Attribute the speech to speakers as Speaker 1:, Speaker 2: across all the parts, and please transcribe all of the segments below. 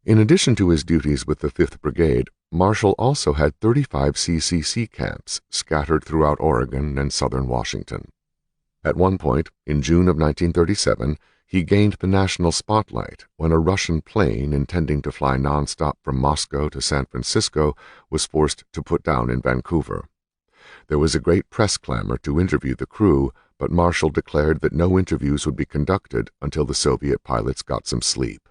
Speaker 1: In addition to his duties with the 5th Brigade, Marshall also had 35 CCC camps scattered throughout Oregon and southern Washington. At one point, in June of 1937, he gained the national spotlight when a Russian plane intending to fly nonstop from Moscow to San Francisco was forced to put down in Vancouver. There was a great press clamor to interview the crew, but Marshall declared that no interviews would be conducted until the Soviet pilots got some sleep.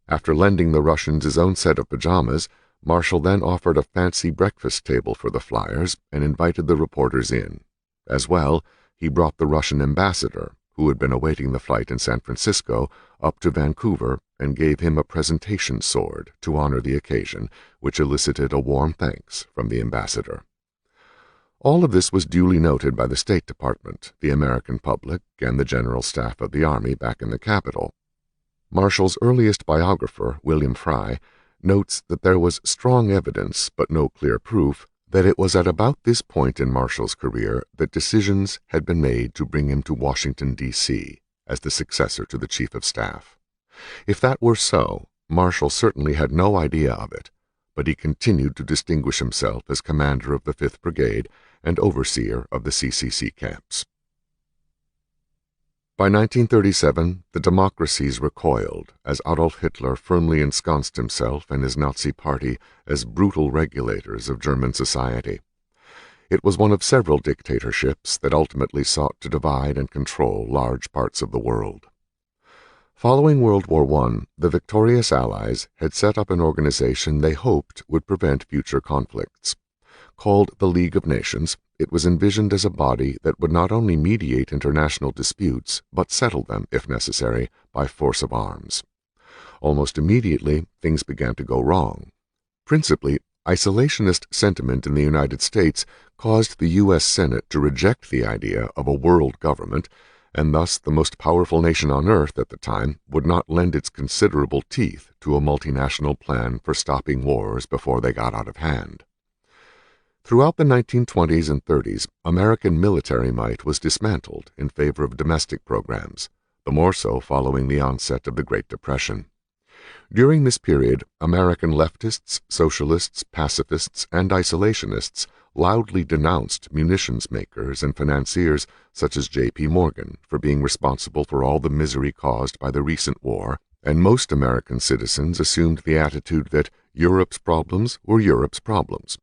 Speaker 1: After lending the Russians his own set of pajamas, Marshall then offered a fancy breakfast table for the flyers and invited the reporters in. As well, he brought the Russian ambassador, who had been awaiting the flight in San Francisco, up to Vancouver and gave him a presentation sword to honor the occasion, which elicited a warm thanks from the ambassador. All of this was duly noted by the State Department, the American public, and the General Staff of the Army back in the capital. Marshall's earliest biographer, William Fry, notes that there was strong evidence, but no clear proof, that it was at about this point in Marshall's career that decisions had been made to bring him to Washington, D.C., as the successor to the Chief of Staff. If that were so, Marshall certainly had no idea of it, but he continued to distinguish himself as commander of the 5th Brigade and overseer of the CCC camps. By 1937, the democracies recoiled as Adolf Hitler firmly ensconced himself and his Nazi party as brutal regulators of German society. It was one of several dictatorships that ultimately sought to divide and control large parts of the world. Following World War I, the victorious Allies had set up an organization they hoped would prevent future conflicts. Called the League of Nations, it was envisioned as a body that would not only mediate international disputes, but settle them, if necessary, by force of arms. Almost immediately, things began to go wrong. Principally, isolationist sentiment in the United States caused the U.S. Senate to reject the idea of a world government, and thus the most powerful nation on earth at the time would not lend its considerable teeth to a multinational plan for stopping wars before they got out of hand. Throughout the 1920s and 30s, American military might was dismantled in favor of domestic programs, the more so following the onset of the Great Depression. During this period, American leftists, socialists, pacifists, and isolationists loudly denounced munitions makers and financiers such as J.P. Morgan for being responsible for all the misery caused by the recent war, and most American citizens assumed the attitude that Europe's problems were Europe's problems.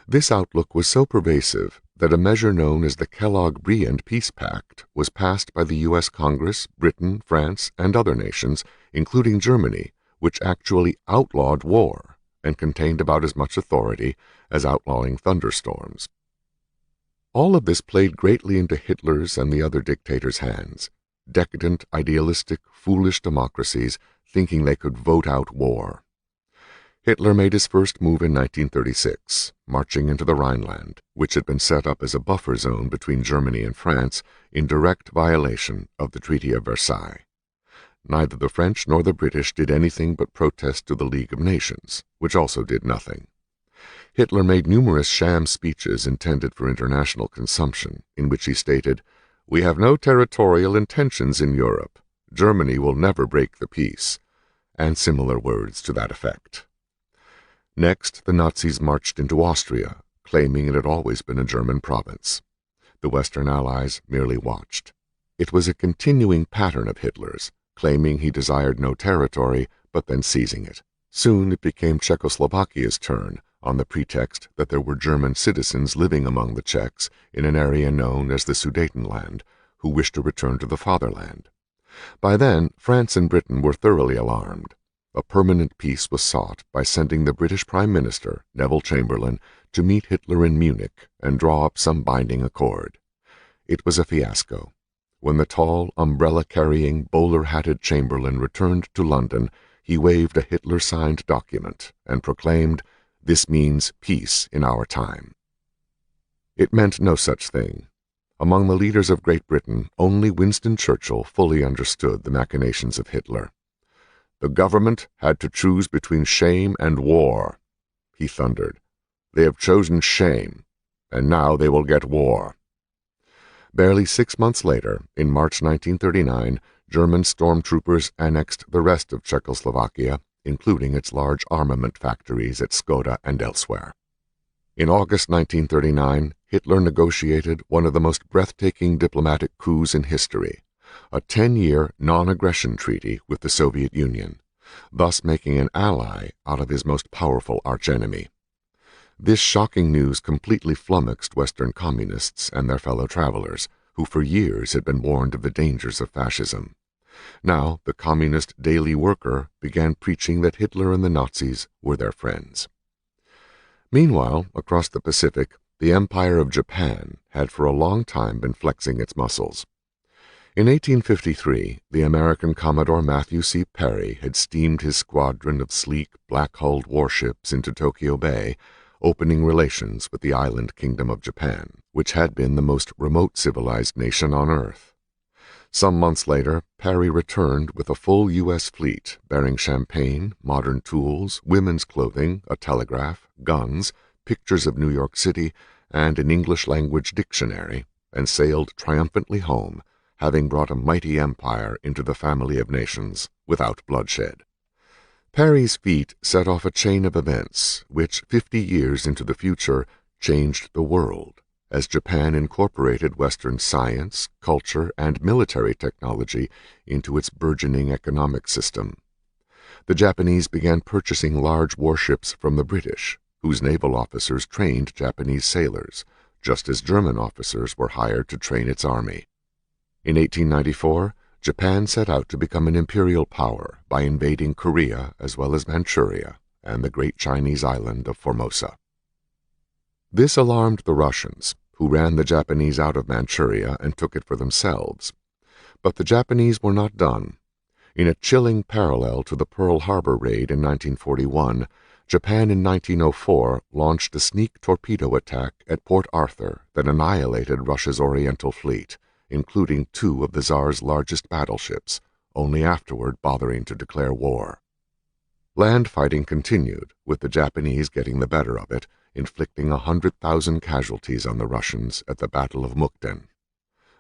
Speaker 1: This outlook was so pervasive that a measure known as the Kellogg-Briand Peace Pact was passed by the U.S. Congress, Britain, France, and other nations, including Germany, which actually outlawed war and contained about as much authority as outlawing thunderstorms. All of this played greatly into Hitler's and the other dictators' hands, decadent, idealistic, foolish democracies thinking they could vote out war. Hitler made his first move in 1936, marching into the Rhineland, which had been set up as a buffer zone between Germany and France in direct violation of the Treaty of Versailles. Neither the French nor the British did anything but protest to the League of Nations, which also did nothing. Hitler made numerous sham speeches intended for international consumption, in which he stated, "We have no territorial intentions in Europe. Germany will never break the peace," and similar words to that effect. Next, the Nazis marched into Austria, claiming it had always been a German province. The Western Allies merely watched. It was a continuing pattern of Hitler's, claiming he desired no territory, but then seizing it. Soon it became Czechoslovakia's turn, on the pretext that there were German citizens living among the Czechs in an area known as the Sudetenland, who wished to return to the fatherland. By then, France and Britain were thoroughly alarmed. A permanent peace was sought by sending the British Prime Minister, Neville Chamberlain, to meet Hitler in Munich and draw up some binding accord. It was a fiasco. When the tall, umbrella-carrying, bowler-hatted Chamberlain returned to London, he waved a Hitler-signed document and proclaimed, "This means peace in our time." It meant no such thing. Among the leaders of Great Britain, only Winston Churchill fully understood the machinations of Hitler. "The government had to choose between shame and war," he thundered. "They have chosen shame, and now they will get war." Barely 6 months later, in March 1939, German stormtroopers annexed the rest of Czechoslovakia including its large armament factories at Skoda and elsewhere. In August 1939, Hitler negotiated one of the most breathtaking diplomatic coups in history, a 10-year non-aggression treaty with the Soviet Union, thus making an ally out of his most powerful archenemy. This shocking news completely flummoxed Western communists and their fellow travelers, who for years had been warned of the dangers of fascism. Now, the communist Daily Worker began preaching that Hitler and the Nazis were their friends. Meanwhile, across the Pacific, the Empire of Japan had for a long time been flexing its muscles. In 1853, the American Commodore Matthew C. Perry had steamed his squadron of sleek, black-hulled warships into Tokyo Bay, opening relations with the island kingdom of Japan, which had been the most remote civilized nation on Earth. Some months later, Perry returned with a full U.S. fleet bearing champagne, modern tools, women's clothing, a telegraph, guns, pictures of New York City, and an English-language dictionary, and sailed triumphantly home, having brought a mighty empire into the family of nations without bloodshed. Perry's feat set off a chain of events which, 50 years into the future, changed the world, as Japan incorporated Western science, culture, and military technology into its burgeoning economic system. The Japanese began purchasing large warships from the British, whose naval officers trained Japanese sailors, just as German officers were hired to train its army. In 1894, Japan set out to become an imperial power by invading Korea as well as Manchuria and the great Chinese island of Formosa. This alarmed the Russians, who ran the Japanese out of Manchuria and took it for themselves. But the Japanese were not done. In a chilling parallel to the Pearl Harbor raid in 1941, Japan in 1904 launched a sneak torpedo attack at Port Arthur that annihilated Russia's Oriental Fleet, including 2 of the Tsar's largest battleships, only afterward bothering to declare war. Land fighting continued, with the Japanese getting the better of it, inflicting 100,000 casualties on the Russians at the Battle of Mukden.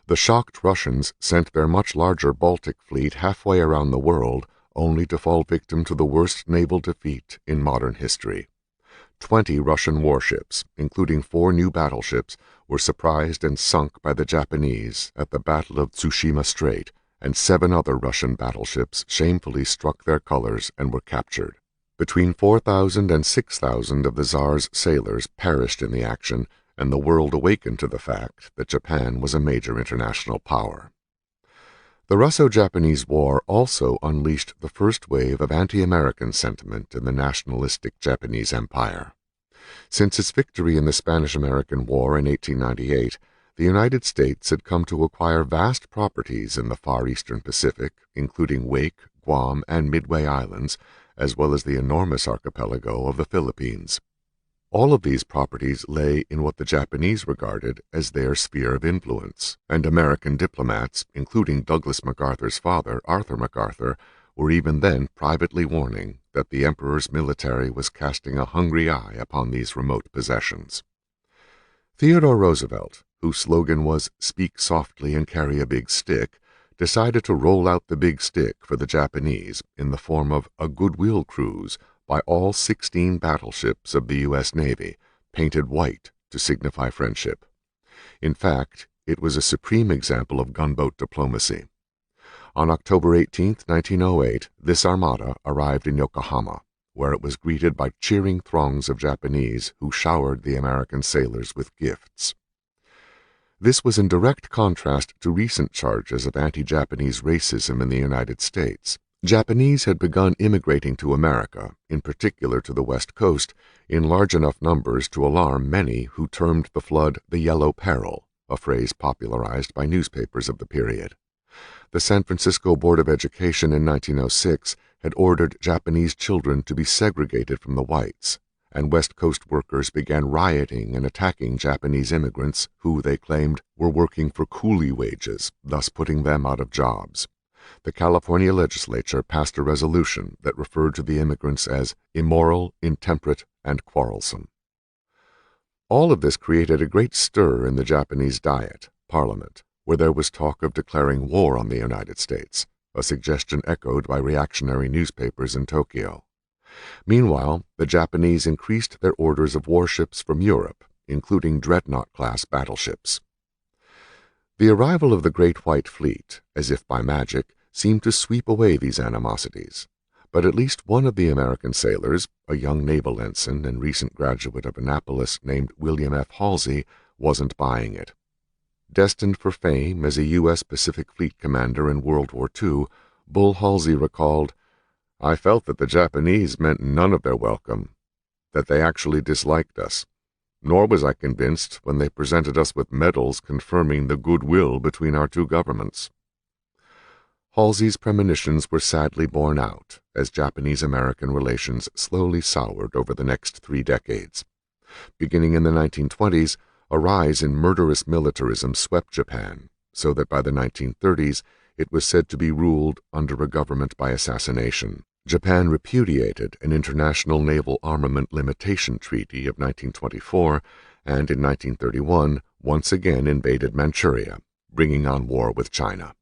Speaker 1: The shocked Russians sent their much larger Baltic fleet halfway around the world, only to fall victim to the worst naval defeat in modern history. 20 Russian warships, including 4 new battleships, were surprised and sunk by the Japanese at the Battle of Tsushima Strait, and 7 other Russian battleships shamefully struck their colors and were captured. Between 4,000 and 6,000 of the Tsar's sailors perished in the action, and the world awakened to the fact that Japan was a major international power. The Russo-Japanese War also unleashed the first wave of anti-American sentiment in the nationalistic Japanese Empire. Since its victory in the Spanish-American War in 1898, the United States had come to acquire vast properties in the far eastern Pacific, including Wake, Guam, and Midway Islands, as well as the enormous archipelago of the Philippines. All of these properties lay in what the Japanese regarded as their sphere of influence, and American diplomats, including Douglas MacArthur's father, Arthur MacArthur, were even then privately warning that the Emperor's military was casting a hungry eye upon these remote possessions. Theodore Roosevelt, whose slogan was "Speak softly and carry a big stick," decided to roll out the big stick for the Japanese in the form of a goodwill cruise by all 16 battleships of the U.S. Navy, painted white to signify friendship. In fact, it was a supreme example of gunboat diplomacy. On October 18, 1908, this armada arrived in Yokohama, where it was greeted by cheering throngs of Japanese who showered the American sailors with gifts. This was in direct contrast to recent charges of anti-Japanese racism in the United States. Japanese had begun immigrating to America, in particular to the West Coast, in large enough numbers to alarm many who termed the flood the Yellow Peril, a phrase popularized by newspapers of the period. The San Francisco Board of Education in 1906 had ordered Japanese children to be segregated from the whites, and West Coast workers began rioting and attacking Japanese immigrants who, they claimed, were working for coolie wages, thus putting them out of jobs. The California legislature passed a resolution that referred to the immigrants as immoral, intemperate, and quarrelsome. All of this created a great stir in the Japanese Diet, Parliament, where there was talk of declaring war on the United States, a suggestion echoed by reactionary newspapers in Tokyo. Meanwhile, the Japanese increased their orders of warships from Europe, including dreadnought-class battleships. The arrival of the Great White Fleet, as if by magic, seemed to sweep away these animosities. But at least one of the American sailors, a young naval ensign and recent graduate of Annapolis named William F. Halsey, wasn't buying it. Destined for fame as a U.S. Pacific Fleet commander in World War II, Bull Halsey recalled, "I felt that the Japanese meant none of their welcome, that they actually disliked us. Nor was I convinced when they presented us with medals confirming the goodwill between our two governments." Halsey's premonitions were sadly borne out as Japanese-American relations slowly soured over the next 3 decades. Beginning in the 1920s, a rise in murderous militarism swept Japan, so that by the 1930s it was said to be ruled under a government by assassination. Japan repudiated an International Naval Armament Limitation Treaty of 1924 and in 1931 once again invaded Manchuria, bringing on war with China.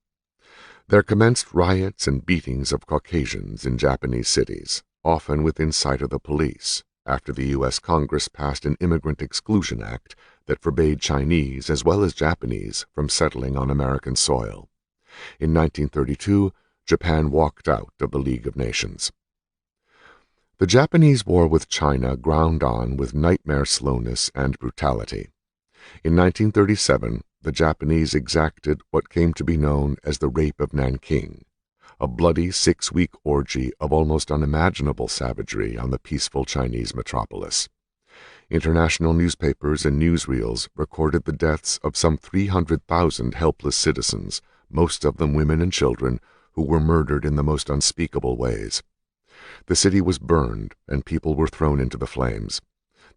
Speaker 1: There commenced riots and beatings of Caucasians in Japanese cities, often within sight of the police, after the U.S. Congress passed an Immigrant Exclusion Act that forbade Chinese as well as Japanese from settling on American soil. In 1932, Japan walked out of the League of Nations. The Japanese war with China ground on with nightmare slowness and brutality. In 1937, the Japanese exacted what came to be known as the Rape of Nanking, a bloody 6-week orgy of almost unimaginable savagery on the peaceful Chinese metropolis. International newspapers and newsreels recorded the deaths of some 300,000 helpless citizens, most of them women and children, who were murdered in the most unspeakable ways. The city was burned, and people were thrown into the flames.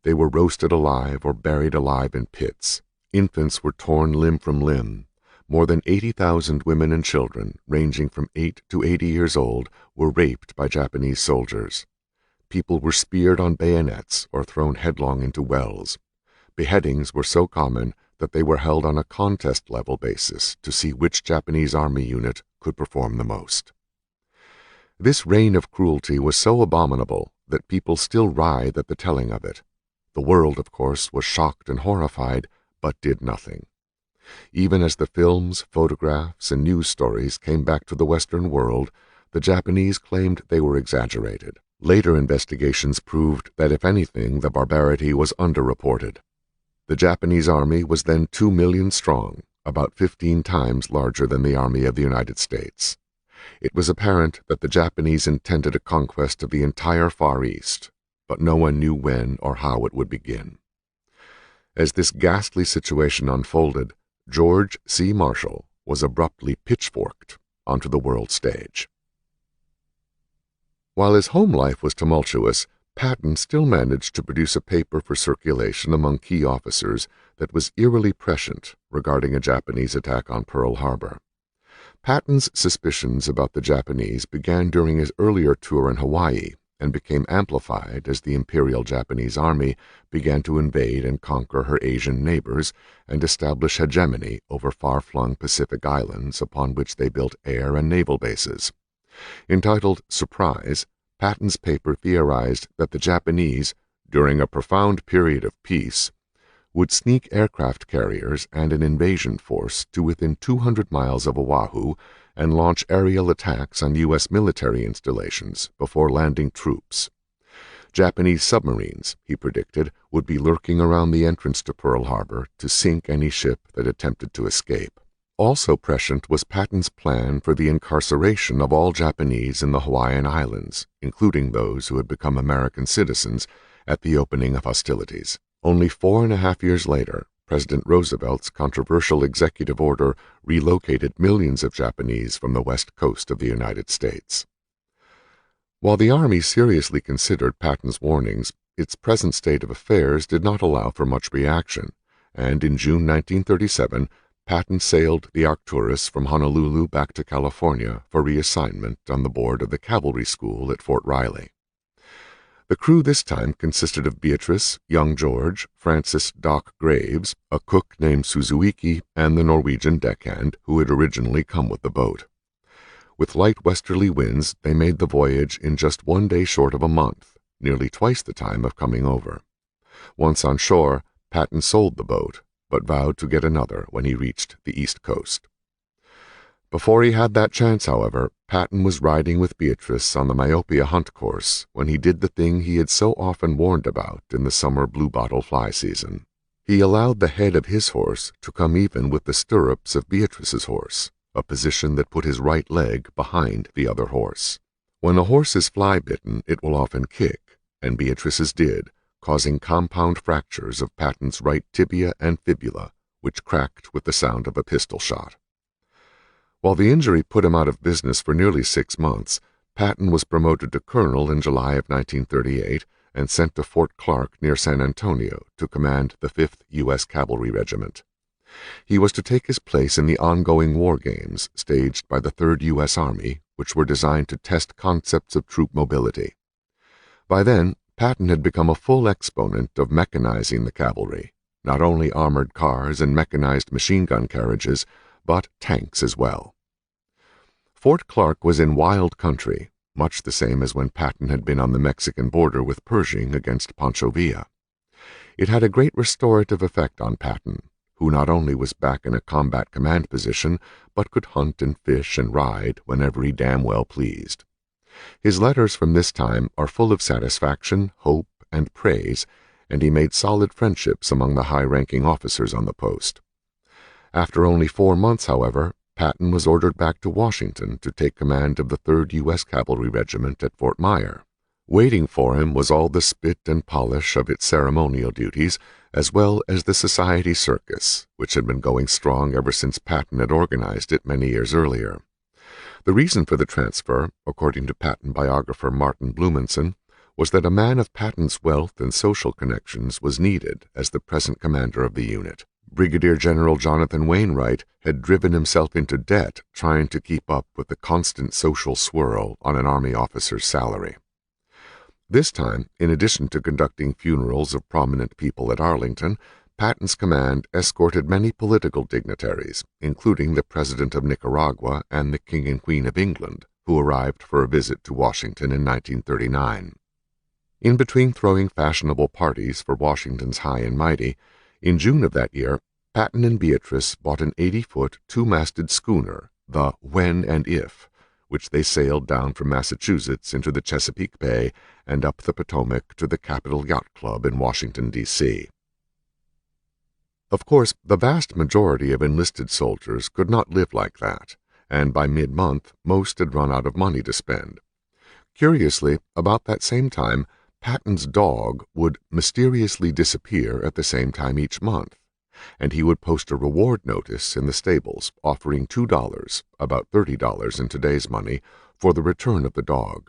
Speaker 1: They were roasted alive or buried alive in pits. Infants were torn limb from limb. More than 80,000 women and children, ranging from 8 to 80 years old, were raped by Japanese soldiers. People were speared on bayonets or thrown headlong into wells. Beheadings were so common that they were held on a contest-level basis to see which Japanese army unit could perform the most. This reign of cruelty was so abominable that people still writhe at the telling of it. The world, of course, was shocked and horrified, but did nothing. Even as the films, photographs, and news stories came back to the Western world, the Japanese claimed they were exaggerated. Later investigations proved that, if anything, the barbarity was underreported. The Japanese army was then 2 million strong, about 15 times larger than the Army of the United States. It was apparent that the Japanese intended a conquest of the entire Far East, but no one knew when or how it would begin. As this ghastly situation unfolded, George C. Marshall was abruptly pitchforked onto the world stage. While his home life was tumultuous, Patton still managed to produce a paper for circulation among key officers that was eerily prescient regarding a Japanese attack on Pearl Harbor. Patton's suspicions about the Japanese began during his earlier tour in Hawaii and became amplified as the Imperial Japanese Army began to invade and conquer her Asian neighbors and establish hegemony over far-flung Pacific islands upon which they built air and naval bases. Entitled Surprise, Patton's paper theorized that the Japanese, during a profound period of peace, would sneak aircraft carriers and an invasion force to within 200 miles of Oahu and launch aerial attacks on U.S. military installations before landing troops. Japanese submarines, he predicted, would be lurking around the entrance to Pearl Harbor to sink any ship that attempted to escape. Also prescient was Patton's plan for the incarceration of all Japanese in the Hawaiian Islands, including those who had become American citizens, at the opening of hostilities. Only 4.5 years later, President Roosevelt's controversial executive order relocated millions of Japanese from the west coast of the United States. While the Army seriously considered Patton's warnings, its present state of affairs did not allow for much reaction, and in June 1937, Patton sailed the Arcturus from Honolulu back to California for reassignment on the board of the Cavalry School at Fort Riley. The crew this time consisted of Beatrice, young George, Francis Doc Graves, a cook named Suzuiki, and the Norwegian deckhand who had originally come with the boat. With light westerly winds, they made the voyage in just 1 day short of a month, nearly twice the time of coming over. Once on shore, Patten sold the boat, but vowed to get another when he reached the East Coast. Before he had that chance, however, Patten was riding with Beatrice on the Myopia hunt course when he did the thing he had so often warned about in the summer bluebottle fly season. He allowed the head of his horse to come even with the stirrups of Beatrice's horse, a position that put his right leg behind the other horse. When a horse is fly-bitten, it will often kick, and Beatrice's did, causing compound fractures of Patten's right tibia and fibula, which cracked with the sound of a pistol shot. While the injury put him out of business for nearly 6 months, Patten was promoted to colonel in July of 1938 and sent to Fort Clark near San Antonio to command the 5th U.S. Cavalry Regiment. He was to take his place in the ongoing war games staged by the 3rd U.S. Army, which were designed to test concepts of troop mobility. By then, Patten had become a full exponent of mechanizing the cavalry, not only armored cars and mechanized machine gun carriages, but tanks as well. Fort Clark was in wild country, much the same as when Patten had been on the Mexican border with Pershing against Pancho Villa. It had a great restorative effect on Patten, who not only was back in a combat command position, but could hunt and fish and ride whenever he damn well pleased. His letters from this time are full of satisfaction, hope, and praise, and he made solid friendships among the high-ranking officers on the post. After only 4 months, however, Patten was ordered back to Washington to take command of the 3rd U.S. Cavalry Regiment at Fort Myer. Waiting for him was all the spit and polish of its ceremonial duties, as well as the society circus, which had been going strong ever since Patten had organized it many years earlier. The reason for the transfer, according to Patten biographer Martin Blumenson, was that a man of Patten's wealth and social connections was needed as the present commander of the unit. Brigadier General Jonathan Wainwright had driven himself into debt trying to keep up with the constant social swirl on an Army officer's salary. This time, in addition to conducting funerals of prominent people at Arlington, Patten's command escorted many political dignitaries, including the President of Nicaragua and the King and Queen of England, who arrived for a visit to Washington in 1939. In between throwing fashionable parties for Washington's high and mighty, in June of that year, Patten and Beatrice bought an 80-foot, 2-masted schooner, the When and If, which they sailed down from Massachusetts into the Chesapeake Bay and up the Potomac to the Capitol Yacht Club in Washington, D.C. Of course, the vast majority of enlisted soldiers could not live like that, and by mid-month most had run out of money to spend. Curiously, about that same time, Patten's dog would mysteriously disappear at the same time each month, and he would post a reward notice in the stables offering $2, about $30 in today's money, for the return of the dog.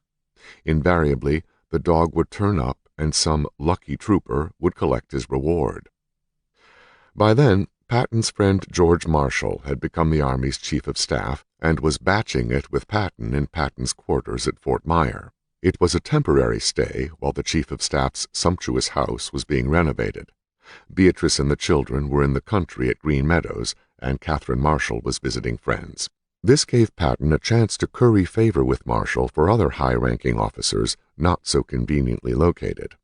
Speaker 1: Invariably, the dog would turn up and some lucky trooper would collect his reward. By then, Patten's friend George Marshall had become the Army's chief of staff and was batching it with Patten in Patten's quarters at Fort Myer. It was a temporary stay while the chief of staff's sumptuous house was being renovated. Beatrice and the children were in the country at Green Meadows, and Catherine Marshall was visiting friends. This gave Patten a chance to curry favor with Marshall for other high-ranking officers not so conveniently located.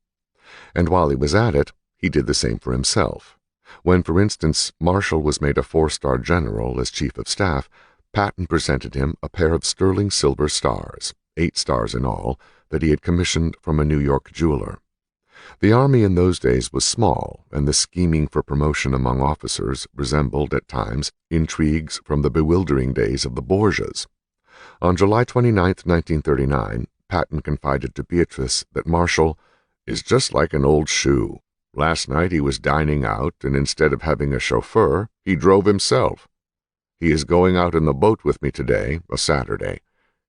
Speaker 1: And while he was at it, he did the same for himself. When, for instance, Marshall was made a 4-star general as chief of staff, Patten presented him a pair of sterling silver stars, 8 stars in all, that he had commissioned from a New York jeweler. The Army in those days was small, and the scheming for promotion among officers resembled, at times, intrigues from the bewildering days of the Borgias. On July 29, 1939, Patten confided to Beatrice that Marshall is just like an old shoe. Last night he was dining out, and instead of having a chauffeur, he drove himself. He is going out in the boat with me today, a Saturday.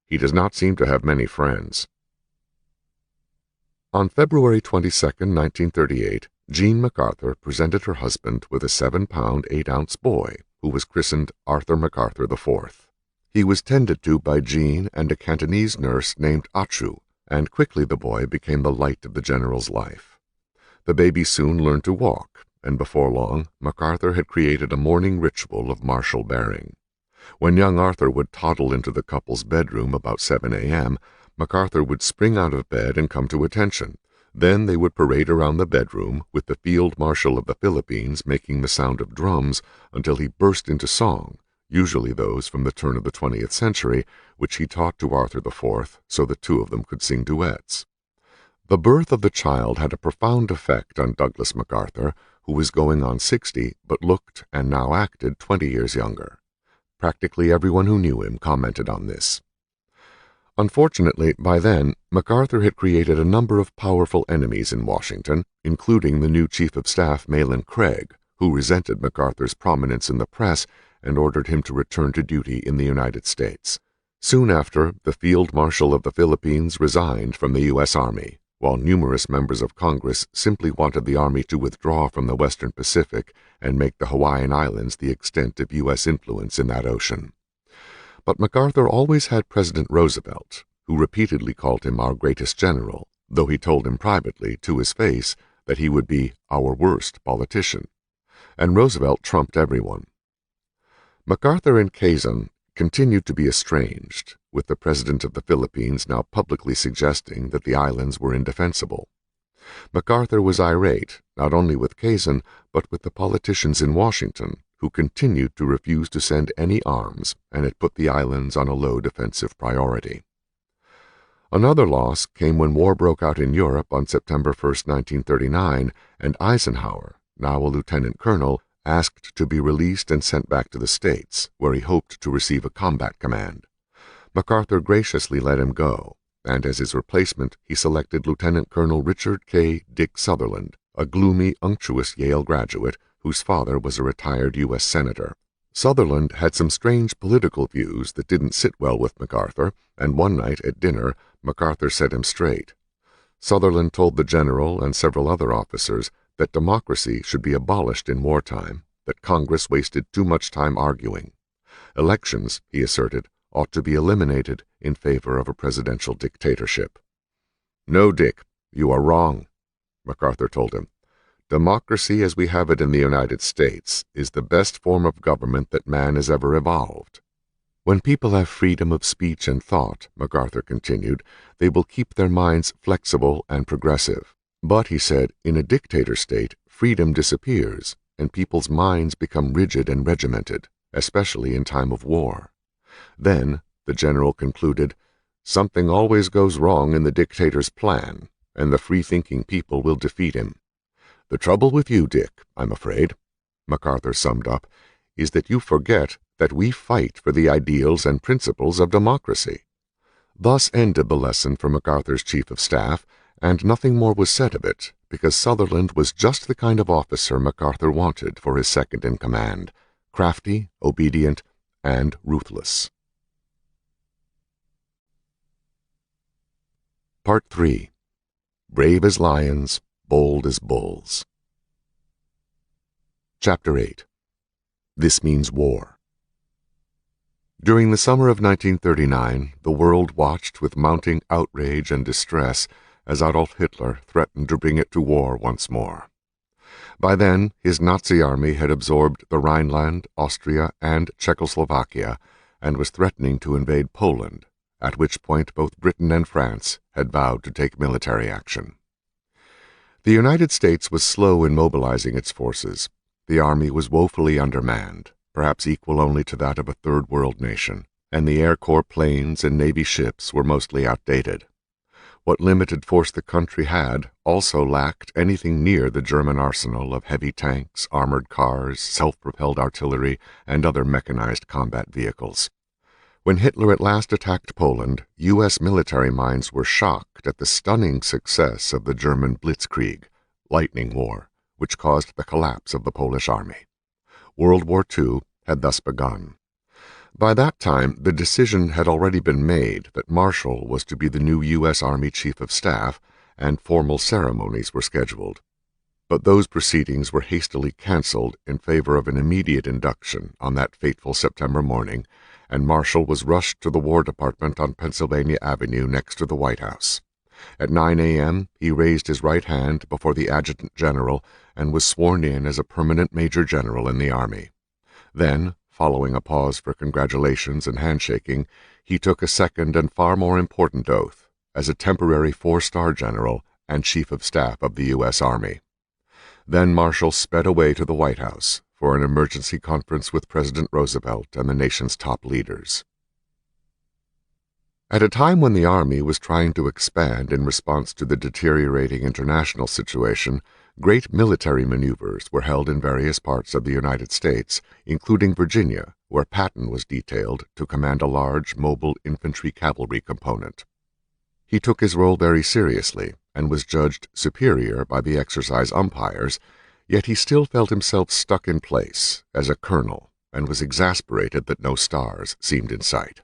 Speaker 1: He does not seem to have many friends. On February 22, 1938, Jean MacArthur presented her husband with a 7-pound, 8-ounce boy, who was christened Arthur MacArthur IV. He was tended to by Jean and a Cantonese nurse named Achu, and quickly the boy became the light of the general's life. The baby soon learned to walk, and before long, MacArthur had created a morning ritual of martial bearing. When young Arthur would toddle into the couple's bedroom about 7 a.m., MacArthur would spring out of bed and come to attention. Then they would parade around the bedroom, with the Field Marshal of the Philippines making the sound of drums until he burst into song, usually those from the turn of the 20th century, which he taught to Arthur IV so the two of them could sing duets. The birth of the child had a profound effect on Douglas MacArthur, who was going on 60 but looked and now acted 20 years younger. Practically everyone who knew him commented on this. Unfortunately, by then, MacArthur had created a number of powerful enemies in Washington, including the new Chief of Staff Mahlon Craig, who resented MacArthur's prominence in the press and ordered him to return to duty in the United States. Soon after, the Field Marshal of the Philippines resigned from the U.S. Army, while numerous members of Congress simply wanted the Army to withdraw from the Western Pacific and make the Hawaiian Islands the extent of U.S. influence in that ocean. But MacArthur always had President Roosevelt, who repeatedly called him our greatest general, though he told him privately, to his face, that he would be our worst politician. And Roosevelt trumped everyone. MacArthur and Quezon continued to be estranged, with the President of the Philippines now publicly suggesting that the islands were indefensible. MacArthur was irate, not only with Quezon, but with the politicians in Washington, who continued to refuse to send any arms and had put the islands on a low defensive priority. Another loss came when war broke out in Europe on September 1, 1939, and Eisenhower, now a lieutenant colonel, asked to be released and sent back to the States, where he hoped to receive a combat command. MacArthur graciously let him go, and as his replacement he selected Lieutenant Colonel Richard K. Dick Sutherland, a gloomy, unctuous Yale graduate whose father was a retired U.S. Senator. Sutherland had some strange political views that didn't sit well with MacArthur, and one night at dinner MacArthur set him straight. Sutherland told the general and several other officers that democracy should be abolished in wartime, that Congress wasted too much time arguing. Elections, he asserted, ought to be eliminated in favor of a presidential dictatorship. "No, Dick, you are wrong," MacArthur told him. "Democracy as we have it in the United States is the best form of government that man has ever evolved. When people have freedom of speech and thought," MacArthur continued, "they will keep their minds flexible and progressive. But," he said, "in a dictator state, freedom disappears, and people's minds become rigid and regimented, especially in time of war. Then," the general concluded, "something always goes wrong in the dictator's plan, and the free-thinking people will defeat him. The trouble with you, Dick, I'm afraid," MacArthur summed up, "is that you forget that we fight for the ideals and principles of democracy." Thus ended the lesson for MacArthur's chief of staff, and nothing more was said of it, because Sutherland was just the kind of officer MacArthur wanted for his second-in-command, crafty, obedient, and ruthless. Part 3. Brave as Lions, Bold as Bulls. Chapter 8. This Means War. During the summer of 1939, the world watched with mounting outrage and distress as Adolf Hitler threatened to bring it to war once more. By then, his Nazi army had absorbed the Rhineland, Austria, and Czechoslovakia, and was threatening to invade Poland, at which point both Britain and France had vowed to take military action. The United States was slow in mobilizing its forces. The army was woefully undermanned, perhaps equal only to that of a Third World nation, and the Air Corps planes and Navy ships were mostly outdated. What limited force the country had also lacked anything near the German arsenal of heavy tanks, armored cars, self-propelled artillery, and other mechanized combat vehicles. When Hitler at last attacked Poland, U.S. military minds were shocked at the stunning success of the German Blitzkrieg, lightning war, which caused the collapse of the Polish army. World War II had thus begun. By that time, the decision had already been made that Marshall was to be the new U.S. Army Chief of Staff, and formal ceremonies were scheduled. But those proceedings were hastily canceled in favor of an immediate induction on that fateful September morning, and Marshall was rushed to the War Department on Pennsylvania Avenue next to the White House. At 9 a.m., he raised his right hand before the Adjutant General and was sworn in as a permanent Major General in the Army. Then, following a pause for congratulations and handshaking, he took a second and far more important oath as a temporary 4-star general and Chief of Staff of the U.S. Army. Then Marshall sped away to the White House for an emergency conference with President Roosevelt and the nation's top leaders. At a time when the Army was trying to expand in response to the deteriorating international situation, great military maneuvers were held in various parts of the United States, including Virginia, where Patton was detailed to command a large mobile infantry cavalry component. He took his role very seriously and was judged superior by the exercise umpires, yet he still felt himself stuck in place as a colonel and was exasperated that no stars seemed in sight.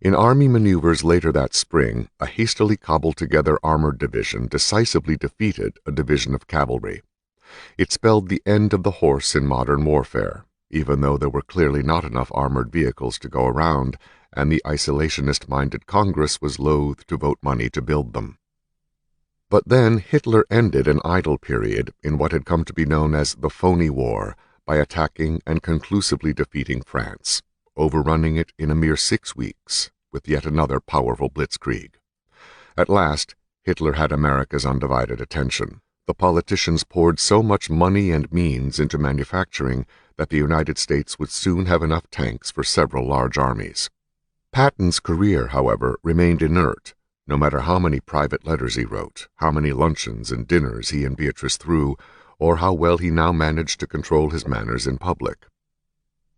Speaker 1: In Army maneuvers later that spring, a hastily cobbled-together armored division decisively defeated a division of cavalry. It spelled the end of the horse in modern warfare, even though there were clearly not enough armored vehicles to go around, and the isolationist-minded Congress was loath to vote money to build them. But then Hitler ended an idle period in what had come to be known as the Phony War by attacking and conclusively defeating France, overrunning it in a mere 6 weeks with yet another powerful blitzkrieg. At last, Hitler had America's undivided attention. The politicians poured so much money and means into manufacturing that the United States would soon have enough tanks for several large armies. Patton's career, however, remained inert, no matter how many private letters he wrote, how many luncheons and dinners he and Beatrice threw, or how well he now managed to control his manners in public.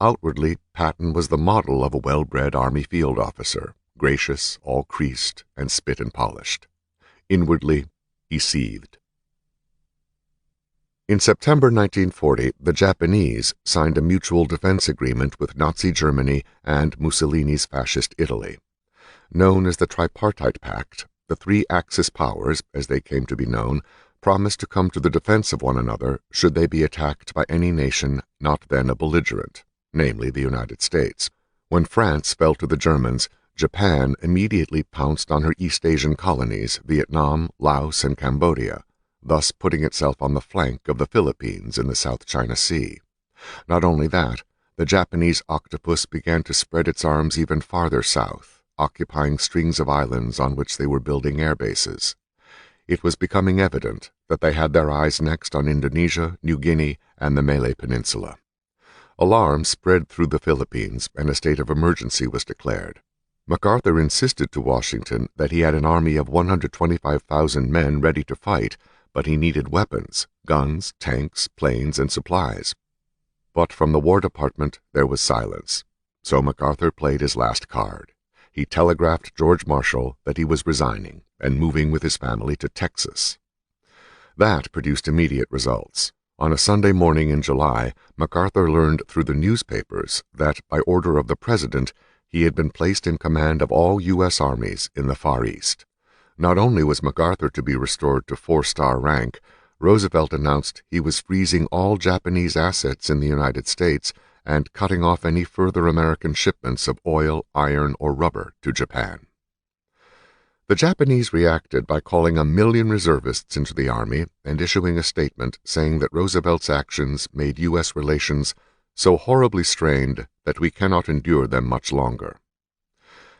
Speaker 1: Outwardly, Patton was the model of a well-bred Army field officer, gracious, all creased, and spit and polished. Inwardly, he seethed. In September 1940, the Japanese signed a mutual defense agreement with Nazi Germany and Mussolini's fascist Italy. Known as the Tripartite Pact, the three Axis powers, as they came to be known, promised to come to the defense of one another should they be attacked by any nation not then a belligerent, namely the United States. When France fell to the Germans, Japan immediately pounced on her East Asian colonies, Vietnam, Laos, and Cambodia, thus putting itself on the flank of the Philippines in the South China Sea. Not only that, the Japanese octopus began to spread its arms even farther south, occupying strings of islands on which they were building air bases. It was becoming evident that they had their eyes next on Indonesia, New Guinea, and the Malay Peninsula. Alarm spread through the Philippines, and a state of emergency was declared. MacArthur insisted to Washington that he had an army of 125,000 men ready to fight, but he needed weapons, guns, tanks, planes, and supplies. But from the War Department there was silence, so MacArthur played his last card. He telegraphed George Marshall that he was resigning and moving with his family to Texas. That produced immediate results. On a Sunday morning in July, MacArthur learned through the newspapers that, by order of the President, he had been placed in command of all U.S. armies in the Far East. Not only was MacArthur to be restored to 4-star rank, Roosevelt announced he was freezing all Japanese assets in the United States and cutting off any further American shipments of oil, iron, or rubber to Japan. The Japanese reacted by calling 1 million reservists into the army and issuing a statement saying that Roosevelt's actions made U.S. relations so horribly strained that we cannot endure them much longer.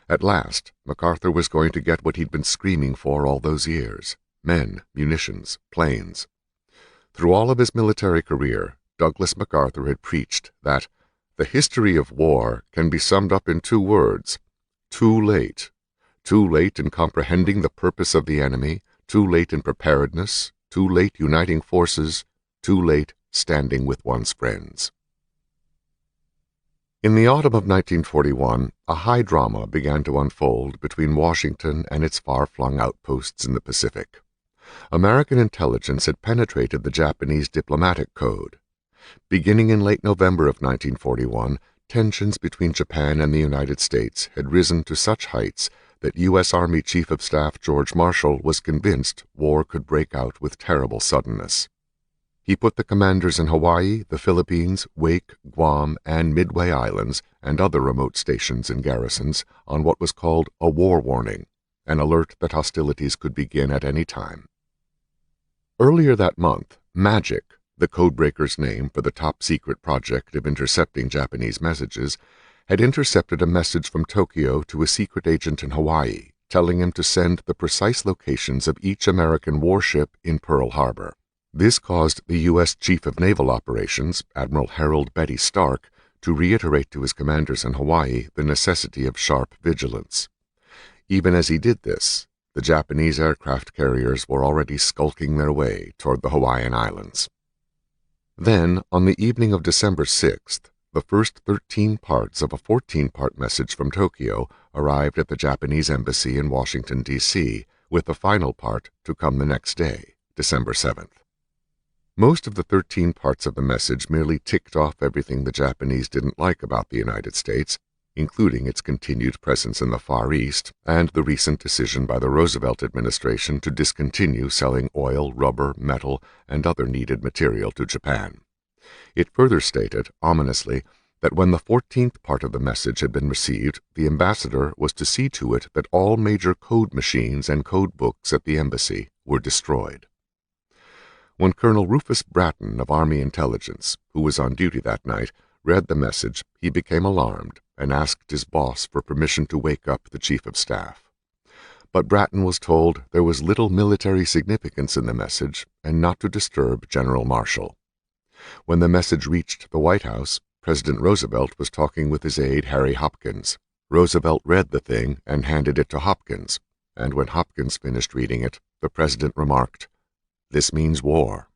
Speaker 1: At last, MacArthur was going to get what he'd been screaming for all those years: men, munitions, planes. Through all of his military career, Douglas MacArthur had preached that the history of war can be summed up in 2 words: too late. Too late in comprehending the purpose of the enemy, too late in preparedness, too late uniting forces, too late standing with one's friends. In the autumn of 1941, a high drama began to unfold between Washington and its far-flung outposts in the Pacific. American intelligence had penetrated the Japanese diplomatic code. Beginning in late November of 1941, tensions between Japan and the United States had risen to such heights that U.S. Army Chief of Staff George Marshall was convinced war could break out with terrible suddenness. He put the commanders in Hawaii, the Philippines, Wake, Guam, and Midway Islands, and other remote stations and garrisons on what was called a war warning, an alert that hostilities could begin at any time. Earlier that month, MAGIC, the codebreaker's name for the top-secret project of intercepting Japanese messages, had intercepted a message from Tokyo to a secret agent in Hawaii, telling him to send the precise locations of each American warship in Pearl Harbor. This caused the U.S. Chief of Naval Operations, Admiral Harold Betty Stark, to reiterate to his commanders in Hawaii the necessity of sharp vigilance. Even as he did this, the Japanese aircraft carriers were already skulking their way toward the Hawaiian Islands. Then, on the evening of December 6th, the first 13 parts of a 14-part message from Tokyo arrived at the Japanese embassy in Washington, D.C., with the final part to come the next day, December 7th. Most of the 13 parts of the message merely ticked off everything the Japanese didn't like about the United States, including its continued presence in the Far East and the recent decision by the Roosevelt administration to discontinue selling oil, rubber, metal, and other needed material to Japan. It further stated, ominously, that when the 14th part of the message had been received, the ambassador was to see to it that all major code machines and code books at the embassy were destroyed. When Colonel Rufus Bratton of Army Intelligence, who was on duty that night, read the message, he became alarmed and asked his boss for permission to wake up the Chief of Staff. But Bratton was told there was little military significance in the message and not to disturb General Marshall. When the message reached the White House, President Roosevelt was talking with his aide Harry Hopkins. Roosevelt read the thing and handed it to Hopkins, and when Hopkins finished reading it, the president remarked, "This means war."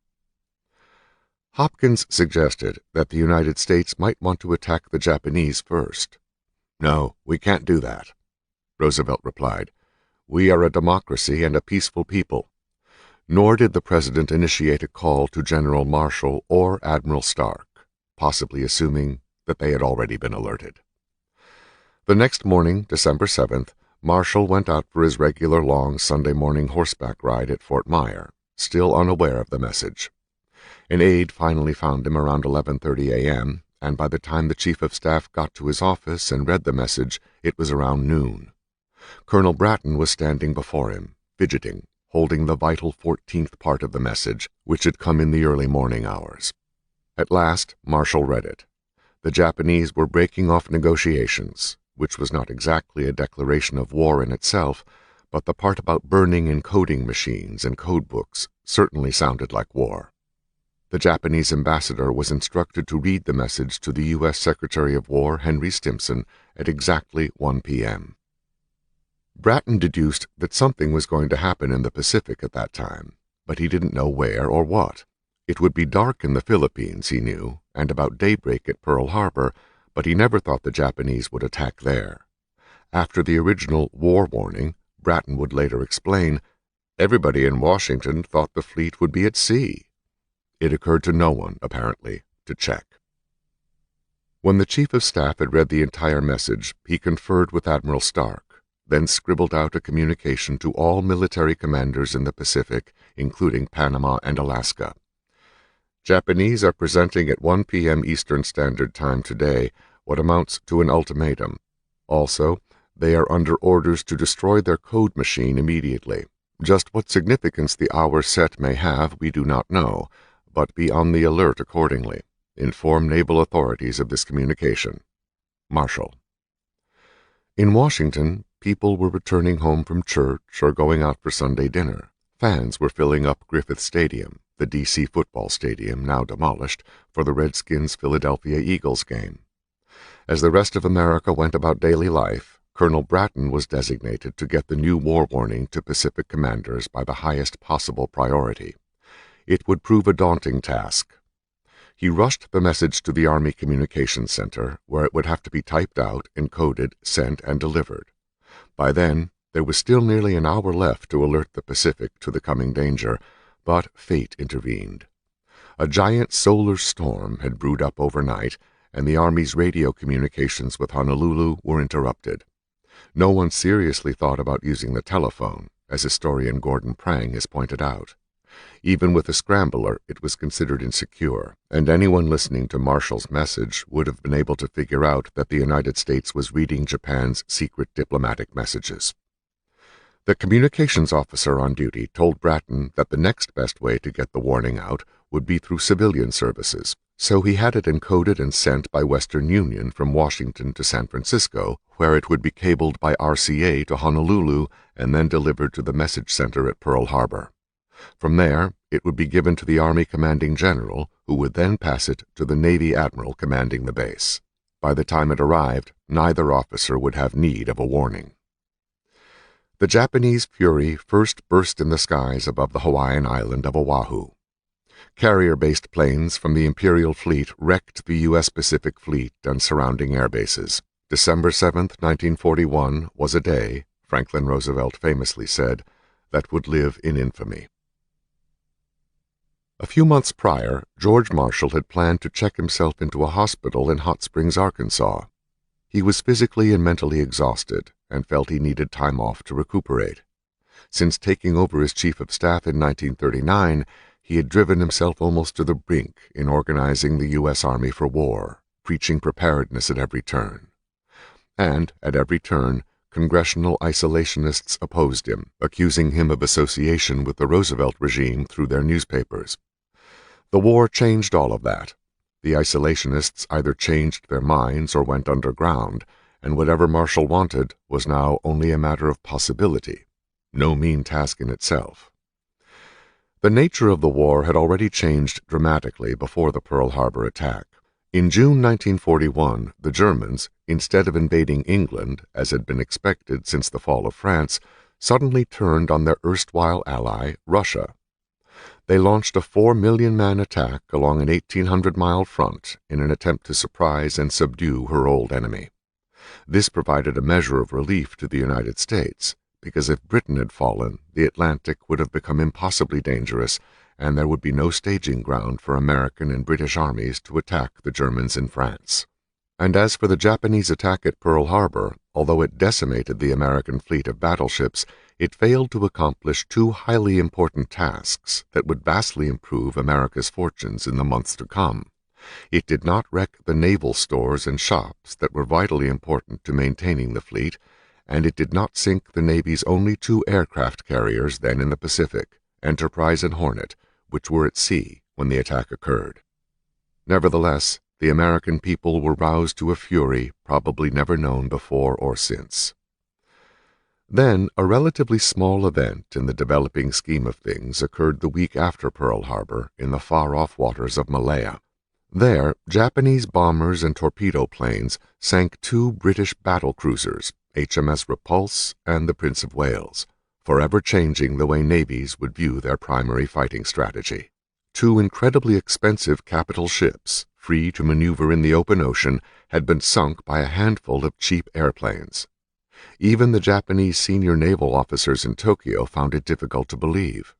Speaker 1: Hopkins suggested that the United States might want to attack the Japanese first. "No, we can't do that," Roosevelt replied. "We are a democracy and a peaceful people." Nor did the president initiate a call to General Marshall or Admiral Stark, possibly assuming that they had already been alerted. The next morning, December 7th, Marshall went out for his regular long Sunday morning horseback ride at Fort Myer, still unaware of the message. An aide finally found him around 11:30 a.m., and by the time the Chief of Staff got to his office and read the message, it was around noon. Colonel Bratton was standing before him, fidgeting, holding the vital 14th part of the message, which had come in the early morning hours. At last, Marshall read it. The Japanese were breaking off negotiations, which was not exactly a declaration of war in itself, but the part about burning encoding machines and code books certainly sounded like war. The Japanese ambassador was instructed to read the message to the U.S. Secretary of War, Henry Stimson, at exactly 1 p.m. Bratton deduced that something was going to happen in the Pacific at that time, but he didn't know where or what. It would be dark in the Philippines, he knew, and about daybreak at Pearl Harbor, but he never thought the Japanese would attack there. After the original war warning, Bratton would later explain, everybody in Washington thought the fleet would be at sea. It occurred to no one, apparently, to check. When the Chief of Staff had read the entire message, he conferred with Admiral Stark, then scribbled out a communication to all military commanders in the Pacific, including Panama and Alaska. Japanese are presenting at 1 p.m. Eastern Standard Time today what amounts to an ultimatum. Also, they are under orders to destroy their code machine immediately. Just what significance the hour set may have we do not know, but be on the alert accordingly. Inform naval authorities of this communication. Marshall. In Washington, people were returning home from church or going out for Sunday dinner. Fans were filling up Griffith Stadium, the D.C. football stadium now demolished, for the Redskins-Philadelphia Eagles game. As the rest of America went about daily life, Colonel Bratton was designated to get the new war warning to Pacific commanders by the highest possible priority. It would prove a daunting task. He rushed the message to the Army Communications Center, where it would have to be typed out, encoded, sent, and delivered. By then, there was still nearly an hour left to alert the Pacific to the coming danger, but fate intervened. A giant solar storm had brewed up overnight, and the Army's radio communications with Honolulu were interrupted. No one seriously thought about using the telephone, as historian Gordon Prang has pointed out. Even with a scrambler, it was considered insecure, and anyone listening to Marshall's message would have been able to figure out that the United States was reading Japan's secret diplomatic messages. The communications officer on duty told Bratton that the next best way to get the warning out would be through civilian services, so he had it encoded and sent by Western Union from Washington to San Francisco, where it would be cabled by RCA to Honolulu and then delivered to the message center at Pearl Harbor. From there, it would be given to the Army Commanding General, who would then pass it to the Navy Admiral commanding the base. By the time it arrived, neither officer would have need of a warning. The Japanese fury first burst in the skies above the Hawaiian island of Oahu. Carrier-based planes from the Imperial Fleet wrecked the U.S. Pacific Fleet and surrounding air bases. December 7, 1941, was a day, Franklin Roosevelt famously said, that would live in infamy. A few months prior, George Marshall had planned to check himself into a hospital in Hot Springs, Arkansas. He was physically and mentally exhausted and felt he needed time off to recuperate. Since taking over as Chief of Staff in 1939, he had driven himself almost to the brink in organizing the U.S. Army for war, preaching preparedness at every turn. And, at every turn, congressional isolationists opposed him, accusing him of association with the Roosevelt regime through their newspapers. The war changed all of that. The isolationists either changed their minds or went underground, and whatever Marshall wanted was now only a matter of possibility, no mean task in itself. The nature of the war had already changed dramatically before the Pearl Harbor attack. In June 1941, the Germans, instead of invading England, as had been expected since the fall of France, suddenly turned on their erstwhile ally, Russia. They launched a 4-million-man attack along an 1,800-mile front in an attempt to surprise and subdue her old enemy. This provided a measure of relief to the United States, because if Britain had fallen, the Atlantic would have become impossibly dangerous, and there would be no staging ground for American and British armies to attack the Germans in France. And as for the Japanese attack at Pearl Harbor, although it decimated the American fleet of battleships, it failed to accomplish two highly important tasks that would vastly improve America's fortunes in the months to come. It did not wreck the naval stores and shops that were vitally important to maintaining the fleet, and it did not sink the Navy's only two aircraft carriers then in the Pacific, Enterprise and Hornet, which were at sea when the attack occurred. Nevertheless, the American people were roused to a fury probably never known before or since. Then, a relatively small event in the developing scheme of things occurred the week after Pearl Harbor in the far-off waters of Malaya. There, Japanese bombers and torpedo planes sank two British battle cruisers, HMS Repulse and the Prince of Wales, forever changing the way navies would view their primary fighting strategy. Two incredibly expensive capital ships, free to maneuver in the open ocean, had been sunk by a handful of cheap airplanes. Even the Japanese senior naval officers in Tokyo found it difficult to believe.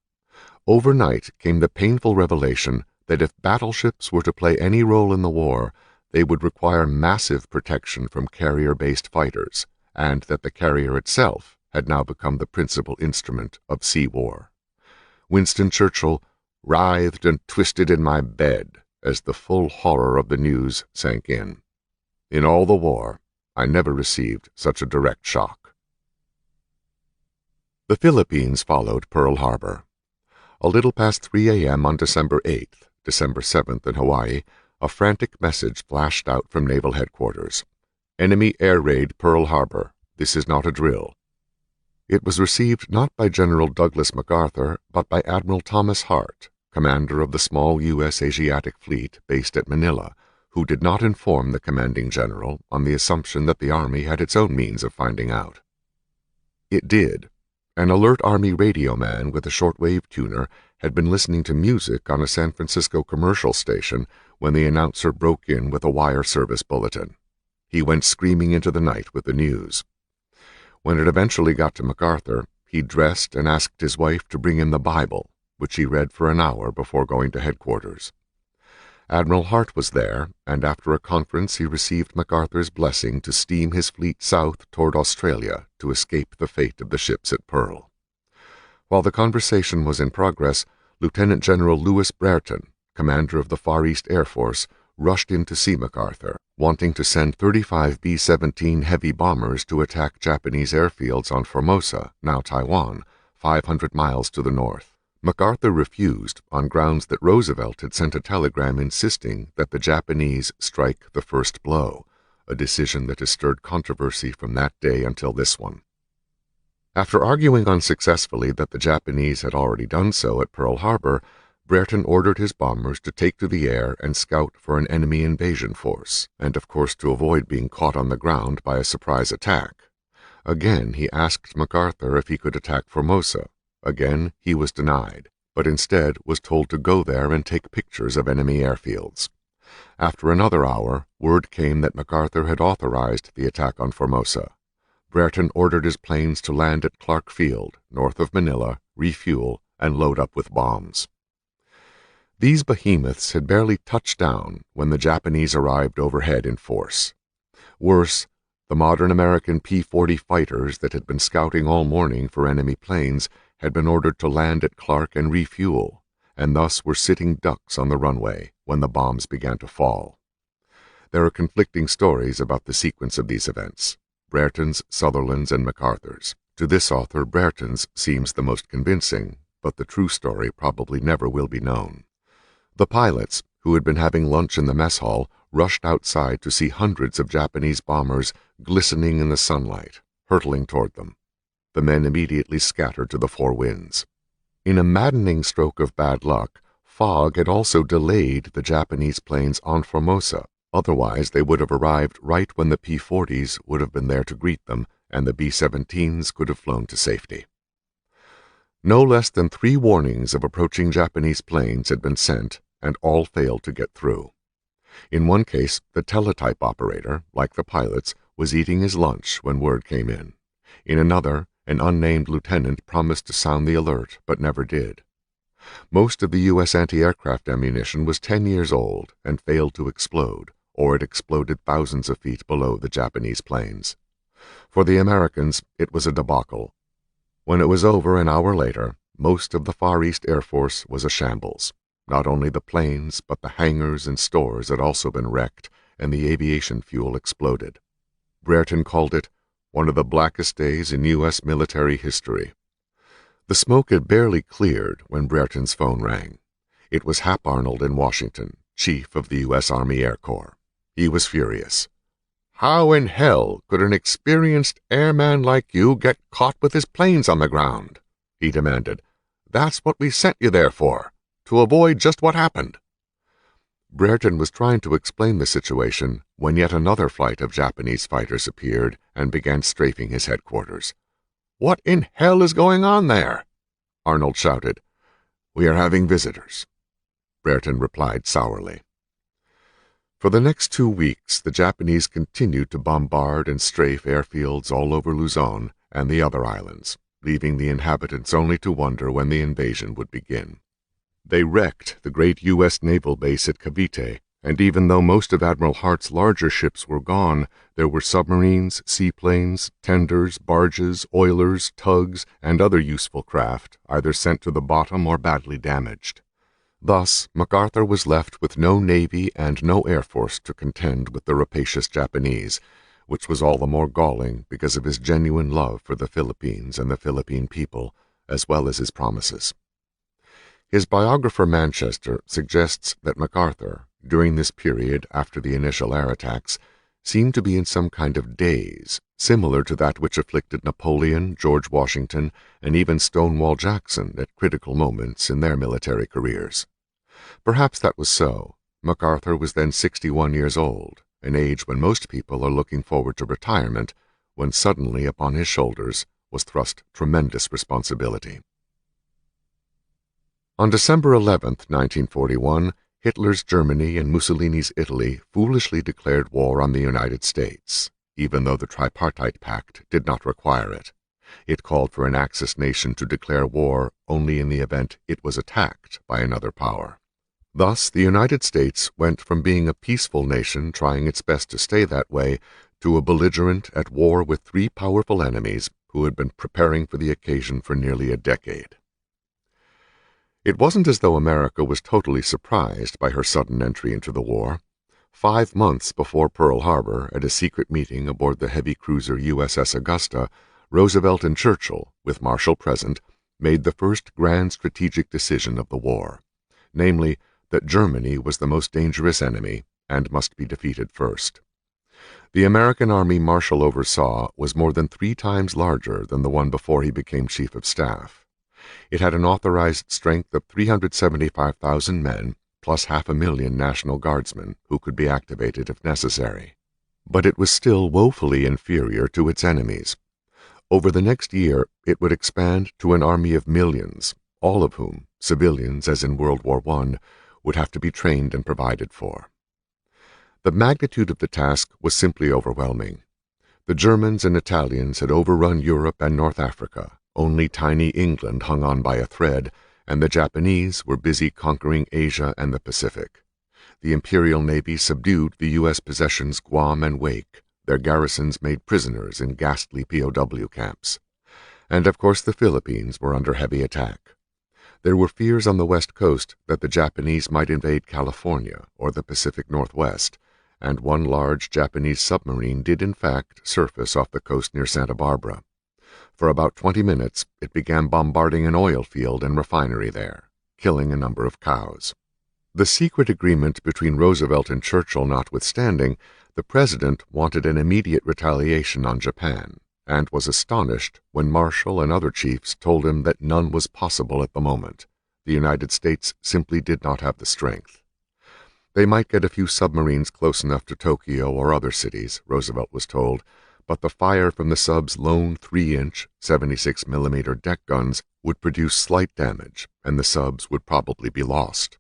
Speaker 1: Overnight came the painful revelation that if battleships were to play any role in the war, they would require massive protection from carrier-based fighters, and that the carrier itself had now become the principal instrument of sea war. Winston Churchill writhed and twisted in my bed as the full horror of the news sank in. In all the war, I never received such a direct shock. The Philippines followed Pearl Harbor. A little past 3 a.m. on December 8th, December 7th in Hawaii, a frantic message flashed out from Naval Headquarters. Enemy air raid Pearl Harbor. This is not a drill. It was received not by General Douglas MacArthur, but by Admiral Thomas Hart, commander of the small U.S. Asiatic Fleet based at Manila, who did not inform the commanding general on the assumption that the Army had its own means of finding out. It did. An alert Army radio man with a shortwave tuner had been listening to music on a San Francisco commercial station when the announcer broke in with a wire service bulletin. He went screaming into the night with the news. When it eventually got to MacArthur, he dressed and asked his wife to bring him the Bible, which he read for an hour before going to headquarters. Admiral Hart was there, and after a conference he received MacArthur's blessing to steam his fleet south toward Australia to escape the fate of the ships at Pearl. While the conversation was in progress, Lieutenant General Louis Brereton, commander of the Far East Air Force, rushed in to see MacArthur, wanting to send 35 B-17 heavy bombers to attack Japanese airfields on Formosa, now Taiwan, 500 miles to the north. MacArthur refused on grounds that Roosevelt had sent a telegram insisting that the Japanese strike the first blow, a decision that has stirred controversy from that day until this one. After arguing unsuccessfully that the Japanese had already done so at Pearl Harbor, Brereton ordered his bombers to take to the air and scout for an enemy invasion force, and of course to avoid being caught on the ground by a surprise attack. Again he asked MacArthur if he could attack Formosa. Again he was denied, but instead was told to go there and take pictures of enemy airfields. After another hour, word came that MacArthur had authorized the attack on Formosa. Brereton ordered his planes to land at Clark Field, north of Manila, refuel, and load up with bombs. These behemoths had barely touched down when the Japanese arrived overhead in force. Worse, the modern American P-40 fighters that had been scouting all morning for enemy planes had been ordered to land at Clark and refuel, and thus were sitting ducks on the runway when the bombs began to fall. There are conflicting stories about the sequence of these events, Brereton's, Sutherland's, and MacArthur's. To this author, Brereton's seems the most convincing, but the true story probably never will be known. The pilots, who had been having lunch in the mess hall, rushed outside to see hundreds of Japanese bombers glistening in the sunlight, hurtling toward them. The men immediately scattered to the four winds. In a maddening stroke of bad luck, fog had also delayed the Japanese planes on Formosa. Otherwise, they would have arrived right when the P-40s would have been there to greet them, and the B-17s could have flown to safety. No less than 3 warnings of approaching Japanese planes had been sent, and all failed to get through. In one case, the teletype operator, like the pilots, was eating his lunch when word came in. In another, an unnamed lieutenant promised to sound the alert, but never did. Most of the U.S. anti-aircraft ammunition was 10 years old and failed to explode, or it exploded thousands of feet below the Japanese planes. For the Americans, it was a debacle. When it was over an hour later, most of the Far East Air Force was a shambles. Not only the planes, but the hangars and stores had also been wrecked, and the aviation fuel exploded. Brereton called it one of the blackest days in U.S. military history. The smoke had barely cleared when Brereton's phone rang. It was Hap Arnold in Washington, chief of the U.S. Army Air Corps. He was furious. "How in hell could an experienced airman like you get caught with his planes on the ground?" he demanded. "That's what we sent you there for, to avoid just what happened." Brereton was trying to explain the situation when yet another flight of Japanese fighters appeared and began strafing his headquarters. "What in hell is going on there?" Arnold shouted. "We are having visitors," Brereton replied sourly. For the next 2 weeks, the Japanese continued to bombard and strafe airfields all over Luzon and the other islands, leaving the inhabitants only to wonder when the invasion would begin. They wrecked the great U.S. naval base at Cavite, and even though most of Admiral Hart's larger ships were gone, there were submarines, seaplanes, tenders, barges, oilers, tugs, and other useful craft either sent to the bottom or badly damaged. Thus, MacArthur was left with no navy and no air force to contend with the rapacious Japanese, which was all the more galling because of his genuine love for the Philippines and the Philippine people, as well as his promises. His biographer Manchester suggests that MacArthur, during this period after the initial air attacks, seemed to be in some kind of daze, similar to that which afflicted Napoleon, George Washington, and even Stonewall Jackson at critical moments in their military careers. Perhaps that was so. MacArthur was then 61 years old, an age when most people are looking forward to retirement, when suddenly upon his shoulders was thrust tremendous responsibility. On December 11, 1941, Hitler's Germany and Mussolini's Italy foolishly declared war on the United States, even though the Tripartite Pact did not require it. It called for an Axis nation to declare war only in the event it was attacked by another power. Thus, the United States went from being a peaceful nation trying its best to stay that way to a belligerent at war with 3 powerful enemies who had been preparing for the occasion for nearly a decade. It wasn't as though America was totally surprised by her sudden entry into the war. 5 months before Pearl Harbor, at a secret meeting aboard the heavy cruiser USS Augusta, Roosevelt and Churchill, with Marshall present, made the first grand strategic decision of the war, namely, that Germany was the most dangerous enemy and must be defeated first. The American army Marshall oversaw was more than 3 times larger than the one before he became Chief of Staff. It had an authorized strength of 375,000 men, plus 500,000 National Guardsmen who could be activated if necessary. But it was still woefully inferior to its enemies. Over the next year, it would expand to an army of millions, all of whom, civilians as in World War I, would have to be trained and provided for. The magnitude of the task was simply overwhelming. The Germans and Italians had overrun Europe and North Africa. Only tiny England hung on by a thread, and the Japanese were busy conquering Asia and the Pacific. The Imperial Navy subdued the U.S. possessions Guam and Wake, their garrisons made prisoners in ghastly POW camps. And of course the Philippines were under heavy attack. There were fears on the west coast that the Japanese might invade California or the Pacific Northwest, and one large Japanese submarine did in fact surface off the coast near Santa Barbara. For about 20 minutes, it began bombarding an oil field and refinery there, killing a number of cows. The secret agreement between Roosevelt and Churchill notwithstanding, the president wanted an immediate retaliation on Japan, and was astonished when Marshall and other chiefs told him that none was possible at the moment. The United States simply did not have the strength. They might get a few submarines close enough to Tokyo or other cities, Roosevelt was told, but the fire from the sub's lone 3-inch, 76mm deck guns would produce slight damage, and the subs would probably be lost.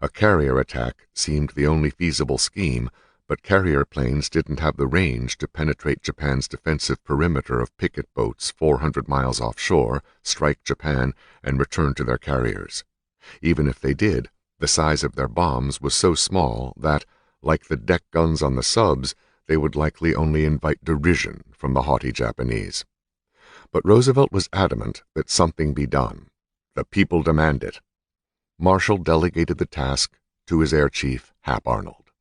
Speaker 1: A carrier attack seemed the only feasible scheme, but carrier planes didn't have the range to penetrate Japan's defensive perimeter of picket boats 400 miles offshore, strike Japan, and return to their carriers. Even if they did, the size of their bombs was so small that, like the deck guns on the subs, they would likely only invite derision from the haughty Japanese. But Roosevelt was adamant that something be done. The people demand it. Marshall delegated the task to his air chief, Hap Arnold.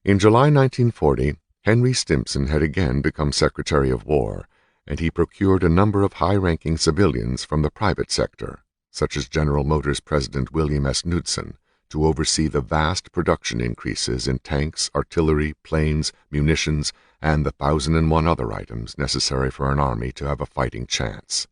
Speaker 1: In July 1940, Henry Stimson had again become Secretary of War, and he procured a number of high-ranking civilians from the private sector, such as General Motors President William S. Knudsen, to oversee the vast production increases in tanks, artillery, planes, munitions, and the 1,001 other items necessary for an army to have a fighting chance.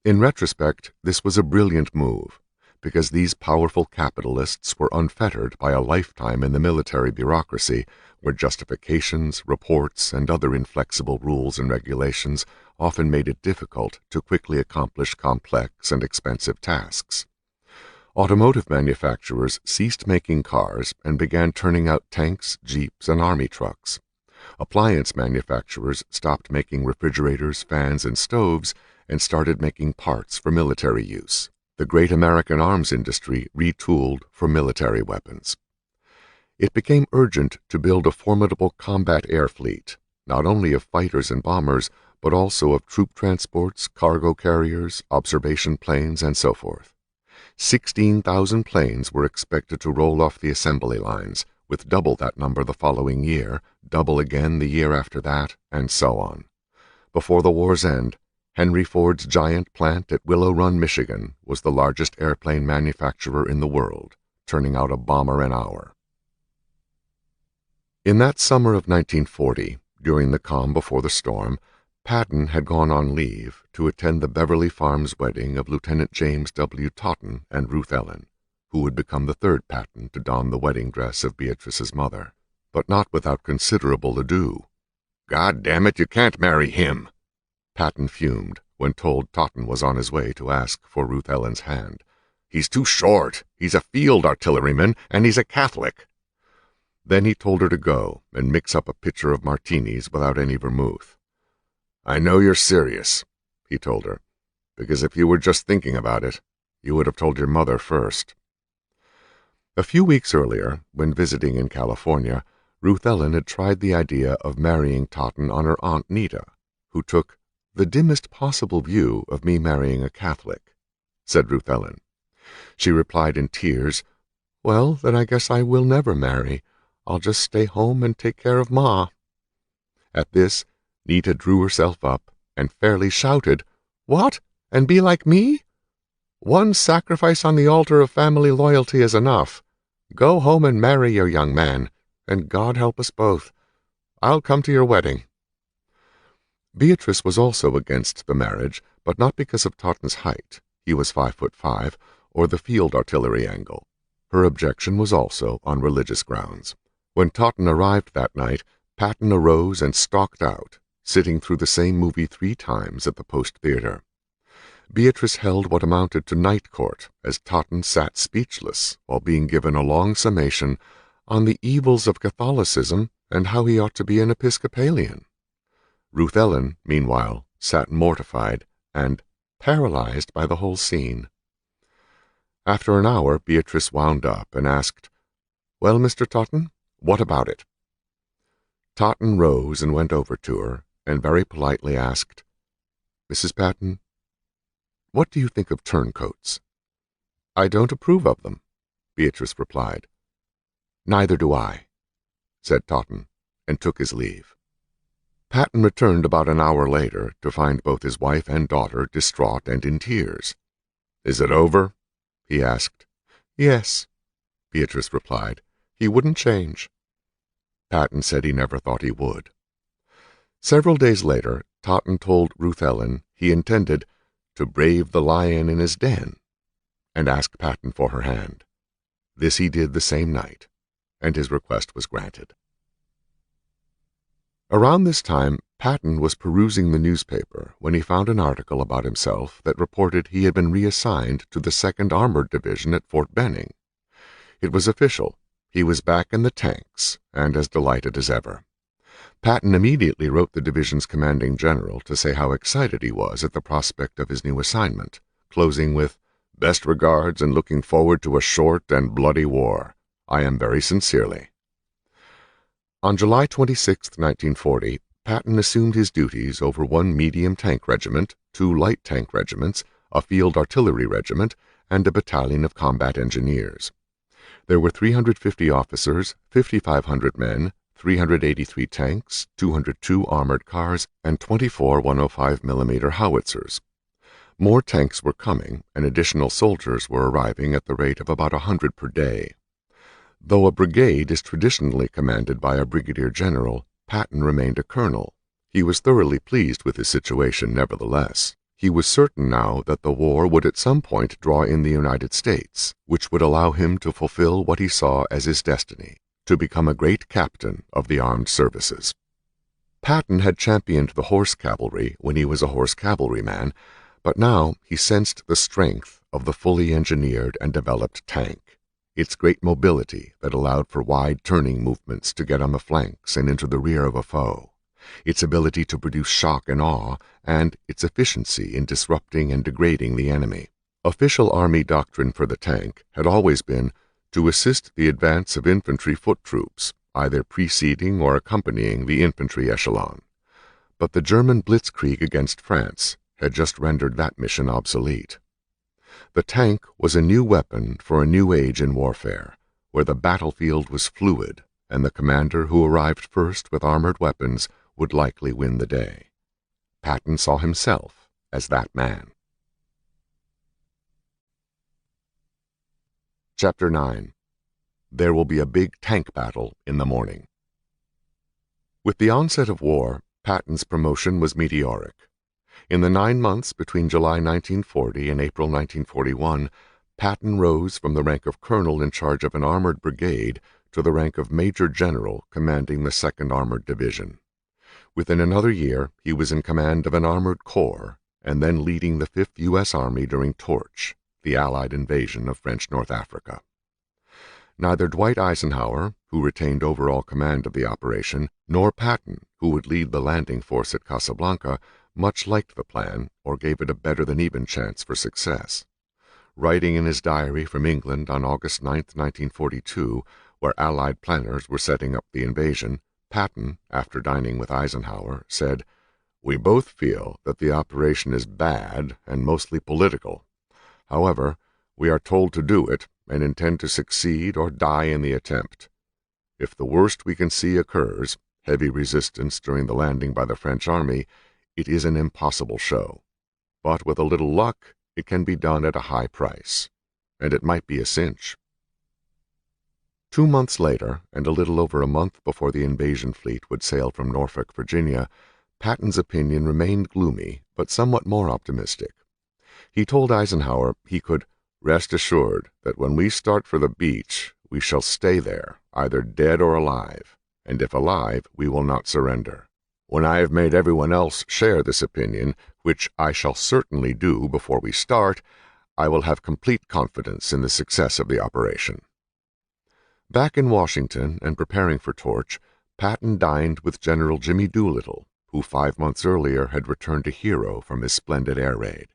Speaker 1: In retrospect, this was a brilliant move, because these powerful capitalists were unfettered by a lifetime in the military bureaucracy, where justifications, reports, and other inflexible rules and regulations often made it difficult to quickly accomplish complex and expensive tasks. Automotive manufacturers ceased making cars and began turning out tanks, jeeps, and army trucks. Appliance manufacturers stopped making refrigerators, fans, and stoves and started making parts for military use. The great American arms industry retooled for military weapons. It became urgent to build a formidable combat air fleet, not only of fighters and bombers, but also of troop transports, cargo carriers, observation planes, and so forth. 16,000 planes were expected to roll off the assembly lines, with double that number the following year, double again the year after that, and so on. Before the war's end, Henry Ford's giant plant at Willow Run, Michigan, was the largest airplane manufacturer in the world, turning out a bomber an hour. In that summer of 1940, during the calm before the storm, Patton had gone on leave to attend the Beverly Farms wedding of Lieutenant James W. Totten and Ruth Ellen, who would become the third Patton to don the wedding dress of Beatrice's mother, but not without considerable ado. "God damn it, you can't marry him!" Patton fumed when told Totten was on his way to ask for Ruth Ellen's hand. "He's too short. He's a field artilleryman, and he's a Catholic." Then he told her to go and mix up a pitcher of martinis without any vermouth. "I know you're serious," he told her, "because if you were just thinking about it, you would have told your mother first." A few weeks earlier, when visiting in California, Ruth Ellen had tried the idea of marrying Totten on her Aunt Nita, who took the dimmest possible view of me marrying a Catholic, said Ruth Ellen. She replied in tears, "Well, then I guess I will never marry, I'll just stay home and take care of Ma." At this, Nita drew herself up and fairly shouted, "What? And be like me? One sacrifice on the altar of family loyalty is enough. Go home and marry your young man, and God help us both. I'll come to your wedding." Beatrice was also against the marriage, but not because of Totten's height, he was 5'5", or the field artillery angle. Her objection was also on religious grounds. When Totten arrived that night, Patton arose and stalked out, sitting through the same movie 3 times at the Post Theatre. Beatrice held what amounted to night court as Totten sat speechless while being given a long summation on the evils of Catholicism and how he ought to be an Episcopalian. Ruth Ellen, meanwhile, sat mortified and paralyzed by the whole scene. After an hour, Beatrice wound up and asked, "Well, Mr. Totten, what about it?" Totten rose and went over to her and very politely asked, "Mrs. Patton, what do you think of turncoats?" "I don't approve of them," Beatrice replied. "Neither do I," said Totten, and took his leave. Patton returned about an hour later to find both his wife and daughter distraught and in tears. "Is it over?" he asked. "Yes," Beatrice replied. "He wouldn't change." Patton said he never thought he would. Several days later, Totten told Ruth Ellen he intended to brave the lion in his den, and ask Patton for her hand. This he did the same night, and his request was granted. Around this time, Patton was perusing the newspaper when he found an article about himself that reported he had been reassigned to the 2nd Armored Division at Fort Benning. It was official. He was back in the tanks, and as delighted as ever. Patton immediately wrote the division's commanding general to say how excited he was at the prospect of his new assignment, closing with, "Best regards and looking forward to a short and bloody war. I am very sincerely." On July 26, 1940, Patton assumed his duties over 1 medium tank regiment, 2 light tank regiments, a field artillery regiment, and a battalion of combat engineers. There were 350 officers, 5,500 men, 383 tanks, 202 armored cars, and 24 105mm howitzers. More tanks were coming, and additional soldiers were arriving at the rate of about 100 per day. Though a brigade is traditionally commanded by a brigadier general, Patton remained a colonel. He was thoroughly pleased with his situation nevertheless. He was certain now that the war would at some point draw in the United States, which would allow him to fulfill what he saw as his destiny, to become a great captain of the armed services. Patton had championed the horse cavalry when he was a horse cavalryman, but now he sensed the strength of the fully engineered and developed tank, its great mobility that allowed for wide turning movements to get on the flanks and into the rear of a foe, its ability to produce shock and awe, and its efficiency in disrupting and degrading the enemy. Official Army doctrine for the tank had always been to assist the advance of infantry foot troops, either preceding or accompanying the infantry echelon. But the German blitzkrieg against France had just rendered that mission obsolete. The tank was a new weapon for a new age in warfare, where the battlefield was fluid, and the commander who arrived first with armored weapons would likely win the day. Patton saw himself as that man. Chapter 9. There will be a big tank battle in the morning. With the onset of war, Patton's promotion was meteoric. In the 9 months between July 1940 and April 1941, Patton rose from the rank of colonel in charge of an armored brigade to the rank of major general commanding the 2nd Armored Division. Within another year, he was in command of an armored corps, and then leading the 5th U.S. Army during Torch, the Allied invasion of French North Africa. Neither Dwight Eisenhower, who retained overall command of the operation, nor Patton, who would lead the landing force at Casablanca, much liked the plan or gave it a better-than-even chance for success. Writing in his diary from England on August 9, 1942, where Allied planners were setting up the invasion, Patton, after dining with Eisenhower, said, "We both feel that the operation is bad and mostly political. However, we are told to do it and intend to succeed or die in the attempt. If the worst we can see occurs, heavy resistance during the landing by the French army, it is an impossible show. But with a little luck, it can be done at a high price. And it might be a cinch. 2 months later, and a little over a month before the invasion fleet would sail from Norfolk, Virginia, Patton's opinion remained gloomy, but somewhat more optimistic. He told Eisenhower he could rest assured that when we start for the beach, we shall stay there, either dead or alive, and if alive, we will not surrender. When I have made everyone else share this opinion, which I shall certainly do before we start, I will have complete confidence in the success of the operation. Back in Washington and preparing for Torch, Patton dined with General Jimmy Doolittle, who 5 months earlier had returned a hero from his splendid air raid.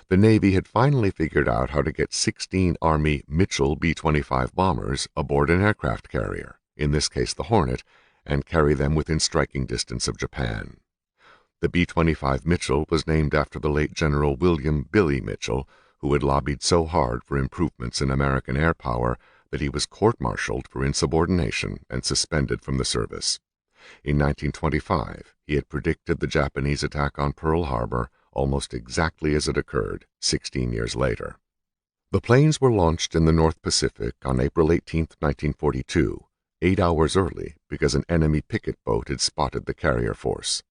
Speaker 1: The Navy had finally figured out how to get 16 Army Mitchell B-25 bombers aboard an aircraft carrier, in this case the Hornet, and carry them within striking distance of Japan. The B-25 Mitchell was named after the late General William "Billy" Mitchell, who had lobbied so hard for improvements in American air power that he was court-martialed for insubordination and suspended from the service. In 1925, he had predicted the Japanese attack on Pearl Harbor almost exactly as it occurred 16 years later. The planes were launched in the North Pacific on April 18, 1942, 8 hours early because an enemy picket boat had spotted the carrier force.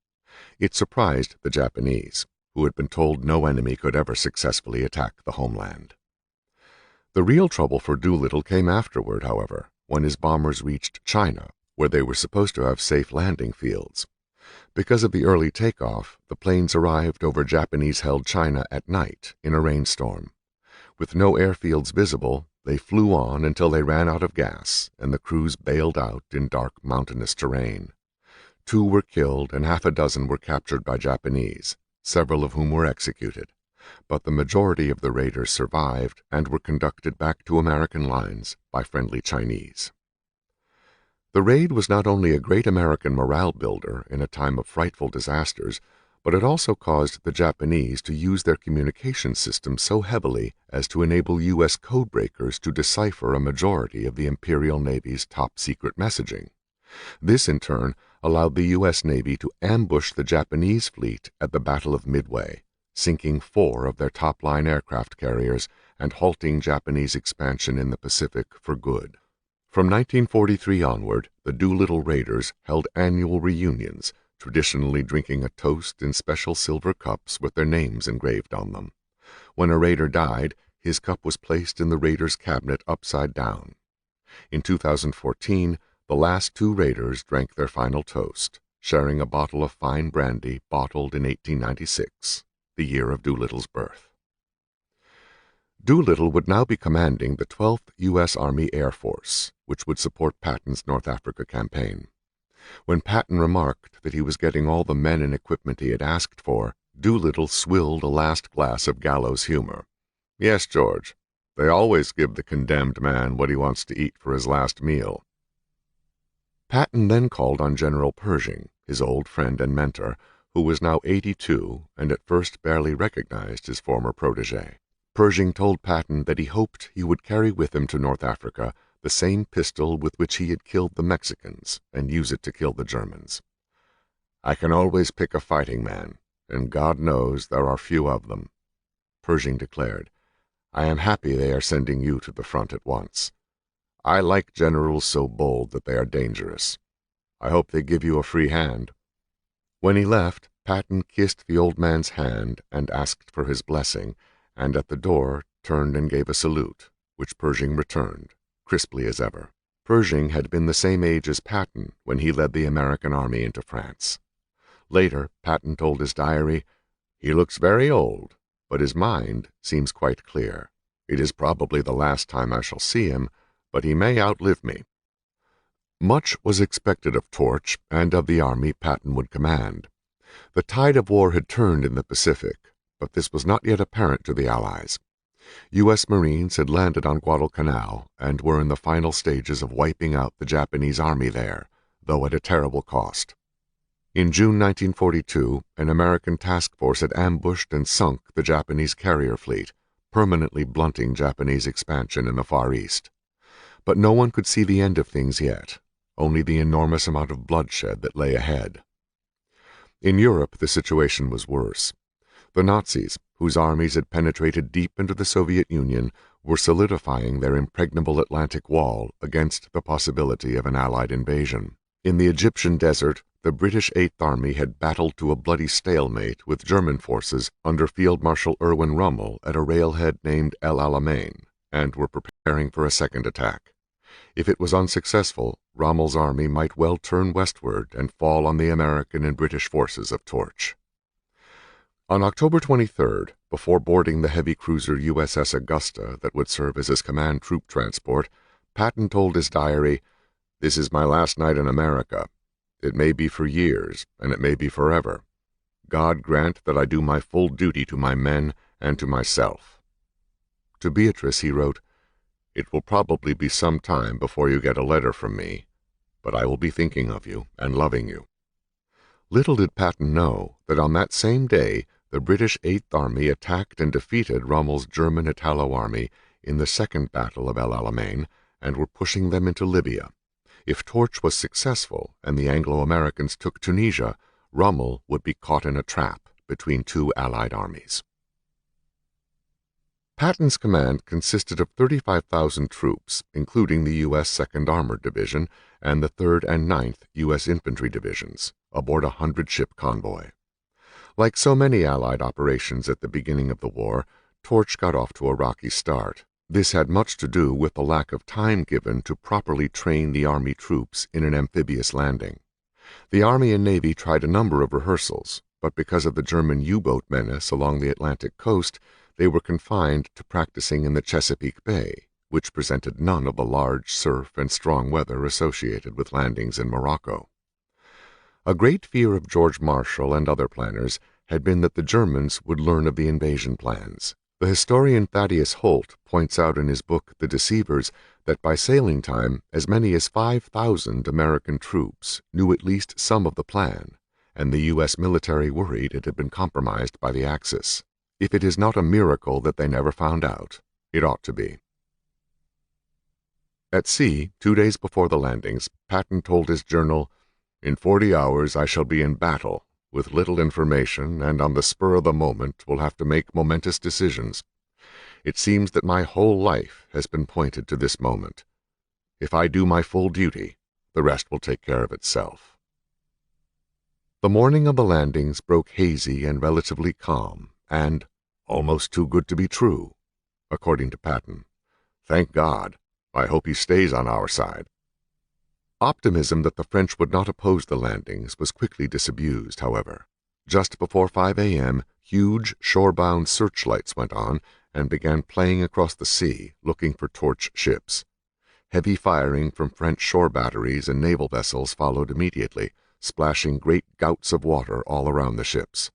Speaker 1: It surprised the Japanese, who had been told no enemy could ever successfully attack the homeland. The real trouble for Doolittle came afterward, however, when his bombers reached China, where they were supposed to have safe landing fields. Because of the early takeoff, the planes arrived over Japanese-held China at night in a rainstorm. With no airfields visible, they flew on until they ran out of gas, and the crews bailed out in dark mountainous terrain. 2 were killed and half a dozen were captured by Japanese, several of whom were executed. But the majority of the raiders survived and were conducted back to American lines by friendly Chinese. The raid was not only a great American morale builder in a time of frightful disasters, but it also caused the Japanese to use their communication systems so heavily as to enable U.S. codebreakers to decipher a majority of the Imperial Navy's top-secret messaging. This, in turn, allowed the U.S. Navy to ambush the Japanese fleet at the Battle of Midway, sinking 4 of their top-line aircraft carriers and halting Japanese expansion in the Pacific for good. From 1943 onward, the Doolittle Raiders held annual reunions, traditionally drinking a toast in special silver cups with their names engraved on them. When a raider died, his cup was placed in the raider's cabinet upside down. In 2014, the last 2 raiders drank their final toast, sharing a bottle of fine brandy bottled in 1896, the year of Doolittle's birth. Doolittle would now be commanding the 12th U.S. Army Air Force, which would support Patton's North Africa campaign. When Patton remarked that he was getting all the men and equipment he had asked for, Doolittle swilled a last glass of gallows humor. "Yes, George, they always give the condemned man what he wants to eat for his last meal." Patton then called on General Pershing, his old friend and mentor, who was now 82 and at first barely recognized his former protege. Pershing told Patton that he hoped he would carry with him to North Africa the same pistol with which he had killed the Mexicans and use it to kill the Germans. "I can always pick a fighting man, and God knows there are few of them," Pershing declared. "I am happy they are sending you to the front at once. I like generals so bold that they are dangerous. I hope they give you a free hand." When he left, Patton kissed the old man's hand and asked for his blessing, and at the door turned and gave a salute, which Pershing returned, crisply as ever. Pershing had been the same age as Patton when he led the American army into France. Later, Patton told his diary, "He looks very old, but his mind seems quite clear. It is probably the last time I shall see him, but he may outlive me." Much was expected of Torch and of the army Patton would command. The tide of war had turned in the Pacific, but this was not yet apparent to the Allies. U.S. Marines had landed on Guadalcanal and were in the final stages of wiping out the Japanese army there, though at a terrible cost. In June 1942, an American task force had ambushed and sunk the Japanese carrier fleet, permanently blunting Japanese expansion in the Far East. But no one could see the end of things yet. only the enormous amount of bloodshed that lay ahead. In Europe, the situation was worse. The Nazis, whose armies had penetrated deep into the Soviet Union, were solidifying their impregnable Atlantic wall against the possibility of an Allied invasion. In the Egyptian desert, the British Eighth Army had battled to a bloody stalemate with German forces under Field Marshal Erwin Rommel at a railhead named El Alamein, and were preparing for a second attack. If it was unsuccessful, Rommel's army might well turn westward and fall on the American and British forces of Torch. On October 23rd, before boarding the heavy cruiser USS Augusta that would serve as his command troop transport, Patton told his diary, "This is my last night in America. It may be for years, and it may be forever. God grant that I do my full duty to my men and to myself." To Beatrice he wrote, "It will probably be some time before you get a letter from me, but I will be thinking of you and loving you." Little did Patton know that on that same day the British Eighth Army attacked and defeated Rommel's German Italo Army in the Second Battle of El Alamein and were pushing them into Libya. If Torch was successful and the Anglo-Americans took Tunisia, Rommel would be caught in a trap between two Allied armies. Patton's command consisted of 35,000 troops, including the U.S. 2nd Armored Division and the 3rd and 9th U.S. Infantry Divisions, aboard a 100-ship convoy. Like so many Allied operations at the beginning of the war, Torch got off to a rocky start. This had much to do with the lack of time given to properly train the Army troops in an amphibious landing. The Army and Navy tried a number of rehearsals, but because of the German U-boat menace along the Atlantic coast, they were confined to practicing in the Chesapeake Bay, which presented none of the large surf and strong weather associated with landings in Morocco. A great fear of George Marshall and other planners had been that the Germans would learn of the invasion plans. The historian Thaddeus Holt points out in his book The Deceivers that by sailing time as many as 5,000 American troops knew at least some of the plan, and the U.S. military worried it had been compromised by the Axis. If it is not a miracle that they never found out, it ought to be. At sea, 2 days before the landings, Patton told his journal, "In 40 hours I shall be in battle, with little information, and on the spur of the moment will have to make momentous decisions. It seems that my whole life has been pointed to this moment. If I do my full duty, the rest will take care of itself." The morning of the landings broke hazy and relatively calm, and almost too good to be true, according to Patton. "Thank God. I hope he stays on our side." Optimism that the French would not oppose the landings was quickly disabused, however. Just before 5 a.m., huge shore-bound searchlights went on and began playing across the sea, looking for Torch ships. Heavy firing from French shore batteries and naval vessels followed immediately, splashing great gouts of water all around the ships.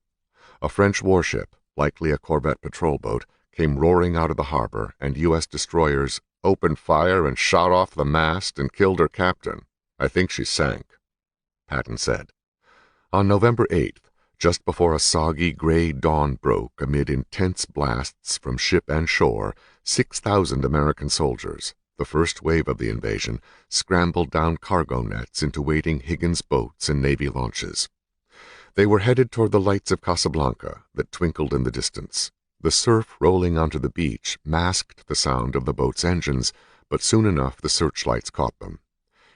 Speaker 1: A French warship, likely a corvette patrol boat, came roaring out of the harbor, and U.S. destroyers opened fire and shot off the mast and killed her captain. "I think she sank," Patton said. On November 8th, just before a soggy gray dawn broke amid intense blasts from ship and shore, 6,000 American soldiers, the first wave of the invasion, scrambled down cargo nets into waiting Higgins boats and Navy launches. They were headed toward the lights of Casablanca that twinkled in the distance. The surf rolling onto the beach masked the sound of the boat's engines, but soon enough the searchlights caught them.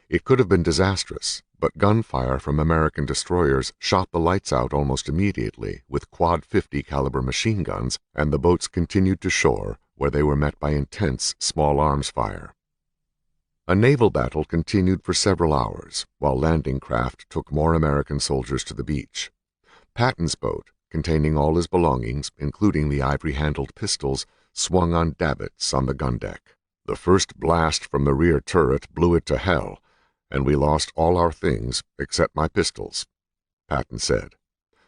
Speaker 1: It could have been disastrous, but gunfire from American destroyers shot the lights out almost immediately with quad 50 caliber machine guns, and the boats continued to shore, where they were met by intense small arms fire. A naval battle continued for several hours, while landing craft took more American soldiers to the beach. Patton's boat, containing all his belongings, including the ivory-handled pistols, swung on davits on the gun deck. "The first blast from the rear turret blew it to hell, and we lost all our things except my pistols," Patton said.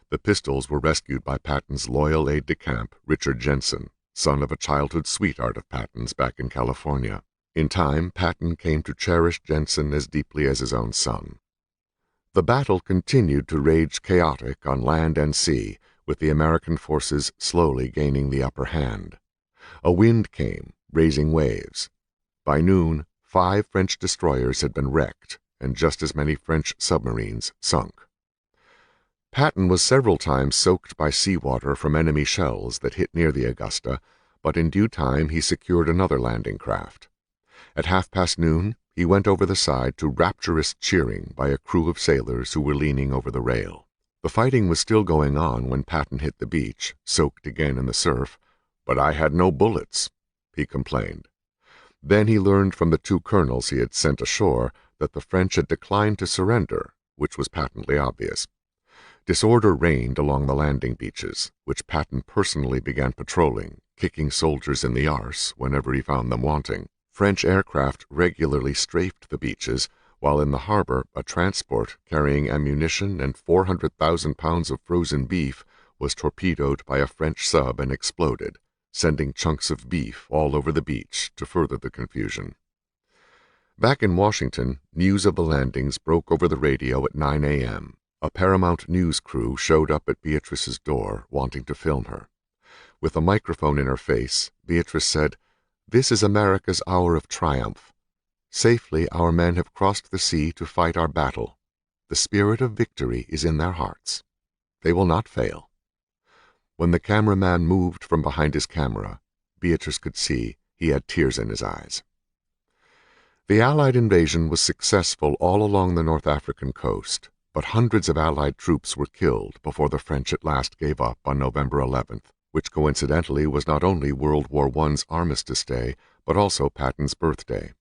Speaker 1: The pistols were rescued by Patton's loyal aide-de-camp, Richard Jensen, son of a childhood sweetheart of Patton's back in California. In time, Patton came to cherish Jensen as deeply as his own son. The battle continued to rage chaotic on land and sea, with the American forces slowly gaining the upper hand. A wind came, raising waves. By noon, 5 French destroyers had been wrecked, and just as many French submarines sunk. Patton was several times soaked by seawater from enemy shells that hit near the Augusta, but in due time he secured another landing craft. At noon, he went over the side to rapturous cheering by a crew of sailors who were leaning over the rail. The fighting was still going on when Patton hit the beach, soaked again in the surf, but I had no bullets, he complained. Then he learned from the two colonels he had sent ashore that the French had declined to surrender, which was patently obvious. Disorder reigned along the landing beaches, which Patton personally began patrolling, kicking soldiers in the arse whenever he found them wanting. French aircraft regularly strafed the beaches, while in the harbor a transport carrying ammunition and 400,000 pounds of frozen beef was torpedoed by a French sub and exploded, sending chunks of beef all over the beach to further the confusion. Back in Washington, news of the landings broke over the radio at 9 a.m. A Paramount News crew showed up at Beatrice's door, wanting to film her. With a microphone in her face, Beatrice said, "This is America's hour of triumph. Safely our men have crossed the sea to fight our battle. The spirit of victory is in their hearts. They will not fail." When the cameraman moved from behind his camera, Beatrice could see he had tears in his eyes. The Allied invasion was successful all along the North African coast, but hundreds of Allied troops were killed before the French at last gave up on November 11th, which coincidentally was not only World War I's Armistice Day, but also Patton's birthday.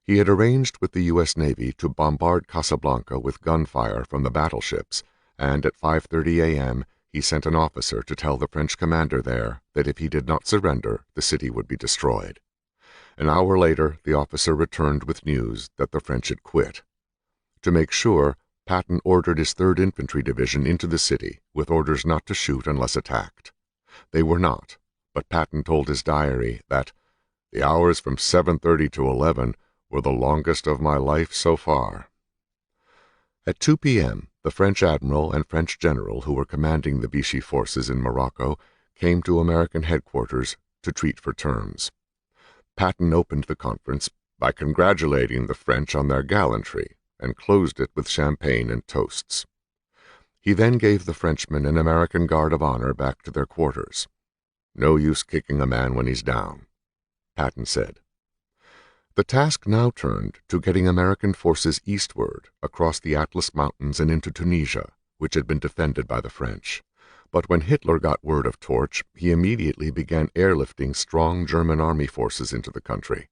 Speaker 1: He had arranged with the U.S. Navy to bombard Casablanca with gunfire from the battleships, and at 5:30 a.m. he sent an officer to tell the French commander there that if he did not surrender, the city would be destroyed. An hour later, the officer returned with news that the French had quit. To make sure, Patton ordered his 3rd Infantry Division into the city with orders not to shoot unless attacked. They were not, but Patton told his diary that the hours from 7:30 to 11 were the longest of my life so far. At 2 p.m., the French admiral and French general who were commanding the Vichy forces in Morocco came to American headquarters to treat for terms. Patton opened the conference by congratulating the French on their gallantry and closed it with champagne and toasts. He then gave the Frenchmen an American Guard of Honor back to their quarters. "No use kicking a man when he's down," Patton said. The task now turned to getting American forces eastward across the Atlas Mountains and into Tunisia, which had been defended by the French. But when Hitler got word of Torch, he immediately began airlifting strong German army forces into the country.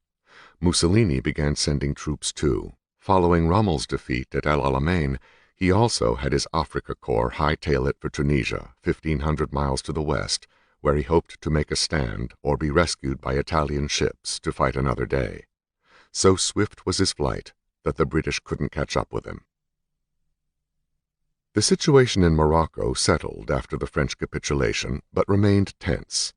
Speaker 1: Mussolini began sending troops too. Following Rommel's defeat at El Alamein, he also had his Afrika Korps hightail it for Tunisia, 1,500 miles to the west, where he hoped to make a stand or be rescued by Italian ships to fight another day. So swift was his flight that the British couldn't catch up with him. The situation in Morocco settled after the French capitulation, but remained tense.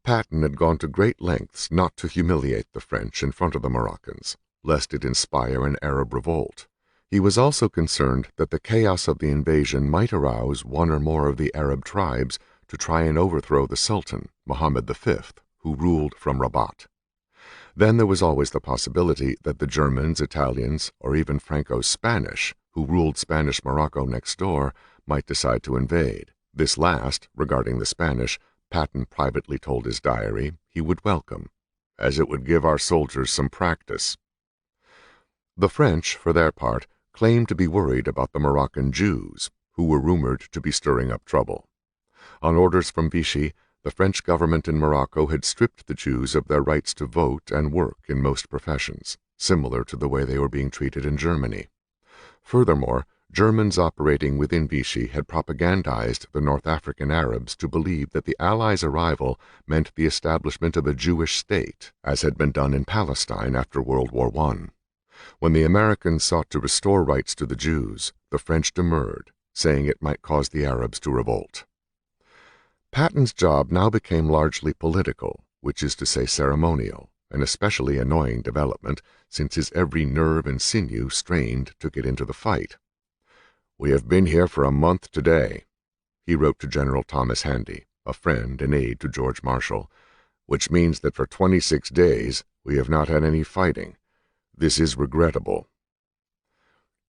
Speaker 1: Patton had gone to great lengths not to humiliate the French in front of the Moroccans, lest it inspire an Arab revolt. He was also concerned that the chaos of the invasion might arouse one or more of the Arab tribes to try and overthrow the Sultan, Mohammed V, who ruled from Rabat. Then there was always the possibility that the Germans, Italians, or even Franco's Spanish, who ruled Spanish Morocco next door, might decide to invade. This last, regarding the Spanish, Patton privately told his diary he would welcome, as it would give our soldiers some practice. The French, for their part, claimed to be worried about the Moroccan Jews, who were rumored to be stirring up trouble. On orders from Vichy, the French government in Morocco had stripped the Jews of their rights to vote and work in most professions, similar to the way they were being treated in Germany. Furthermore, Germans operating within Vichy had propagandized the North African Arabs to believe that the Allies' arrival meant the establishment of a Jewish state, as had been done in Palestine after World War I. When the Americans sought to restore rights to the Jews, the French demurred, saying it might cause the Arabs to revolt. Patton's job now became largely political, which is to say ceremonial, an especially annoying development since his every nerve and sinew strained to get into the fight. "We have been here for a month today," he wrote to General Thomas Handy, a friend and aide to George Marshall, "which means that for 26 days we have not had any fighting. This is regrettable."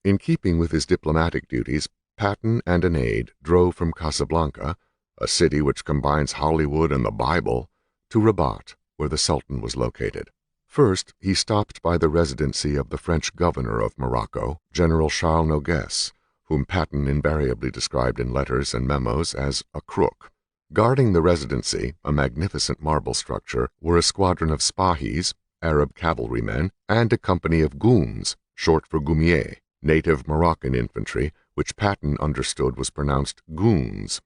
Speaker 1: In keeping with his diplomatic duties, Patton and an aide drove from Casablanca, a city which combines Hollywood and the Bible, to Rabat, where the Sultan was located. First, he stopped by the residency of the French governor of Morocco, General Charles Nogues, whom Patton invariably described in letters and memos as a crook. Guarding the residency, a magnificent marble structure, were a squadron of Spahis, Arab cavalrymen, and a company of Gooms, short for Goumier, native Moroccan infantry, which Patton understood was pronounced goons.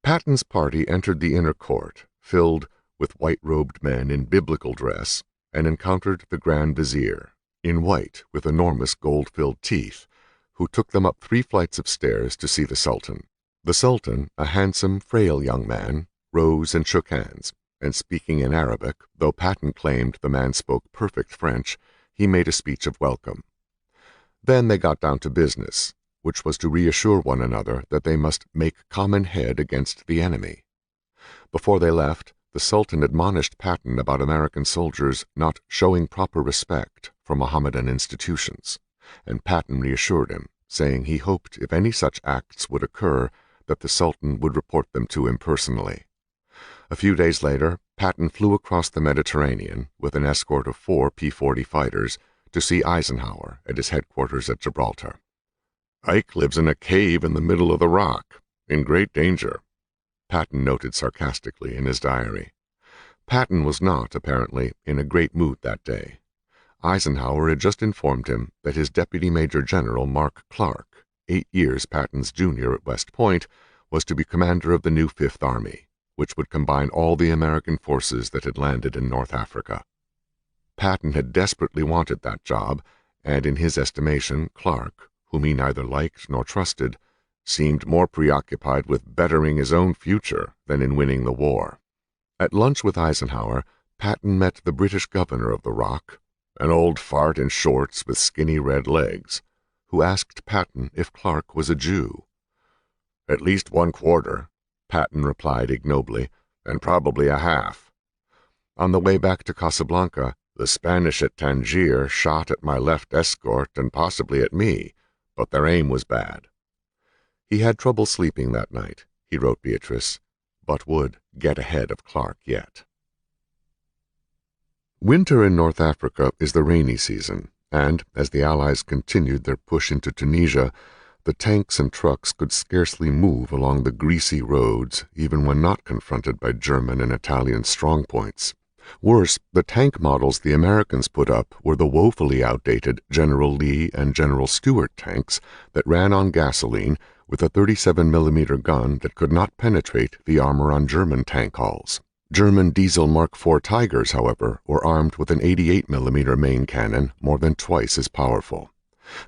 Speaker 1: Patton's party entered the inner court, filled with white-robed men in biblical dress, and encountered the Grand Vizier, in white with enormous gold-filled teeth, who took them up 3 flights of stairs to see the Sultan. The Sultan, a handsome, frail young man, rose and shook hands, and speaking in Arabic, though Patton claimed the man spoke perfect French, he made a speech of welcome. Then they got down to business, which was to reassure one another that they must make common head against the enemy. Before they left, the Sultan admonished Patton about American soldiers not showing proper respect for Mohammedan institutions, and Patton reassured him, saying he hoped if any such acts would occur that the Sultan would report them to him personally. A few days later, Patton flew across the Mediterranean with an escort of 4 P-40 fighters to see Eisenhower at his headquarters at Gibraltar. "Ike lives in a cave in the middle of the rock, in great danger," Patton noted sarcastically in his diary. Patton was not, apparently, in a great mood that day. Eisenhower had just informed him that his Deputy Major General Mark Clark, 8 years Patton's junior at West Point, was to be commander of the new Fifth Army, which would combine all the American forces that had landed in North Africa. Patton had desperately wanted that job, and in his estimation, Clark, whom he neither liked nor trusted, seemed more preoccupied with bettering his own future than in winning the war. At lunch with Eisenhower, Patton met the British governor of the Rock, an old fart in shorts with skinny red legs, who asked Patton if Clark was a Jew. "At least 1/4, Patton replied ignobly, "and probably a half." On the way back to Casablanca, the Spanish at Tangier shot at my left escort and possibly at me, but their aim was bad. He had trouble sleeping that night, he wrote Beatrice, but would get ahead of Clark yet. Winter in North Africa is the rainy season, and, as the Allies continued their push into Tunisia, the tanks and trucks could scarcely move along the greasy roads even when not confronted by German and Italian strongpoints. Worse, the tank models the Americans put up were the woefully outdated General Lee and General Stuart tanks that ran on gasoline with a 37mm gun that could not penetrate the armor on German tank hulls. German diesel Mark IV Tigers, however, were armed with an 88mm main cannon more than twice as powerful.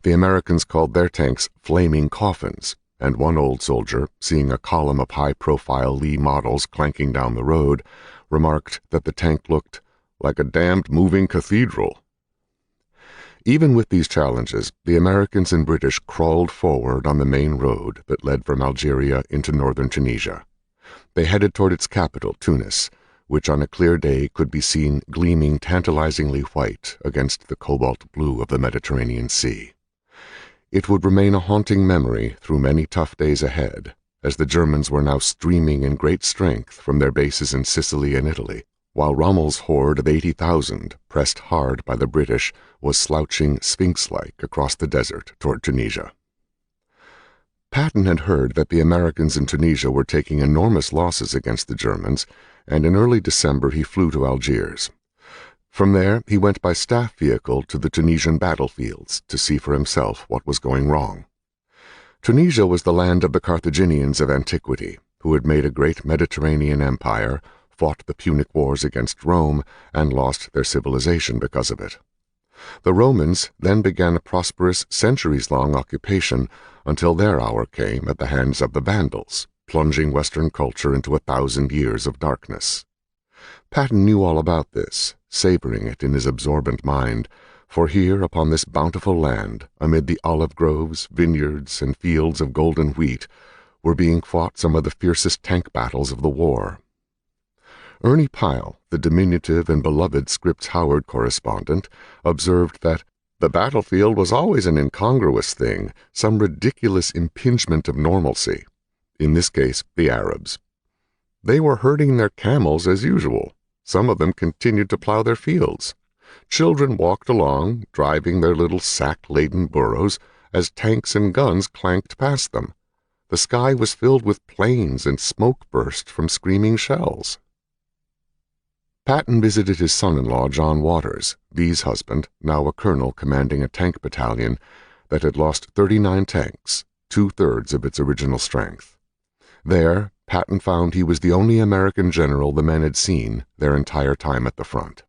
Speaker 1: The Americans called their tanks flaming coffins, and one old soldier, seeing a column of high-profile Lee models clanking down the road, remarked that the tank looked like a damned moving cathedral. Even with these challenges, the Americans and British crawled forward on the main road that led from Algeria into northern Tunisia. They headed toward its capital, Tunis, which on a clear day could be seen gleaming tantalizingly white against the cobalt blue of the Mediterranean Sea. It would remain a haunting memory through many tough days ahead, as the Germans were now streaming in great strength from their bases in Sicily and Italy, while Rommel's horde of 80,000, pressed hard by the British, was slouching sphinx-like across the desert toward Tunisia. Patton had heard that the Americans in Tunisia were taking enormous losses against the Germans, and in early December he flew to Algiers. From there, he went by staff vehicle to the Tunisian battlefields to see for himself what was going wrong. Tunisia was the land of the Carthaginians of antiquity, who had made a great Mediterranean empire, fought the Punic Wars against Rome, and lost their civilization because of it. The Romans then began a prosperous, centuries-long occupation until their hour came at the hands of the Vandals, plunging Western culture into 1,000 years of darkness. Patton knew all about this, savoring it in his absorbent mind, for here upon this bountiful land, amid the olive groves, vineyards, and fields of golden wheat, were being fought some of the fiercest tank battles of the war. Ernie Pyle, the diminutive and beloved Scripps Howard correspondent, observed that The battlefield was always an incongruous thing, some ridiculous impingement of normalcy. In this case, the Arabs. They were herding their camels as usual. Some of them continued to plow their fields. Children walked along, driving their little sack-laden burros, as tanks and guns clanked past them. The sky was filled with planes, and smoke burst from screaming shells. Patton visited his son-in-law, John Waters, Bee's husband, now a colonel commanding a tank battalion that had lost 39 tanks, 2/3 of its original strength. There, Patton found he was the only American general the men had seen their entire time at the front.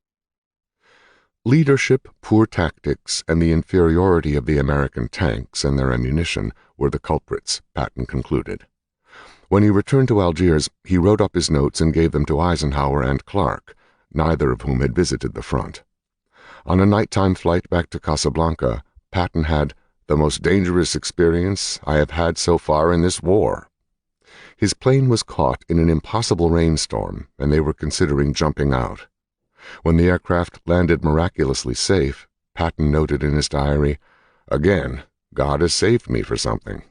Speaker 1: Leadership, poor tactics, and the inferiority of the American tanks and their ammunition were the culprits, Patton concluded. When he returned to Algiers, he wrote up his notes and gave them to Eisenhower and Clark, neither of whom had visited the front. On a nighttime flight back to Casablanca, Patton had the most dangerous experience I have had so far in this war. His plane was caught in an impossible rainstorm, and they were considering jumping out. When the aircraft landed miraculously safe, Patton noted in his diary, "Again, God has saved me for something."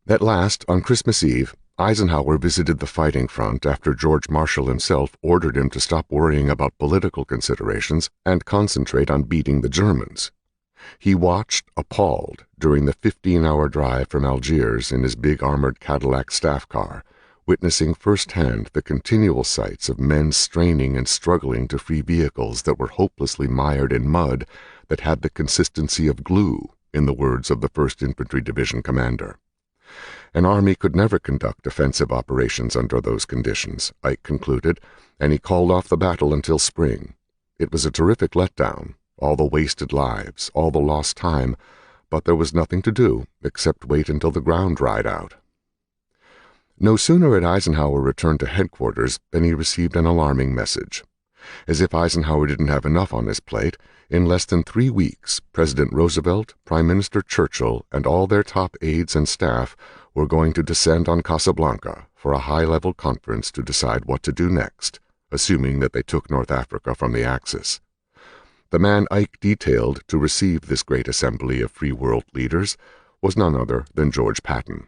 Speaker 1: At last, on Christmas Eve, Eisenhower visited the fighting front after George Marshall himself ordered him to stop worrying about political considerations and concentrate on beating the Germans. He watched, appalled, during the 15-hour drive from Algiers in his big armored Cadillac staff car, witnessing firsthand the continual sights of men straining and struggling to free vehicles that were hopelessly mired in mud that had the consistency of glue, in the words of the 1st Infantry Division commander. An army could never conduct offensive operations under those conditions, Ike concluded, and he called off the battle until spring. It was a terrific letdown, all the wasted lives, all the lost time, but there was nothing to do except wait until the ground dried out. No sooner had Eisenhower returned to headquarters than he received an alarming message. As if Eisenhower didn't have enough on his plate, in less than 3 weeks, President Roosevelt, Prime Minister Churchill, and all their top aides and staff were going to descend on Casablanca for a high-level conference to decide what to do next, assuming that they took North Africa from the Axis. The man Ike detailed to receive this great assembly of free world leaders was none other than George Patton.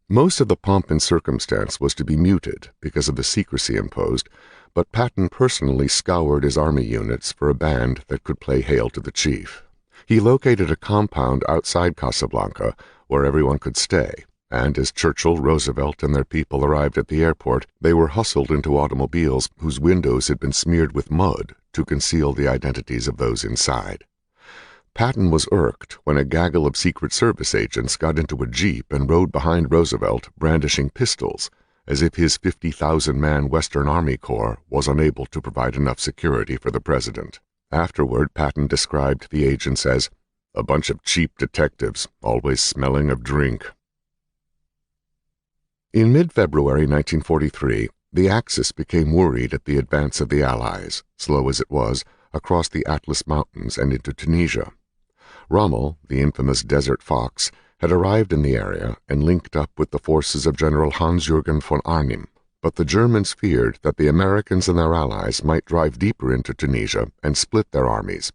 Speaker 1: Most of the pomp and circumstance was to be muted because of the secrecy imposed, but Patton personally scoured his army units for a band that could play Hail to the Chief. He located a compound outside Casablanca where everyone could stay, and as Churchill, Roosevelt, and their people arrived at the airport, they were hustled into automobiles whose windows had been smeared with mud to conceal the identities of those inside. Patton was irked when a gaggle of Secret Service agents got into a jeep and rode behind Roosevelt, brandishing pistols, as if his 50,000-man Western Army Corps was unable to provide enough security for the president. Afterward, Patton described the agents as a bunch of cheap detectives, always smelling of drink. In mid-February 1943, the Axis became worried at the advance of the Allies, slow as it was, across the Atlas Mountains and into Tunisia. Rommel, the infamous Desert Fox, had arrived in the area and linked up with the forces of General Hans-Jürgen von Arnim, but the Germans feared that the Americans and their allies might drive deeper into Tunisia and split their armies.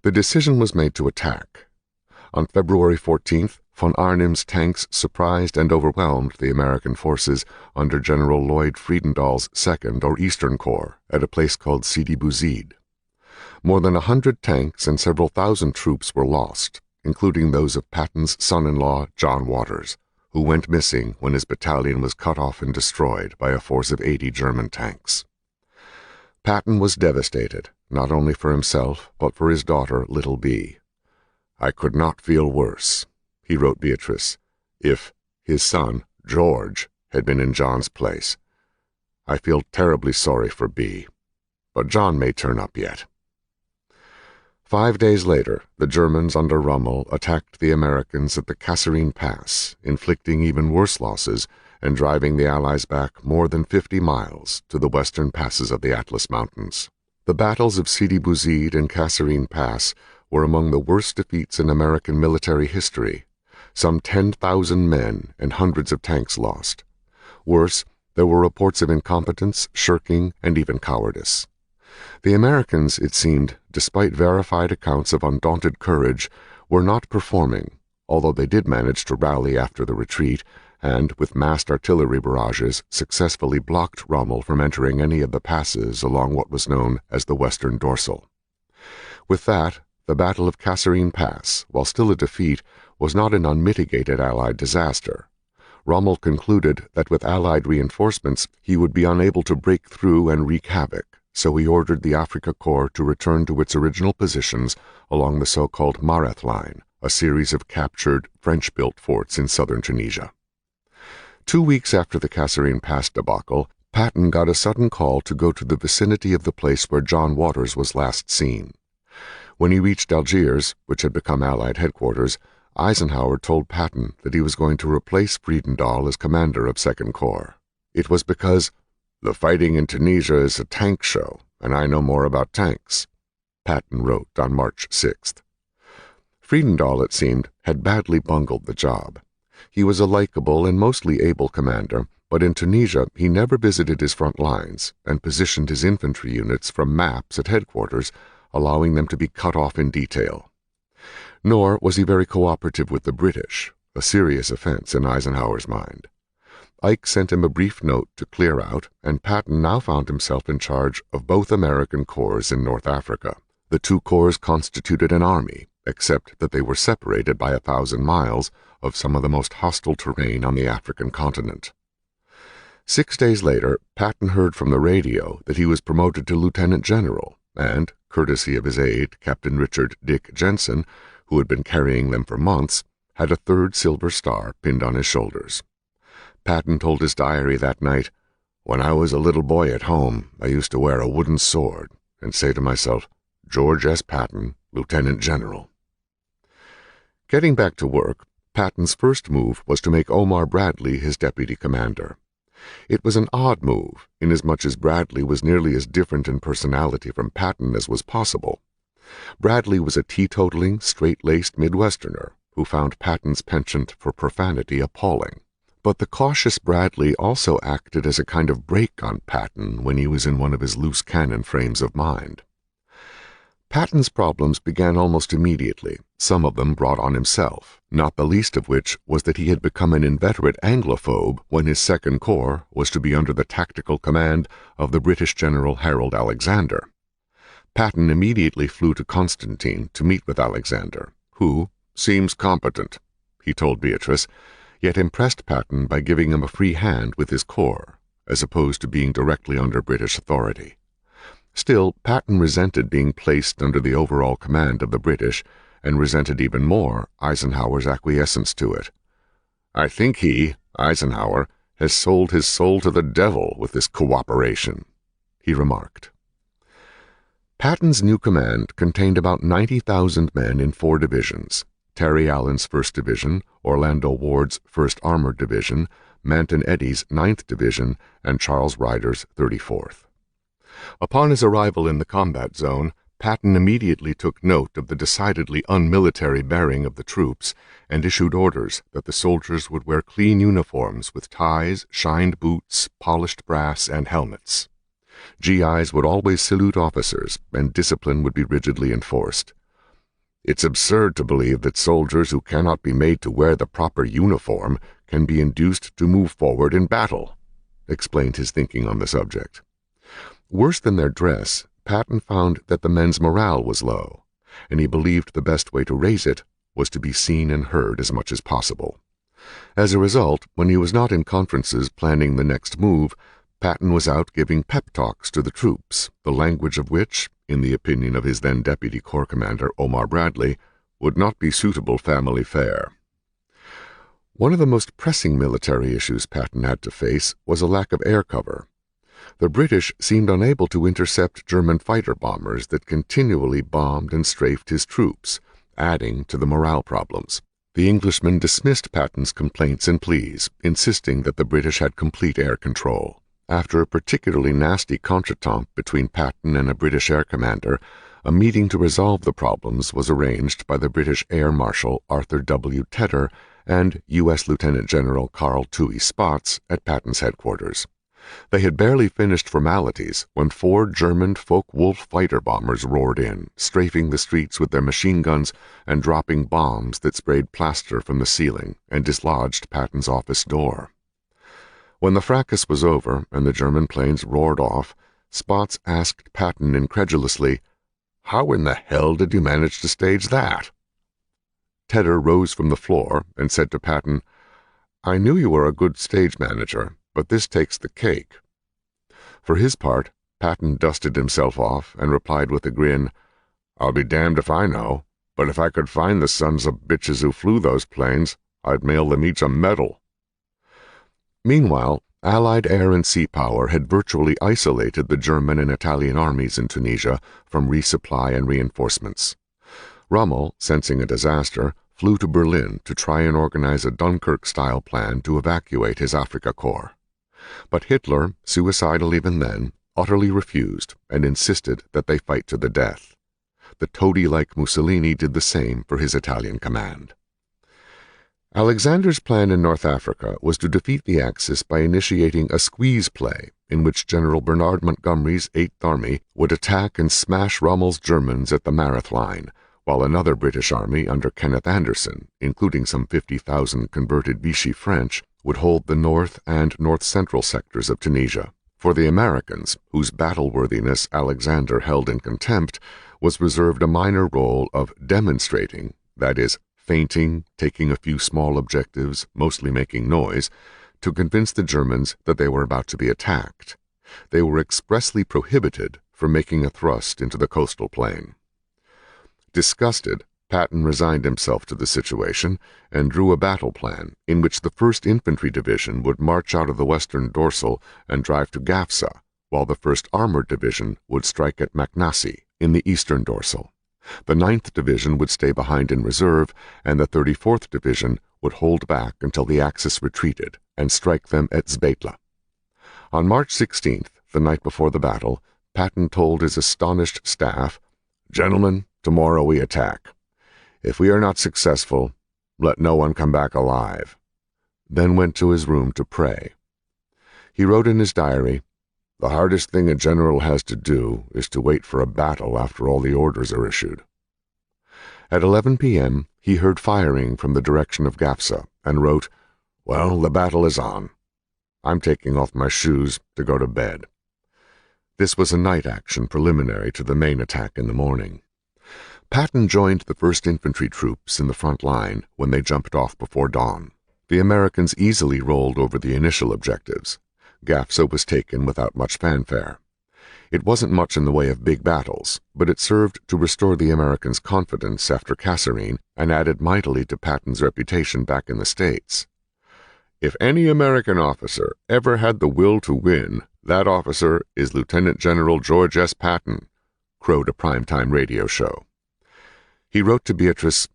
Speaker 1: The decision was made to attack. On February 14th, von Arnim's tanks surprised and overwhelmed the American forces under General Lloyd Friedendahl's 2nd or Eastern Corps at a place called Sidi Bouzid. More than 100 tanks and several thousand troops were lost, including those of Patton's son-in-law, John Waters, who went missing when his battalion was cut off and destroyed by a force of 80 German tanks. Patton was devastated, not only for himself, but for his daughter, little Bee. "I could not feel worse," he wrote Beatrice, "if his son, George, had been in John's place. I feel terribly sorry for Bee, but John may turn up yet." 5 days later, the Germans under Rommel attacked the Americans at the Kasserine Pass, inflicting even worse losses and driving the Allies back more than 50 miles to the western passes of the Atlas Mountains. The battles of Sidi Bouzid and Kasserine Pass were among the worst defeats in American military history. Some 10,000 men and hundreds of tanks lost. Worse, there were reports of incompetence, shirking, and even cowardice. The Americans, it seemed, despite verified accounts of undaunted courage, were not performing, although they did manage to rally after the retreat and, with massed artillery barrages, successfully blocked Rommel from entering any of the passes along what was known as the Western Dorsal. With that, the Battle of Kasserine Pass, while still a defeat, was not an unmitigated Allied disaster. Rommel concluded that with Allied reinforcements he would be unable to break through and wreak havoc, so he ordered the Afrika Korps to return to its original positions along the so-called Mareth Line, a series of captured French-built forts in southern Tunisia. 2 weeks after the Kasserine Pass debacle, Patton got a sudden call to go to the vicinity of the place where John Waters was last seen. When he reached Algiers, which had become Allied headquarters, Eisenhower told Patton that he was going to replace Friedendahl as commander of Second Corps. It was because the fighting in Tunisia is a tank show, and I know more about tanks, Patton wrote on March 6th. Friedendahl, it seemed, had badly bungled the job. He was a likable and mostly able commander, but in Tunisia he never visited his front lines and positioned his infantry units from maps at headquarters, allowing them to be cut off in detail. Nor was he very cooperative with the British, a serious offense in Eisenhower's mind. Ike sent him a brief note to clear out, and Patton now found himself in charge of both American corps in North Africa. The two corps constituted an army, except that they were separated by 1,000 miles of some of the most hostile terrain on the African continent. 6 days later, Patton heard from the radio that he was promoted to lieutenant general, and, courtesy of his aide, Captain Richard Dick Jensen, who had been carrying them for months, had a 3rd silver star pinned on his shoulders. Patton told his diary that night, "When I was a little boy at home, I used to wear a wooden sword and say to myself, 'George S. Patton, Lieutenant General.'" Getting back to work, Patton's first move was to make Omar Bradley his deputy commander. It was an odd move, inasmuch as Bradley was nearly as different in personality from Patton as was possible. Bradley was a teetotaling, straight-laced Midwesterner who found Patton's penchant for profanity appalling. But the cautious Bradley also acted as a kind of brake on Patton when he was in one of his loose cannon frames of mind. Patton's problems began almost immediately, some of them brought on himself, not the least of which was that he had become an inveterate Anglophobe when his Second Corps was to be under the tactical command of the British General Harold Alexander. Patton immediately flew to Constantine to meet with Alexander, who "seems competent," he told Beatrice, yet impressed Patton by giving him a free hand with his corps, as opposed to being directly under British authority. Still, Patton resented being placed under the overall command of the British, and resented even more Eisenhower's acquiescence to it. "I think he, Eisenhower, has sold his soul to the devil with this cooperation," he remarked. Patton's new command contained about 90,000 men in 4 divisions: Terry Allen's 1st Division, Orlando Ward's 1st Armored Division, Manton Eddy's 9th Division, and Charles Ryder's 34th. Upon his arrival in the combat zone, Patton immediately took note of the decidedly unmilitary bearing of the troops and issued orders that the soldiers would wear clean uniforms with ties, shined boots, polished brass, and helmets. GIs would always salute officers, and discipline would be rigidly enforced. "It's absurd to believe that soldiers who cannot be made to wear the proper uniform can be induced to move forward in battle," explained his thinking on the subject. Worse than their dress, Patton found that the men's morale was low, and he believed the best way to raise it was to be seen and heard as much as possible. As a result, when he was not in conferences planning the next move, Patton was out giving pep talks to the troops, the language of which, in the opinion of his then Deputy Corps Commander Omar Bradley, would not be suitable family fare. One of the most pressing military issues Patton had to face was a lack of air cover. The British seemed unable to intercept German fighter-bombers that continually bombed and strafed his troops, adding to the morale problems. The Englishman dismissed Patton's complaints and pleas, insisting that the British had complete air control. After a particularly nasty contretemps between Patton and a British air commander, a meeting to resolve the problems was arranged by the British Air Marshal Arthur W. Tedder and U.S. Lieutenant General Carl Toohey Spots at Patton's headquarters. They had barely finished formalities when 4 German Focke-Wulf fighter bombers roared in, strafing the streets with their machine guns and dropping bombs that sprayed plaster from the ceiling and dislodged Patton's office door. When the fracas was over and the German planes roared off, Spots asked Patton incredulously, "How in the hell did you manage to stage that?" Tedder rose from the floor and said to Patton, "I knew you were a good stage manager, but this takes the cake." For his part, Patton dusted himself off and replied with a grin, "I'll be damned if I know, but if I could find the sons of bitches who flew those planes, I'd mail them each a medal." Meanwhile, Allied air and sea power had virtually isolated the German and Italian armies in Tunisia from resupply and reinforcements. Rommel, sensing a disaster, flew to Berlin to try and organize a Dunkirk-style plan to evacuate his Afrika Korps. But Hitler, suicidal even then, utterly refused and insisted that they fight to the death. The toady-like Mussolini did the same for his Italian command. Alexander's plan in North Africa was to defeat the Axis by initiating a squeeze play in which General Bernard Montgomery's 8th Army would attack and smash Rommel's Germans at the Mareth Line, while another British army under Kenneth Anderson, including some 50,000 converted Vichy French, would hold the north and north-central sectors of Tunisia. For the Americans, whose battle-worthiness Alexander held in contempt, was reserved a minor role of demonstrating, that is, feinting, taking a few small objectives, mostly making noise, to convince the Germans that they were about to be attacked. They were expressly prohibited from making a thrust into the coastal plain. Disgusted, Patton resigned himself to the situation and drew a battle plan in which the 1st Infantry Division would march out of the western dorsal and drive to Gafsa, while the 1st Armored Division would strike at Maknassi in the eastern dorsal. The 9th Division would stay behind in reserve, and the 34th Division would hold back until the Axis retreated and strike them at Zbeitla. On March 16th, the night before the battle, Patton told his astonished staff, "Gentlemen, tomorrow we attack. If we are not successful, let no one come back alive," then went to his room to pray. He wrote in his diary, "The hardest thing a general has to do is to wait for a battle after all the orders are issued." At 11 p.m., he heard firing from the direction of Gafsa and wrote, "Well, the battle is on. I'm taking off my shoes to go to bed." This was a night action preliminary to the main attack in the morning. Patton joined the 1st Infantry troops in the front line when they jumped off before dawn. The Americans easily rolled over the initial objectives. Gafsa was taken without much fanfare. It wasn't much in the way of big battles, but it served to restore the Americans' confidence after Kasserine and added mightily to Patton's reputation back in the States. "If any American officer ever had the will to win, that officer is Lieutenant General George S. Patton," crowed a primetime radio show. He wrote to Beatrice,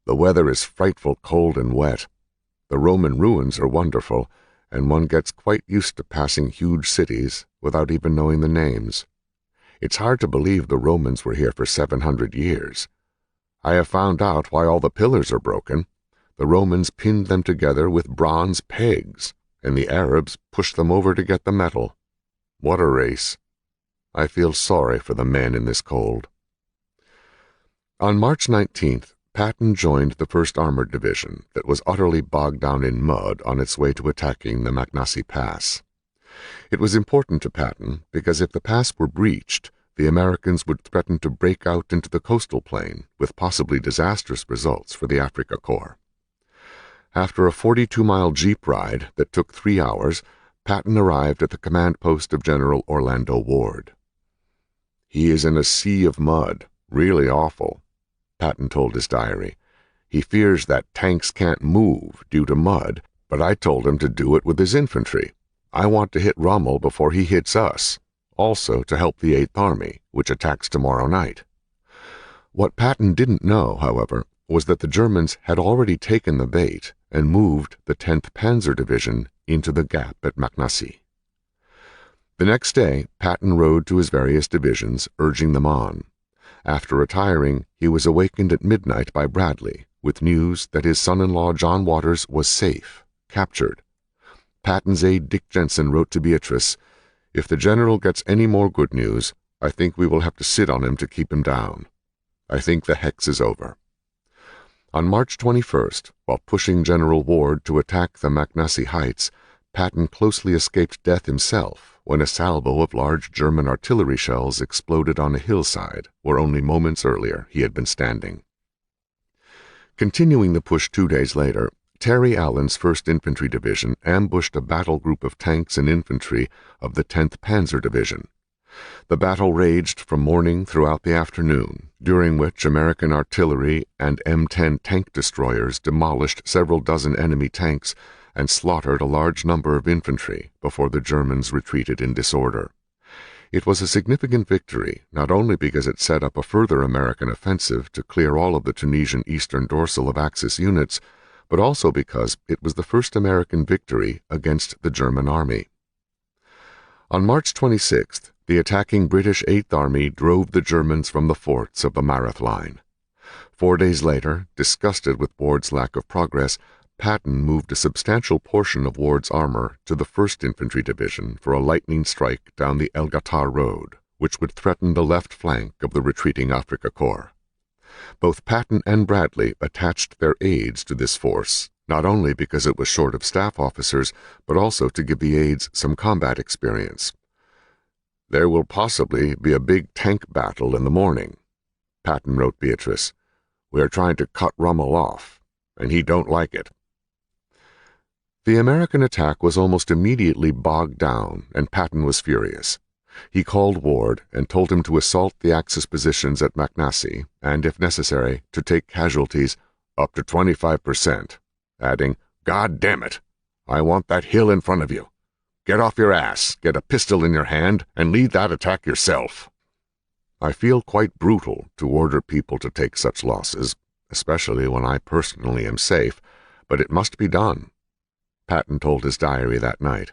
Speaker 1: "The weather is frightful cold and wet. The Roman ruins are wonderful, and one gets quite used to passing huge cities without even knowing the names. It's hard to believe the Romans were here for 700 years. I have found out why all the pillars are broken. The Romans pinned them together with bronze pegs, and the Arabs pushed them over to get the metal. What a race. I feel sorry for the men in this cold." On March 19th, Patton joined the 1st Armored Division that was utterly bogged down in mud on its way to attacking the Maknassi Pass. It was important to Patton because if the pass were breached, the Americans would threaten to break out into the coastal plain with possibly disastrous results for the Afrika Korps. After a 42-mile jeep ride that took 3 hours, Patton arrived at the command post of General Orlando Ward. "He is in a sea of mud, really awful," Patton told his diary. "He fears that tanks can't move due to mud, but I told him to do it with his infantry. I want to hit Rommel before he hits us, also to help the 8th Army, which attacks tomorrow night." What Patton didn't know, however, was that the Germans had already taken the bait and moved the 10th Panzer Division into the gap at Maknassi. The next day, Patton rode to his various divisions, urging them on. After retiring, he was awakened at midnight by Bradley with news that his son-in-law John Waters was safe, captured. Patton's aide Dick Jensen wrote to Beatrice, "If the general gets any more good news, I think we will have to sit on him to keep him down. I think the hex is over." On March 21st, while pushing General Ward to attack the McNassie Heights, Patton closely escaped death himself when a salvo of large German artillery shells exploded on a hillside where only moments earlier he had been standing. Continuing the push 2 days later, Terry Allen's 1st Infantry Division ambushed a battle group of tanks and infantry of the 10th Panzer Division. The battle raged from morning throughout the afternoon, during which American artillery and M10 tank destroyers demolished several dozen enemy tanks and slaughtered a large number of infantry before the Germans retreated in disorder. It was a significant victory, not only because it set up a further American offensive to clear all of the Tunisian eastern dorsal of Axis units, but also because it was the first American victory against the German army. On March 26th, the attacking British Eighth Army drove the Germans from the forts of the Marath Line. 4 days later, disgusted with Ward's lack of progress, Patton moved a substantial portion of Ward's armor to the 1st Infantry Division for a lightning strike down the El Ghoutar Road, which would threaten the left flank of the retreating Afrika Korps. Both Patton and Bradley attached their aides to this force, not only because it was short of staff officers, but also to give the aides some combat experience. "There will possibly be a big tank battle in the morning," Patton wrote Beatrice. "We are trying to cut Rommel off, and he don't like it." The American attack was almost immediately bogged down, and Patton was furious. He called Ward and told him to assault the Axis positions at McNassie, and, if necessary, to take casualties up to 25%, adding, "God damn it, I want that hill in front of you. Get off your ass, get a pistol in your hand, and lead that attack yourself." I feel quite brutal to order people to take such losses, especially when I personally am safe, but it must be done. Patton told his diary that night.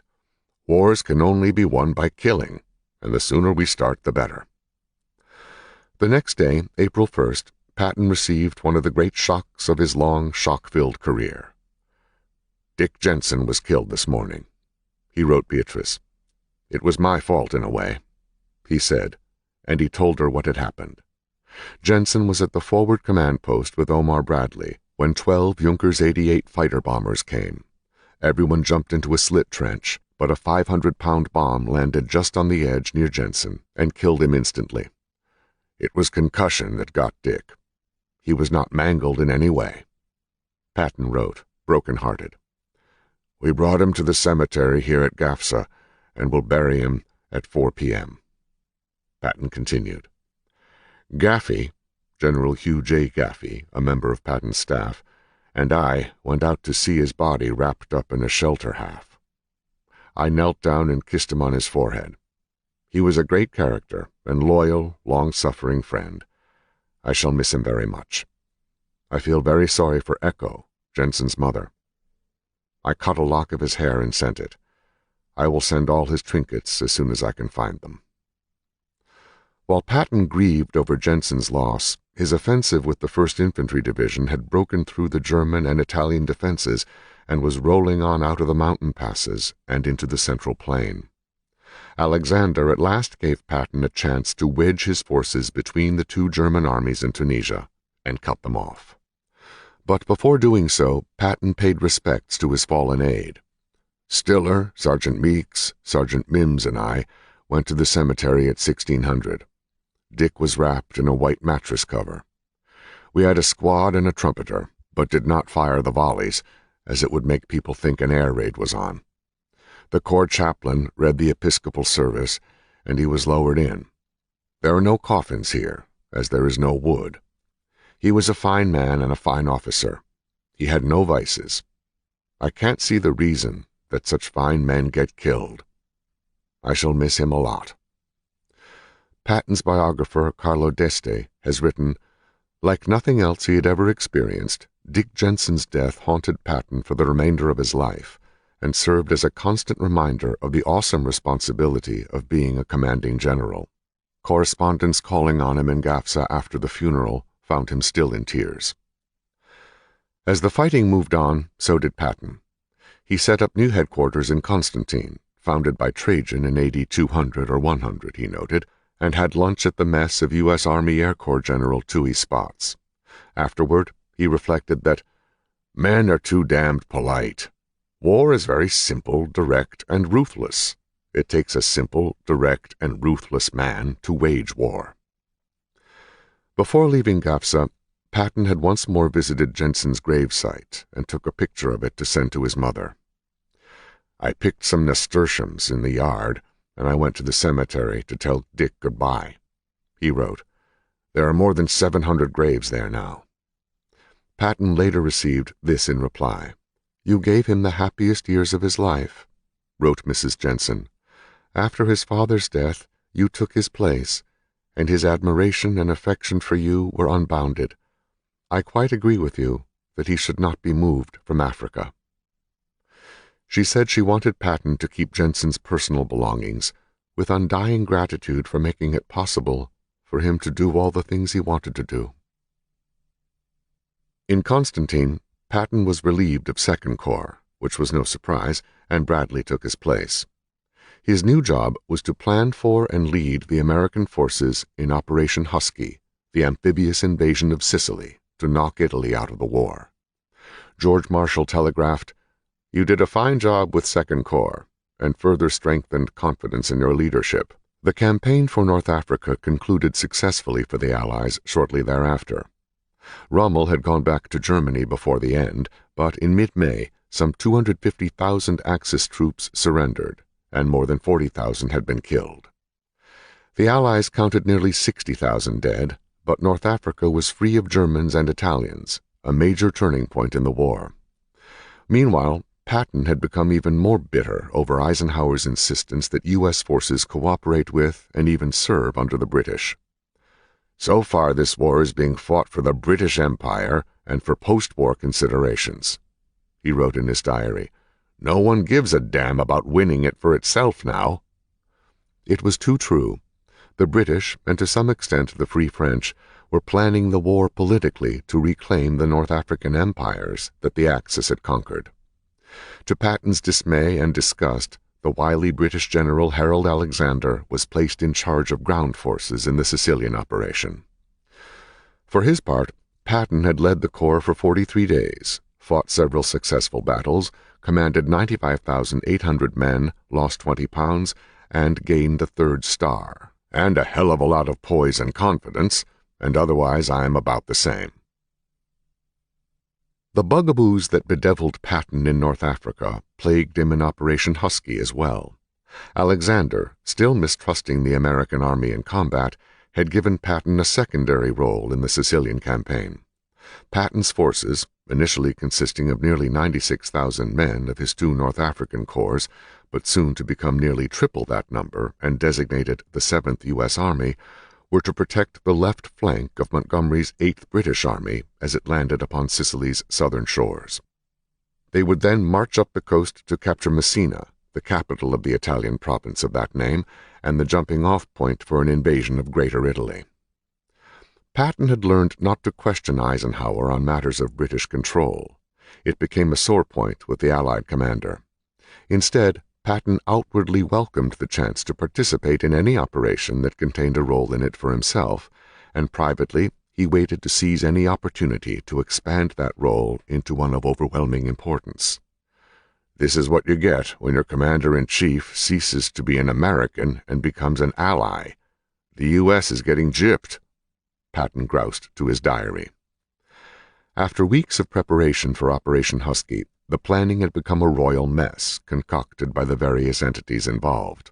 Speaker 1: Wars can only be won by killing, and the sooner we start, the better. The next day, April 1st, Patton received one of the great shocks of his long, shock-filled career. "Dick Jensen was killed this morning," he wrote Beatrice. "It was my fault in a way," he said, and he told her what had happened. Jensen was at the forward command post with Omar Bradley when 12 Junkers 88 fighter bombers came. Everyone jumped into a slit trench, but a 500-pound bomb landed just on the edge near Jensen and killed him instantly. It was concussion that got Dick. He was not mangled in any way. Patton wrote, broken-hearted. "We brought him to the cemetery here at Gafsa, and will bury him at 4 p.m. Patton continued. Gaffey, General Hugh J. Gaffey, a member of Patton's staff, and I went out to see his body wrapped up in a shelter half. I knelt down and kissed him on his forehead. He was a great character and loyal, long-suffering friend. I shall miss him very much. I feel very sorry for Echo, Jensen's mother. I cut a lock of his hair and sent it. I will send all his trinkets as soon as I can find them." While Patton grieved over Jensen's loss, his offensive with the 1st Infantry Division had broken through the German and Italian defenses and was rolling on out of the mountain passes and into the Central Plain. Alexander at last gave Patton a chance to wedge his forces between the two German armies in Tunisia and cut them off. But before doing so, Patton paid respects to his fallen aide. Stiller, Sergeant Meeks, Sergeant Mims, and I went to the cemetery at 1600. Dick was wrapped in a white mattress cover. We had a squad and a trumpeter, but did not fire the volleys, as it would make people think an air raid was on. The corps chaplain read the Episcopal service, and he was lowered in. There are no coffins here, as there is no wood. He was a fine man and a fine officer. He had no vices. I can't see the reason that such fine men get killed. I shall miss him a lot. Patton's biographer, Carlo D'Este, has written, like nothing else he had ever experienced, Dick Jensen's death haunted Patton for the remainder of his life and served as a constant reminder of the awesome responsibility of being a commanding general. Correspondents calling on him in Gafsa after the funeral found him still in tears. As the fighting moved on, so did Patton. He set up new headquarters in Constantine, founded by Trajan in AD 200 or 100, he noted, and had lunch at the mess of U.S. Army Air Corps General Toohey Spots. Afterward, he reflected that men are too damned polite. War is very simple, direct, and ruthless. It takes a simple, direct, and ruthless man to wage war. Before leaving Gafsa, Patton had once more visited Jensen's gravesite and took a picture of it to send to his mother. I picked some nasturtiums in the yard, and I went to the cemetery to tell Dick goodbye. He wrote, "There are more than 700 graves there now." Patton later received this in reply. "You gave him the happiest years of his life," wrote Mrs. Jensen. "After his father's death, you took his place, and his admiration and affection for you were unbounded. I quite agree with you that he should not be moved from Africa." She said she wanted Patton to keep Jensen's personal belongings, with undying gratitude for making it possible for him to do all the things he wanted to do. In Constantine, Patton was relieved of Second Corps, which was no surprise, and Bradley took his place. His new job was to plan for and lead the American forces in Operation Husky, the amphibious invasion of Sicily, to knock Italy out of the war. George Marshall telegraphed, "You did a fine job with Second Corps, and further strengthened confidence in your leadership." The campaign for North Africa concluded successfully for the Allies shortly thereafter. Rommel had gone back to Germany before the end, but in mid-May, some 250,000 Axis troops surrendered, and more than 40,000 had been killed. The Allies counted nearly 60,000 dead, but North Africa was free of Germans and Italians, a major turning point in the war. Meanwhile, Patton had become even more bitter over Eisenhower's insistence that U.S. forces cooperate with and even serve under the British. "So far this war is being fought for the British Empire and for post-war considerations," he wrote in his diary. "No one gives a damn about winning it for itself now." It was too true. The British, and to some extent the Free French, were planning the war politically to reclaim the North African empires that the Axis had conquered. To Patton's dismay and disgust, the wily British General Harold Alexander was placed in charge of ground forces in the Sicilian operation. For his part, Patton had led the Corps for 43 days, fought several successful battles, commanded 95,800 men, lost 20 pounds, and gained a 3rd star, and a hell of a lot of poise and confidence, and otherwise I am about the same. The bugaboos that bedeviled Patton in North Africa plagued him in Operation Husky as well. Alexander, still mistrusting the American army in combat, had given Patton a secondary role in the Sicilian campaign. Patton's forces, initially consisting of nearly 96,000 men of his 2 North African corps, but soon to become nearly triple that number and designated the 7th U.S. Army, were to protect the left flank of Montgomery's 8th British Army as it landed upon Sicily's southern shores. They would then march up the coast to capture Messina, the capital of the Italian province of that name, and the jumping-off point for an invasion of Greater Italy. Patton had learned not to question Eisenhower on matters of British control. It became a sore point with the Allied commander. Instead, Patton outwardly welcomed the chance to participate in any operation that contained a role in it for himself, and privately he waited to seize any opportunity to expand that role into one of overwhelming importance. "This is what you get when your commander-in-chief ceases to be an American and becomes an ally. The U.S. is getting gypped," Patton groused to his diary. After weeks of preparation for Operation Husky, the planning had become a royal mess concocted by the various entities involved.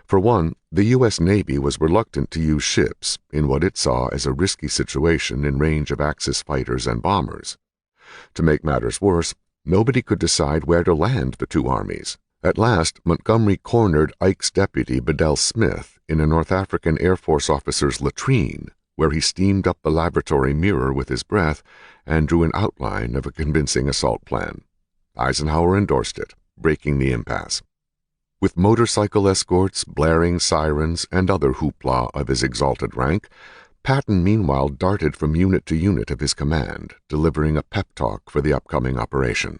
Speaker 1: For one, the U.S. Navy was reluctant to use ships in what it saw as a risky situation in range of Axis fighters and bombers. To make matters worse, nobody could decide where to land the 2 armies. At last, Montgomery cornered Ike's deputy, Bedell Smith, in a North African Air Force officer's latrine, where he steamed up the laboratory mirror with his breath and drew an outline of a convincing assault plan. Eisenhower endorsed it, breaking the impasse. With motorcycle escorts, blaring sirens, and other hoopla of his exalted rank, Patton meanwhile darted from unit to unit of his command, delivering a pep talk for the upcoming operation.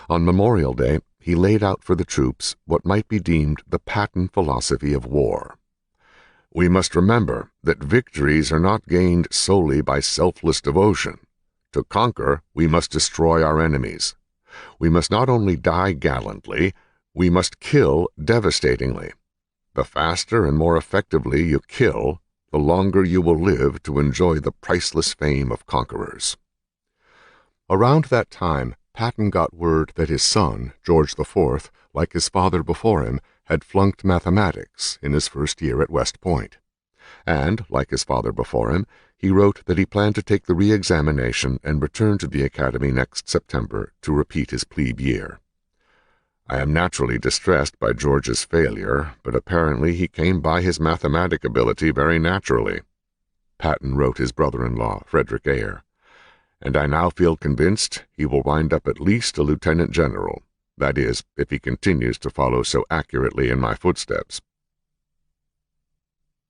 Speaker 1: On Memorial Day, he laid out for the troops what might be deemed the Patton philosophy of war. "We must remember that victories are not gained solely by selfless devotion. To conquer, we must destroy our enemies. We must not only die gallantly, we must kill devastatingly. The faster and more effectively you kill, the longer you will live to enjoy the priceless fame of conquerors." Around that time, Patton got word that his son, George IV, like his father before him, had flunked mathematics in his first year at West Point. And, like his father before him, he wrote that he planned to take the re-examination and return to the academy next September to repeat his plebe year. "I am naturally distressed by George's failure, but apparently he came by his mathematic ability very naturally," Patton wrote his brother-in-law, Frederick Eyre, "and I now feel convinced he will wind up at least a lieutenant general, that is, if he continues to follow so accurately in my footsteps."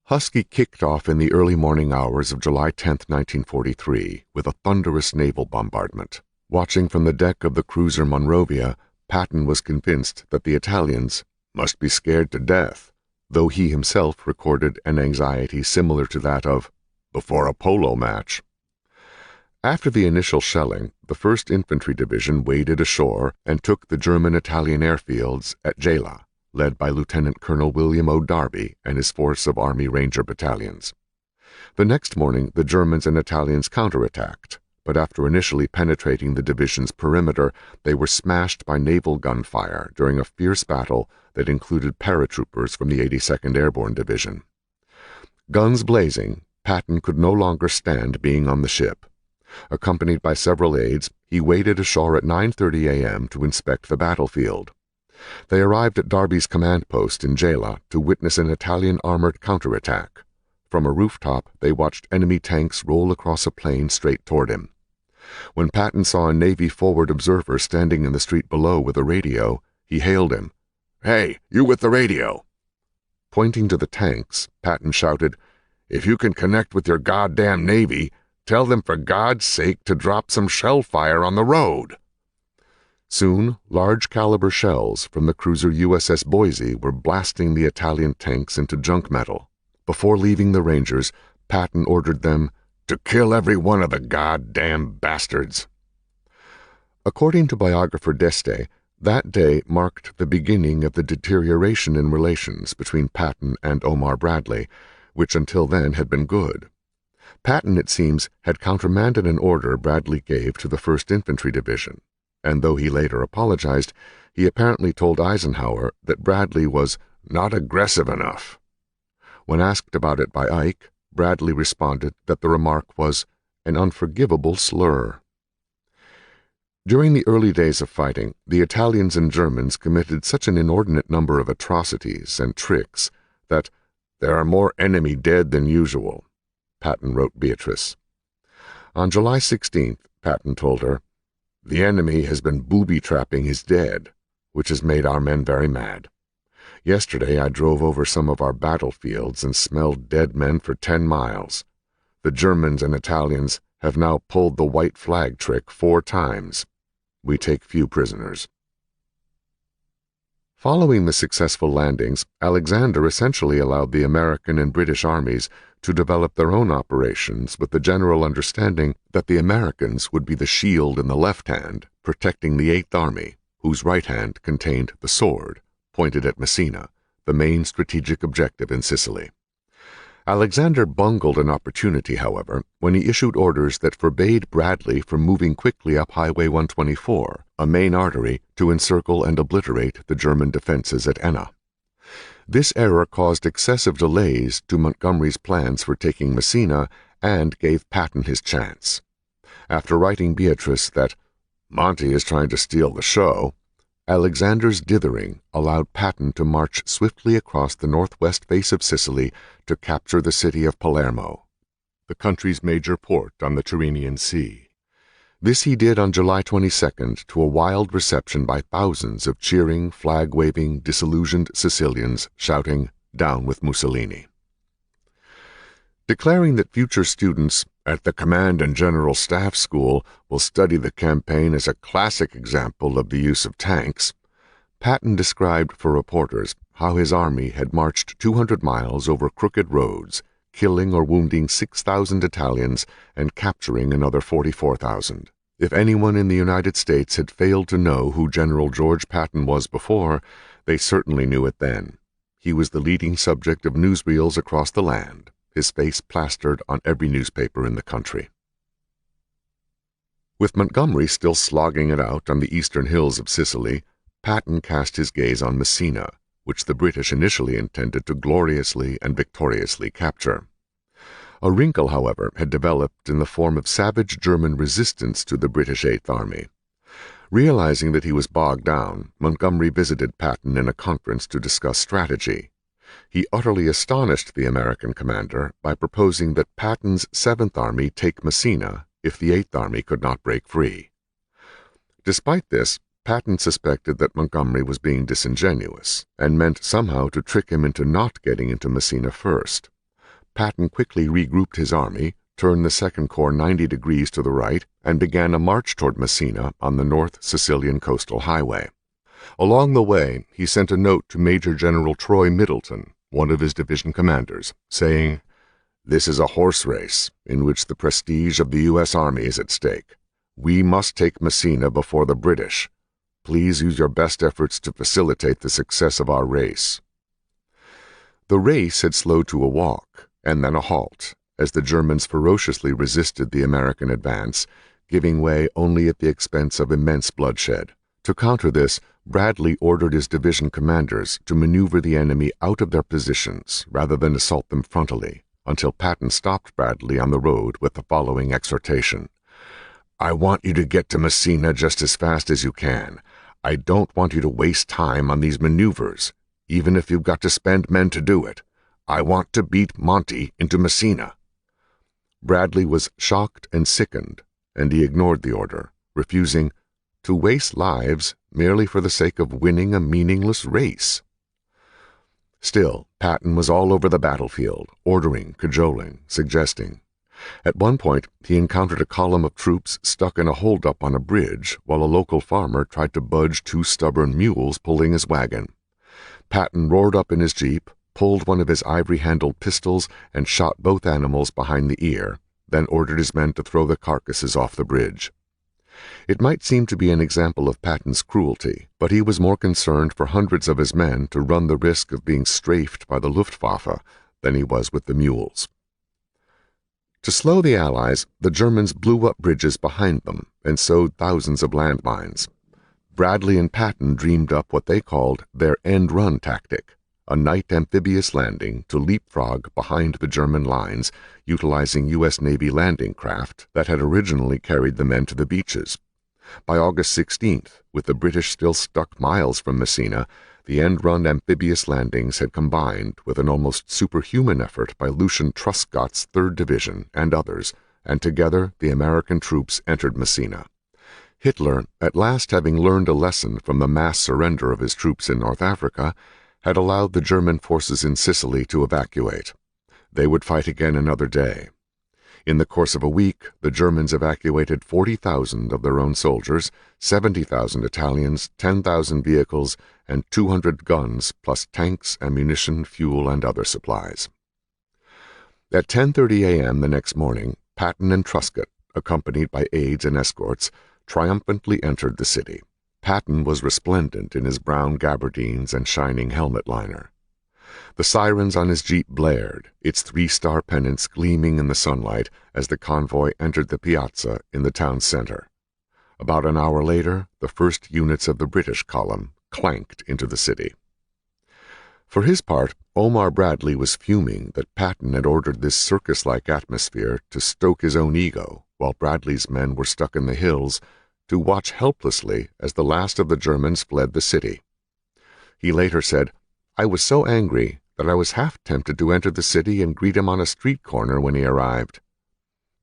Speaker 1: Husky kicked off in the early morning hours of July 10, 1943, with a thunderous naval bombardment. Watching from the deck of the cruiser Monrovia, Patton was convinced that the Italians must be scared to death, though he himself recorded an anxiety similar to that of before a polo match. After the initial shelling, the 1st Infantry Division waded ashore and took the German-Italian airfields at Gela, led by Lieutenant Colonel William O. Darby and his force of Army Ranger battalions. The next morning, the Germans and Italians counterattacked, but after initially penetrating the division's perimeter, they were smashed by naval gunfire during a fierce battle that included paratroopers from the 82nd Airborne Division. Guns blazing, Patton could no longer stand being on the ship. Accompanied by several aides, he waded ashore at 9:30 a.m. to inspect the battlefield. They arrived at Darby's command post in Gela to witness an Italian armored counterattack. From a rooftop, they watched enemy tanks roll across a plain straight toward him. When Patton saw a Navy forward observer standing in the street below with a radio, he hailed him. "Hey, you with the radio!" Pointing to the tanks, Patton shouted, "If you can connect with your goddamn Navy, tell them for God's sake to drop some shell fire on the road." Soon, large-caliber shells from the cruiser USS Boise were blasting the Italian tanks into junk metal. Before leaving the Rangers, Patton ordered them to kill every one of the goddamn bastards. According to biographer D'Este, that day marked the beginning of the deterioration in relations between Patton and Omar Bradley, which until then had been good. Patton, it seems, had countermanded an order Bradley gave to the 1st Infantry Division, and though he later apologized, he apparently told Eisenhower that Bradley was not aggressive enough. When asked about it by Ike, Bradley responded that the remark was an unforgivable slur. During the early days of fighting, the Italians and Germans committed such an inordinate number of atrocities and tricks that there are more enemy dead than usual, Patton wrote Beatrice. On July 16th, Patton told her, "The enemy has been booby-trapping his dead, which has made our men very mad. Yesterday I drove over some of our battlefields and smelled dead men for 10 miles. The Germans and Italians have now pulled the white flag trick 4 times. We take few prisoners." Following the successful landings, Alexander essentially allowed the American and British armies to develop their own operations with the general understanding that the Americans would be the shield in the left hand, protecting the 8th Army, whose right hand contained the sword, pointed at Messina, the main strategic objective in Sicily. Alexander bungled an opportunity, however, when he issued orders that forbade Bradley from moving quickly up Highway 124, a main artery, to encircle and obliterate the German defenses at Enna. This error caused excessive delays to Montgomery's plans for taking Messina and gave Patton his chance. After writing Beatrice that Monty is trying to steal the show, Alexander's dithering allowed Patton to march swiftly across the northwest face of Sicily to capture the city of Palermo, the country's major port on the Tyrrhenian Sea. This he did on July 22nd to a wild reception by thousands of cheering, flag-waving, disillusioned Sicilians shouting, "Down with Mussolini." Declaring that future students At the Command and General Staff School, we'll study the campaign as a classic example of the use of tanks. Patton described for reporters how his army had marched 200 miles over crooked roads, killing or wounding 6,000 Italians and capturing another 44,000. If anyone in the United States had failed to know who General George Patton was before, they certainly knew it then. He was the leading subject of newsreels across the land, his face plastered on every newspaper in the country. With Montgomery still slogging it out on the eastern hills of Sicily, Patton cast his gaze on Messina, which the British initially intended to gloriously and victoriously capture. A wrinkle, however, had developed in the form of savage German resistance to the British Eighth Army. Realizing that he was bogged down, Montgomery visited Patton in a conference to discuss strategy. He utterly astonished the American commander by proposing that Patton's Seventh Army take Messina if the Eighth Army could not break free. Despite this, Patton suspected that Montgomery was being disingenuous and meant somehow to trick him into not getting into Messina first. Patton quickly regrouped his army, turned the Second Corps 90 degrees to the right, and began a march toward Messina on the North Sicilian coastal highway. Along the way, he sent a note to Major General Troy Middleton, one of his division commanders, saying, "This is a horse race in which the prestige of the U.S. Army is at stake. We must take Messina before the British. Please use your best efforts to facilitate the success of our race." The race had slowed to a walk, and then a halt, as the Germans ferociously resisted the American advance, giving way only at the expense of immense bloodshed. To counter this, Bradley ordered his division commanders to maneuver the enemy out of their positions rather than assault them frontally, until Patton stopped Bradley on the road with the following exhortation: "I want you to get to Messina just as fast as you can. I don't want you to waste time on these maneuvers, even if you've got to spend men to do it. I want to beat Monty into Messina." Bradley was shocked and sickened, and he ignored the order, refusing to waste lives merely for the sake of winning a meaningless race. Still, Patton was all over the battlefield, ordering, cajoling, suggesting. At one point, he encountered a column of troops stuck in a holdup on a bridge while a local farmer tried to budge two stubborn mules pulling his wagon. Patton roared up in his jeep, pulled one of his ivory-handled pistols, and shot both animals behind the ear, then ordered his men to throw the carcasses off the bridge. It might seem to be an example of Patton's cruelty, but he was more concerned for hundreds of his men to run the risk of being strafed by the Luftwaffe than he was with the mules. To slow the Allies, the Germans blew up bridges behind them and sowed thousands of landmines. Bradley and Patton dreamed up what they called their end-run tactic, a night amphibious landing to leapfrog behind the German lines, utilizing U.S. Navy landing craft that had originally carried the men to the beaches. By August 16th, with the British still stuck miles from Messina, the end-run amphibious landings had combined with an almost superhuman effort by Lucian Truscott's 3rd Division and others, and together the American troops entered Messina. Hitler, at last having learned a lesson from the mass surrender of his troops in North Africa, had allowed the German forces in Sicily to evacuate. They would fight again another day. In the course of a week, the Germans evacuated 40,000 of their own soldiers, 70,000 Italians, 10,000 vehicles, and 200 guns, plus tanks, ammunition, fuel, and other supplies. At 10:30 a.m. the next morning, Patton and Truscott, accompanied by aides and escorts, triumphantly entered the city. Patton was resplendent in his brown gabardines and shining helmet liner. The sirens on his jeep blared, its 3-star pennants gleaming in the sunlight as the convoy entered the piazza in the town center. About an hour later, the first units of the British column clanked into the city. For his part, Omar Bradley was fuming that Patton had ordered this circus-like atmosphere to stoke his own ego, while Bradley's men were stuck in the hills to watch helplessly as the last of the Germans fled the city. He later said, "I was so angry that I was half tempted to enter the city and greet him on a street corner when he arrived."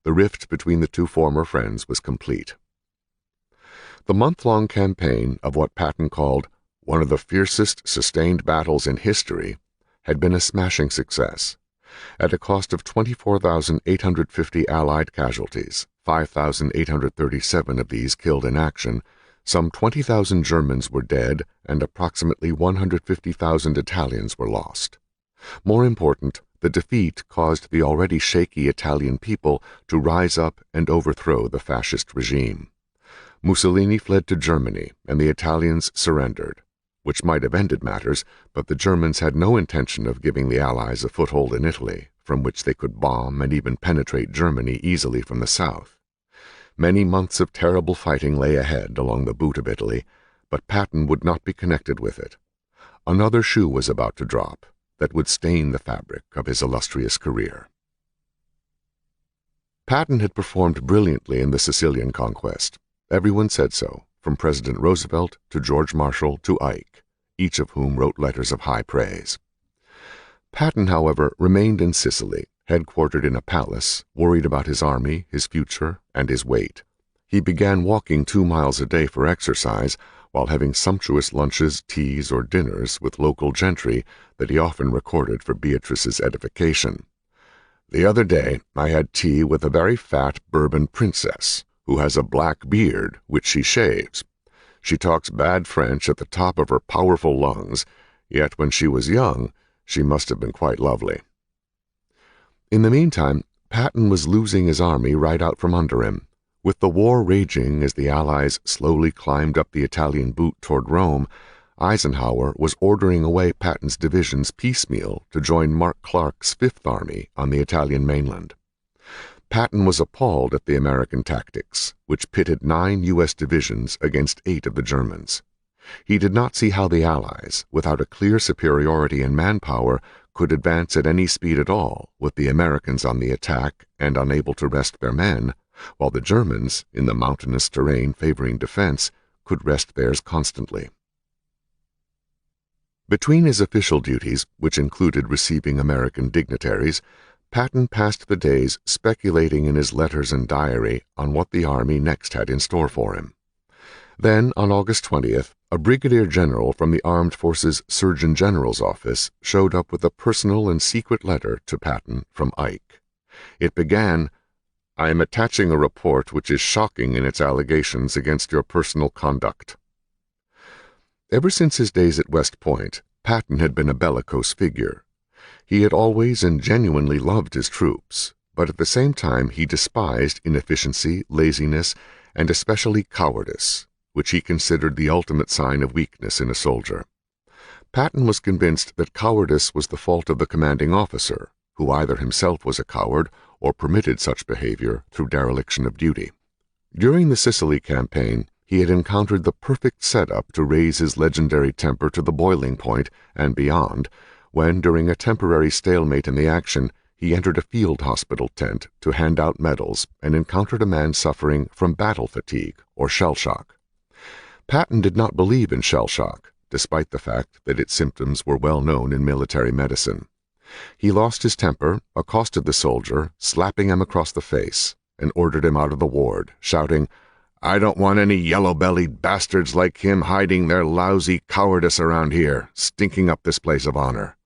Speaker 1: The rift between the two former friends was complete. The month-long campaign of what Patton called one of the fiercest sustained battles in history had been a smashing success, At a cost of 24,850 Allied casualties, 5,837 of these killed in action, some 20,000 Germans were dead and approximately 150,000 Italians were lost. More important, the defeat caused the already shaky Italian people to rise up and overthrow the fascist regime. Mussolini fled to Germany, and the Italians surrendered, which might have ended matters, but the Germans had no intention of giving the Allies a foothold in Italy, from which they could bomb and even penetrate Germany easily from the south. Many months of terrible fighting lay ahead along the boot of Italy, but Patton would not be connected with it. Another shoe was about to drop that would stain the fabric of his illustrious career. Patton had performed brilliantly in the Sicilian conquest. Everyone said so, from President Roosevelt to George Marshall to Ike, each of whom wrote letters of high praise. Patton, however, remained in Sicily, headquartered in a palace, worried about his army, his future, and his weight. He began walking 2 miles a day for exercise, while having sumptuous lunches, teas, or dinners with local gentry that he often recorded for Beatrice's edification. "The other day I had tea with a very fat Bourbon princess, who has a black beard, which she shaves. She talks bad French at the top of her powerful lungs, yet when she was young, she must have been quite lovely." In the meantime, Patton was losing his army right out from under him. With the war raging as the Allies slowly climbed up the Italian boot toward Rome, Eisenhower was ordering away Patton's divisions piecemeal to join Mark Clark's Fifth Army on the Italian mainland. Patton was appalled at the American tactics, which pitted 9 U.S. divisions against 8 of the Germans. He did not see how the Allies, without a clear superiority in manpower, could advance at any speed at all, with the Americans on the attack and unable to rest their men, while the Germans, in the mountainous terrain favoring defense, could rest theirs constantly. Between his official duties, which included receiving American dignitaries, Patton passed the days speculating in his letters and diary on what the Army next had in store for him. Then, on August 20th, a brigadier general from the Armed Forces Surgeon General's office showed up with a personal and secret letter to Patton from Ike. It began, "I am attaching a report which is shocking in its allegations against your personal conduct." Ever since his days at West Point, Patton had been a bellicose figure. He had always and genuinely loved his troops, but at the same time he despised inefficiency, laziness, and especially cowardice, which he considered the ultimate sign of weakness in a soldier. Patton was convinced that cowardice was the fault of the commanding officer, who either himself was a coward or permitted such behavior through dereliction of duty. During the Sicily campaign, he had encountered the perfect setup to raise his legendary temper to the boiling point and beyond, when, during a temporary stalemate in the action, he entered a field hospital tent to hand out medals and encountered a man suffering from battle fatigue or shell shock. Patton did not believe in shell shock, despite the fact that its symptoms were well known in military medicine. He lost his temper, accosted the soldier, slapping him across the face, and ordered him out of the ward, shouting, "I don't want any yellow-bellied bastards like him hiding their lousy cowardice around here, stinking up this place of honor."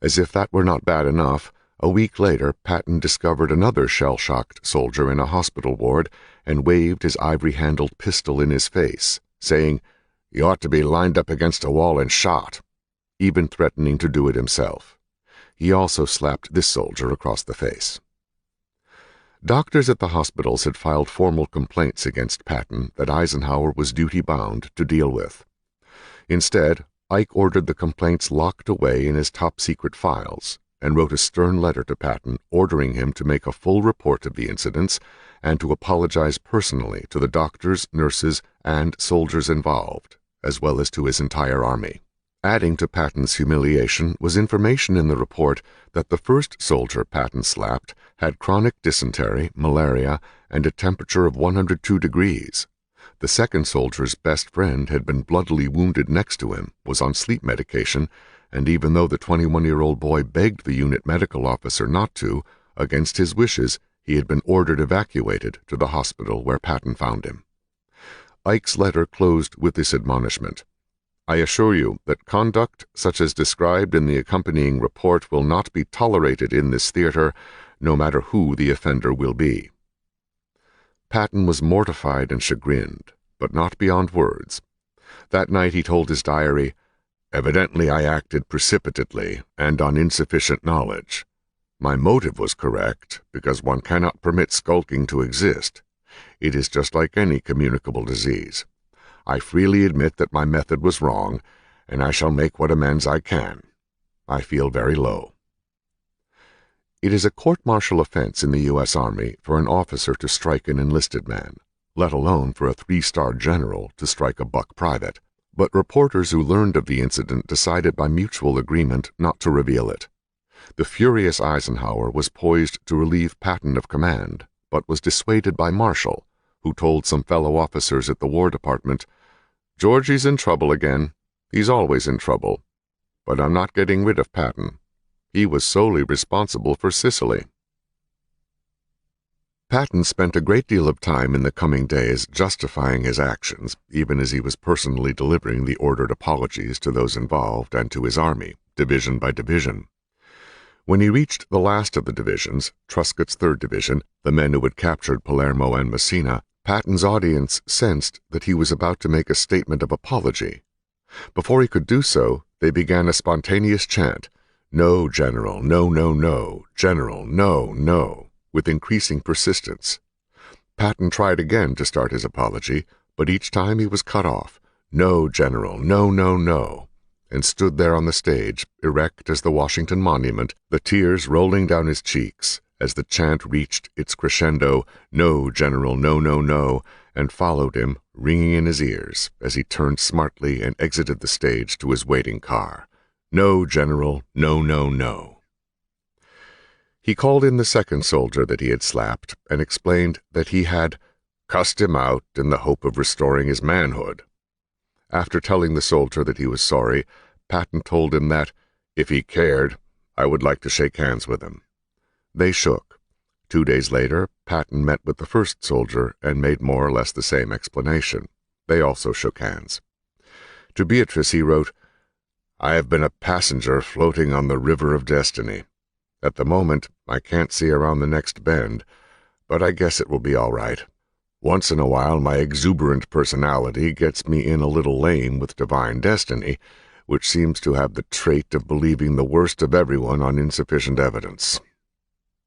Speaker 1: As if that were not bad enough, a week later Patton discovered another shell-shocked soldier in a hospital ward and waved his ivory-handled pistol in his face, saying, "You ought to be lined up against a wall and shot," even threatening to do it himself. He also slapped this soldier across the face. Doctors at the hospitals had filed formal complaints against Patton that Eisenhower was duty-bound to deal with. Instead, Ike ordered the complaints locked away in his top-secret files and wrote a stern letter to Patton ordering him to make a full report of the incidents and to apologize personally to the doctors, nurses, and soldiers involved, as well as to his entire army. Adding to Patton's humiliation was information in the report that the first soldier Patton slapped had chronic dysentery, malaria, and a temperature of 102 degrees. The second soldier's best friend had been bloodily wounded next to him, was on sleep medication, and even though the 21-year-old boy begged the unit medical officer not to, against his wishes, he had been ordered evacuated to the hospital where Patton found him. Ike's letter closed with this admonishment: I assure you that conduct such as described in the accompanying report will not be tolerated in this theater, no matter who the offender will be." Patton was mortified and chagrined, but not beyond words. That night he told his diary, "Evidently I acted precipitately and on insufficient knowledge. My motive was correct, because one cannot permit skulking to exist. It is just like any communicable disease. I freely admit that my method was wrong, and I shall make what amends I can. I feel very low." It is a court-martial offense in the U.S. Army for an officer to strike an enlisted man, let alone for a 3-star general to strike a buck private, but reporters who learned of the incident decided by mutual agreement not to reveal it. The furious Eisenhower was poised to relieve Patton of command, but was dissuaded by Marshall, who told some fellow officers at the War Department, "Georgie's in trouble again. He's always in trouble. But I'm not getting rid of Patton. He was solely responsible for Sicily." Patton spent a great deal of time in the coming days justifying his actions, even as he was personally delivering the ordered apologies to those involved and to his army, division by division. When he reached the last of the divisions, Truscott's 3rd Division, the men who had captured Palermo and Messina, Patton's audience sensed that he was about to make a statement of apology. Before he could do so, they began a spontaneous chant, "No, General, no, no, no, General, no, no," with increasing persistence. Patton tried again to start his apology, but each time he was cut off, "No, General, no, no, no," and stood there on the stage, erect as the Washington Monument, the tears rolling down his cheeks, as the chant reached its crescendo, "No, General, no, no, no," and followed him, ringing in his ears, as he turned smartly and exited the stage to his waiting car. "No, General, no, no, no." He called in the 2nd soldier that he had slapped, and explained that he had cussed him out in the hope of restoring his manhood. After telling the soldier that he was sorry, Patton told him that, if he cared, I would like to shake hands with him. They shook. 2 days later, Patton met with the 1st soldier and made more or less the same explanation. They also shook hands. To Beatrice he wrote, "I have been a passenger floating on the river of destiny. At the moment, I can't see around the next bend, but I guess it will be all right. Once in a while my exuberant personality gets me in a little lane with divine destiny, which seems to have the trait of believing the worst of everyone on insufficient evidence."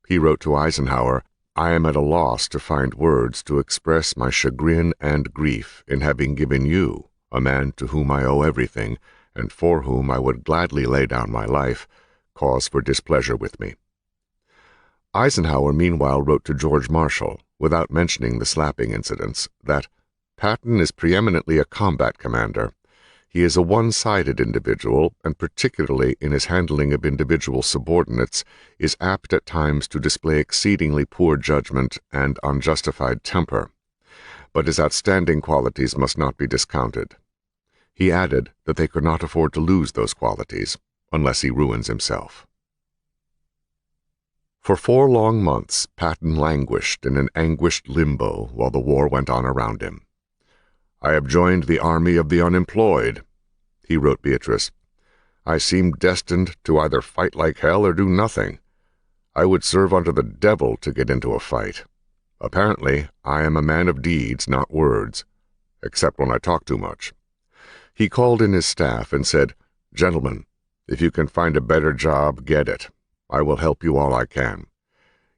Speaker 1: He wrote to Eisenhower, "I am at a loss to find words to express my chagrin and grief in having given you, a man to whom I owe everything, and for whom I would gladly lay down my life, cause for displeasure with me." Eisenhower meanwhile wrote to George Marshall, without mentioning the slapping incidents, that Patton is preeminently a combat commander. He is a one-sided individual, and particularly in his handling of individual subordinates, is apt at times to display exceedingly poor judgment and unjustified temper. But his outstanding qualities must not be discounted. He added that they could not afford to lose those qualities, unless he ruins himself. For 4 long months, Patton languished in an anguished limbo while the war went on around him. "I have joined the army of the unemployed," he wrote Beatrice. "I seem destined to either fight like hell or do nothing. I would serve unto the devil to get into a fight. Apparently, I am a man of deeds, not words, except when I talk too much." He called in his staff and said, "Gentlemen, if you can find a better job, get it. I will help you all I can.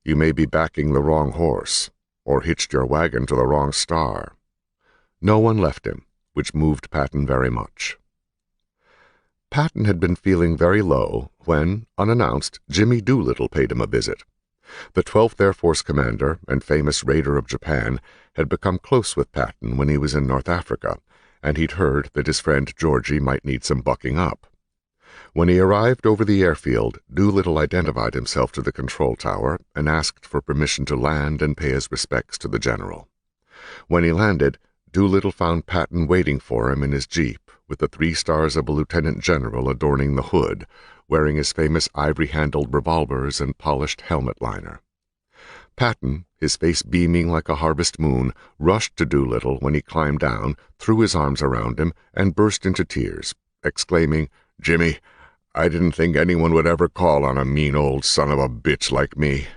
Speaker 1: You may be backing the wrong horse, or hitched your wagon to the wrong star." No one left him, which moved Patton very much. Patton had been feeling very low when, unannounced, Jimmy Doolittle paid him a visit. The 12th Air Force commander and famous raider of Japan had become close with Patton when he was in North Africa, and he'd heard that his friend Georgie might need some bucking up. When he arrived over the airfield, Doolittle identified himself to the control tower and asked for permission to land and pay his respects to the general. When he landed, Doolittle found Patton waiting for him in his jeep, with the 3 stars of a lieutenant general adorning the hood, wearing his famous ivory-handled revolvers and polished helmet liner. Patton, his face beaming like a harvest moon, rushed to Doolittle when he climbed down, threw his arms around him, and burst into tears, exclaiming, "Jimmy, I didn't think anyone would ever call on a mean old son of a bitch like me."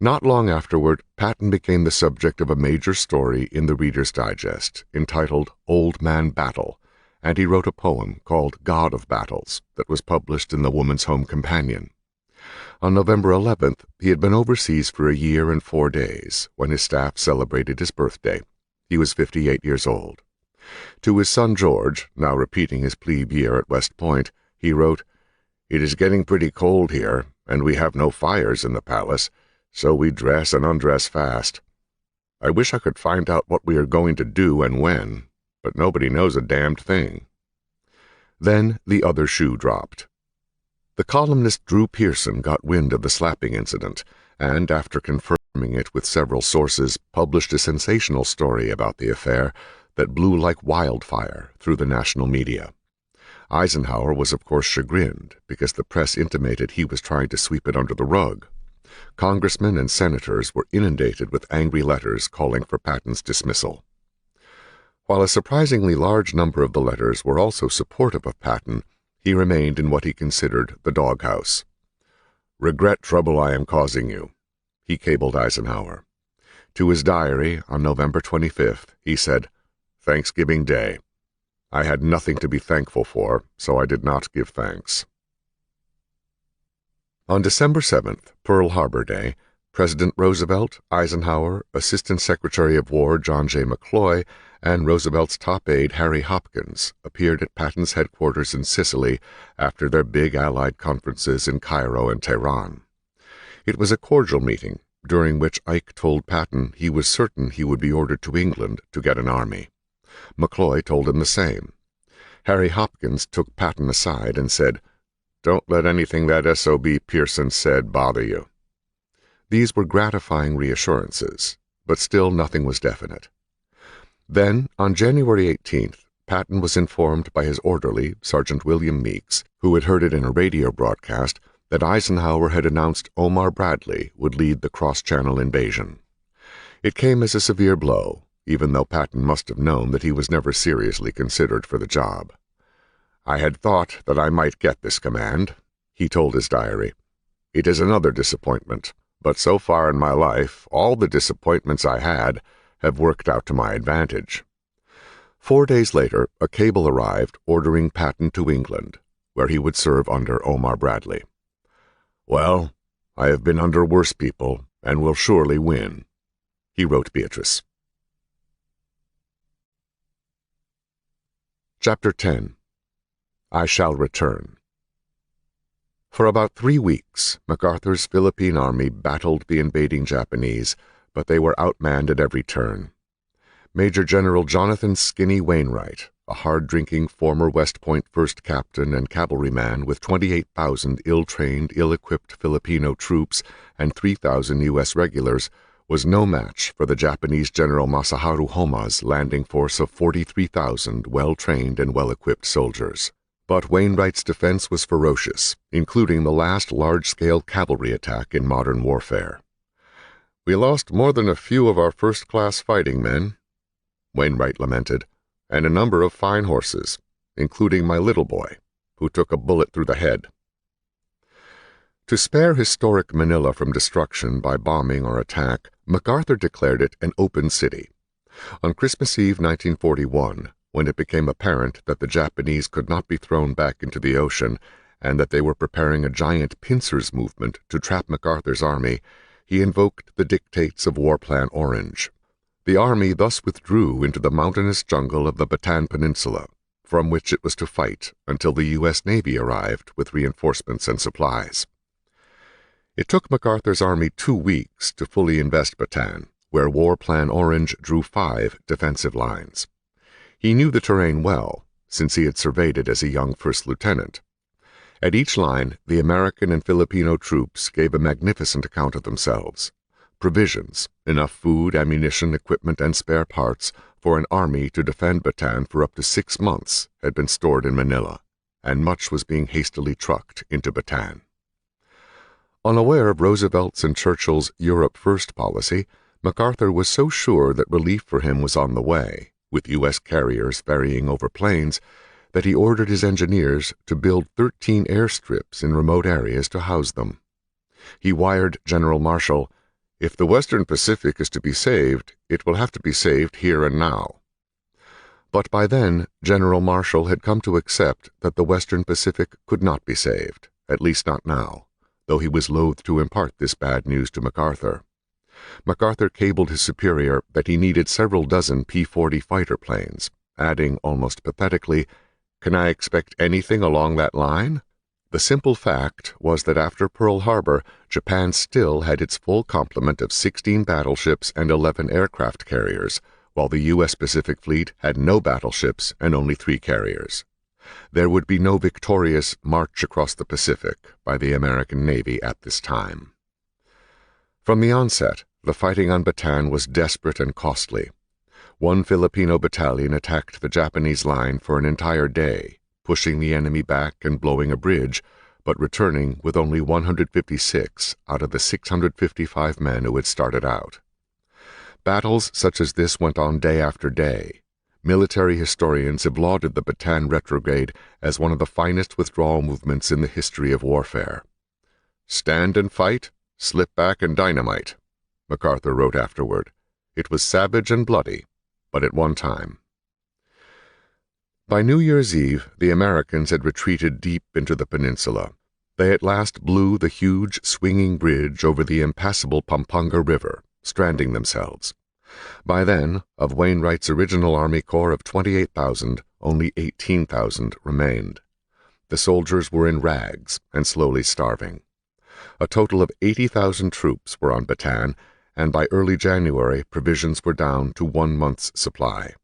Speaker 1: Not long afterward, Patton became the subject of a major story in the Reader's Digest, entitled Old Man Battle, and he wrote a poem called God of Battles that was published in the Woman's Home Companion. On November 11th, he had been overseas for a year and 4 days when his staff celebrated his birthday. He was 58 years old. To his son George, now repeating his plebe year at West Point, he wrote, "It is getting pretty cold here, and we have no fires in the palace, so we dress and undress fast. I wish I could find out what we are going to do and when, but nobody knows a damned thing." Then the other shoe dropped. The columnist Drew Pearson got wind of the slapping incident, and, after confirming it with several sources, published a sensational story about the affair that blew like wildfire through the national media. Eisenhower was of course chagrined, because the press intimated he was trying to sweep it under the rug. Congressmen and senators were inundated with angry letters calling for Patton's dismissal. While a surprisingly large number of the letters were also supportive of Patton, he remained in what he considered the doghouse. "Regret trouble I am causing you," he cabled Eisenhower. To his diary on November 25th, he said, "Thanksgiving Day. I had nothing to be thankful for, so I did not give thanks." On December 7th, Pearl Harbor Day, President Roosevelt, Eisenhower, Assistant Secretary of War John J. McCloy, and Roosevelt's top aide Harry Hopkins appeared at Patton's headquarters in Sicily after their big Allied conferences in Cairo and Tehran. It was a cordial meeting, during which Ike told Patton he was certain he would be ordered to England to get an army. McCloy told him the same. Harry Hopkins took Patton aside and said, "Don't let anything that S.O.B. Pearson said bother you." These were gratifying reassurances, but still nothing was definite. Then, on January 18th, Patton was informed by his orderly, Sergeant William Meeks, who had heard it in a radio broadcast, that Eisenhower had announced Omar Bradley would lead the cross-channel invasion. It came as a severe blow, even though Patton must have known that he was never seriously considered for the job. "I had thought that I might get this command," he told his diary. "It is another disappointment, but so far in my life, all the disappointments I had have worked out to my advantage." 4 days later, a cable arrived ordering Patton to England, where he would serve under Omar Bradley. "Well, I have been under worse people, and will surely win," he wrote Beatrice. Chapter 10. I Shall Return. For about 3 weeks, MacArthur's Philippine army battled the invading Japanese, but they were outmanned at every turn. Major General Jonathan Skinny Wainwright, a hard-drinking former West Point first captain and cavalryman with 28,000 ill-trained, ill-equipped Filipino troops and 3,000 U.S. regulars, was no match for the Japanese General Masaharu Homa's landing force of 43,000 well-trained and well-equipped soldiers. But Wainwright's defense was ferocious, including the last large-scale cavalry attack in modern warfare. "We lost more than a few of our first-class fighting men," Wainwright lamented, "and a number of fine horses, including my little boy, who took a bullet through the head." To spare historic Manila from destruction by bombing or attack, MacArthur declared it an open city. On Christmas Eve 1941, when it became apparent that the Japanese could not be thrown back into the ocean and that they were preparing a giant pincers movement to trap MacArthur's army, he invoked the dictates of War Plan Orange. The army thus withdrew into the mountainous jungle of the Bataan Peninsula, from which it was to fight until the U.S. Navy arrived with reinforcements and supplies. It took MacArthur's army 2 weeks to fully invest Bataan, where War Plan Orange drew 5 defensive lines. He knew the terrain well, since he had surveyed it as a young first lieutenant. At each line, the American and Filipino troops gave a magnificent account of themselves. Provisions, enough food, ammunition, equipment, and spare parts for an army to defend Bataan for up to 6 months had been stored in Manila, and much was being hastily trucked into Bataan. Unaware of Roosevelt's and Churchill's Europe First policy, MacArthur was so sure that relief for him was on the way, with U.S. carriers ferrying over planes, that he ordered his engineers to build 13 airstrips in remote areas to house them. He wired General Marshall, "If the Western Pacific is to be saved, it will have to be saved here and now." But by then, General Marshall had come to accept that the Western Pacific could not be saved, at least not now, though he was loath to impart this bad news to MacArthur. MacArthur cabled his superior that he needed several dozen P-40 fighter planes, adding almost pathetically, "Can I expect anything along that line?" The simple fact was that after Pearl Harbor, Japan still had its full complement of 16 battleships and 11 aircraft carriers, while the U.S. Pacific Fleet had no battleships and only 3 carriers. There would be no victorious march across the Pacific by the American Navy at this time. From the onset, the fighting on Bataan was desperate and costly. One Filipino battalion attacked the Japanese line for an entire day, pushing the enemy back and blowing a bridge, but returning with only 156 out of the 655 men who had started out. Battles such as this went on day after day. Military historians have lauded the Bataan retrograde as one of the finest withdrawal movements in the history of warfare. "Stand and fight, slip back and dynamite," MacArthur wrote afterward. "It was savage and bloody, but at one time." By New Year's Eve, the Americans had retreated deep into the peninsula. They at last blew the huge, swinging bridge over the impassable Pampanga River, stranding themselves. By then, of Wainwright's original Army Corps of 28,000, only 18,000 remained. The soldiers were in rags and slowly starving. A total of 80,000 troops were on Bataan, and by early January provisions were down to 1 month's supply.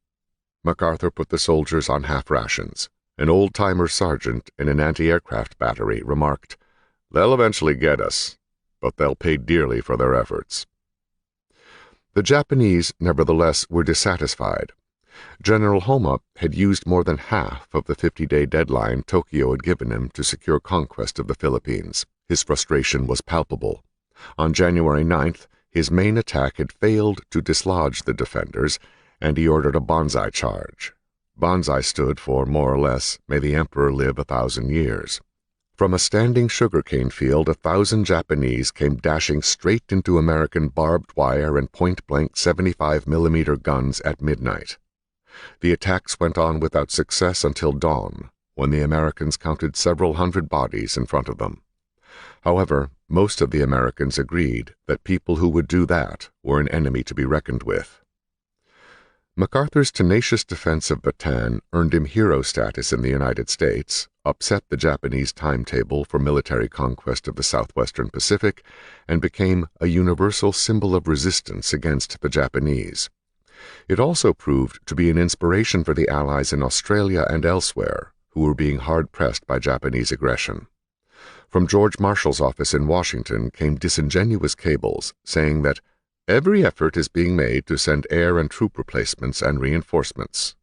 Speaker 1: MacArthur put the soldiers on half rations. An old-timer sergeant in an anti-aircraft battery remarked, "They'll eventually get us, but they'll pay dearly for their efforts." The Japanese, nevertheless, were dissatisfied. General Homma had used more than half of the 50-day deadline Tokyo had given him to secure conquest of the Philippines. His frustration was palpable. On January 9th, his main attack had failed to dislodge the defenders, and he ordered a banzai charge. Banzai stood for, more or less, "May the Emperor live 1,000 years." From a standing sugarcane field, 1,000 Japanese came dashing straight into American barbed wire and point-blank 75mm guns at midnight. The attacks went on without success until dawn, when the Americans counted several hundred bodies in front of them. However, most of the Americans agreed that people who would do that were an enemy to be reckoned with. MacArthur's tenacious defense of Bataan earned him hero status in the United States, upset the Japanese timetable for military conquest of the southwestern Pacific, and became a universal symbol of resistance against the Japanese. It also proved to be an inspiration for the Allies in Australia and elsewhere, who were being hard-pressed by Japanese aggression. From George Marshall's office in Washington came disingenuous cables saying that every effort is being made to send air and troop replacements and reinforcements.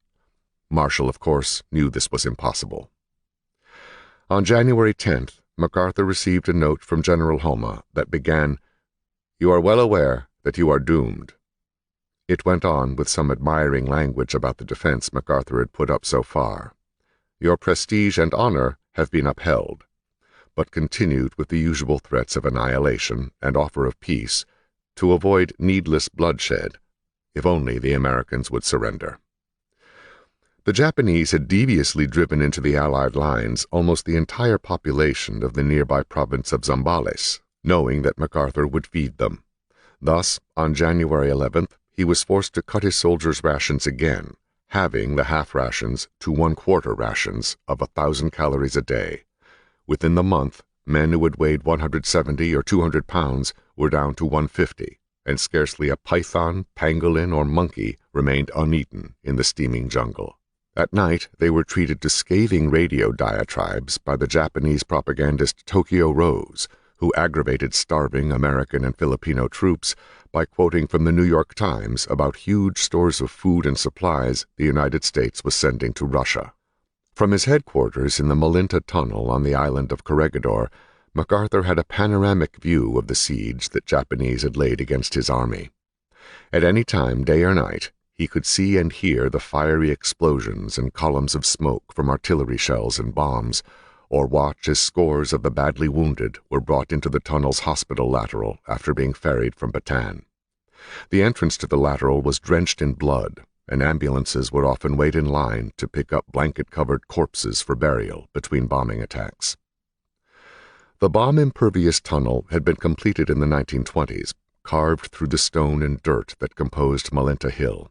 Speaker 1: Marshall, of course, knew this was impossible. On January 10th, MacArthur received a note from General Homma that began, "You are well aware that you are doomed." It went on with some admiring language about the defense MacArthur had put up so far. "Your prestige and honor have been upheld," but continued with the usual threats of annihilation and offer of peace, to avoid needless bloodshed, if only the Americans would surrender. The Japanese had deviously driven into the Allied lines almost the entire population of the nearby province of Zambales, knowing that MacArthur would feed them. Thus, on January 11th, he was forced to cut his soldiers' rations again, halving the half rations to 1/4 rations of 1,000 calories a day. Within the month, men who had weighed 170 or 200 pounds were down to 150, and scarcely a python, pangolin, or monkey remained uneaten in the steaming jungle. At night, they were treated to scathing radio diatribes by the Japanese propagandist Tokyo Rose, who aggravated starving American and Filipino troops by quoting from the New York Times about huge stores of food and supplies the United States was sending to Russia. From his headquarters in the Malinta Tunnel on the island of Corregidor, MacArthur MacArthur had a panoramic view of the siege that Japanese had laid against his army. At any time, day or night, he could see and hear the fiery explosions and columns of smoke from artillery shells and bombs, or watch as scores of the badly wounded were brought into the tunnel's hospital lateral after being ferried from Bataan. The entrance to the lateral was drenched in blood, and ambulances would often wait in line to pick up blanket-covered corpses for burial between bombing attacks. The bomb-impervious tunnel had been completed in the 1920s, carved through the stone and dirt that composed Malenta Hill.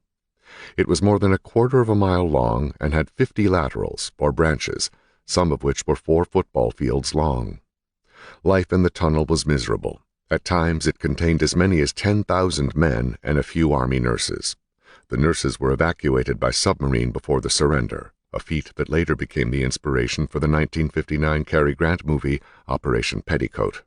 Speaker 1: It was more than a quarter of a mile long and had 50 laterals, or branches, some of which were 4 football fields long. Life in the tunnel was miserable. At times it contained as many as 10,000 men and a few army nurses. The nurses were evacuated by submarine before the surrender, a feat that later became the inspiration for the 1959 Cary Grant movie Operation Petticoat.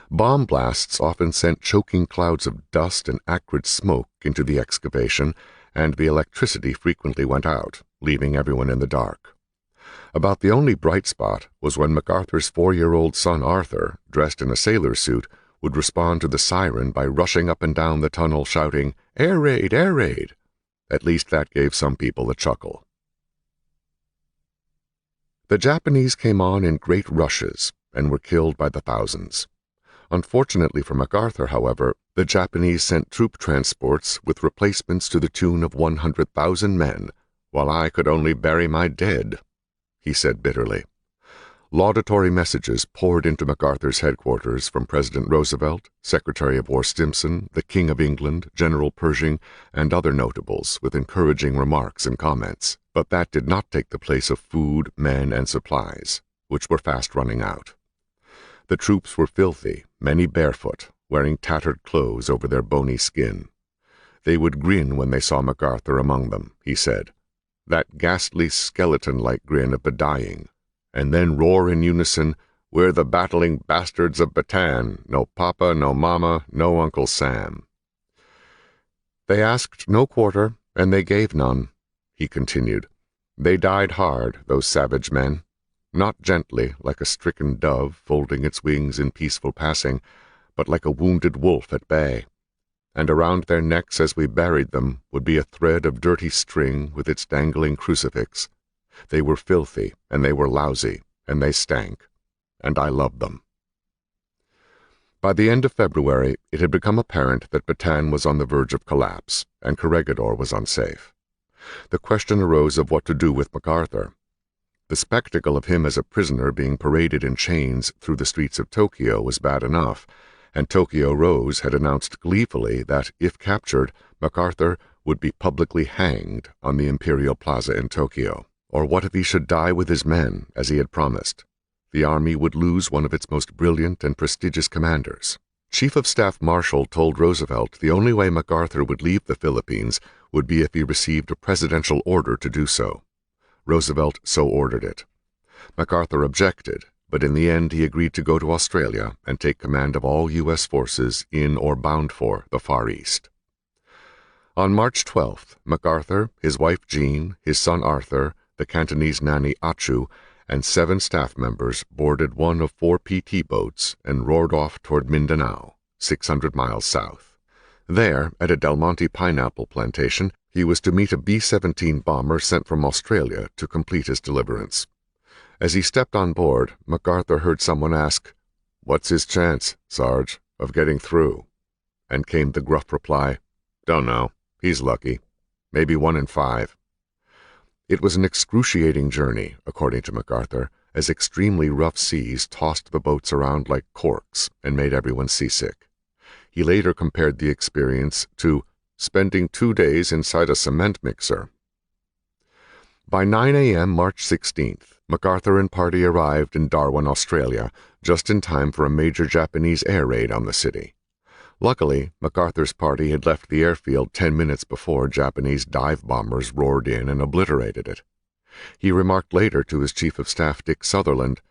Speaker 1: Bomb blasts often sent choking clouds of dust and acrid smoke into the excavation, and the electricity frequently went out, leaving everyone in the dark. About the only bright spot was when MacArthur's 4-year-old son Arthur, dressed in a sailor suit, would respond to the siren by rushing up and down the tunnel shouting, "Air raid! Air raid!" At least that gave some people a chuckle. The Japanese came on in great rushes and were killed by the thousands. Unfortunately for MacArthur, however, the Japanese sent troop transports with replacements to the tune of 100,000 men, while I could only bury my dead, he said bitterly. Laudatory messages poured into MacArthur's headquarters from President Roosevelt, Secretary of War Stimson, the King of England, General Pershing, and other notables with encouraging remarks and comments, but that did not take the place of food, men, and supplies, which were fast running out. The troops were filthy, many barefoot, wearing tattered clothes over their bony skin. They would grin when they saw MacArthur among them, he said, that ghastly skeleton-like grin of the dying, and then roar in unison, "We're the battling bastards of Bataan, no papa, no mama, no Uncle Sam." They asked no quarter, and they gave none, he continued. They died hard, those savage men. Not gently, like a stricken dove folding its wings in peaceful passing, but like a wounded wolf at bay. And around their necks as we buried them would be a thread of dirty string with its dangling crucifix. They were filthy, and they were lousy, and they stank, and I loved them. By the end of February, it had become apparent that Bataan was on the verge of collapse, and Corregidor was unsafe. The question arose of what to do with MacArthur. The spectacle of him as a prisoner being paraded in chains through the streets of Tokyo was bad enough, and Tokyo Rose had announced gleefully that, if captured, MacArthur would be publicly hanged on the Imperial Plaza in Tokyo. Or what if he should die with his men, as he had promised? The army would lose one of its most brilliant and prestigious commanders. Chief of Staff Marshall told Roosevelt the only way MacArthur would leave the Philippines would be if he received a presidential order to do so. Roosevelt so ordered it. MacArthur objected, but in the end he agreed to go to Australia and take command of all U.S. forces in or bound for the Far East. On March 12th, MacArthur, his wife Jean, his son Arthur, the Cantonese nanny Achu, and 7 staff members boarded one of 4 PT boats and roared off toward Mindanao, 600 miles south. There, at a Del Monte pineapple plantation, he was to meet a B-17 bomber sent from Australia to complete his deliverance. As he stepped on board, MacArthur heard someone ask, "What's his chance, Sarge, of getting through?" And came the gruff reply, "Don't know. He's lucky. Maybe 1 in 5. It was an excruciating journey, according to MacArthur, as extremely rough seas tossed the boats around like corks and made everyone seasick. He later compared the experience to spending 2 days inside a cement mixer. By 9 a.m. March 16th, MacArthur and party arrived in Darwin, Australia, just in time for a major Japanese air raid on the city. Luckily, MacArthur's party had left the airfield 10 minutes before Japanese dive bombers roared in and obliterated it. He remarked later to his Chief of Staff Dick Sutherland,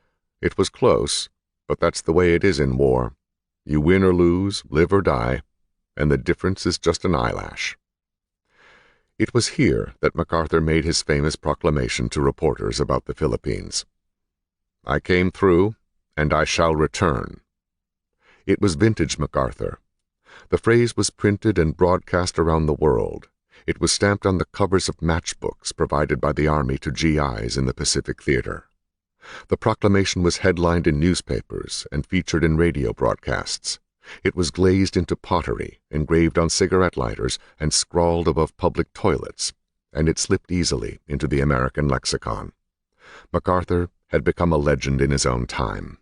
Speaker 1: "It was close, but that's the way it is in war. You win or lose, live or die, and the difference is just an eyelash." It was here that MacArthur made his famous proclamation to reporters about the Philippines. "I came through, and I shall return. It was vintage MacArthur. The phrase was printed and broadcast around the world. It was stamped on the covers of matchbooks provided by the Army to GIs in the Pacific Theater. The proclamation was headlined in newspapers and featured in radio broadcasts. It was glazed into pottery, engraved on cigarette lighters, and scrawled above public toilets, and it slipped easily into the American lexicon. MacArthur had become a legend in his own time.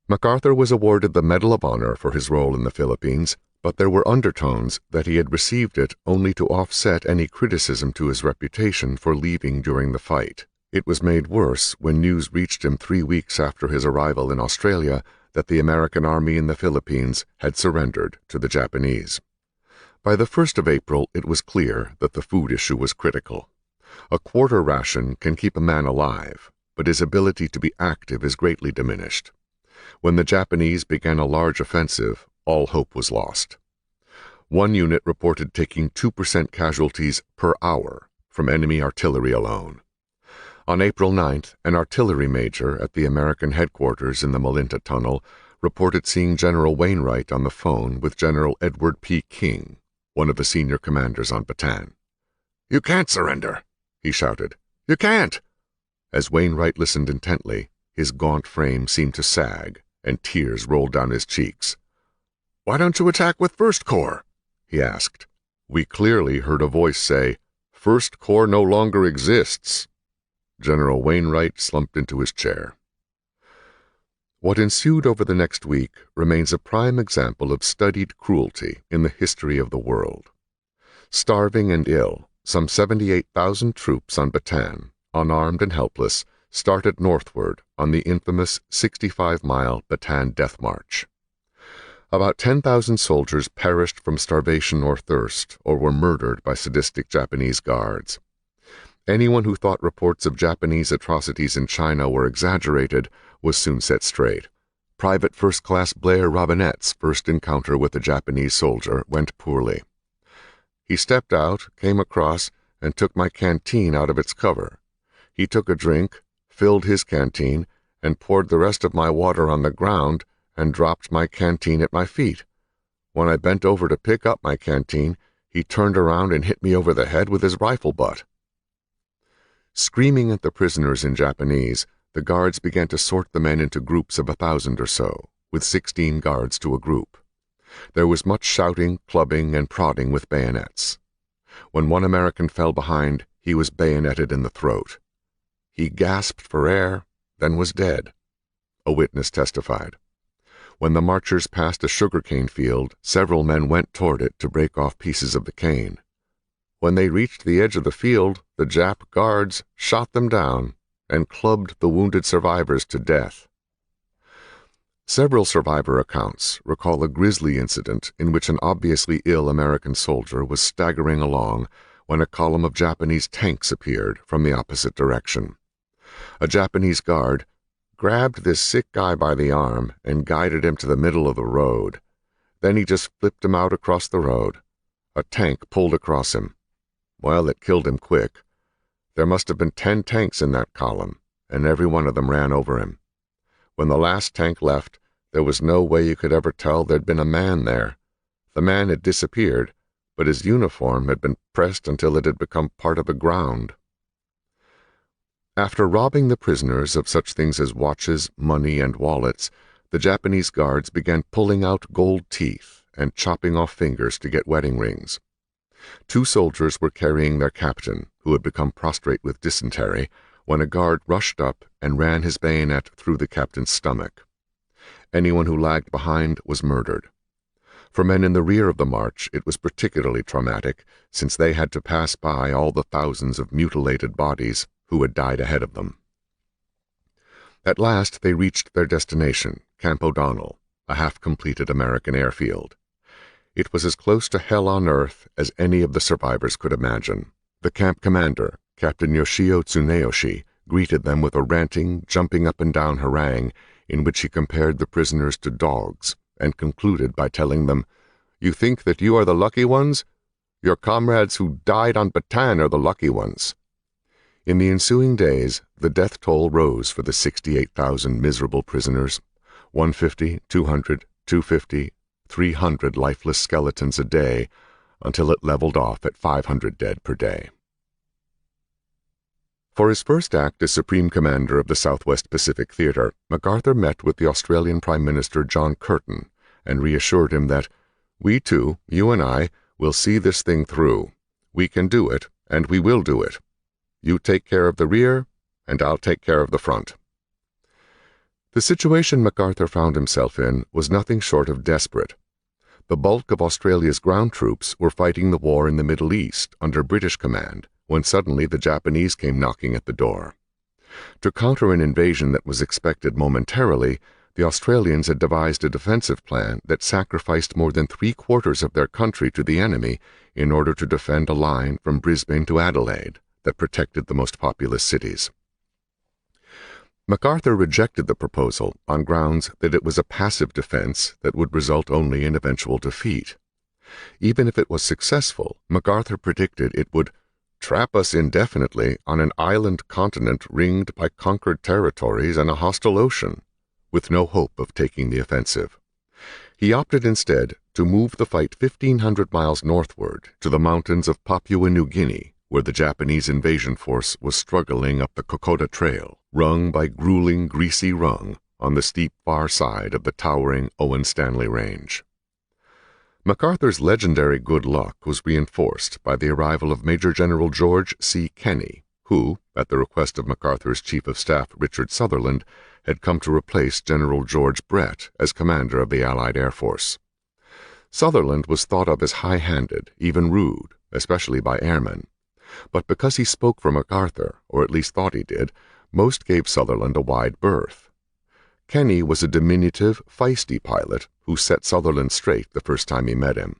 Speaker 1: MacArthur was awarded the Medal of Honor for his role in the Philippines, but there were undertones that he had received it only to offset any criticism to his reputation for leaving during the fight. It was made worse when news reached him 3 weeks after his arrival in Australia that the American Army in the Philippines had surrendered to the Japanese. By the 1st of April, it was clear that the food issue was critical. A quarter ration can keep a man alive, but his ability to be active is greatly diminished. When the Japanese began a large offensive, all hope was lost. One unit reported taking 2% casualties per hour from enemy artillery alone. On April 9th, an artillery major at the American headquarters in the Malinta Tunnel reported seeing General Wainwright on the phone with General Edward P. King, one of the senior commanders on Bataan. "You can't surrender," he shouted. "You can't!" As Wainwright listened intently, his gaunt frame seemed to sag, and tears rolled down his cheeks. "Why don't you attack with First Corps?" he asked. We clearly heard a voice say, "First Corps no longer exists." General Wainwright slumped into his chair. What ensued over the next week remains a prime example of studied cruelty in the history of the world. Starving and ill, some 78,000 troops on Bataan, unarmed and helpless, started northward on the infamous 65-mile Bataan Death March. About 10,000 soldiers perished from starvation or thirst, or were murdered by sadistic Japanese guards. Anyone who thought reports of Japanese atrocities in China were exaggerated was soon set straight. Private First Class Blair Robinette's first encounter with a Japanese soldier went poorly. He stepped out, came across, and took my canteen out of its cover. He took a drink, filled his canteen, and poured the rest of my water on the ground and dropped my canteen at my feet. When I bent over to pick up my canteen, he turned around and hit me over the head with his rifle butt. Screaming at the prisoners in Japanese, the guards began to sort the men into groups of 1,000 or so, with 16 guards to a group. There was much shouting, clubbing, and prodding with bayonets. When one American fell behind, he was bayoneted in the throat. He gasped for air, then was dead, a witness testified. When the marchers passed a sugarcane field, several men went toward it to break off pieces of the cane. When they reached the edge of the field, the Jap guards shot them down and clubbed the wounded survivors to death. Several survivor accounts recall a grisly incident in which an obviously ill American soldier was staggering along when a column of Japanese tanks appeared from the opposite direction. A Japanese guard grabbed this sick guy by the arm and guided him to the middle of the road. Then he just flipped him out across the road. A tank pulled across him. Well, it killed him quick. There must have been 10 tanks in that column, and every one of them ran over him. When the last tank left, there was no way you could ever tell there'd been a man there. The man had disappeared, but his uniform had been pressed until it had become part of the ground. After robbing the prisoners of such things as watches, money, and wallets, the Japanese guards began pulling out gold teeth and chopping off fingers to get wedding rings. 2 soldiers were carrying their captain, who had become prostrate with dysentery, when a guard rushed up and ran his bayonet through the captain's stomach. Anyone who lagged behind was murdered. For men in the rear of the march, it was particularly traumatic, since they had to pass by all the thousands of mutilated bodies who had died ahead of them. At last they reached their destination, Camp O'Donnell, a half-completed American airfield. It was as close to hell on earth as any of the survivors could imagine. The camp commander, Captain Yoshio Tsuneyoshi, greeted them with a ranting, jumping up and down harangue in which he compared the prisoners to dogs and concluded by telling them, "You think that you are the lucky ones? Your comrades who died on Bataan are the lucky ones." In the ensuing days, the death toll rose for the 68,000 miserable prisoners, 150, 200, 250, 300 lifeless skeletons a day, until it leveled off at 500 dead per day. For his first act as Supreme Commander of the Southwest Pacific Theater, MacArthur met with the Australian Prime Minister John Curtin and reassured him that, "We two, you and I, will see this thing through. We can do it, and we will do it. You take care of the rear, and I'll take care of the front." The situation MacArthur found himself in was nothing short of desperate. The bulk of Australia's ground troops were fighting the war in the Middle East under British command, when suddenly the Japanese came knocking at the door. To counter an invasion that was expected momentarily, the Australians had devised a defensive plan that sacrificed more than 3/4 of their country to the enemy in order to defend a line from Brisbane to Adelaide that protected the most populous cities. MacArthur rejected the proposal on grounds that it was a passive defense that would result only in eventual defeat. Even if it was successful, MacArthur predicted it would trap us indefinitely on an island continent ringed by conquered territories and a hostile ocean, with no hope of taking the offensive. He opted instead to move the fight 1,500 miles northward to the mountains of Papua New Guinea, where the Japanese invasion force was struggling up the Kokoda Trail, rung by grueling, greasy rung, on the steep far side of the towering Owen Stanley Range. MacArthur's legendary good luck was reinforced by the arrival of Major General George C. Kenney, who, at the request of MacArthur's Chief of Staff Richard Sutherland, had come to replace General George Brett as commander of the Allied Air Force. Sutherland was thought of as high-handed, even rude, especially by airmen. But because he spoke for MacArthur, or at least thought he did, most gave Sutherland a wide berth. Kenney was a diminutive, feisty pilot who set Sutherland straight the first time he met him.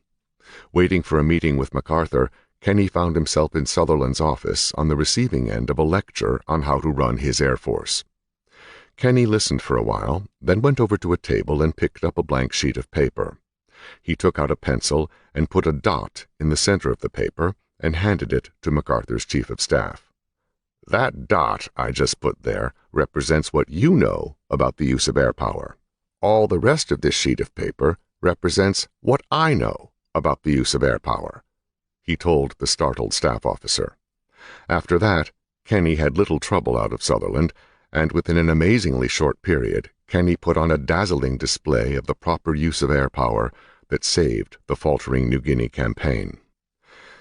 Speaker 1: Waiting for a meeting with MacArthur, Kenney found himself in Sutherland's office on the receiving end of a lecture on how to run his Air Force. Kenney listened for a while, then went over to a table and picked up a blank sheet of paper. He took out a pencil and put a dot in the center of the paper and handed it to MacArthur's Chief of Staff. "That dot I just put there represents what you know about the use of air power. All the rest of this sheet of paper represents what I know about the use of air power," he told the startled staff officer. After that, Kenney had little trouble out of Sutherland, and within an amazingly short period, Kenney put on a dazzling display of the proper use of air power that saved the faltering New Guinea campaign.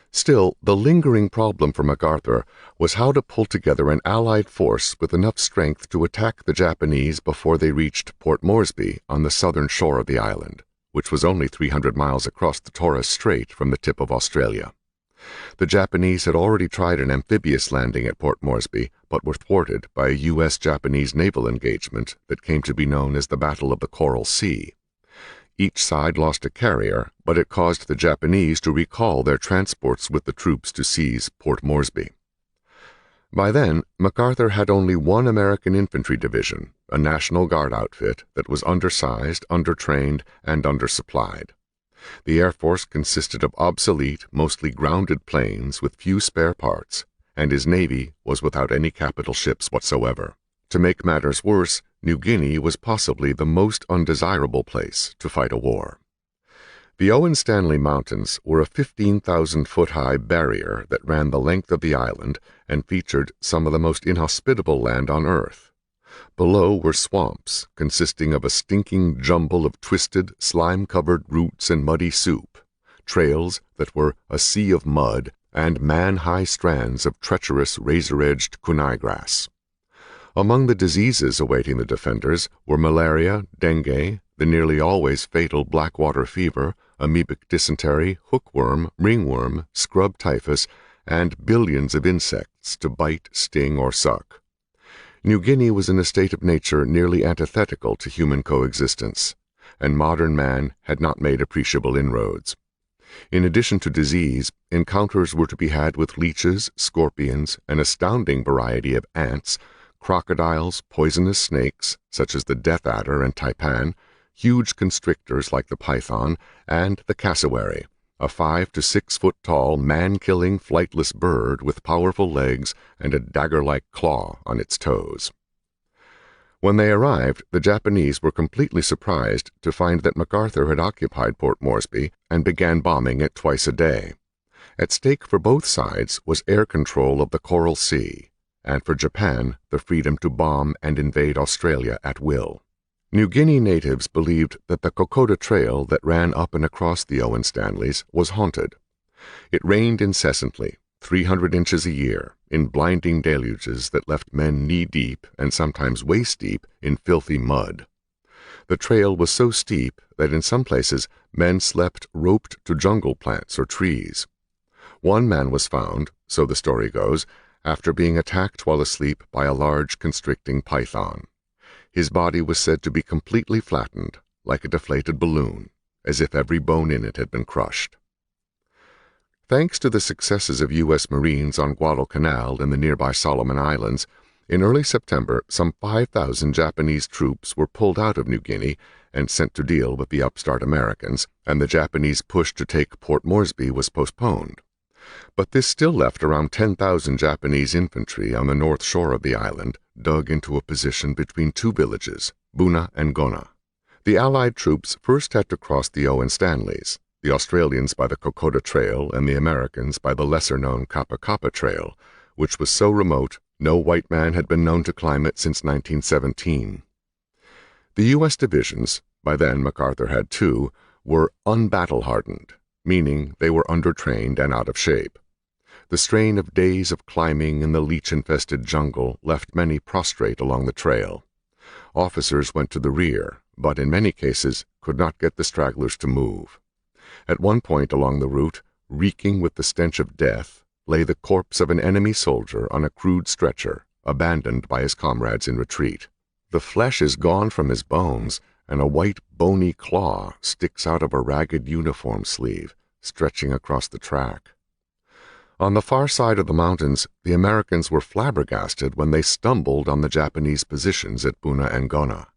Speaker 1: Still, the lingering problem for MacArthur was how to pull together an Allied force with enough strength to attack the Japanese before they reached Port Moresby on the southern shore of the island, which was only 300 miles across the Torres Strait from the tip of Australia. The Japanese had already tried an amphibious landing at Port Moresby, but were thwarted by a U.S.-Japanese naval engagement that came to be known as the Battle of the Coral Sea. Each side lost a carrier, but it caused the Japanese to recall their transports with the troops to seize Port Moresby. By then, MacArthur had only one American infantry division, a National Guard outfit that was undersized, undertrained, and undersupplied. The Air Force consisted of obsolete, mostly grounded planes with few spare parts, and his Navy was without any capital ships whatsoever. To make matters worse, New Guinea was possibly the most undesirable place to fight a war. The Owen Stanley Mountains were a 15,000-foot-high barrier that ran the length of the island and featured some of the most inhospitable land on Earth. Below were swamps consisting of a stinking jumble of twisted, slime-covered roots and muddy soup, trails that were a sea of mud, and man-high strands of treacherous razor-edged kunai grass. Among the diseases awaiting the defenders were malaria, dengue, the nearly always fatal blackwater fever, amoebic dysentery, hookworm, ringworm, scrub typhus, and billions of insects to bite, sting, or suck. New Guinea was in a state of nature nearly antithetical to human coexistence, and modern man had not made appreciable inroads. In addition to disease, encounters were to be had with leeches, scorpions, an astounding variety of ants, crocodiles, poisonous snakes, such as the death adder and taipan, huge constrictors like the python, and the cassowary, a 5 to 6 foot tall, man-killing, flightless bird with powerful legs and a dagger-like claw on its toes. When they arrived, the Japanese were completely surprised to find that MacArthur had occupied Port Moresby and began bombing it twice a day. At stake for both sides was air control of the Coral Sea, and for Japan, the freedom to bomb and invade Australia at will. New Guinea natives believed that the Kokoda Trail that ran up and across the Owen Stanleys was haunted. It rained incessantly, 300 inches a year, in blinding deluges that left men knee-deep and sometimes waist-deep in filthy mud. The trail was so steep that in some places men slept roped to jungle plants or trees. One man was found, so the story goes, after being attacked while asleep by a large constricting python. His body was said to be completely flattened, like a deflated balloon, as if every bone in it had been crushed. Thanks to the successes of U.S. Marines on Guadalcanal and the nearby Solomon Islands, in early September some 5,000 Japanese troops were pulled out of New Guinea and sent to deal with the upstart Americans, and the Japanese push to take Port Moresby was postponed. But this still left around 10,000 Japanese infantry on the north shore of the island, dug into a position between two villages, Buna and Gona. The Allied troops first had to cross the Owen Stanleys, the Australians by the Kokoda Trail and the Americans by the lesser-known Kappa Kappa Trail, which was so remote no white man had been known to climb it since 1917. The U.S. divisions, by then MacArthur had two, were unbattle-hardened, meaning they were undertrained and out of shape. The strain of days of climbing in the leech-infested jungle left many prostrate along the trail. Officers went to the rear, but in many cases could not get the stragglers to move. At one point along the route, reeking with the stench of death, lay the corpse of an enemy soldier on a crude stretcher, abandoned by his comrades in retreat. The flesh is gone from his bones, and a white, bony claw sticks out of a ragged uniform sleeve, stretching across the track. On the far side of the mountains, the Americans were flabbergasted when they stumbled on the Japanese positions at Buna and Gona.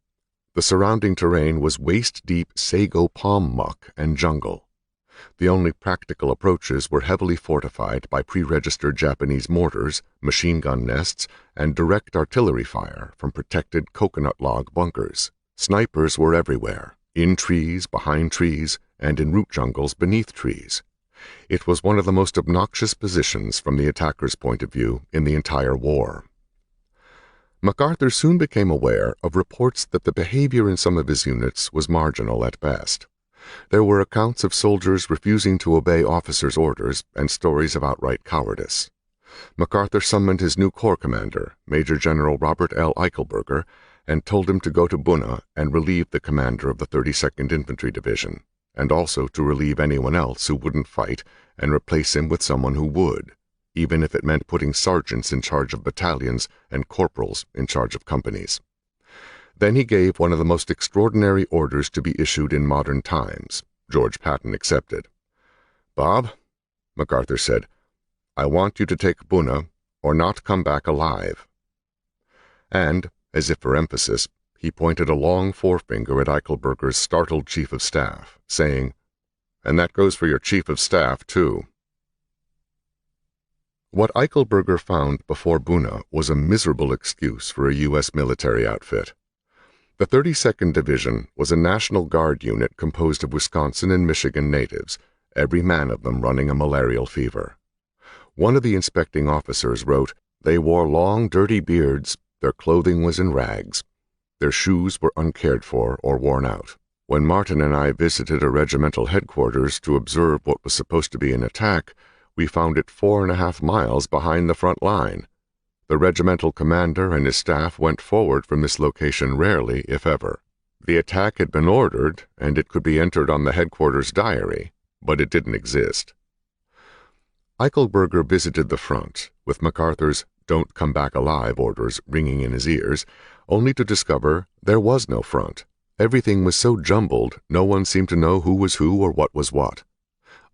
Speaker 1: The surrounding terrain was waist-deep sago palm muck and jungle. The only practical approaches were heavily fortified by pre-registered Japanese mortars, machine gun nests, and direct artillery fire from protected coconut log bunkers. Snipers were everywhere, in trees, behind trees, and in root jungles beneath trees. It was one of the most obnoxious positions from the attacker's point of view in the entire war. MacArthur soon became aware of reports that the behavior in some of his units was marginal at best. There were accounts of soldiers refusing to obey officers' orders and stories of outright cowardice. MacArthur summoned his new corps commander, Major General Robert L. Eichelberger, and told him to go to Buna and relieve the commander of the 32nd Infantry Division, and also to relieve anyone else who wouldn't fight and replace him with someone who would, even if it meant putting sergeants in charge of battalions and corporals in charge of companies. Then he gave one of the most extraordinary orders to be issued in modern times, George Patton accepted. "Bob," MacArthur said, "I want you to take Buna or not come back alive." And, as if for emphasis, he pointed a long forefinger at Eichelberger's startled chief of staff, saying, "And that goes for your chief of staff, too." What Eichelberger found before Buna was a miserable excuse for a U.S. military outfit. The 32nd Division was a National Guard unit composed of Wisconsin and Michigan natives, every man of them running a malarial fever. One of the inspecting officers wrote, "They wore long, dirty beards, their clothing was in rags. Their shoes were uncared for or worn out." When Martin and I visited a regimental headquarters to observe what was supposed to be an attack, we found it 4.5 miles behind the front line. The regimental commander and his staff went forward from this location rarely, if ever. The attack had been ordered, and it could be entered on the headquarters diary, but it didn't exist. Eichelberger visited the front, with MacArthur's "Don't come back alive" orders ringing in his ears, only to discover there was no front. Everything was so jumbled, no one seemed to know who was who or what was what.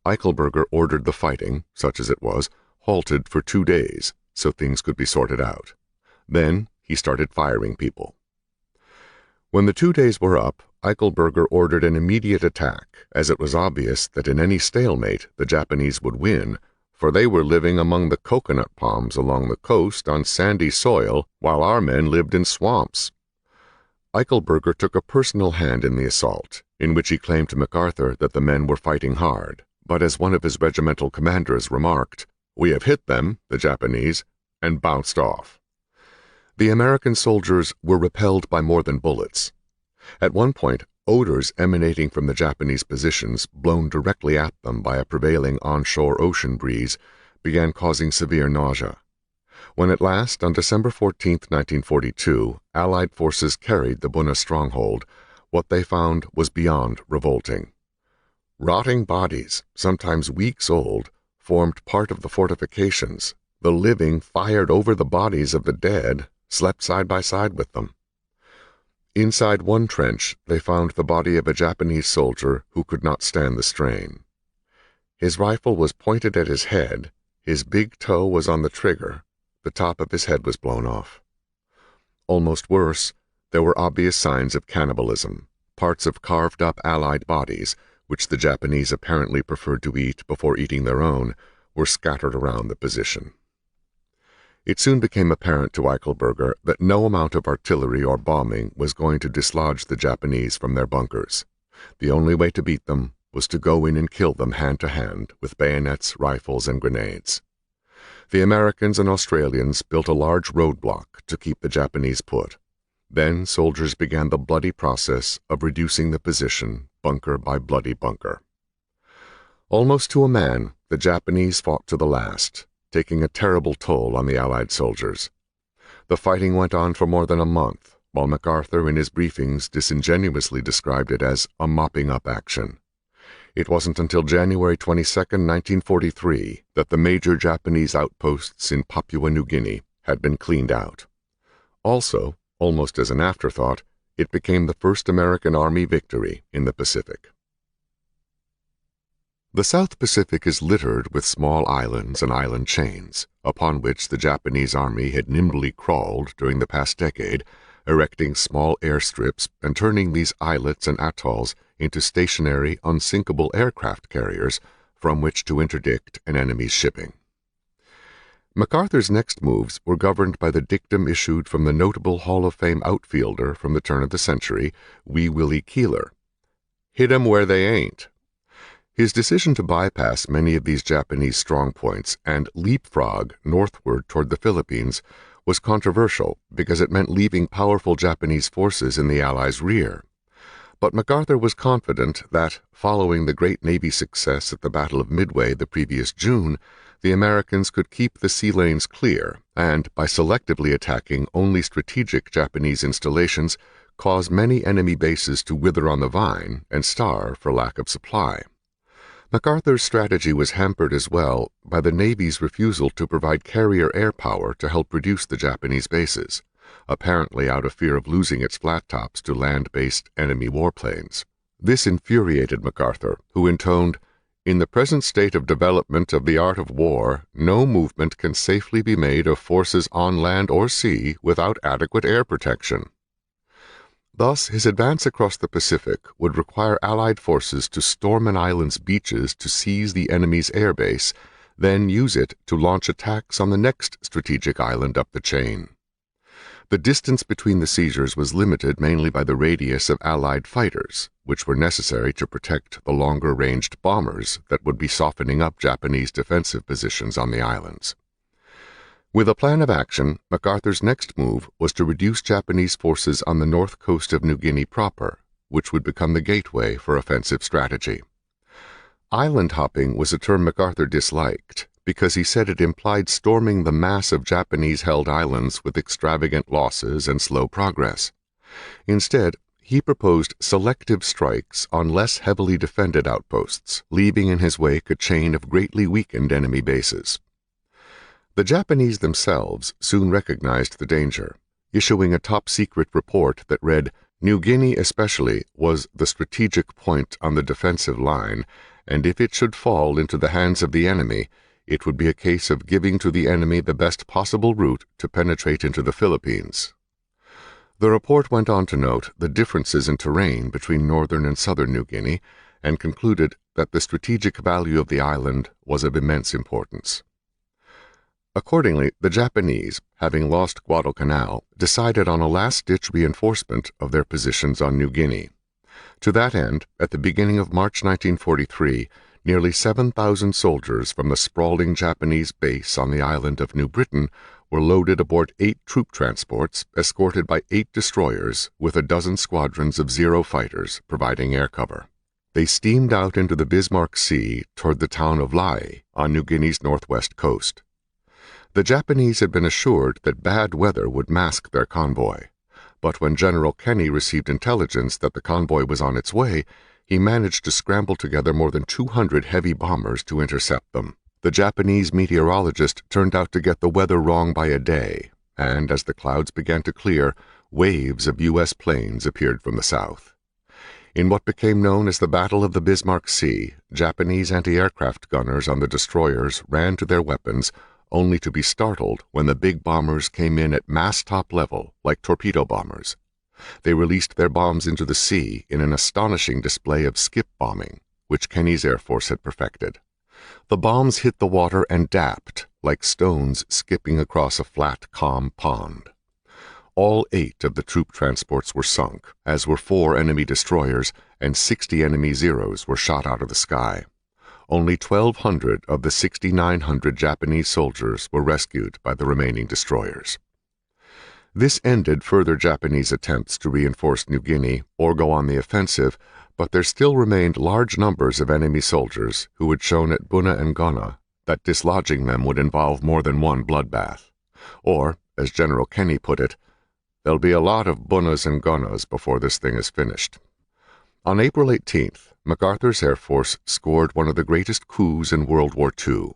Speaker 1: Eichelberger ordered the fighting, such as it was, halted for 2 days, so things could be sorted out. Then he started firing people. When the 2 days were up, Eichelberger ordered an immediate attack, as it was obvious that in any stalemate the Japanese would win, for they were living among the coconut palms along the coast on sandy soil, while our men lived in swamps. Eichelberger took a personal hand in the assault, in which he claimed to MacArthur that the men were fighting hard, but as one of his regimental commanders remarked, "We have hit them, the Japanese, and bounced off." The American soldiers were repelled by more than bullets. At one point, odors emanating from the Japanese positions, blown directly at them by a prevailing onshore ocean breeze, began causing severe nausea. When at last, on December 14, 1942, Allied forces carried the Buna stronghold, what they found was beyond revolting. Rotting bodies, sometimes weeks old, formed part of the fortifications. The living fired over the bodies of the dead, slept side by side with them. Inside one trench, they found the body of a Japanese soldier who could not stand the strain. His rifle was pointed at his head, his big toe was on the trigger, the top of his head was blown off. Almost worse, there were obvious signs of cannibalism. Parts of carved-up Allied bodies, which the Japanese apparently preferred to eat before eating their own, were scattered around the position. It soon became apparent to Eichelberger that no amount of artillery or bombing was going to dislodge the Japanese from their bunkers. The only way to beat them was to go in and kill them hand to hand with bayonets, rifles, and grenades. The Americans and Australians built a large roadblock to keep the Japanese put. Then soldiers began the bloody process of reducing the position, bunker by bloody bunker. Almost to a man, the Japanese fought to the last, taking a terrible toll on the Allied soldiers. The fighting went on for more than a month, while MacArthur in his briefings disingenuously described it as a mopping-up action. It wasn't until January 22, 1943, that the major Japanese outposts in Papua New Guinea had been cleaned out. Also, almost as an afterthought, it became the first American Army victory in the Pacific. The South Pacific is littered with small islands and island chains, upon which the Japanese Army had nimbly crawled during the past decade, erecting small airstrips and turning these islets and atolls into stationary, unsinkable aircraft carriers from which to interdict an enemy's shipping. MacArthur's next moves were governed by the dictum issued from the notable Hall of Fame outfielder from the turn of the century, Wee Willie Keeler. "Hit 'em where they ain't." His decision to bypass many of these Japanese strongpoints and leapfrog northward toward the Philippines was controversial because it meant leaving powerful Japanese forces in the Allies' rear. But MacArthur was confident that, following the great Navy success at the Battle of Midway the previous June, the Americans could keep the sea lanes clear and, by selectively attacking only strategic Japanese installations, cause many enemy bases to wither on the vine and starve for lack of supply. MacArthur's strategy was hampered as well by the Navy's refusal to provide carrier air power to help reduce the Japanese bases, apparently out of fear of losing its flat tops to land-based enemy warplanes. This infuriated MacArthur, who intoned, "In the present state of development of the art of war, no movement can safely be made of forces on land or sea without adequate air protection." Thus, his advance across the Pacific would require Allied forces to storm an island's beaches to seize the enemy's airbase, then use it to launch attacks on the next strategic island up the chain. The distance between the seizures was limited mainly by the radius of Allied fighters, which were necessary to protect the longer-ranged bombers that would be softening up Japanese defensive positions on the islands. With a plan of action, MacArthur's next move was to reduce Japanese forces on the north coast of New Guinea proper, which would become the gateway for offensive strategy. Island hopping was a term MacArthur disliked, because he said it implied storming the mass of Japanese-held islands with extravagant losses and slow progress. Instead, he proposed selective strikes on less heavily defended outposts, leaving in his wake a chain of greatly weakened enemy bases. The Japanese themselves soon recognized the danger, issuing a top-secret report that read, "New Guinea especially was the strategic point on the defensive line, and if it should fall into the hands of the enemy, it would be a case of giving to the enemy the best possible route to penetrate into the Philippines." The report went on to note the differences in terrain between northern and southern New Guinea and concluded that the strategic value of the island was of immense importance. Accordingly, the Japanese, having lost Guadalcanal, decided on a last-ditch reinforcement of their positions on New Guinea. To that end, at the beginning of March 1943, nearly 7,000 soldiers from the sprawling Japanese base on the island of New Britain were loaded aboard 8 troop transports escorted by 8 destroyers with a dozen squadrons of Zero fighters providing air cover. They steamed out into the Bismarck Sea toward the town of Lae on New Guinea's northwest coast. The Japanese had been assured that bad weather would mask their convoy, but when General Kenny received intelligence that the convoy was on its way, he managed to scramble together more than 200 heavy bombers to intercept them. The Japanese meteorologist turned out to get the weather wrong by a day, and as the clouds began to clear, waves of U.S. planes appeared from the south. In what became known as the Battle of the Bismarck Sea, Japanese anti-aircraft gunners on the destroyers ran to their weapons, only to be startled when the big bombers came in at mast-top level like torpedo bombers. They released their bombs into the sea in an astonishing display of skip bombing, which Kenny's Air Force had perfected. The bombs hit the water and dapped like stones skipping across a flat, calm pond. All 8 of the troop transports were sunk, as were 4 enemy destroyers, and 60 enemy Zeros were shot out of the sky. Only 1,200 of the 6,900 Japanese soldiers were rescued by the remaining destroyers. This ended further Japanese attempts to reinforce New Guinea or go on the offensive, but there still remained large numbers of enemy soldiers who had shown at Buna and Gona that dislodging them would involve more than one bloodbath. Or, as General Kenny put it, "There'll be a lot of Bunas and Gonas before this thing is finished." On April 18th, MacArthur's Air Force scored one of the greatest coups in World War II.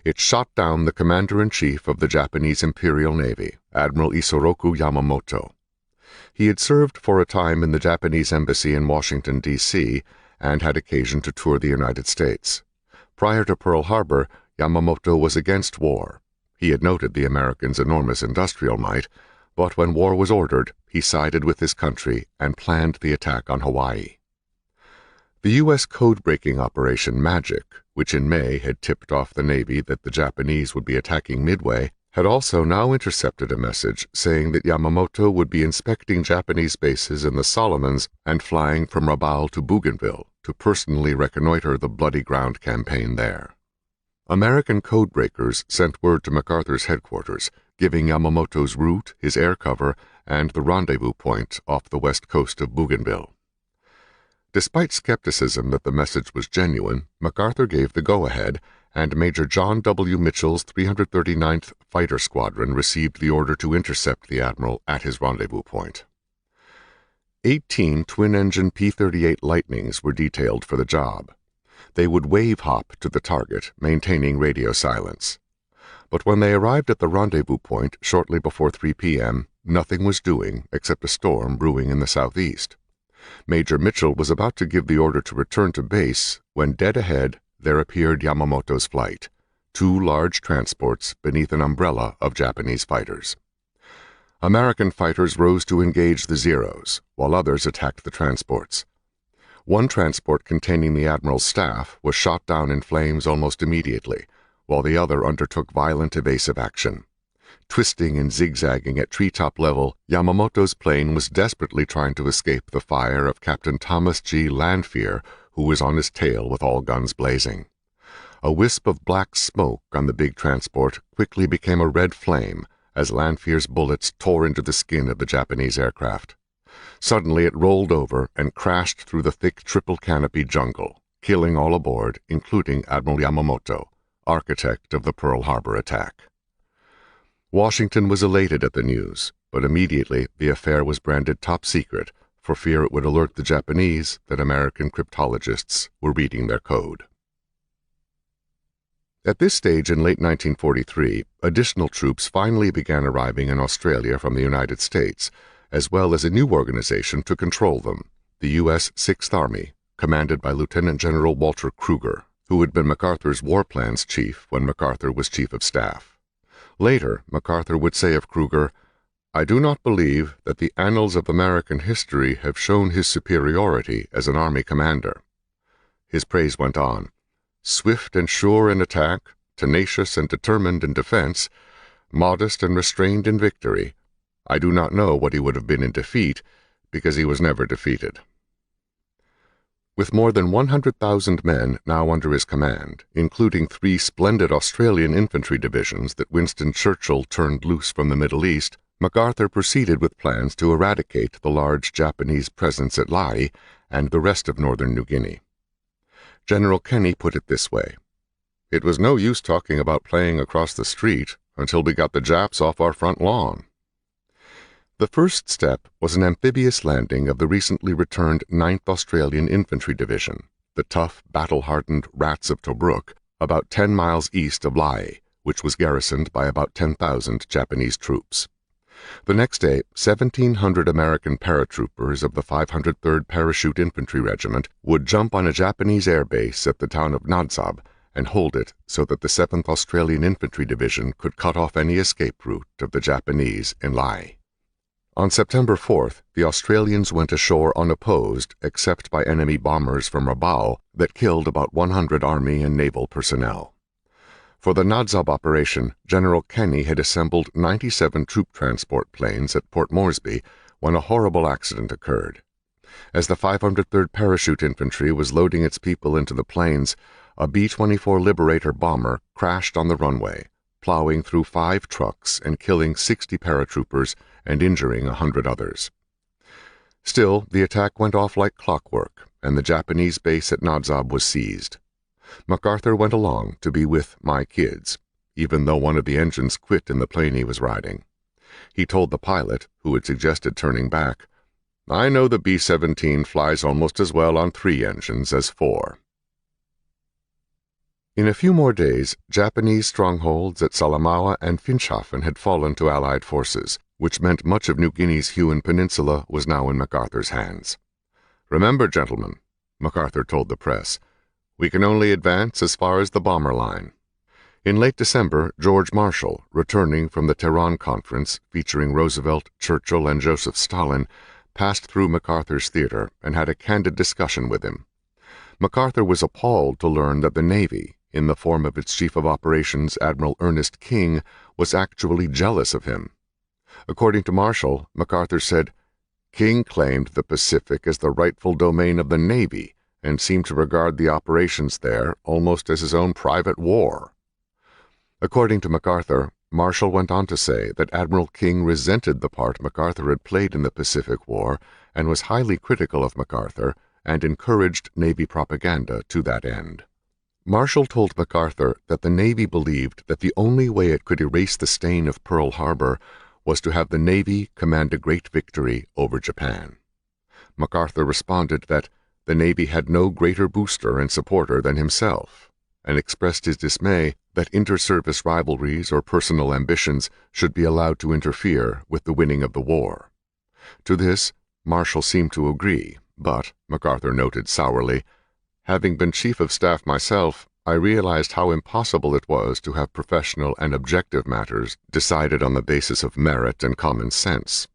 Speaker 1: It shot down the commander-in-chief of the Japanese Imperial Navy, Admiral Isoroku Yamamoto. He had served for a time in the Japanese embassy in Washington, D.C., and had occasion to tour the United States. Prior to Pearl Harbor, Yamamoto was against war. He had noted the Americans' enormous industrial might, but when war was ordered, he sided with his country and planned the attack on Hawaii. The U.S. code-breaking Operation Magic, which in May had tipped off the Navy that the Japanese would be attacking Midway, had also now intercepted a message saying that Yamamoto would be inspecting Japanese bases in the Solomons and flying from Rabaul to Bougainville to personally reconnoiter the Bloody Ground campaign there. American codebreakers sent word to MacArthur's headquarters, giving Yamamoto's route, his air cover, and the rendezvous point off the west coast of Bougainville. Despite skepticism that the message was genuine, MacArthur gave the go-ahead, and Major John W. Mitchell's 339th Fighter Squadron received the order to intercept the Admiral at his rendezvous point. 18 twin-engine P-38 Lightnings were detailed for the job. They would wave-hop to the target, maintaining radio silence. But when they arrived at the rendezvous point shortly before 3 p.m., nothing was doing except a storm brewing in the southeast. Major Mitchell was about to give the order to return to base when dead ahead there appeared Yamamoto's flight, 2 large transports beneath an umbrella of Japanese fighters. American fighters rose to engage the Zeros, while others attacked the transports. One transport containing the Admiral's staff was shot down in flames almost immediately, while the other undertook violent evasive action. Twisting and zigzagging at treetop level, Yamamoto's plane was desperately trying to escape the fire of Captain Thomas G. Lanphier, who was on his tail with all guns blazing. A wisp of black smoke on the big transport quickly became a red flame as Lanphier's bullets tore into the skin of the Japanese aircraft. Suddenly it rolled over and crashed through the thick triple-canopy jungle, killing all aboard, including Admiral Yamamoto, architect of the Pearl Harbor attack. Washington was elated at the news, but immediately the affair was branded top secret for fear it would alert the Japanese that American cryptologists were reading their code. At this stage in late 1943, additional troops finally began arriving in Australia from the United States, as well as a new organization to control them, the U.S. Sixth Army, commanded by Lieutenant General Walter Kruger, who had been MacArthur's war plans chief when MacArthur was chief of staff. Later, MacArthur would say of Kruger, I do not believe that the annals of American history have shown his superiority as an army commander." His praise went on. "Swift and sure in attack, tenacious and determined in defense, modest and restrained in victory. I do not know what he would have been in defeat, because he was never defeated." With more than 100,000 men now under his command, including 3 splendid Australian infantry divisions that Winston Churchill turned loose from the Middle East, MacArthur proceeded with plans to eradicate the large Japanese presence at Lae and the rest of northern New Guinea. General Kenny put it this way: "It was no use talking about playing across the street until we got the Japs off our front lawn." The first step was an amphibious landing of the recently returned 9th Australian Infantry Division, the tough, battle-hardened Rats of Tobruk, about 10 miles east of Lae, which was garrisoned by about 10,000 Japanese troops. The next day, 1,700 American paratroopers of the 503rd Parachute Infantry Regiment would jump on a Japanese air base at the town of Nadzab and hold it so that the 7th Australian Infantry Division could cut off any escape route of the Japanese in Lae. On September 4th, the Australians went ashore unopposed except by enemy bombers from Rabaul that killed about 100 Army and naval personnel. For the Nadzab operation, General Kenny had assembled 97 troop transport planes at Port Moresby when a horrible accident occurred. As the 503rd Parachute Infantry was loading its people into the planes, a B-24 Liberator bomber crashed on the runway, plowing through 5 trucks and killing 60 paratroopers and injuring 100 others. Still, the attack went off like clockwork, and the Japanese base at Nadzab was seized. MacArthur went along to be with "my kids," even though one of the engines quit in the plane he was riding. He told the pilot, who had suggested turning back, "I know the B-17 flies almost as well on 3 engines as 4. In a few more days, Japanese strongholds at Salamaua and Finschhafen had fallen to Allied forces, which meant much of New Guinea's Huon Peninsula was now in MacArthur's hands. "Remember, gentlemen," MacArthur told the press, "we can only advance as far as the bomber line." In late December, George Marshall, returning from the Tehran Conference featuring Roosevelt, Churchill, and Joseph Stalin, passed through MacArthur's theater and had a candid discussion with him. MacArthur was appalled to learn that the Navy, in the form of its Chief of Operations, Admiral Ernest King, was actually jealous of him. According to Marshall, MacArthur said, "King claimed the Pacific as the rightful domain of the Navy and seemed to regard the operations there almost as his own private war." According to MacArthur, Marshall went on to say that Admiral King resented the part MacArthur had played in the Pacific War and was highly critical of MacArthur and encouraged Navy propaganda to that end. Marshall told MacArthur that the Navy believed that the only way it could erase the stain of Pearl Harbor was to have the Navy command a great victory over Japan. MacArthur responded that the Navy had no greater booster and supporter than himself, and expressed his dismay that inter-service rivalries or personal ambitions should be allowed to interfere with the winning of the war. To this, Marshall seemed to agree, but, MacArthur noted sourly, "Having been Chief of Staff myself, I realized how impossible it was to have professional and objective matters decided on the basis of merit and common sense."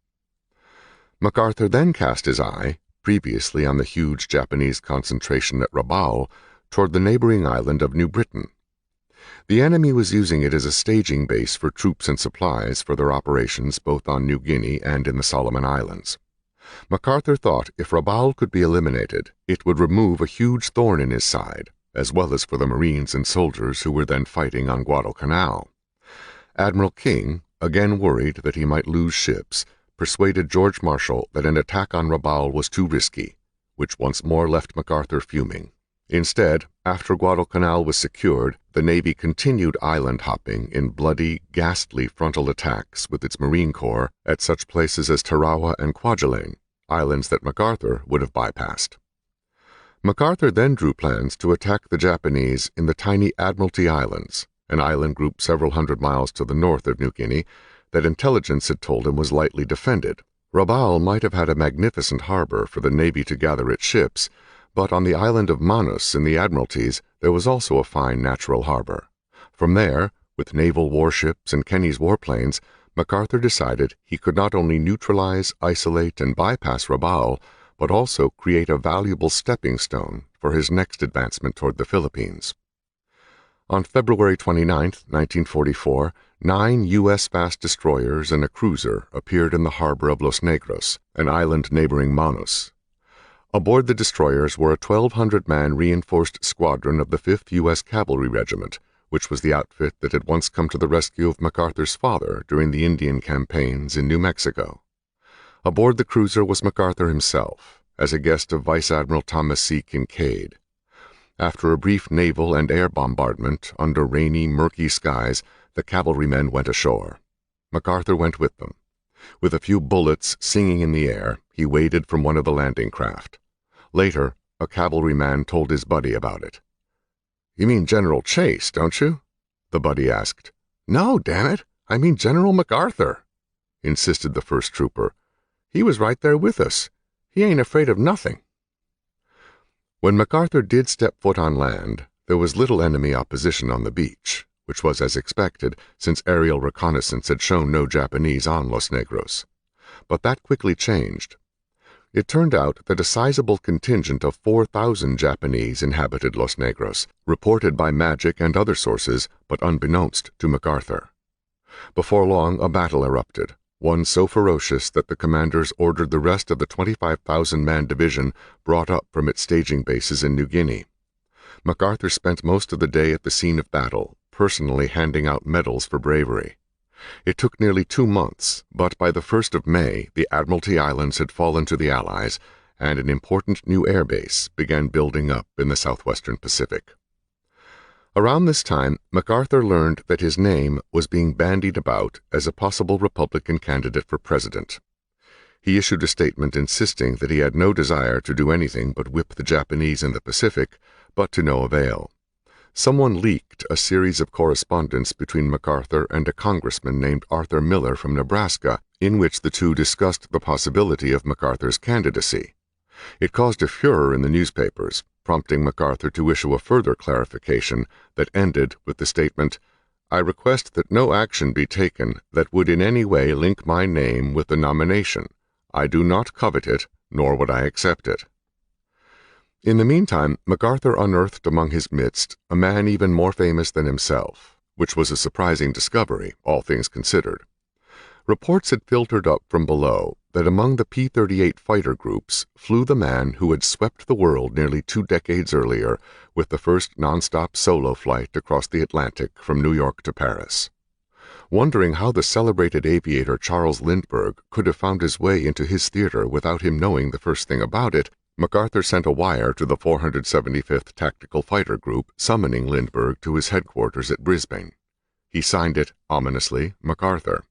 Speaker 1: MacArthur then cast his eye, previously on the huge Japanese concentration at Rabaul, toward the neighboring island of New Britain. The enemy was using it as a staging base for troops and supplies for their operations both on New Guinea and in the Solomon Islands. MacArthur thought if Rabaul could be eliminated, it would remove a huge thorn in his side, as well as for the Marines and soldiers who were then fighting on Guadalcanal. Admiral King, again worried that he might lose ships, persuaded George Marshall that an attack on Rabaul was too risky, which once more left MacArthur fuming. Instead, after Guadalcanal was secured, the Navy continued island-hopping in bloody, ghastly frontal attacks with its Marine Corps at such places as Tarawa and Kwajalein, islands that MacArthur would have bypassed. MacArthur then drew plans to attack the Japanese in the tiny Admiralty Islands, an island group several hundred miles to the north of New Guinea that intelligence had told him was lightly defended. Rabaul might have had a magnificent harbor for the Navy to gather its ships, but on the island of Manus in the Admiralties there was also a fine natural harbor. From there, with naval warships and Kenny's warplanes, MacArthur decided he could not only neutralize, isolate, and bypass Rabaul, but also create a valuable stepping stone for his next advancement toward the Philippines. On February 29, 1944, 9 U.S. fast destroyers and a cruiser appeared in the harbor of Los Negros, an island neighboring Manus. Aboard the destroyers were a 1,200-man reinforced squadron of the 5th U.S. Cavalry Regiment, which was the outfit that had once come to the rescue of MacArthur's father during the Indian campaigns in New Mexico. Aboard the cruiser was MacArthur himself, as a guest of Vice Admiral Thomas C. Kincaid. After a brief naval and air bombardment under rainy, murky skies, the cavalrymen went ashore. MacArthur went with them. With a few bullets singing in the air, he waded from one of the landing craft. Later, a cavalryman told his buddy about it. "You mean General Chase, don't you?" the buddy asked. "No, damn it, I mean General MacArthur," insisted the first trooper. "He was right there with us. He ain't afraid of nothing." When MacArthur did step foot on land, there was little enemy opposition on the beach, which was as expected, since aerial reconnaissance had shown no Japanese on Los Negros. But that quickly changed. It turned out that a sizable contingent of 4,000 Japanese inhabited Los Negros, reported by Magic and other sources, but unbeknownst to MacArthur. Before long, a battle erupted, one so ferocious that the commanders ordered the rest of the 25,000-man division brought up from its staging bases in New Guinea. MacArthur spent most of the day at the scene of battle, personally handing out medals for bravery. It took nearly 2 months, but by the 1st of May, the Admiralty Islands had fallen to the Allies, and an important new air base began building up in the southwestern Pacific. Around this time, MacArthur learned that his name was being bandied about as a possible Republican candidate for president. He issued a statement insisting that he had no desire to do anything but whip the Japanese in the Pacific, but to no avail. Someone leaked a series of correspondence between MacArthur and a congressman named Arthur Miller from Nebraska, in which the two discussed the possibility of MacArthur's candidacy. It caused a furor in the newspapers, prompting MacArthur to issue a further clarification that ended with the statement, "I request that no action be taken that would in any way link my name with the nomination. I do not covet it, nor would I accept it." In the meantime, MacArthur unearthed among his midst a man even more famous than himself, which was a surprising discovery, all things considered. Reports had filtered up from below that among the P-38 fighter groups flew the man who had swept the world nearly 2 decades earlier with the first non-stop solo flight across the Atlantic from New York to Paris. Wondering how the celebrated aviator Charles Lindbergh could have found his way into his theater without him knowing the first thing about it, MacArthur sent a wire to the 475th Tactical Fighter Group summoning Lindbergh to his headquarters at Brisbane. He signed it, ominously, MacArthur.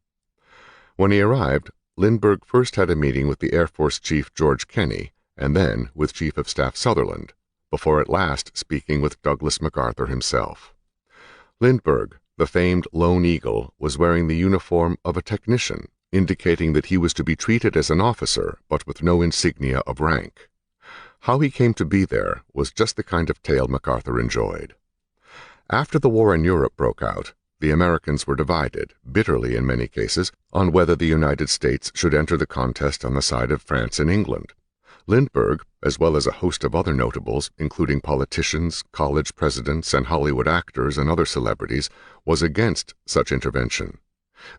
Speaker 1: When he arrived, Lindbergh first had a meeting with the Air Force Chief George Kenney, and then with Chief of Staff Sutherland, before at last speaking with Douglas MacArthur himself. Lindbergh, the famed Lone Eagle, was wearing the uniform of a technician, indicating that he was to be treated as an officer, but with no insignia of rank. How he came to be there was just the kind of tale MacArthur enjoyed. After the war in Europe broke out, the Americans were divided, bitterly in many cases, on whether the United States should enter the contest on the side of France and England. Lindbergh, as well as a host of other notables, including politicians, college presidents, and Hollywood actors and other celebrities, was against such intervention.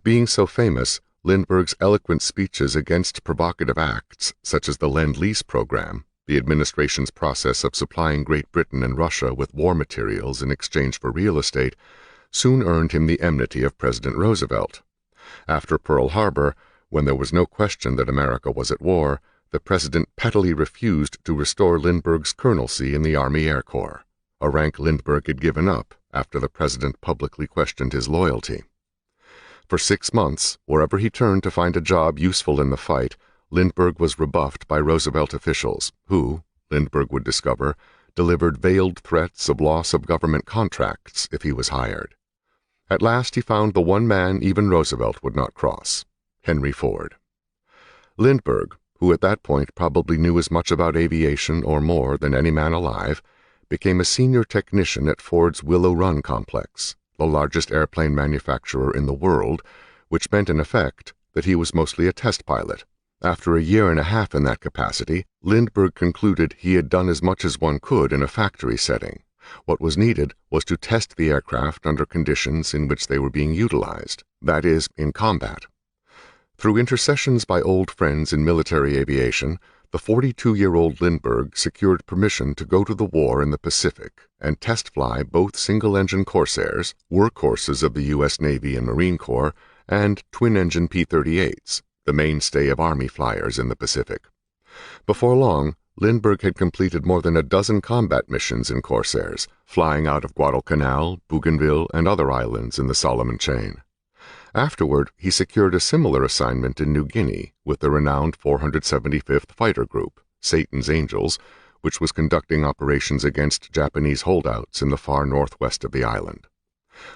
Speaker 1: Being so famous, Lindbergh's eloquent speeches against provocative acts, such as the Lend-Lease program, the administration's process of supplying Great Britain and Russia with war materials in exchange for real estate, soon earned him the enmity of President Roosevelt. After Pearl Harbor, when there was no question that America was at war, the president pettily refused to restore Lindbergh's colonelcy in the Army Air Corps, a rank Lindbergh had given up after the president publicly questioned his loyalty. For 6 months, wherever he turned to find a job useful in the fight, Lindbergh was rebuffed by Roosevelt officials who, Lindbergh would discover, delivered veiled threats of loss of government contracts if he was hired. At last he found the one man even Roosevelt would not cross, Henry Ford. Lindbergh, who at that point probably knew as much about aviation or more than any man alive, became a senior technician at Ford's Willow Run complex, the largest airplane manufacturer in the world, which meant in effect that he was mostly a test pilot. After a year and a half in that capacity, Lindbergh concluded he had done as much as one could in a factory setting. What was needed was to test the aircraft under conditions in which they were being utilized, that is, in combat. Through intercessions by old friends in military aviation, the 42-year-old Lindbergh secured permission to go to the war in the Pacific and test fly both single-engine Corsairs, workhorses of the U.S. Navy and Marine Corps, and twin-engine P-38s, the mainstay of Army flyers in the Pacific. Before long, Lindbergh had completed more than a dozen combat missions in Corsairs, flying out of Guadalcanal, Bougainville, and other islands in the Solomon Chain. Afterward, he secured a similar assignment in New Guinea with the renowned 475th Fighter Group, Satan's Angels, which was conducting operations against Japanese holdouts in the far northwest of the island.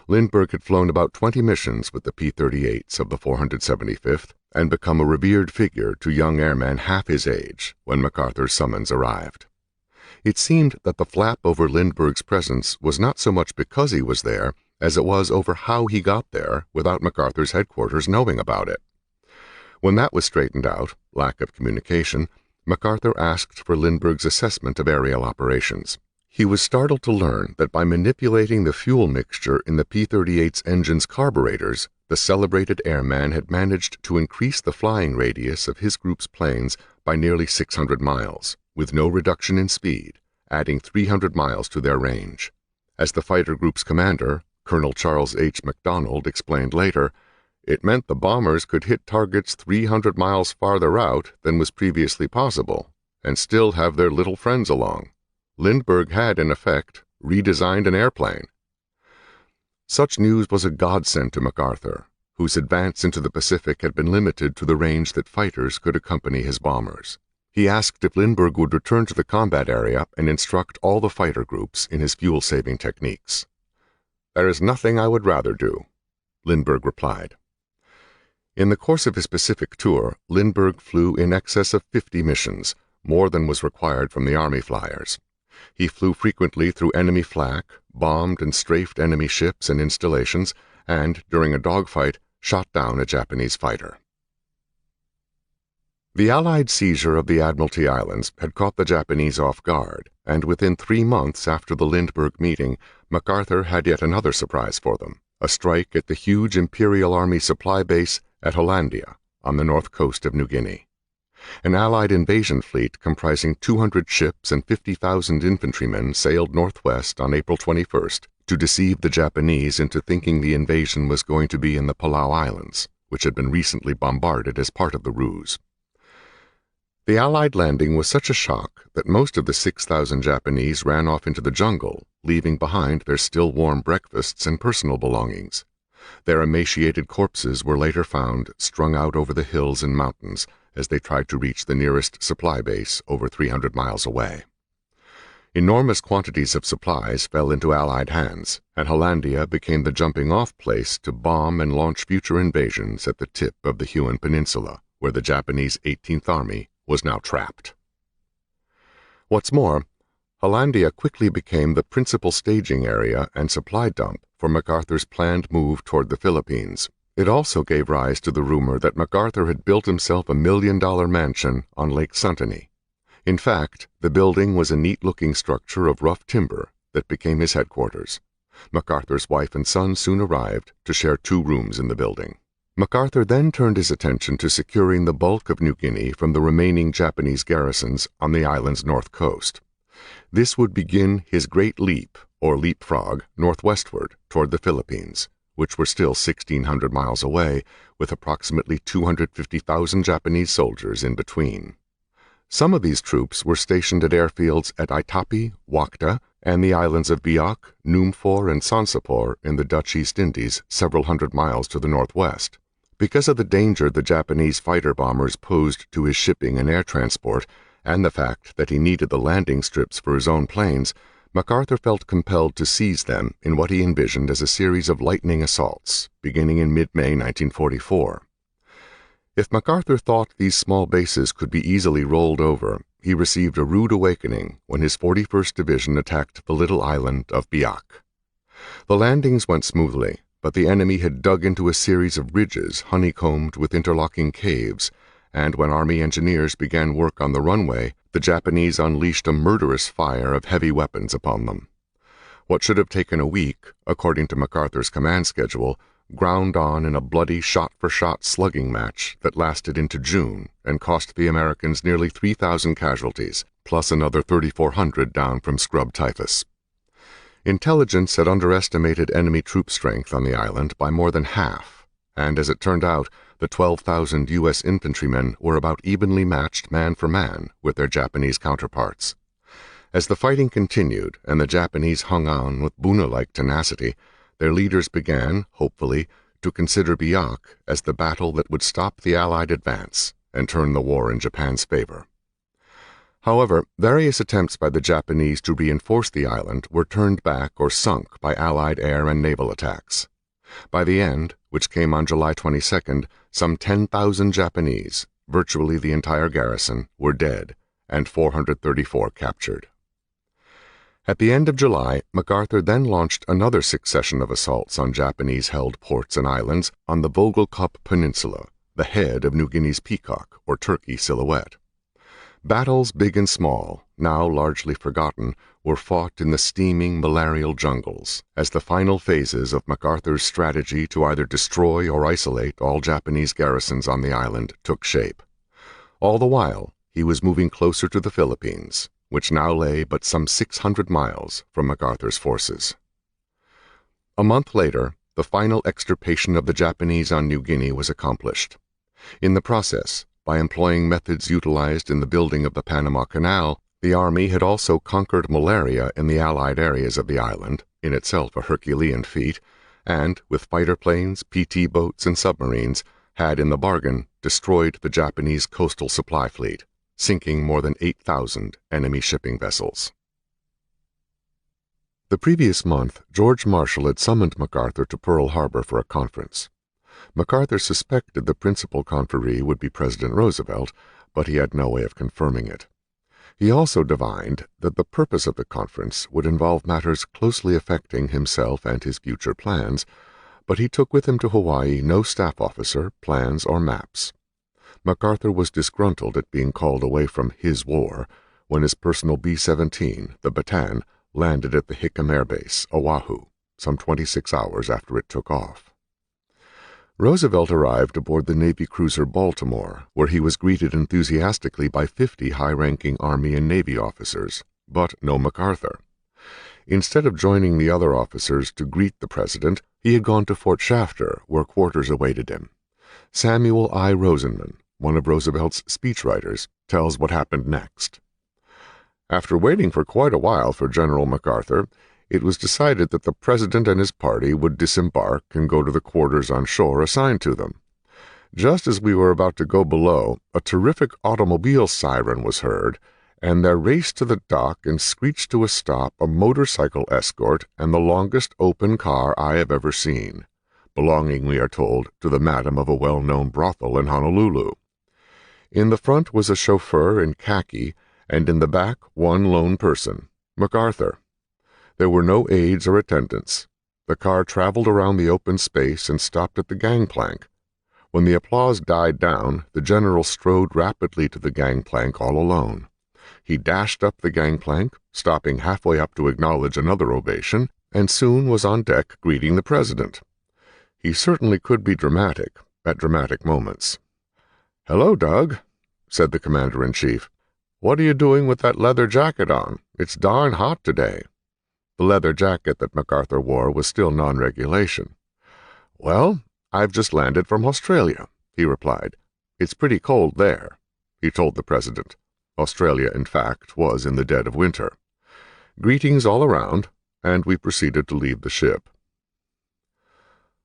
Speaker 1: Lindbergh had flown about 20 missions with the P-38s of the 475th and become a revered figure to young airmen half his age when MacArthur's summons arrived. It seemed that the flap over Lindbergh's presence was not so much because he was there as it was over how he got there without MacArthur's headquarters knowing about it. When that was straightened out, lack of communication, MacArthur asked for Lindbergh's assessment of aerial operations. He was startled to learn that by manipulating the fuel mixture in the P-38's engine's carburetors, the celebrated airman had managed to increase the flying radius of his group's planes by nearly 600 miles, with no reduction in speed, adding 300 miles to their range. As the fighter group's commander, Colonel Charles H. MacDonald, explained later, it meant the bombers could hit targets 300 miles farther out than was previously possible, and still have their little friends along. Lindbergh had, in effect, redesigned an airplane. Such news was a godsend to MacArthur, whose advance into the Pacific had been limited to the range that fighters could accompany his bombers. He asked if Lindbergh would return to the combat area and instruct all the fighter groups in his fuel-saving techniques. "There is nothing I would rather do," Lindbergh replied. In the course of his Pacific tour, Lindbergh flew in excess of 50 missions, more than was required from the Army flyers. He flew frequently through enemy flak, bombed and strafed enemy ships and installations, and, during a dogfight, shot down a Japanese fighter. The Allied seizure of the Admiralty Islands had caught the Japanese off guard, and within 3 months after the Lindbergh meeting, MacArthur had yet another surprise for them, a strike at the huge Imperial Army supply base at Hollandia, on the north coast of New Guinea. An Allied invasion fleet comprising 200 ships and 50,000 infantrymen sailed northwest on April 21st to deceive the Japanese into thinking the invasion was going to be in the Palau Islands, which had been recently bombarded as part of the ruse. The Allied landing was such a shock that most of the 6,000 Japanese ran off into the jungle, leaving behind their still warm breakfasts and personal belongings. Their emaciated corpses were later found strung out over the hills and mountains as they tried to reach the nearest supply base over 300 miles away. Enormous quantities of supplies fell into Allied hands, and Hollandia became the jumping-off place to bomb and launch future invasions at the tip of the Huon Peninsula, where the Japanese 18th Army was now trapped. What's more, Hollandia quickly became the principal staging area and supply dump for MacArthur's planned move toward the Philippines. It also gave rise to the rumor that MacArthur had built himself a $1 million mansion on Lake Santani. In fact, the building was a neat-looking structure of rough timber that became his headquarters. MacArthur's wife and son soon arrived to share 2 rooms in the building. MacArthur then turned his attention to securing the bulk of New Guinea from the remaining Japanese garrisons on the island's north coast. This would begin his great leap, or leapfrog, northwestward toward the Philippines, which were still 1,600 miles away, with approximately 250,000 Japanese soldiers in between. Some of these troops were stationed at airfields at Itapi, Wakta, and the islands of Biak, Numfor, and Sansapor in the Dutch East Indies, several hundred miles to the northwest. Because of the danger the Japanese fighter bombers posed to his shipping and air transport, and the fact that he needed the landing strips for his own planes, MacArthur felt compelled to seize them in what he envisioned as a series of lightning assaults, beginning in mid-May 1944. If MacArthur thought these small bases could be easily rolled over, he received a rude awakening when his 41st Division attacked the little island of Biak. The landings went smoothly, but the enemy had dug into a series of ridges honeycombed with interlocking caves, and when Army engineers began work on the runway, the Japanese unleashed a murderous fire of heavy weapons upon them. What should have taken a week, according to MacArthur's command schedule, ground on in a bloody shot-for-shot slugging match that lasted into June and cost the Americans nearly 3,000 casualties, plus another 3,400 down from scrub typhus. Intelligence had underestimated enemy troop strength on the island by more than half, and as it turned out, the 12,000 U.S. infantrymen were about evenly matched man for man with their Japanese counterparts. As the fighting continued and the Japanese hung on with Buna-like tenacity, their leaders began, hopefully, to consider Biak as the battle that would stop the Allied advance and turn the war in Japan's favor. However, various attempts by the Japanese to reinforce the island were turned back or sunk by Allied air and naval attacks. By the end, which came on July 22nd, some 10,000 Japanese, virtually the entire garrison, were dead, and 434 captured. At the end of July, MacArthur then launched another succession of assaults on Japanese-held ports and islands on the Vogelkop Peninsula, the head of New Guinea's peacock, or turkey silhouette. Battles big and small, now largely forgotten, were fought in the steaming malarial jungles as the final phases of MacArthur's strategy to either destroy or isolate all Japanese garrisons on the island took shape. All the while, he was moving closer to the Philippines, which now lay but some 600 miles from MacArthur's forces. A month later, the final extirpation of the Japanese on New Guinea was accomplished. In the process, by employing methods utilized in the building of the Panama Canal, the Army had also conquered malaria in the Allied areas of the island, in itself a Herculean feat, and, with fighter planes, PT boats, and submarines, had in the bargain destroyed the Japanese coastal supply fleet, sinking more than 8,000 enemy shipping vessels. The previous month, George Marshall had summoned MacArthur to Pearl Harbor for a conference. MacArthur suspected the principal conferee would be President Roosevelt, but he had no way of confirming it. He also divined that the purpose of the conference would involve matters closely affecting himself and his future plans, but he took with him to Hawaii no staff officer, plans, or maps. MacArthur was disgruntled at being called away from his war when his personal B-17, the Bataan, landed at the Hickam Air Base, Oahu, some 26 hours after it took off. Roosevelt arrived aboard the Navy cruiser Baltimore, where he was greeted enthusiastically by 50 high-ranking Army and Navy officers, but no MacArthur. Instead of joining the other officers to greet the president, he had gone to Fort Shafter, where quarters awaited him. Samuel I. Rosenman, one of Roosevelt's speechwriters, tells what happened next. After waiting for quite a while for General MacArthur, it was decided that the president and his party would disembark and go to the quarters on shore assigned to them. Just as we were about to go below, a terrific automobile siren was heard, and there raced to the dock and screeched to a stop a motorcycle escort and the longest open car I have ever seen, belonging, we are told, to the madam of a well-known brothel in Honolulu. In the front was a chauffeur in khaki, and in the back one lone person, MacArthur. There were no aides or attendants. The car traveled around the open space and stopped at the gangplank. When the applause died down, the general strode rapidly to the gangplank all alone. He dashed up the gangplank, stopping halfway up to acknowledge another ovation, and soon was on deck greeting the president. He certainly could be dramatic, at dramatic moments. "Hello, Doug," said the commander-in-chief. "What are you doing with that leather jacket on? It's darn hot today." The leather jacket that MacArthur wore was still non-regulation. "Well, I've just landed from Australia," he replied. "It's pretty cold there," he told the president. Australia, in fact, was in the dead of winter. Greetings all around, and we proceeded to leave the ship.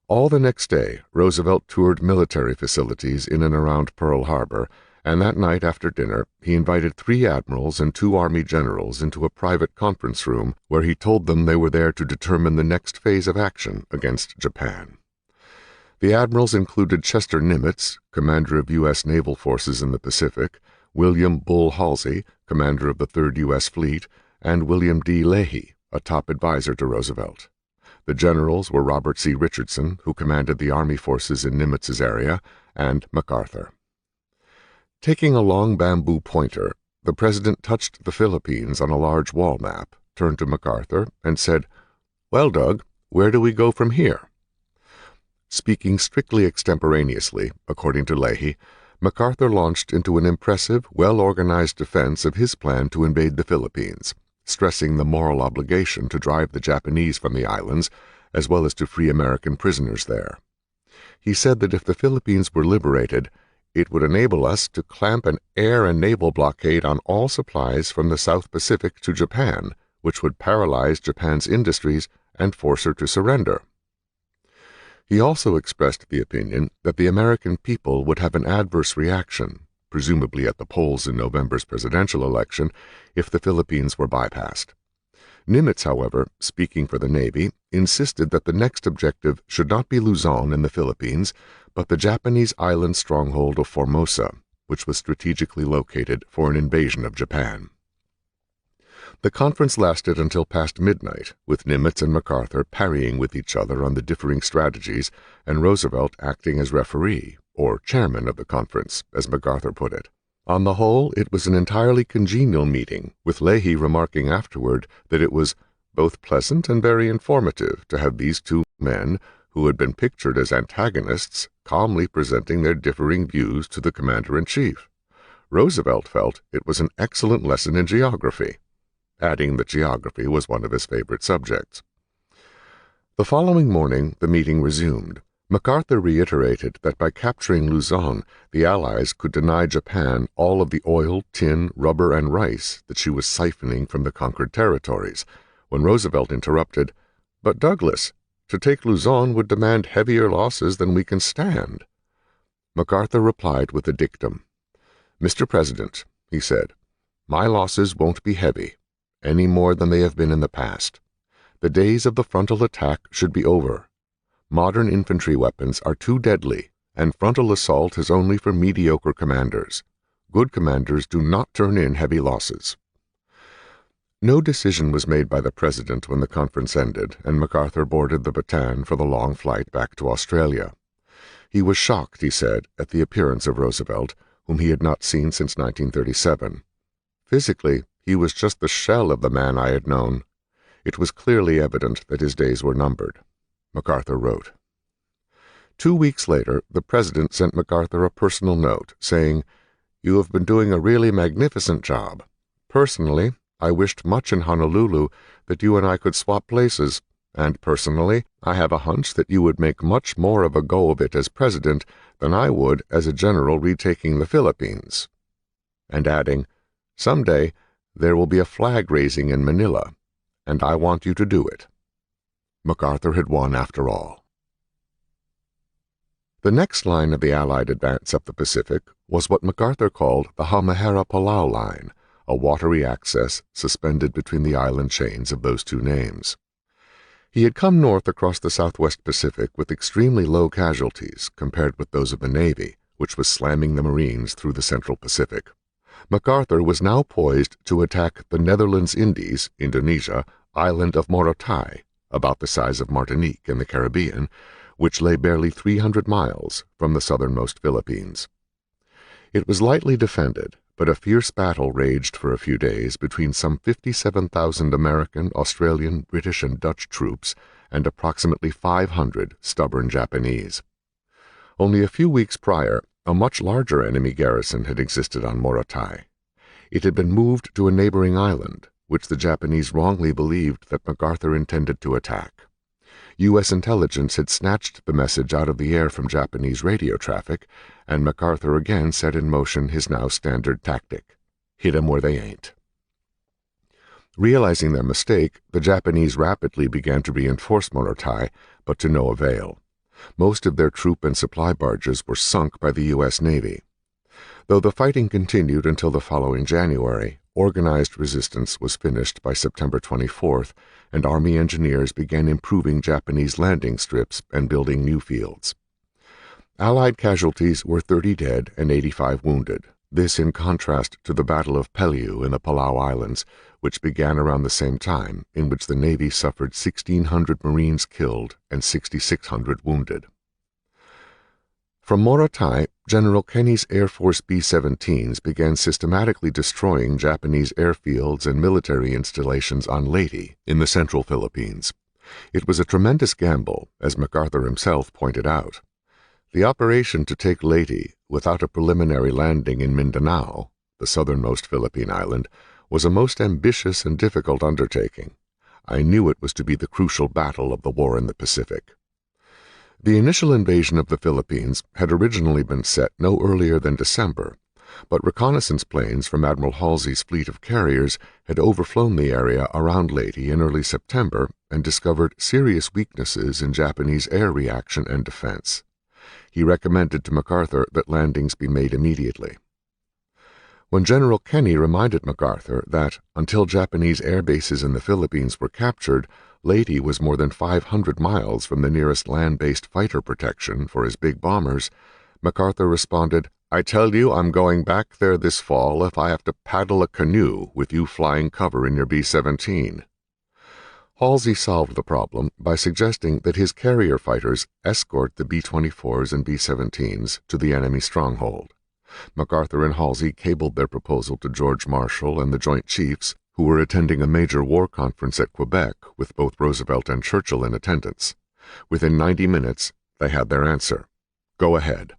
Speaker 1: All the next day, Roosevelt toured military facilities in and around Pearl Harbor, and that night after dinner he invited 3 admirals and 2 Army generals into a private conference room where he told them they were there to determine the next phase of action against Japan. The admirals included Chester Nimitz, commander of U.S. naval forces in the Pacific, William Bull Halsey, commander of the 3rd U.S. Fleet, and William D. Leahy, a top advisor to Roosevelt. The generals were Robert C. Richardson, who commanded the army forces in Nimitz's area, and MacArthur. Taking a long bamboo pointer, the president touched the Philippines on a large wall map, turned to MacArthur, and said, "Well, Doug, where do we go from here?" Speaking strictly extemporaneously, according to Leahy, MacArthur launched into an impressive, well-organized defense of his plan to invade the Philippines, stressing the moral obligation to drive the Japanese from the islands, as well as to free American prisoners there. He said that if the Philippines were liberated, it would enable us to clamp an air and naval blockade on all supplies from the South Pacific to Japan, which would paralyze Japan's industries and force her to surrender. He also expressed the opinion that the American people would have an adverse reaction, presumably at the polls in November's presidential election, if the Philippines were bypassed. Nimitz, however, speaking for the Navy, insisted that the next objective should not be Luzon in the Philippines, but the Japanese island stronghold of Formosa, which was strategically located for an invasion of Japan. The conference lasted until past midnight, with Nimitz and MacArthur parrying with each other on the differing strategies, and Roosevelt acting as referee, or chairman of the conference, as MacArthur put it. On the whole, it was an entirely congenial meeting, with Leahy remarking afterward that it was both pleasant and very informative to have these two men, who had been pictured as antagonists, calmly presenting their differing views to the commander-in-chief. Roosevelt felt it was an excellent lesson in geography, adding that geography was one of his favorite subjects. The following morning the meeting resumed. MacArthur reiterated that by capturing Luzon, the Allies could deny Japan all of the oil, tin, rubber, and rice that she was siphoning from the conquered territories, when Roosevelt interrupted, "But Douglas, to take Luzon would demand heavier losses than we can stand." MacArthur replied with a dictum. "Mr. President," he said, "my losses won't be heavy, any more than they have been in the past. The days of the frontal attack should be over. Modern infantry weapons are too deadly, and frontal assault is only for mediocre commanders. Good commanders do not turn in heavy losses." No decision was made by the president when the conference ended, and MacArthur boarded the Bataan for the long flight back to Australia. He was shocked, he said, at the appearance of Roosevelt, whom he had not seen since 1937. Physically, he was just the shell of the man I had known. It was clearly evident that his days were numbered. MacArthur wrote. 2 weeks later, the president sent MacArthur a personal note, saying, "You have been doing a really magnificent job. Personally, I wished much in Honolulu that you and I could swap places, and personally, I have a hunch that you would make much more of a go of it as president than I would as a general retaking the Philippines." And adding, "Someday, there will be a flag raising in Manila, and I want you to do it." MacArthur had won after all. The next line of the Allied advance up the Pacific was what MacArthur called the Halmahera-Palau line, a watery access suspended between the island chains of those two names. He had come north across the southwest Pacific with extremely low casualties compared with those of the Navy, which was slamming the Marines through the Central Pacific. MacArthur was now poised to attack the Netherlands Indies, Indonesia, island of Morotai, about the size of Martinique in the Caribbean, which lay barely 300 miles from the southernmost Philippines. It was lightly defended, but a fierce battle raged for a few days between some 57,000 American, Australian, British, and Dutch troops and approximately 500 stubborn Japanese. Only a few weeks prior, a much larger enemy garrison had existed on Morotai. It had been moved to a neighboring island, which the Japanese wrongly believed that MacArthur intended to attack. U.S. intelligence had snatched the message out of the air from Japanese radio traffic, and MacArthur again set in motion his now standard tactic: hit 'em where they ain't. Realizing their mistake, the Japanese rapidly began to reinforce Morotai, but to no avail. Most of their troop and supply barges were sunk by the U.S. Navy. Though the fighting continued until the following January, organized resistance was finished by September 24th, and Army engineers began improving Japanese landing strips and building new fields. Allied casualties were 30 dead and 85 wounded, This in contrast to the Battle of Peleliu in the Palau Islands, which began around the same time, in which the Navy suffered 1,600 Marines killed and 6,600 wounded. From Morotai, General Kenny's Air Force B-17s began systematically destroying Japanese airfields and military installations on Leyte in the central Philippines. It was a tremendous gamble, as MacArthur himself pointed out. The operation to take Leyte without a preliminary landing in Mindanao, the southernmost Philippine island, was a most ambitious and difficult undertaking. I knew it was to be the crucial battle of the war in the Pacific. The initial invasion of the Philippines had originally been set no earlier than December, but reconnaissance planes from Admiral Halsey's fleet of carriers had overflown the area around Leyte in early September and discovered serious weaknesses in Japanese air reaction and defense. He recommended to MacArthur that landings be made immediately. When General Kenny reminded MacArthur that, until Japanese air bases in the Philippines were captured, Leyte was more than 500 miles from the nearest land-based fighter protection for his big bombers, MacArthur responded, "I tell you I'm going back there this fall if I have to paddle a canoe with you flying cover in your B-17. Halsey solved the problem by suggesting that his carrier fighters escort the B-24s and B-17s to the enemy stronghold. MacArthur and Halsey cabled their proposal to George Marshall and the Joint Chiefs, who were attending a major war conference at Quebec with both Roosevelt and Churchill in attendance. Within 90 minutes, they had their answer. Go ahead.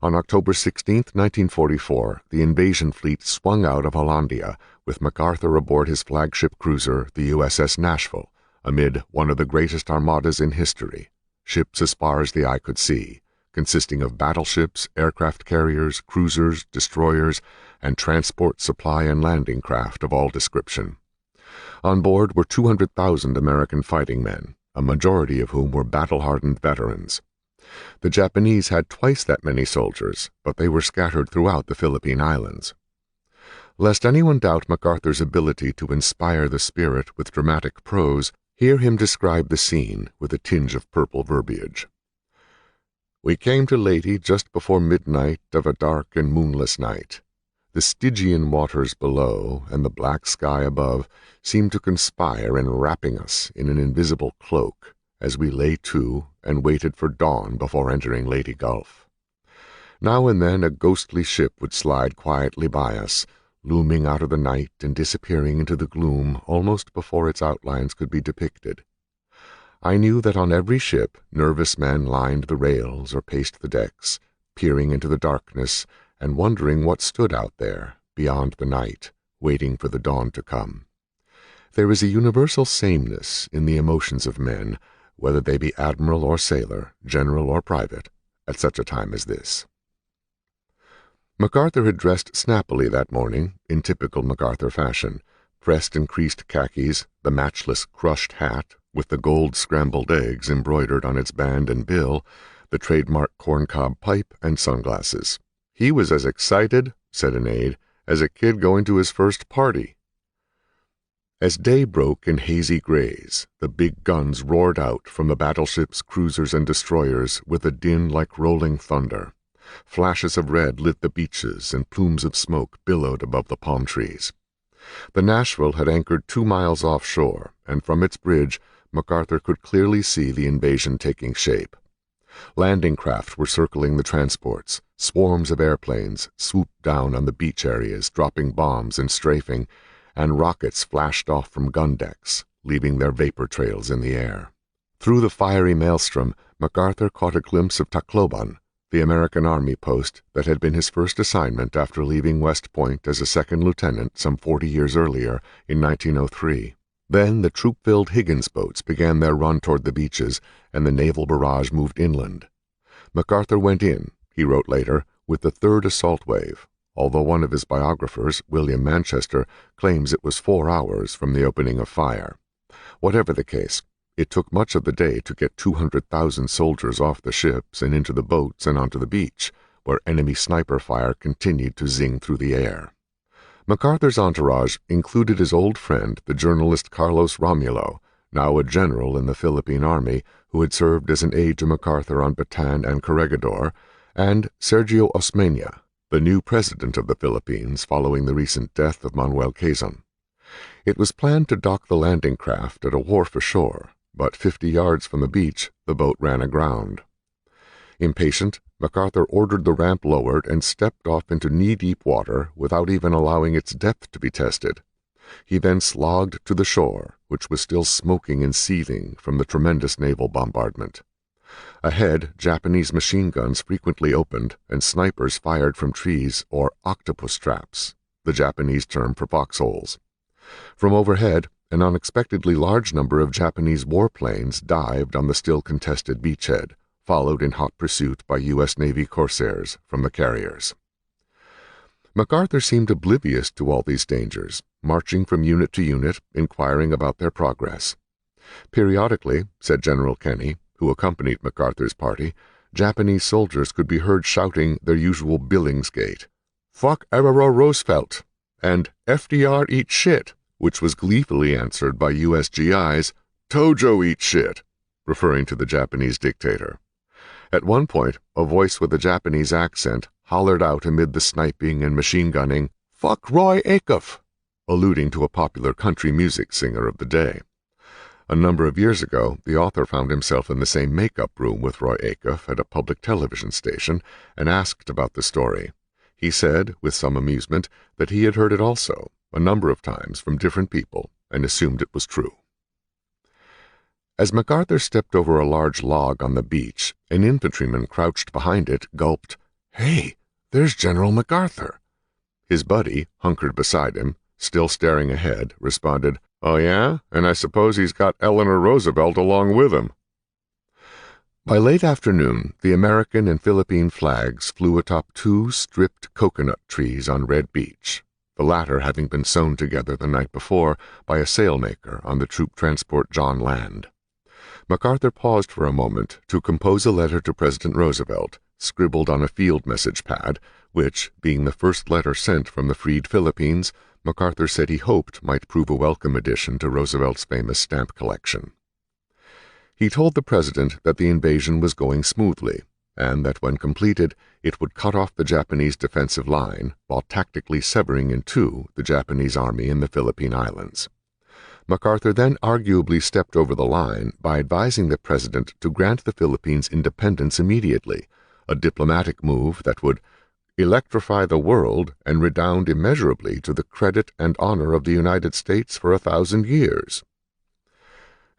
Speaker 1: On October 16, 1944, the invasion fleet swung out of Hollandia, with MacArthur aboard his flagship cruiser, the USS Nashville, amid one of the greatest armadas in history, ships as far as the eye could see, consisting of battleships, aircraft carriers, cruisers, destroyers, and transport, supply, and landing craft of all description. On board were 200,000 American fighting men, a majority of whom were battle-hardened veterans. The Japanese had twice that many soldiers, but they were scattered throughout the Philippine Islands. Lest anyone doubt MacArthur's ability to inspire the spirit with dramatic prose, hear him describe the scene with a tinge of purple verbiage. We came to Leyte just before midnight of a dark and moonless night. The Stygian waters below and the black sky above seemed to conspire in wrapping us in an invisible cloak as we lay to and waited for dawn before entering Leyte Gulf. Now and then a ghostly ship would slide quietly by us, looming out of the night and disappearing into the gloom almost before its outlines could be depicted. I knew that on every ship nervous men lined the rails or paced the decks, peering into the darkness and wondering what stood out there, beyond the night, waiting for the dawn to come. There is a universal sameness in the emotions of men, whether they be admiral or sailor, general or private, at such a time as this. MacArthur had dressed snappily that morning, in typical MacArthur fashion, pressed and creased khakis, the matchless crushed hat, with the gold scrambled eggs embroidered on its band and bill, the trademark corncob pipe, and sunglasses. He was as excited, said an aide, as a kid going to his first party. As day broke in hazy grays, the big guns roared out from the battleships, cruisers, and destroyers with a din like rolling thunder. Flashes of red lit the beaches, and plumes of smoke billowed above the palm trees. The Nashville had anchored 2 miles offshore, and from its bridge MacArthur could clearly see the invasion taking shape. Landing craft were circling the transports. Swarms of airplanes swooped down on the beach areas, dropping bombs and strafing, and rockets flashed off from gun decks, leaving their vapor trails in the air. Through the fiery maelstrom, MacArthur caught a glimpse of Tacloban, the American Army post that had been his first assignment after leaving West Point as a second lieutenant some 40 years earlier, in 1903. Then the troop-filled Higgins boats began their run toward the beaches, and the naval barrage moved inland. MacArthur went in, he wrote later, with the third assault wave, although one of his biographers, William Manchester, claims it was 4 hours from the opening of fire. Whatever the case, it took much of the day to get 200,000 soldiers off the ships and into the boats and onto the beach, where enemy sniper fire continued to zing through the air. MacArthur's entourage included his old friend, the journalist Carlos Romulo, now a general in the Philippine Army, who had served as an aide to MacArthur on Bataan and Corregidor, and Sergio Osmeña, the new president of the Philippines following the recent death of Manuel Quezon. It was planned to dock the landing craft at a wharf ashore, but 50 yards from the beach, the boat ran aground. Impatient, MacArthur ordered the ramp lowered and stepped off into knee-deep water without even allowing its depth to be tested. He then slogged to the shore, which was still smoking and seething from the tremendous naval bombardment. Ahead, Japanese machine guns frequently opened, and snipers fired from trees or octopus traps, the Japanese term for foxholes. From overhead, an unexpectedly large number of Japanese warplanes dived on the still contested beachhead, followed in hot pursuit by U.S. Navy corsairs from the carriers. MacArthur seemed oblivious to all these dangers, marching from unit to unit, inquiring about their progress. Periodically, said General Kenny, who accompanied MacArthur's party, Japanese soldiers could be heard shouting their usual Billingsgate, "Fuck Everett Roosevelt," and "FDR eat shit," which was gleefully answered by U.S. GIs, "Tojo eat shit," referring to the Japanese dictator. At one point, a voice with a Japanese accent hollered out amid the sniping and machine gunning, "Fuck Roy Acuff," alluding to a popular country music singer of the day. A number of years ago, the author found himself in the same makeup room with Roy Acuff at a public television station and asked about the story. He said, with some amusement, that he had heard it also, a number of times from different people, and assumed it was true. As MacArthur stepped over a large log on the beach, an infantryman crouched behind it gulped, "Hey, there's General MacArthur." His buddy, hunkered beside him, still staring ahead, responded, "Oh yeah? And I suppose he's got Eleanor Roosevelt along with him." By late afternoon, the American and Philippine flags flew atop 2 stripped coconut trees on Red Beach, the latter having been sewn together the night before by a sailmaker on the troop transport John Land. MacArthur paused for a moment to compose a letter to President Roosevelt, scribbled on a field message pad, which, being the first letter sent from the freed Philippines, MacArthur said he hoped might prove a welcome addition to Roosevelt's famous stamp collection. He told the president that the invasion was going smoothly, and that when completed, it would cut off the Japanese defensive line while tactically severing in 2 the Japanese army in the Philippine Islands. MacArthur then arguably stepped over the line by advising the president to grant the Philippines independence immediately, a diplomatic move that would electrify the world and redound immeasurably to the credit and honor of the United States for 1,000 years.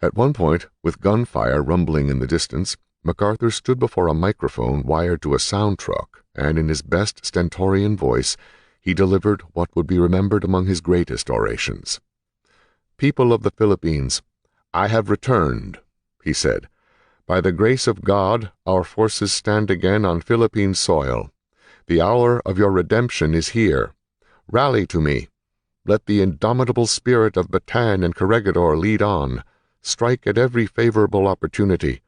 Speaker 1: At one point, with gunfire rumbling in the distance, MacArthur stood before a microphone wired to a sound truck, and in his best stentorian voice, he delivered what would be remembered among his greatest orations. "People of the Philippines, I have returned," he said. "By the grace of God, our forces stand again on Philippine soil. The hour of your redemption is here. Rally to me. Let the indomitable spirit of Bataan and Corregidor lead on. Strike at every favorable opportunity.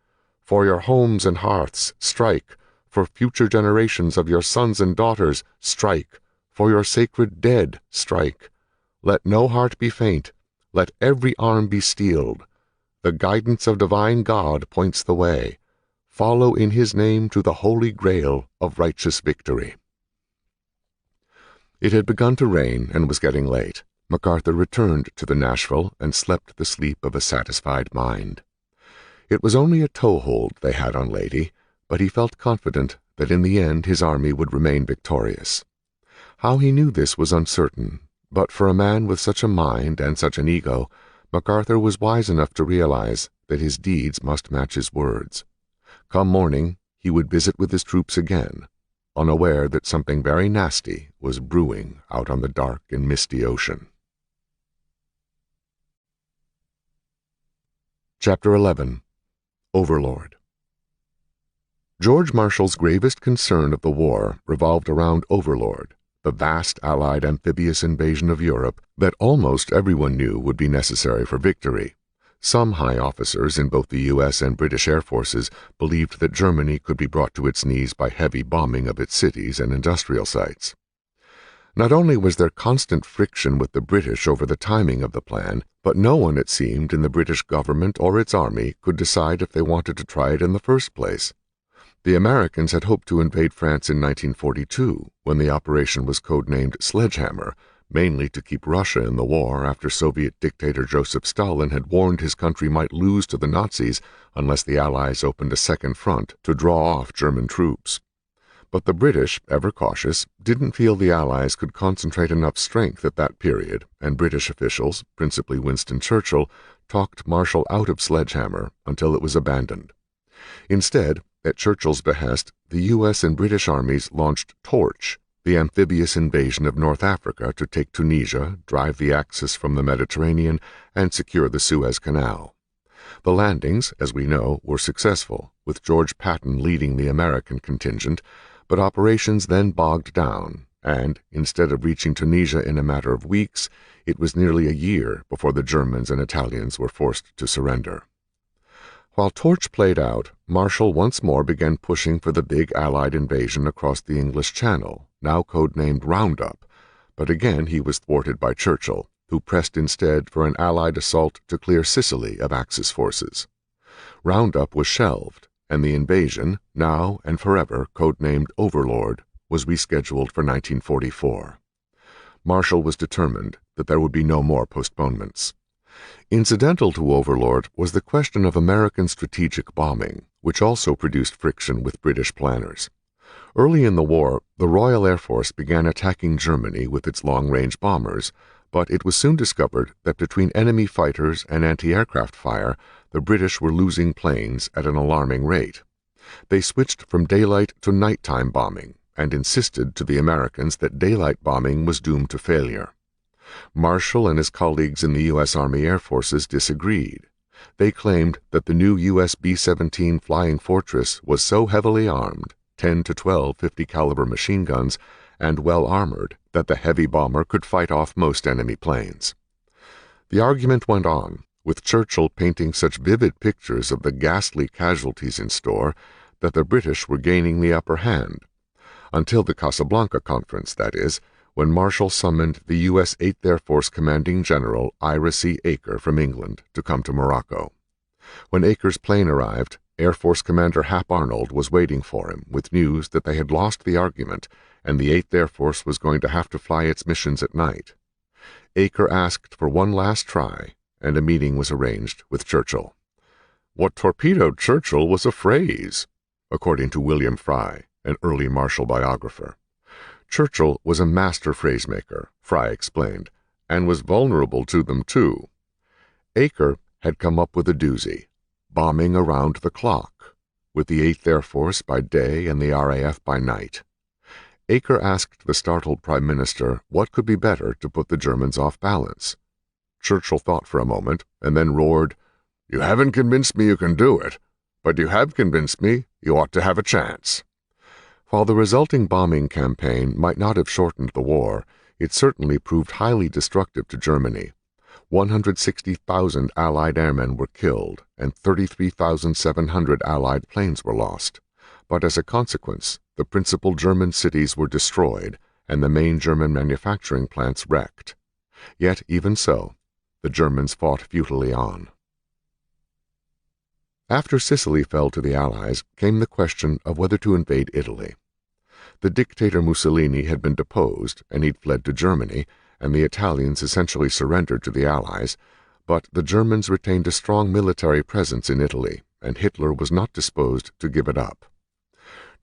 Speaker 1: For your homes and hearths, strike. For future generations of your sons and daughters, strike. For your sacred dead, strike. Let no heart be faint. Let every arm be steeled. The guidance of divine God points the way. Follow in his name to the holy grail of righteous victory." It had begun to rain and was getting late. MacArthur returned to the Nashville and slept the sleep of a satisfied mind. It was only a toehold they had on Lady, but he felt confident that in the end his army would remain victorious. How he knew this was uncertain, but for a man with such a mind and such an ego, MacArthur was wise enough to realize that his deeds must match his words. Come morning, he would visit with his troops again, unaware that something very nasty was brewing out on the dark and misty ocean. Chapter 11. Overlord. George Marshall's gravest concern of the war revolved around Overlord, the vast Allied amphibious invasion of Europe that almost everyone knew would be necessary for victory. Some high officers in both the U.S. and British air forces believed that Germany could be brought to its knees by heavy bombing of its cities and industrial sites. Not only was there constant friction with the British over the timing of the plan, but no one, it seemed, in the British government or its army could decide if they wanted to try it in the first place. The Americans had hoped to invade France in 1942, when the operation was codenamed Sledgehammer, mainly to keep Russia in the war after Soviet dictator Joseph Stalin had warned his country might lose to the Nazis unless the Allies opened a second front to draw off German troops. But the British, ever cautious, didn't feel the Allies could concentrate enough strength at that period, and British officials, principally Winston Churchill, talked Marshall out of Sledgehammer until it was abandoned. Instead, at Churchill's behest, the U.S. and British armies launched Torch, the amphibious invasion of North Africa to take Tunisia, drive the Axis from the Mediterranean, and secure the Suez Canal. The landings, as we know, were successful, with George Patton leading the American contingent, but operations then bogged down, and, instead of reaching Tunisia in a matter of weeks, it was nearly a year before the Germans and Italians were forced to surrender. While Torch played out, Marshall once more began pushing for the big Allied invasion across the English Channel, now codenamed Roundup, but again he was thwarted by Churchill, who pressed instead for an Allied assault to clear Sicily of Axis forces. Roundup was shelved, and the invasion, now and forever codenamed Overlord, was rescheduled for 1944. Marshall was determined that there would be no more postponements. Incidental to Overlord was the question of American strategic bombing, which also produced friction with British planners. Early in the war, the Royal Air Force began attacking Germany with its long-range bombers, but it was soon discovered that between enemy fighters and anti-aircraft fire, the British were losing planes at an alarming rate. They switched from daylight to nighttime bombing and insisted to the Americans that daylight bombing was doomed to failure. Marshall and his colleagues in the U.S. Army Air Forces disagreed. They claimed that the new U.S. B-17 Flying Fortress was so heavily armed, 10 to 12 50-caliber machine guns, and well-armored, that the heavy bomber could fight off most enemy planes. The argument went on, with Churchill painting such vivid pictures of the ghastly casualties in store that the British were gaining the upper hand. Until the Casablanca Conference, that is, when Marshall summoned the U.S. 8th Air Force Commanding General Ira C. Aker from England to come to Morocco. When Aker's plane arrived, Air Force Commander Hap Arnold was waiting for him with news that they had lost the argument and the 8th Air Force was going to have to fly its missions at night. Aker asked for one last try, and a meeting was arranged with Churchill. What torpedoed Churchill was a phrase, according to William Fry, an early Marshall biographer. Churchill was a master phrasemaker, Fry explained, and was vulnerable to them too. Aker had come up with a doozy, bombing around the clock, with the 8th Air Force by day and the RAF by night. Aker asked the startled Prime Minister what could be better to put the Germans off balance. Churchill thought for a moment, and then roared, "You haven't convinced me you can do it, but you have convinced me you ought to have a chance." While the resulting bombing campaign might not have shortened the war, it certainly proved highly destructive to Germany. 160,000 Allied airmen were killed, and 33,700 Allied planes were lost. But as a consequence, the principal German cities were destroyed, and the main German manufacturing plants wrecked. Yet, even so, the Germans fought futilely on. After Sicily fell to the Allies came the question of whether to invade Italy. The dictator Mussolini had been deposed, and he'd fled to Germany, and the Italians essentially surrendered to the Allies, but the Germans retained a strong military presence in Italy, and Hitler was not disposed to give it up.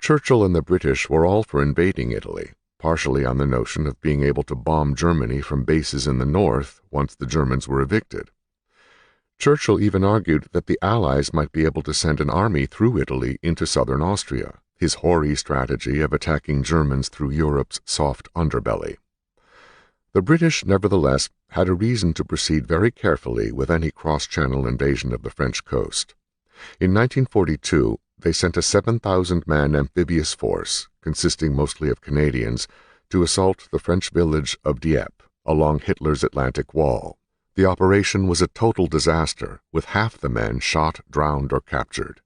Speaker 1: Churchill and the British were all for invading Italy, partially on the notion of being able to bomb Germany from bases in the north once the Germans were evicted. Churchill even argued that the Allies might be able to send an army through Italy into southern Austria, his hoary strategy of attacking Germans through Europe's soft underbelly. The British, nevertheless, had a reason to proceed very carefully with any cross-channel invasion of the French coast. In 1942, they sent a 7,000-man amphibious force, consisting mostly of Canadians, to assault the French village of Dieppe along Hitler's Atlantic Wall. The operation was a total disaster, with half the men shot, drowned, or captured.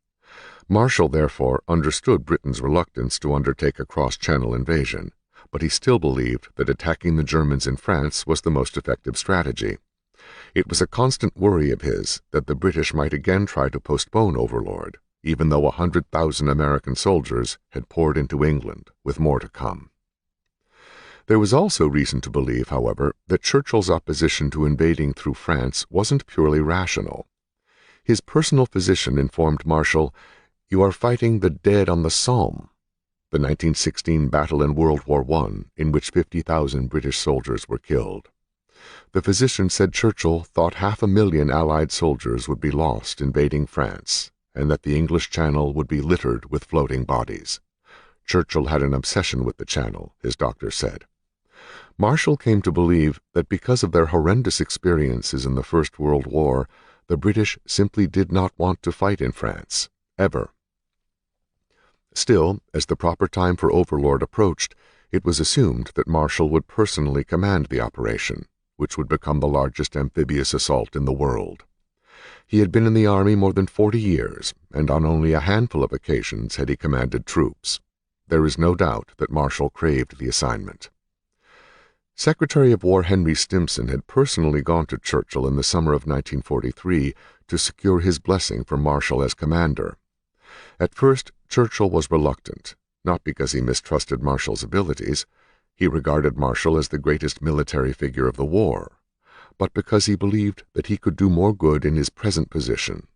Speaker 1: Marshall, therefore, understood Britain's reluctance to undertake a cross-channel invasion, but he still believed that attacking the Germans in France was the most effective strategy. It was a constant worry of his that the British might again try to postpone Overlord, even though 100,000 American soldiers had poured into England, with more to come. There was also reason to believe, however, that Churchill's opposition to invading through France wasn't purely rational. His personal physician informed Marshall, "You are fighting the dead on the Somme," the 1916 battle in World War I, in which 50,000 British soldiers were killed. The physician said Churchill thought 500,000 Allied soldiers would be lost invading France, and that the English Channel would be littered with floating bodies. Churchill had an obsession with the Channel, his doctor said. Marshall came to believe that because of their horrendous experiences in the First World War, the British simply did not want to fight in France, ever. Still, as the proper time for Overlord approached, it was assumed that Marshall would personally command the operation, which would become the largest amphibious assault in the world. He had been in the Army more than 40 years, and on only a handful of occasions had he commanded troops. There is no doubt that Marshall craved the assignment. Secretary of War Henry Stimson had personally gone to Churchill in the summer of 1943 to secure his blessing for Marshall as commander. At first, Churchill was reluctant, not because he mistrusted Marshall's abilities. He regarded Marshall as the greatest military figure of the war, but because he believed that he could do more good in his present position.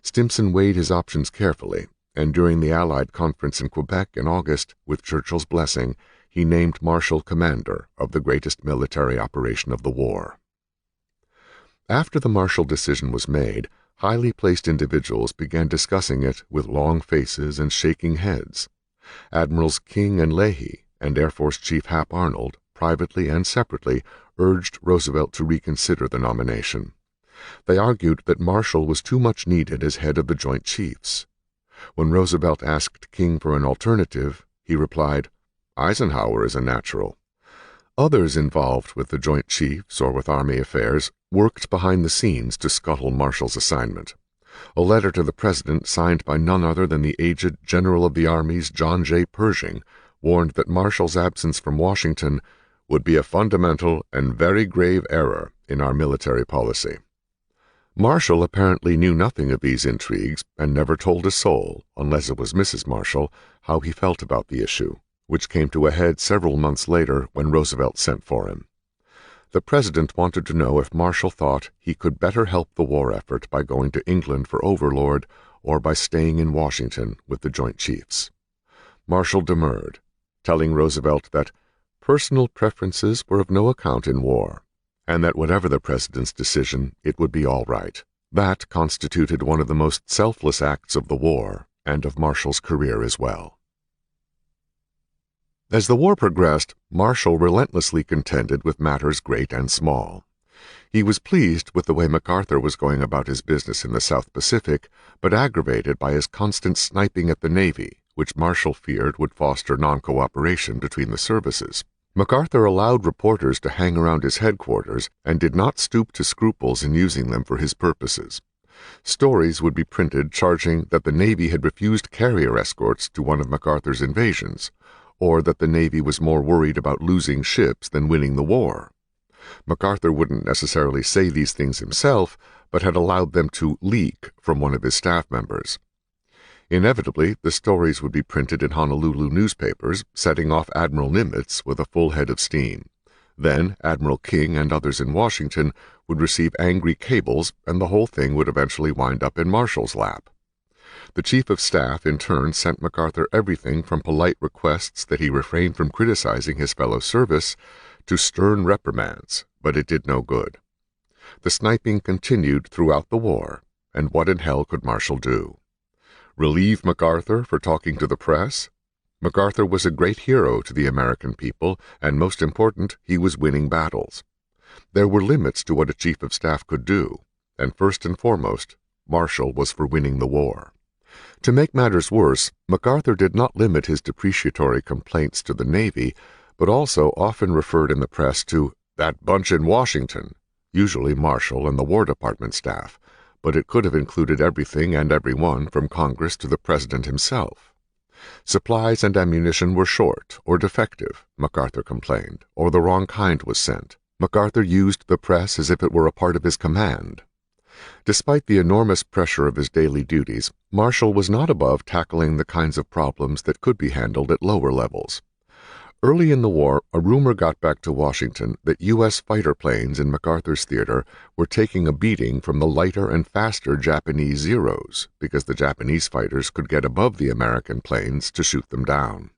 Speaker 1: Stimson weighed his options carefully, and during the Allied conference in Quebec in August, with Churchill's blessing, he named Marshall commander of the greatest military operation of the war. After the Marshall decision was made, highly placed individuals began discussing it with long faces and shaking heads. Admirals King and Leahy and Air Force Chief Hap Arnold, privately and separately, urged Roosevelt to reconsider the nomination. They argued that Marshall was too much needed as head of the Joint Chiefs. When Roosevelt asked King for an alternative, he replied, "Eisenhower is a natural." Others involved with the Joint Chiefs or with Army affairs worked behind the scenes to scuttle Marshall's assignment. A letter to the President, signed by none other than the aged General of the Armies John J. Pershing, warned that Marshall's absence from Washington would be a fundamental and very grave error in our military policy. Marshall apparently knew nothing of these intrigues and never told a soul, unless it was Mrs. Marshall, how he felt about the issue, which came to a head several months later when Roosevelt sent for him. The President wanted to know if Marshall thought he could better help the war effort by going to England for Overlord or by staying in Washington with the Joint Chiefs. Marshall demurred, telling Roosevelt that personal preferences were of no account in war, and that whatever the President's decision, it would be all right. That constituted one of the most selfless acts of the war, and of Marshall's career as well. As the war progressed, Marshall relentlessly contended with matters great and small. He was pleased with the way MacArthur was going about his business in the South Pacific, but aggravated by his constant sniping at the Navy, which Marshall feared would foster non-cooperation between the services. MacArthur allowed reporters to hang around his headquarters and did not stoop to scruples in using them for his purposes. Stories would be printed charging that the Navy had refused carrier escorts to one of MacArthur's invasions, or that the Navy was more worried about losing ships than winning the war. MacArthur wouldn't necessarily say these things himself, but had allowed them to leak from one of his staff members. Inevitably, the stories would be printed in Honolulu newspapers, setting off Admiral Nimitz with a full head of steam. Then Admiral King and others in Washington would receive angry cables, and the whole thing would eventually wind up in Marshall's lap. The Chief of Staff, in turn, sent MacArthur everything from polite requests that he refrain from criticizing his fellow service to stern reprimands, but it did no good. The sniping continued throughout the war, and what in hell could Marshall do? Relieve MacArthur for talking to the press? MacArthur was a great hero to the American people, and most important, he was winning battles. There were limits to what a Chief of Staff could do, and first and foremost, Marshall was for winning the war. To make matters worse, MacArthur did not limit his depreciatory complaints to the Navy, but also often referred in the press to "that bunch in Washington," usually Marshall and the War Department staff, but it could have included everything and everyone from Congress to the President himself. Supplies and ammunition were short or defective, MacArthur complained, or the wrong kind was sent. MacArthur used the press as if it were a part of his command. Despite the enormous pressure of his daily duties, Marshall was not above tackling the kinds of problems that could be handled at lower levels. Early in the war, a rumor got back to Washington that U.S. fighter planes in MacArthur's theater were taking a beating from the lighter and faster Japanese Zeros because the Japanese fighters could get above the American planes to shoot them down.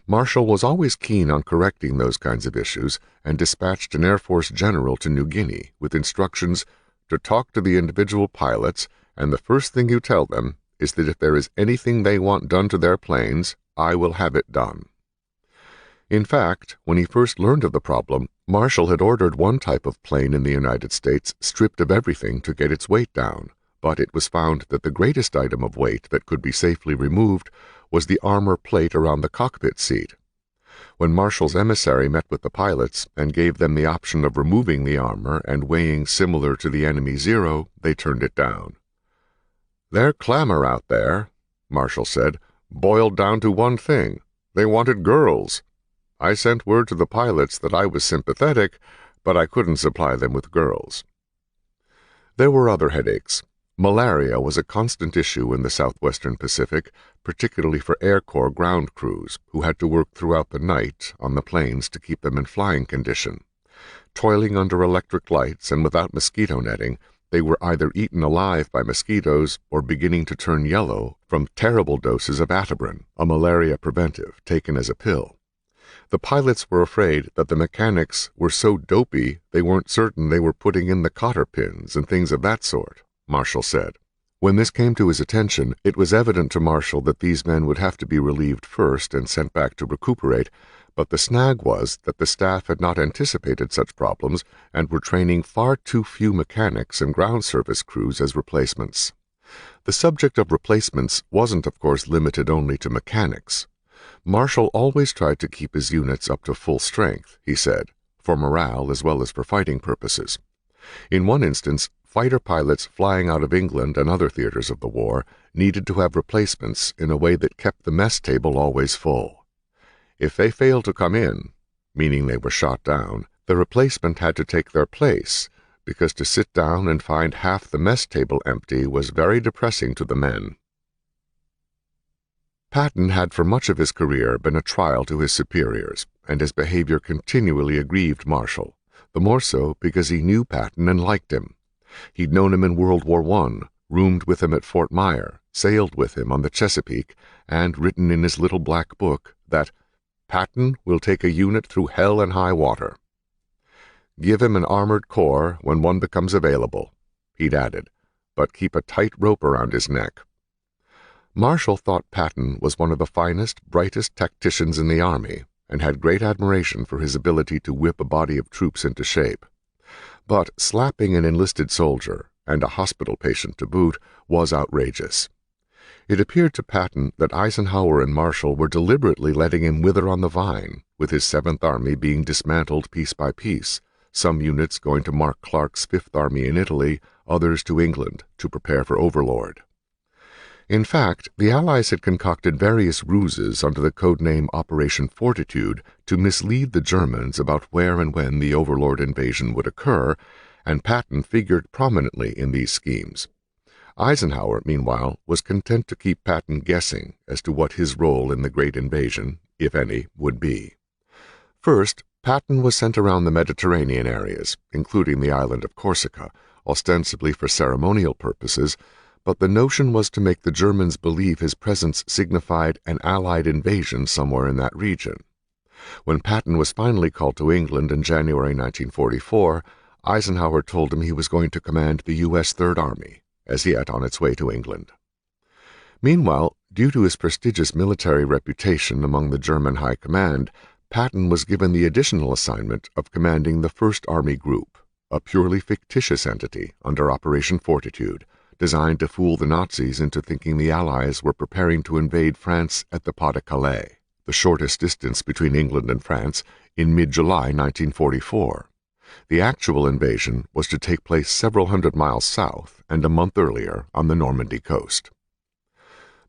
Speaker 1: Marshall was always keen on correcting those kinds of issues and dispatched an Air Force general to New Guinea with instructions to talk to the individual pilots, and the first thing you tell them is that if there is anything they want done to their planes, I will have it done. In fact, when he first learned of the problem, Marshall had ordered one type of plane in the United States stripped of everything to get its weight down, but it was found that the greatest item of weight that could be safely removed was the armor plate around the cockpit seat. When Marshall's emissary met with the pilots and gave them the option of removing the armor and weighing similar to the enemy Zero, they turned it down. "Their clamor out there," Marshall said, "boiled down to one thing. They wanted girls. I sent word to the pilots that I was sympathetic, but I couldn't supply them with girls." There were other headaches. Malaria was a constant issue in the southwestern Pacific, particularly for Air Corps ground crews, who had to work throughout the night on the planes to keep them in flying condition. Toiling under electric lights and without mosquito netting, they were either eaten alive by mosquitoes or beginning to turn yellow from terrible doses of Atibrin, a malaria preventive, taken as a pill. The pilots were afraid that the mechanics were so dopey they weren't certain they were putting in the cotter pins and things of that sort, Marshall said. When this came to his attention, it was evident to Marshall that these men would have to be relieved first and sent back to recuperate, but the snag was that the staff had not anticipated such problems and were training far too few mechanics and ground service crews as replacements. The subject of replacements wasn't, of course, limited only to mechanics. Marshall always tried to keep his units up to full strength, he said, for morale as well as for fighting purposes. In one instance, fighter pilots flying out of England and other theaters of the war needed to have replacements in a way that kept the mess table always full. If they failed to come in, meaning they were shot down, the replacement had to take their place, because to sit down and find half the mess table empty was very depressing to the men. Patton had for much of his career been a trial to his superiors, and his behavior continually aggrieved Marshall, the more so because he knew Patton and liked him. He'd known him in World War I, roomed with him at Fort Myer, sailed with him on the Chesapeake, and written in his little black book that Patton will take a unit through hell and high water. Give him an armored corps when one becomes available, he'd added, but keep a tight rope around his neck. Marshall thought Patton was one of the finest, brightest tacticians in the Army, and had great admiration for his ability to whip a body of troops into shape. But slapping an enlisted soldier, and a hospital patient to boot, was outrageous. It appeared to Patton that Eisenhower and Marshall were deliberately letting him wither on the vine, with his 7th Army being dismantled piece by piece, some units going to Mark Clark's 5th Army in Italy, others to England, to prepare for Overlord. In fact, the Allies had concocted various ruses under the codename Operation Fortitude to mislead the Germans about where and when the Overlord invasion would occur, and Patton figured prominently in these schemes. Eisenhower, meanwhile, was content to keep Patton guessing as to what his role in the great invasion, if any, would be. First, Patton was sent around the Mediterranean areas, including the island of Corsica, ostensibly for ceremonial purposes, but the notion was to make the Germans believe his presence signified an Allied invasion somewhere in that region. When Patton was finally called to England in January 1944, Eisenhower told him he was going to command the U.S. Third Army, as yet on its way to England. Meanwhile, due to his prestigious military reputation among the German High Command, Patton was given the additional assignment of commanding the First Army Group, a purely fictitious entity under Operation Fortitude, designed to fool the Nazis into thinking the Allies were preparing to invade France at the Pas-de-Calais, the shortest distance between England and France, in mid-July 1944. The actual invasion was to take place several hundred miles south and a month earlier on the Normandy coast.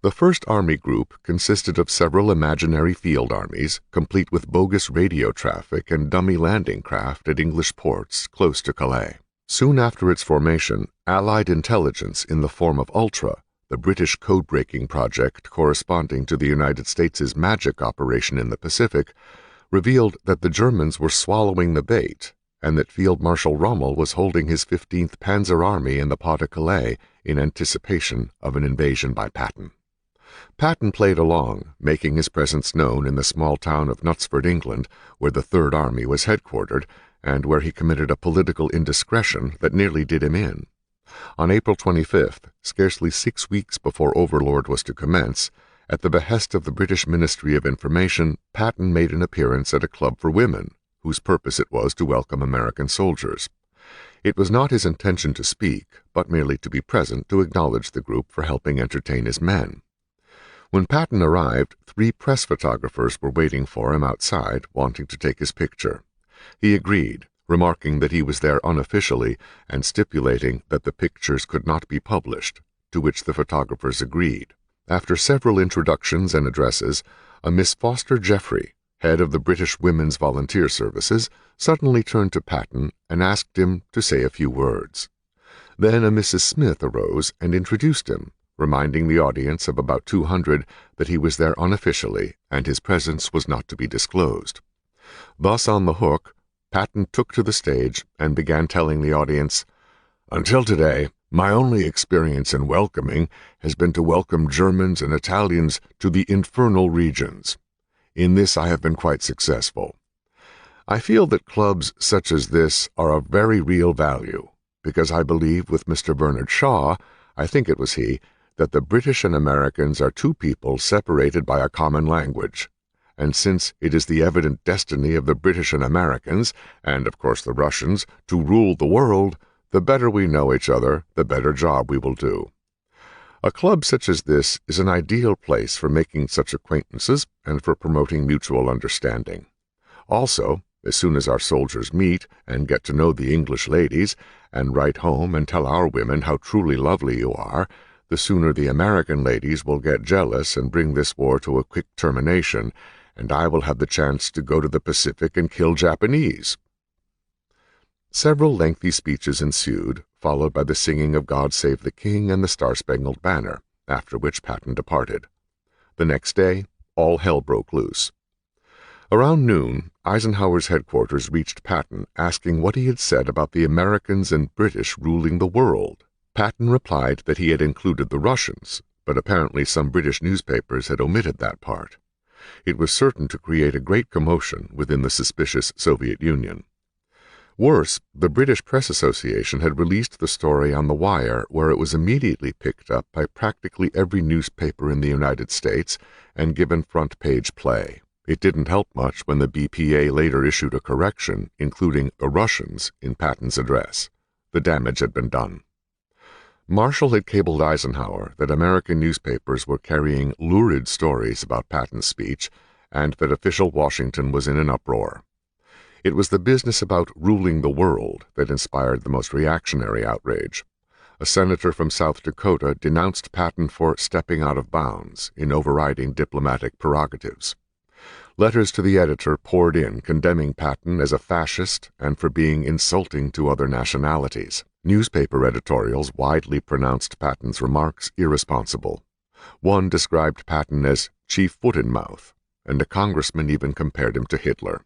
Speaker 1: The First Army Group consisted of several imaginary field armies, complete with bogus radio traffic and dummy landing craft at English ports close to Calais. Soon after its formation, Allied intelligence in the form of Ultra the British code-breaking project corresponding to the United States' magic operation in the Pacific, revealed that the Germans were swallowing the bait, and that Field Marshal Rommel was holding his 15th Panzer Army in the Pas-de-Calais in anticipation of an invasion by Patton. Patton played along, making his presence known in the small town of Knutsford, England, where the Third Army was headquartered, and where he committed a political indiscretion that nearly did him in. On April 25th, scarcely 6 weeks before Overlord was to commence, at the behest of the British Ministry of Information, Patton made an appearance at a club for women, whose purpose it was to welcome American soldiers. It was not his intention to speak, but merely to be present to acknowledge the group for helping entertain his men. When Patton arrived, 3 press photographers were waiting for him outside, wanting to take his picture. He agreed, remarking that he was there unofficially and stipulating that the pictures could not be published, to which the photographers agreed. After several introductions and addresses, a Miss Foster Jeffrey, head of the British Women's Volunteer Services, suddenly turned to Patton and asked him to say a few words. Then a Mrs. Smith arose and introduced him, reminding the audience of about 200 that he was there unofficially and his presence was not to be disclosed. Thus on the hook, Patton took to the stage and began telling the audience, "Until today, my only experience in welcoming has been to welcome Germans and Italians to the infernal regions. In this I have been quite successful. I feel that clubs such as this are of very real value, because I believe with Mr. Bernard Shaw, I think it was he, that the British and Americans are two people separated by a common language. And since it is the evident destiny of the British and Americans, and of course the Russians, to rule the world, the better we know each other, the better job we will do. A club such as this is an ideal place for making such acquaintances and for promoting mutual understanding. Also, as soon as our soldiers meet and get to know the English ladies, and write home and tell our women how truly lovely you are, the sooner the American ladies will get jealous and bring this war to a quick termination, and I will have the chance to go to the Pacific and kill Japanese." Several lengthy speeches ensued, followed by the singing of God Save the King and the Star-Spangled Banner, after which Patton departed. The next day, all hell broke loose. Around noon, Eisenhower's headquarters reached Patton asking what he had said about the Americans and British ruling the world. Patton replied that he had included the Russians, but apparently some British newspapers had omitted that part. It was certain to create a great commotion within the suspicious Soviet Union. Worse, the British Press Association had released the story on the wire, where it was immediately picked up by practically every newspaper in the United States and given front-page play. It didn't help much when the BPA later issued a correction, including the Russians, in Patton's address. The damage had been done. Marshall had cabled Eisenhower that American newspapers were carrying lurid stories about Patton's speech and that official Washington was in an uproar. It was the business about ruling the world that inspired the most reactionary outrage. A senator from South Dakota denounced Patton for stepping out of bounds in overriding diplomatic prerogatives. Letters to the editor poured in condemning Patton as a fascist and for being insulting to other nationalities. Newspaper editorials widely pronounced Patton's remarks irresponsible. One described Patton as chief foot-in-mouth, and a congressman even compared him to Hitler.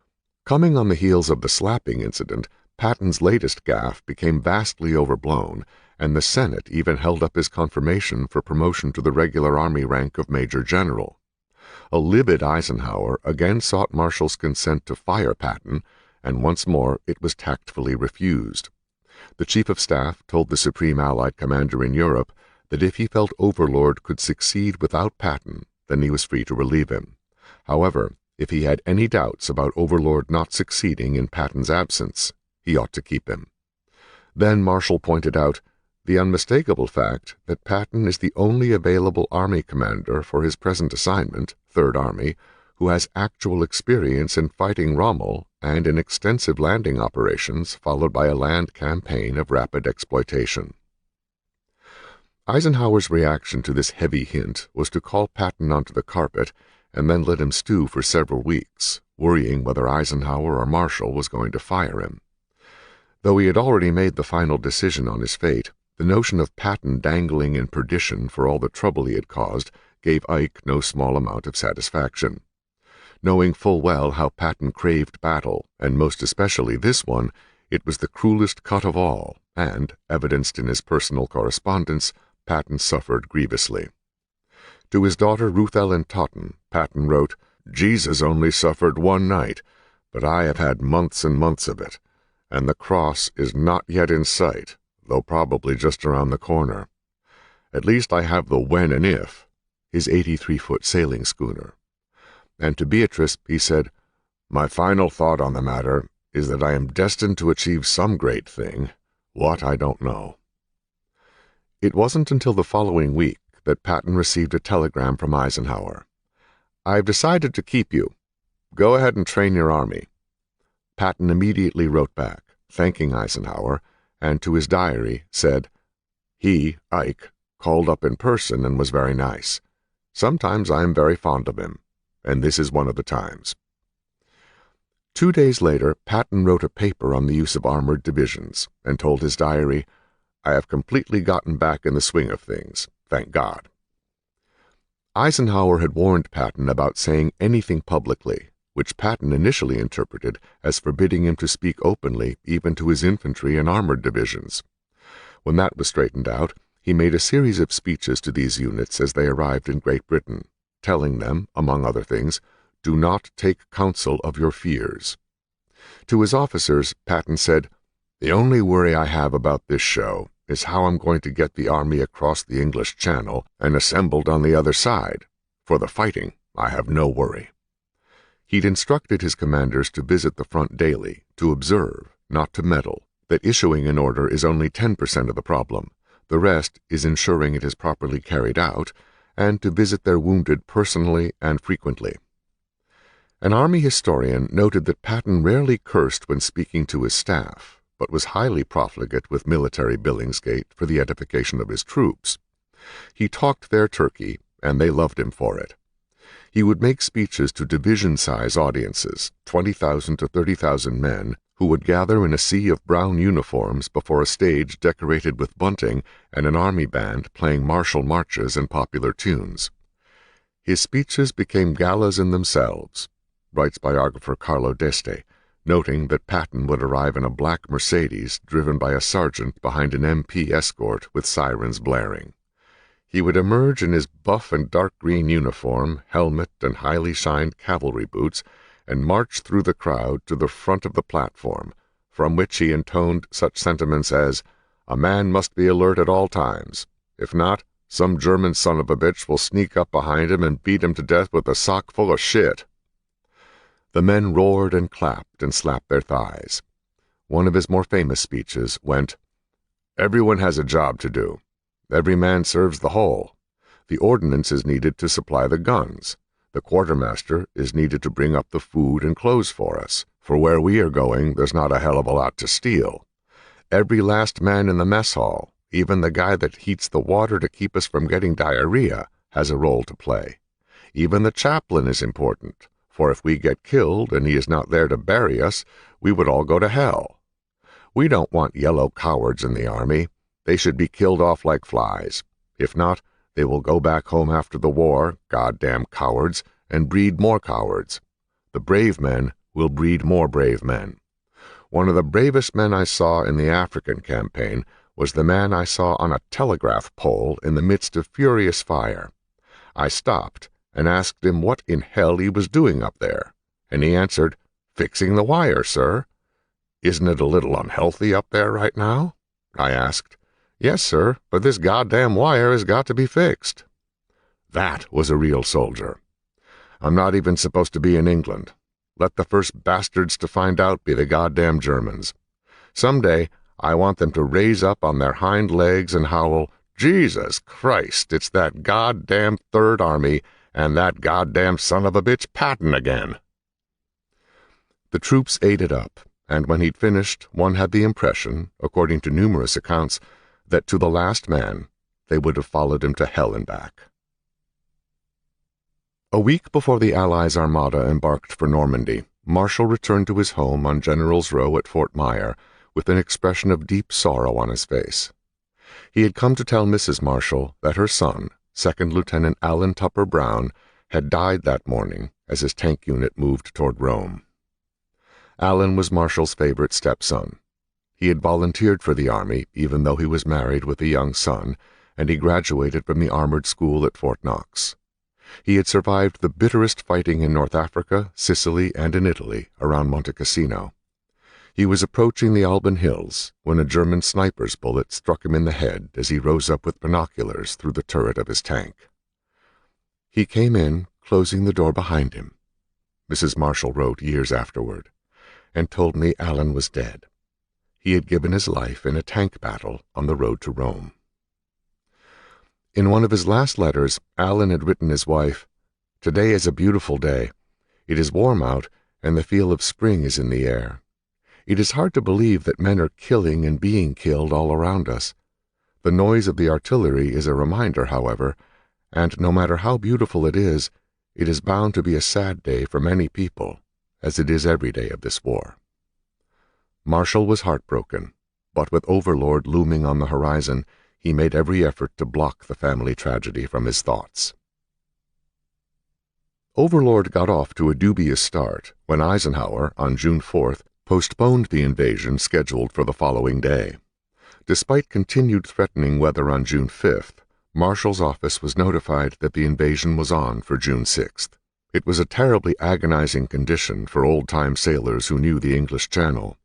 Speaker 1: Coming on the heels of the slapping incident, Patton's latest gaffe became vastly overblown, and the Senate even held up his confirmation for promotion to the regular Army rank of Major General. A livid Eisenhower again sought Marshall's consent to fire Patton, and once more it was tactfully refused. The Chief of Staff told the Supreme Allied Commander in Europe that if he felt Overlord could succeed without Patton, then he was free to relieve him. However, if he had any doubts about Overlord not succeeding in Patton's absence, he ought to keep him. Then Marshall pointed out the unmistakable fact that Patton is the only available Army commander for his present assignment, Third Army, who has actual experience in fighting Rommel and in extensive landing operations followed by a land campaign of rapid exploitation. Eisenhower's reaction to this heavy hint was to call Patton onto the carpet and then let him stew for several weeks, worrying whether Eisenhower or Marshall was going to fire him. Though he had already made the final decision on his fate, The notion of Patton dangling in perdition for all the trouble he had caused gave Ike no small amount of satisfaction. Knowing full well how Patton craved battle, and most especially this one, it was the cruelest cut of all, and, evidenced in his personal correspondence, Patton suffered grievously. To his daughter Ruth Ellen Totten, Patton wrote, "Jesus only suffered one night, but I have had months and months of it, and the cross is not yet in sight, though probably just around the corner. At least I have the when and if," his 83-foot sailing schooner. And to Beatrice he said, "My final thought on the matter is that I am destined to achieve some great thing. What, I don't know." It wasn't until the following week that Patton received a telegram from Eisenhower. "I've decided to keep you. Go ahead and train your army." Patton immediately wrote back, thanking Eisenhower, and to his diary said, "He, Ike, called up in person and was very nice. Sometimes I am very fond of him, and this is one of the times." 2 days later, Patton wrote a paper on the use of armored divisions, and told his diary, "I have completely gotten back in the swing of things, thank God." Eisenhower had warned Patton about saying anything publicly, which Patton initially interpreted as forbidding him to speak openly even to his infantry and armored divisions. When that was straightened out, he made a series of speeches to these units as they arrived in Great Britain, telling them, among other things, "Do not take counsel of your fears." To his officers, Patton said, "The only worry I have about this show is how I'm going to get the army across the English Channel and assembled on the other side. For the fighting, I have no worry." He'd instructed his commanders to visit the front daily, to observe, not to meddle, that issuing an order is only 10% of the problem. The rest is ensuring it is properly carried out, and to visit their wounded personally and frequently. An Army historian noted that Patton rarely cursed when speaking to his staff, but was highly profligate with military Billingsgate for the edification of his troops. He talked their turkey, and they loved him for it. He would make speeches to division-size audiences, 20,000 to 30,000 men, who would gather in a sea of brown uniforms before a stage decorated with bunting and an army band playing martial marches and popular tunes. His speeches became galas in themselves, writes biographer Carlo d'Este, noting that Patton would arrive in a black Mercedes driven by a sergeant behind an MP escort with sirens blaring. He would emerge in his buff and dark green uniform, helmet, and highly shined cavalry boots, and march through the crowd to the front of the platform, from which he intoned such sentiments as, "A man must be alert at all times. If not, some German son of a bitch will sneak up behind him and beat him to death with a sock full of shit." The men roared and clapped and slapped their thighs. One of his more famous speeches went, "Everyone has a job to do. Every man serves the whole. The ordnance is needed to supply the guns. The quartermaster is needed to bring up the food and clothes for us, for where we are going there's not a hell of a lot to steal. Every last man in the mess hall, even the guy that heats the water to keep us from getting diarrhea, has a role to play. Even the chaplain is important, for if we get killed and he is not there to bury us, we would all go to hell. We don't want yellow cowards in the army. They should be killed off like flies. If not, they will go back home after the war, goddamn cowards, and breed more cowards. The brave men will breed more brave men. One of the bravest men I saw in the African campaign was the man I saw on a telegraph pole in the midst of furious fire. I stopped and asked him what in hell he was doing up there, and he answered, 'Fixing the wire, sir.' 'Isn't it a little unhealthy up there right now?' I asked. 'Yes, sir, but this goddamn wire has got to be fixed.' That was a real soldier. I'm not even supposed to be in England. Let the first bastards to find out be the goddamn Germans. Someday I want them to raise up on their hind legs and howl, 'Jesus Christ, it's that goddamn Third Army and that goddamn son of a bitch Patton again.'" The troops ate it up, and when he'd finished, one had the impression, according to numerous accounts, that to the last man they would have followed him to hell and back. A week before the Allies' armada embarked for Normandy, Marshall returned to his home on General's Row at Fort Myer with an expression of deep sorrow on his face. He had come to tell Mrs. Marshall that her son, Second Lieutenant Alan Tupper Brown, had died that morning as his tank unit moved toward Rome. Alan was Marshall's favorite stepson. He had volunteered for the Army even though he was married with a young son, and he graduated from the armored school at Fort Knox. He had survived the bitterest fighting in North Africa, Sicily, and in Italy around Monte Cassino. He was approaching the Alban Hills when a German sniper's bullet struck him in the head as he rose up with binoculars through the turret of his tank. He came in, closing the door behind him, Mrs. Marshall wrote years afterward, and told me Alan was dead. He had given his life in a tank battle on the road to Rome. In one of his last letters, Alan had written his wife, "Today is a beautiful day. It is warm out, and the feel of spring is in the air. It is hard to believe that men are killing and being killed all around us. The noise of the artillery is a reminder, however, and no matter how beautiful it is bound to be a sad day for many people, as it is every day of this war." Marshall was heartbroken, but with Overlord looming on the horizon, he made every effort to block the family tragedy from his thoughts. Overlord got off to a dubious start when Eisenhower, on June 4th, postponed the invasion scheduled for the following day. Despite continued threatening weather on June 5th, Marshall's office was notified that the invasion was on for June 6th. It was a terribly agonizing condition for old-time sailors who knew the English Channel.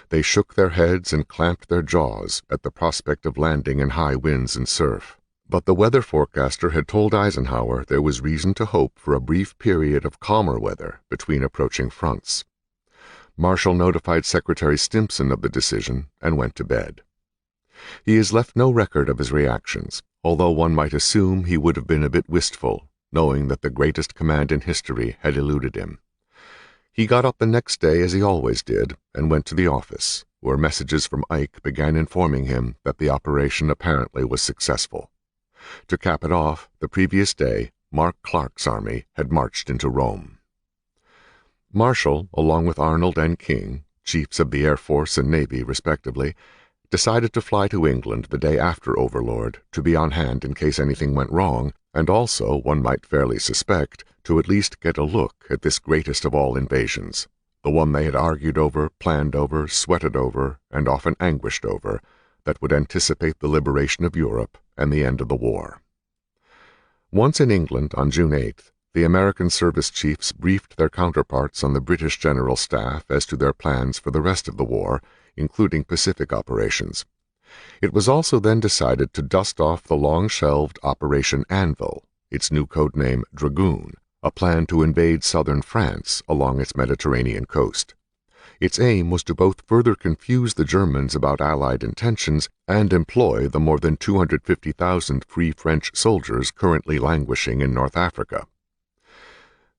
Speaker 1: They shook their heads and clamped their jaws at the prospect of landing in high winds and surf. But the weather forecaster had told Eisenhower there was reason to hope for a brief period of calmer weather between approaching fronts. Marshall notified Secretary Stimson of the decision and went to bed. He has left no record of his reactions, although one might assume he would have been a bit wistful, knowing that the greatest command in history had eluded him. He got up the next day as he always did and went to the office, where messages from Ike began informing him that the operation apparently was successful. To cap it off, the previous day, Mark Clark's army had marched into Rome. Marshall, along with Arnold and King, chiefs of the Air Force and Navy respectively, decided to fly to England the day after Overlord to be on hand in case anything went wrong, and also, one might fairly suspect, to at least get a look at this greatest of all invasions, the one they had argued over, planned over, sweated over, and often anguished over, that would anticipate the liberation of Europe and the end of the war. Once in England on June 8th, the American service chiefs briefed their counterparts on the British General Staff as to their plans for the rest of the war, including Pacific operations. It was also then decided to dust off the long-shelved Operation Anvil, its new code name Dragoon, a plan to invade southern France along its Mediterranean coast. Its aim was to both further confuse the Germans about Allied intentions and employ the more than 250,000 Free French soldiers currently languishing in North Africa.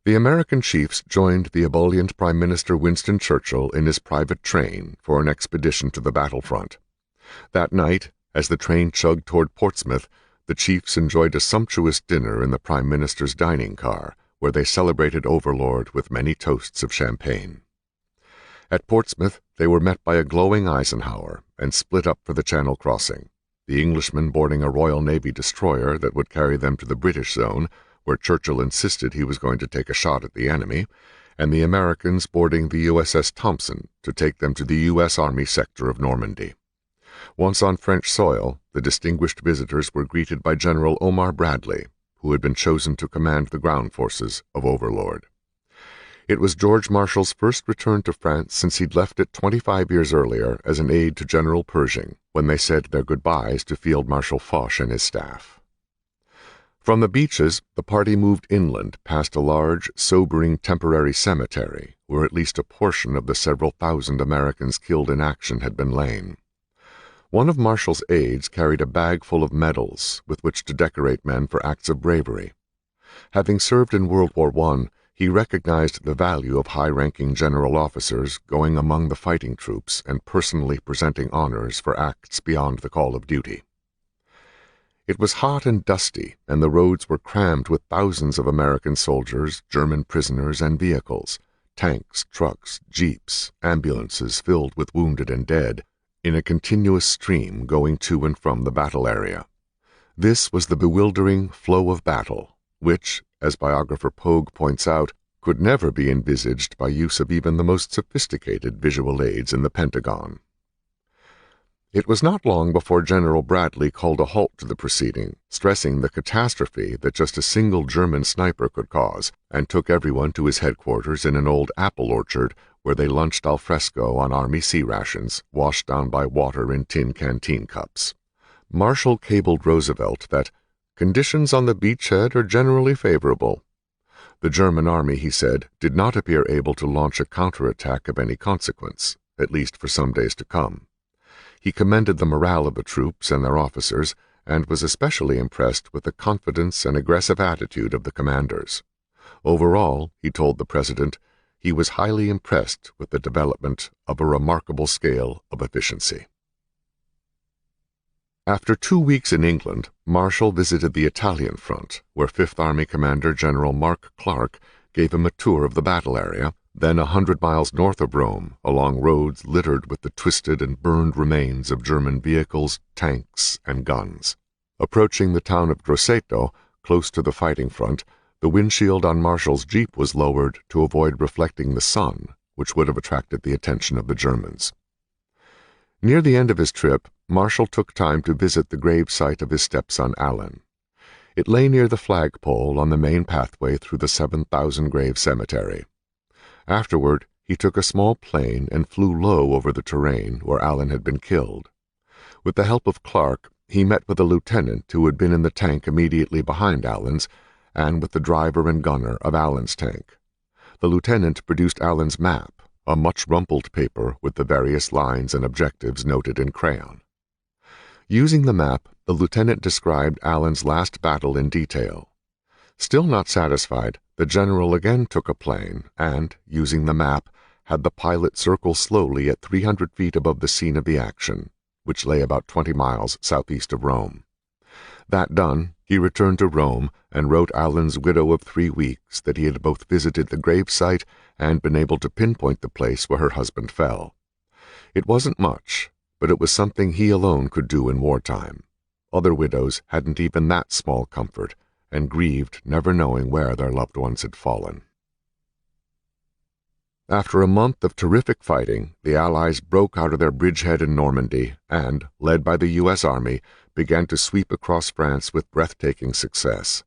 Speaker 1: The American chiefs joined the ebullient Prime Minister Winston Churchill in his private train for an expedition to the battlefront. That night, as the train chugged toward Portsmouth, the chiefs enjoyed a sumptuous dinner in the Prime Minister's dining car, where they celebrated Overlord with many toasts of champagne. At Portsmouth, they were met by a glowing Eisenhower and split up for the Channel crossing, the Englishmen boarding a Royal Navy destroyer that would carry them to the British zone, where Churchill insisted he was going to take a shot at the enemy, and the Americans boarding the USS Thompson to take them to the U.S. Army sector of Normandy. Once on French soil, the distinguished visitors were greeted by General Omar Bradley, who had been chosen to command the ground forces of Overlord. It was George Marshall's first return to France since he'd left it 25 years earlier as an aide to General Pershing, when they said their goodbyes to Field Marshal Foch and his staff. From the beaches, the party moved inland past a large, sobering temporary cemetery where at least a portion of the several thousand Americans killed in action had been laid. One of Marshall's aides carried a bag full of medals with which to decorate men for acts of bravery. Having served in World War I, he recognized the value of high-ranking general officers going among the fighting troops and personally presenting honors for acts beyond the call of duty. It was hot and dusty, and the roads were crammed with thousands of American soldiers, German prisoners, and vehicles, tanks, trucks, jeeps, ambulances filled with wounded and dead, in a continuous stream going to and from the battle area. This was the bewildering flow of battle, which, as biographer Pogue points out, could never be envisaged by use of even the most sophisticated visual aids in the Pentagon. It was not long before General Bradley called a halt to the proceeding, stressing the catastrophe that just a single German sniper could cause, and took everyone to his headquarters in an old apple orchard where they lunched al fresco on Army sea rations, washed down by water in tin canteen cups. Marshall cabled Roosevelt that conditions on the beachhead are generally favorable. The German army, he said, did not appear able to launch a counterattack of any consequence, at least for some days to come. He commended the morale of the troops and their officers, and was especially impressed with the confidence and aggressive attitude of the commanders. Overall, he told the president, he was highly impressed with the development of a remarkable scale of efficiency. After 2 weeks in England, Marshall visited the Italian front, where Fifth Army Commander General Mark Clark gave him a tour of the battle area, then 100 miles north of Rome, along roads littered with the twisted and burned remains of German vehicles, tanks, and guns. Approaching the town of Grosseto, close to the fighting front, the windshield on Marshall's Jeep was lowered to avoid reflecting the sun, which would have attracted the attention of the Germans. Near the end of his trip, Marshall took time to visit the grave site of his stepson Alan. It lay near the flagpole on the main pathway through the 7,000 grave cemetery. Afterward, he took a small plane and flew low over the terrain where Alan had been killed. With the help of Clark, he met with a lieutenant who had been in the tank immediately behind Alan's, and with the driver and gunner of Alan's tank. The lieutenant produced Alan's map, a much rumpled paper with the various lines and objectives noted in crayon. Using the map, the lieutenant described Alan's last battle in detail. Still not satisfied, the general again took a plane and, using the map, had the pilot circle slowly at 300 feet above the scene of the action, which lay about 20 miles southeast of Rome. That done, he returned to Rome and wrote Alan's widow of 3 weeks that he had both visited the grave site and been able to pinpoint the place where her husband fell. It wasn't much, but it was something he alone could do in wartime. Other widows hadn't even that small comfort, and grieved, never knowing where their loved ones had fallen. After a month of terrific fighting, the Allies broke out of their bridgehead in Normandy and, led by the U.S. Army, began to sweep across France with breathtaking success.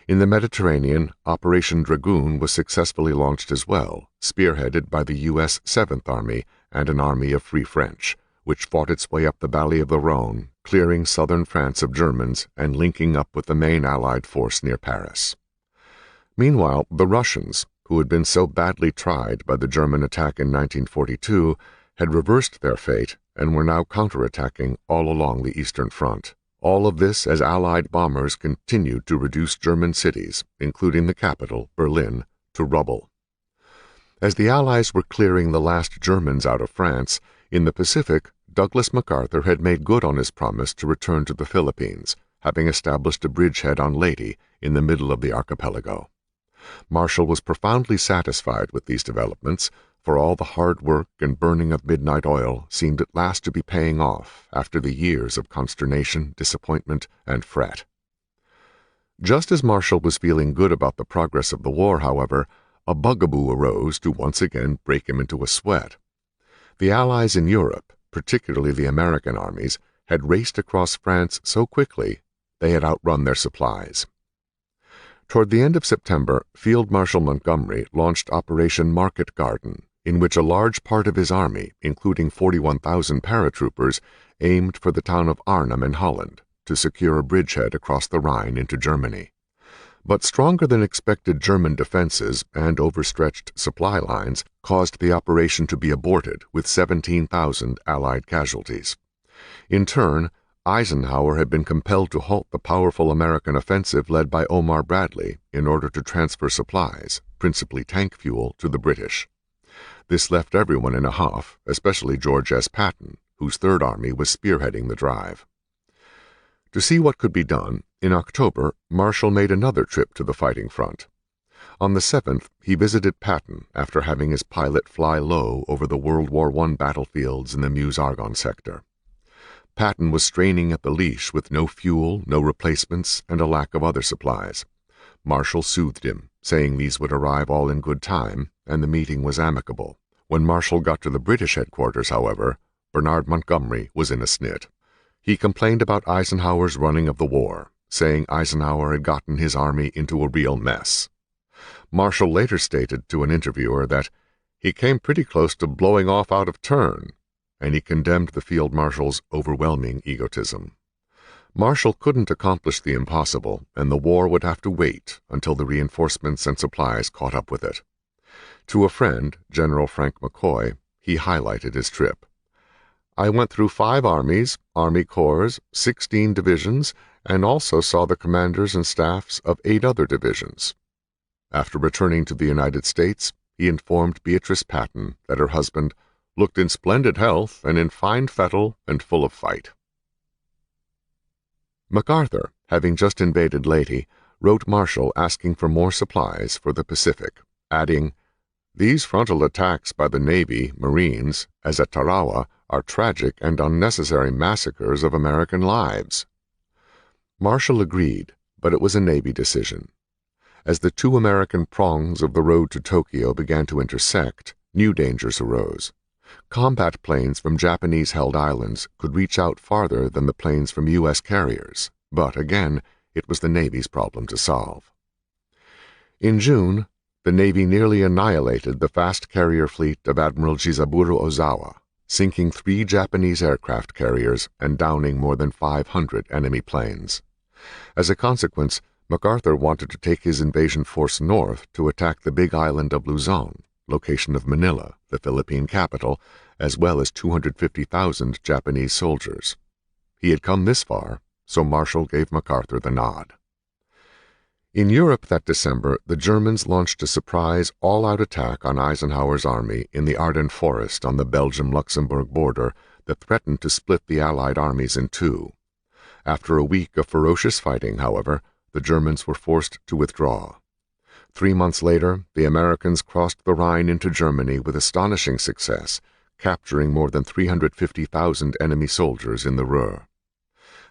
Speaker 1: In the Mediterranean, Operation Dragoon was successfully launched as well, spearheaded by the U.S. 7th Army and an army of Free French, which fought its way up the valley of the Rhone, clearing southern France of Germans and linking up with the main Allied force near Paris. Meanwhile, the Russians, who had been so badly tried by the German attack in 1942, had reversed their fate and were now counterattacking all along the Eastern Front. All of this as Allied bombers continued to reduce German cities, including the capital, Berlin, to rubble. As the Allies were clearing the last Germans out of France, in the Pacific, Douglas MacArthur had made good on his promise to return to the Philippines, having established a bridgehead on Leyte in the middle of the archipelago. Marshall was profoundly satisfied with these developments, for all the hard work and burning of midnight oil seemed at last to be paying off after the years of consternation, disappointment, and fret. Just as Marshall was feeling good about the progress of the war, however, a bugaboo arose to once again break him into a sweat. The Allies in Europe, particularly the American armies, had raced across France so quickly they had outrun their supplies. Toward the end of September, Field Marshal Montgomery launched Operation Market Garden, in which a large part of his army, including 41,000 paratroopers, aimed for the town of Arnhem in Holland to secure a bridgehead across the Rhine into Germany. But stronger than expected German defenses and overstretched supply lines caused the operation to be aborted with 17,000 Allied casualties. In turn, Eisenhower had been compelled to halt the powerful American offensive led by Omar Bradley in order to transfer supplies, principally tank fuel, to the British. This left everyone in a huff, especially George S. Patton, whose Third Army was spearheading the drive. To see what could be done, in October, Marshall made another trip to the fighting front. On the 7th, he visited Patton after having his pilot fly low over the World War I battlefields in the Meuse-Argonne sector. Patton was straining at the leash with no fuel, no replacements, and a lack of other supplies. Marshall soothed him, saying these would arrive all in good time, and the meeting was amicable. When Marshall got to the British headquarters, however, Bernard Montgomery was in a snit. He complained about Eisenhower's running of the war, saying Eisenhower had gotten his army into a real mess. Marshall later stated to an interviewer that he came pretty close to blowing off out of turn, and he condemned the field marshal's overwhelming egotism. Marshall couldn't accomplish the impossible, and the war would have to wait until the reinforcements and supplies caught up with it. To a friend, General Frank McCoy, he highlighted his trip. "I went through 5 armies, Army Corps, 16 divisions, and also saw the commanders and staffs of 8 other divisions." After returning to the United States, he informed Beatrice Patton that her husband looked in splendid health and in fine fettle and full of fight. MacArthur, having just invaded Leyte, wrote Marshall asking for more supplies for the Pacific, adding, "These frontal attacks by the Navy, Marines, as at Tarawa, are tragic and unnecessary massacres of American lives." Marshall agreed, but it was a Navy decision. As the 2 American prongs of the road to Tokyo began to intersect, new dangers arose. Combat planes from Japanese-held islands could reach out farther than the planes from U.S. carriers, but again, it was the Navy's problem to solve. In June, the Navy nearly annihilated the fast carrier fleet of Admiral Jizaburo Ozawa, sinking 3 Japanese aircraft carriers and downing more than 500 enemy planes. As a consequence, MacArthur wanted to take his invasion force north to attack the big island of Luzon, location of Manila, the Philippine capital, as well as 250,000 Japanese soldiers. He had come this far, so Marshall gave MacArthur the nod. In Europe that December, the Germans launched a surprise all-out attack on Eisenhower's army in the Ardennes forest on the Belgium-Luxembourg border that threatened to split the Allied armies in 2. After a week of ferocious fighting, however, the Germans were forced to withdraw. 3 months later, the Americans crossed the Rhine into Germany with astonishing success, capturing more than 350,000 enemy soldiers in the Ruhr.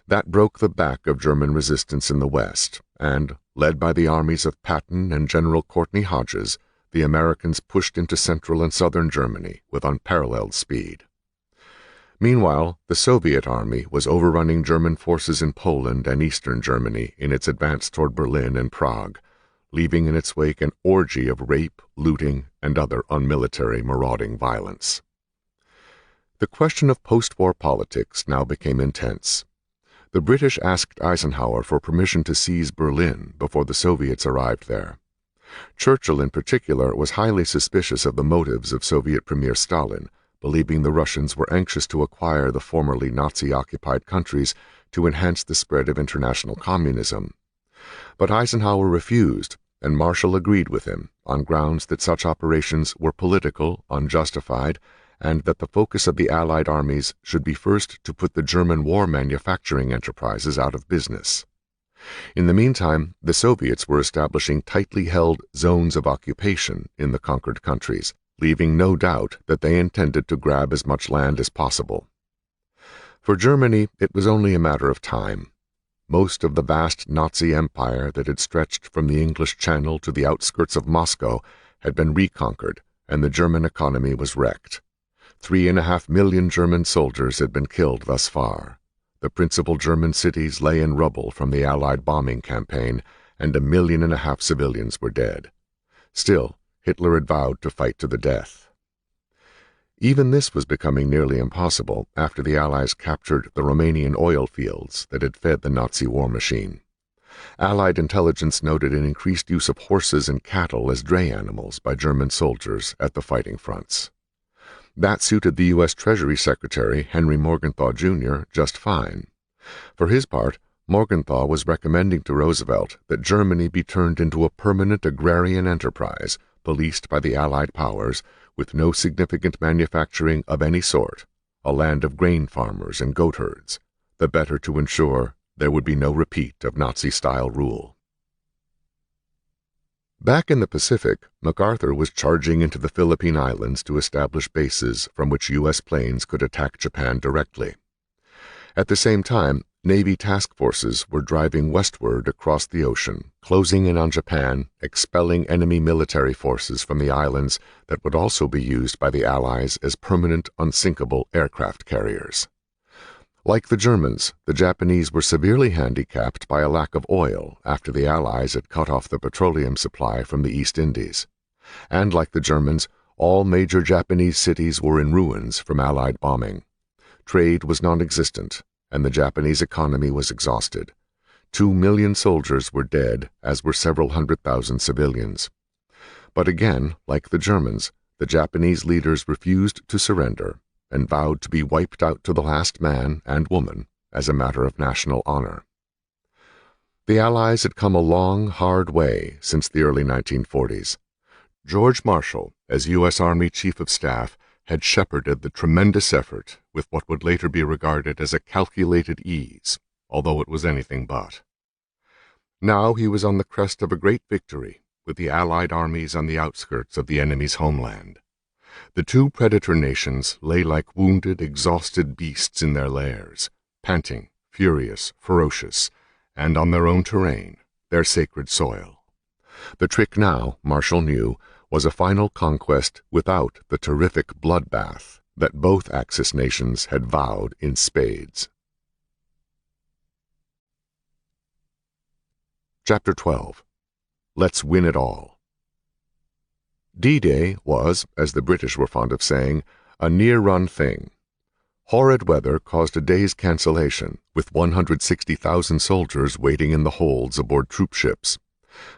Speaker 1: That broke the back of German resistance in the West, and, led by the armies of Patton and General Courtney Hodges, the Americans pushed into central and southern Germany with unparalleled speed. Meanwhile, the Soviet army was overrunning German forces in Poland and eastern Germany in its advance toward Berlin and Prague, leaving in its wake an orgy of rape, looting, and other unmilitary marauding violence. The question of post-war politics now became intense. The British asked Eisenhower for permission to seize Berlin before the Soviets arrived there. Churchill, in particular, was highly suspicious of the motives of Soviet Premier Stalin, believing the Russians were anxious to acquire the formerly Nazi-occupied countries to enhance the spread of international communism. But Eisenhower refused, and Marshall agreed with him on grounds that such operations were political, unjustified, and that the focus of the Allied armies should be first to put the German war manufacturing enterprises out of business. In the meantime, the Soviets were establishing tightly held zones of occupation in the conquered countries, leaving no doubt that they intended to grab as much land as possible. For Germany, it was only a matter of time. Most of the vast Nazi empire that had stretched from the English Channel to the outskirts of Moscow had been reconquered, and the German economy was wrecked. 3.5 million German soldiers had been killed thus far. The principal German cities lay in rubble from the Allied bombing campaign, and 1.5 million civilians were dead. Still, Hitler had vowed to fight to the death. Even this was becoming nearly impossible after the Allies captured the Romanian oil fields that had fed the Nazi war machine. Allied intelligence noted an increased use of horses and cattle as dray animals by German soldiers at the fighting fronts. That suited the U.S. Treasury Secretary, Henry Morgenthau, Jr., just fine. For his part, Morgenthau was recommending to Roosevelt that Germany be turned into a permanent agrarian enterprise policed by the Allied powers, with no significant manufacturing of any sort, a land of grain farmers and goat herds, the better to ensure there would be no repeat of Nazi-style rule. Back in the Pacific, MacArthur was charging into the Philippine Islands to establish bases from which U.S. planes could attack Japan directly. At the same time, Navy task forces were driving westward across the ocean, closing in on Japan, expelling enemy military forces from the islands that would also be used by the Allies as permanent, unsinkable aircraft carriers. Like the Germans, the Japanese were severely handicapped by a lack of oil after the Allies had cut off the petroleum supply from the East Indies. And like the Germans, all major Japanese cities were in ruins from Allied bombing. Trade was non-existent, and the Japanese economy was exhausted. 2 million soldiers were dead, as were several 100,000 civilians. But again, like the Germans, the Japanese leaders refused to surrender and vowed to be wiped out to the last man and woman as a matter of national honor. The Allies had come a long, hard way since the early 1940s. George Marshall, as U.S. Army Chief of Staff, had shepherded the tremendous effort with what would later be regarded as a calculated ease, although it was anything but. Now he was on the crest of a great victory, with the Allied armies on the outskirts of the enemy's homeland. The two predator nations lay like wounded, exhausted beasts in their lairs, panting, furious, ferocious, and on their own terrain, their sacred soil. The trick now, Marshall knew, was a final conquest without the terrific bloodbath that both Axis nations had vowed in spades. Chapter 12. Let's Win It All. D-Day was, as the British were fond of saying, a near-run thing. Horrid weather caused a day's cancellation, with 160,000 soldiers waiting in the holds aboard troop ships.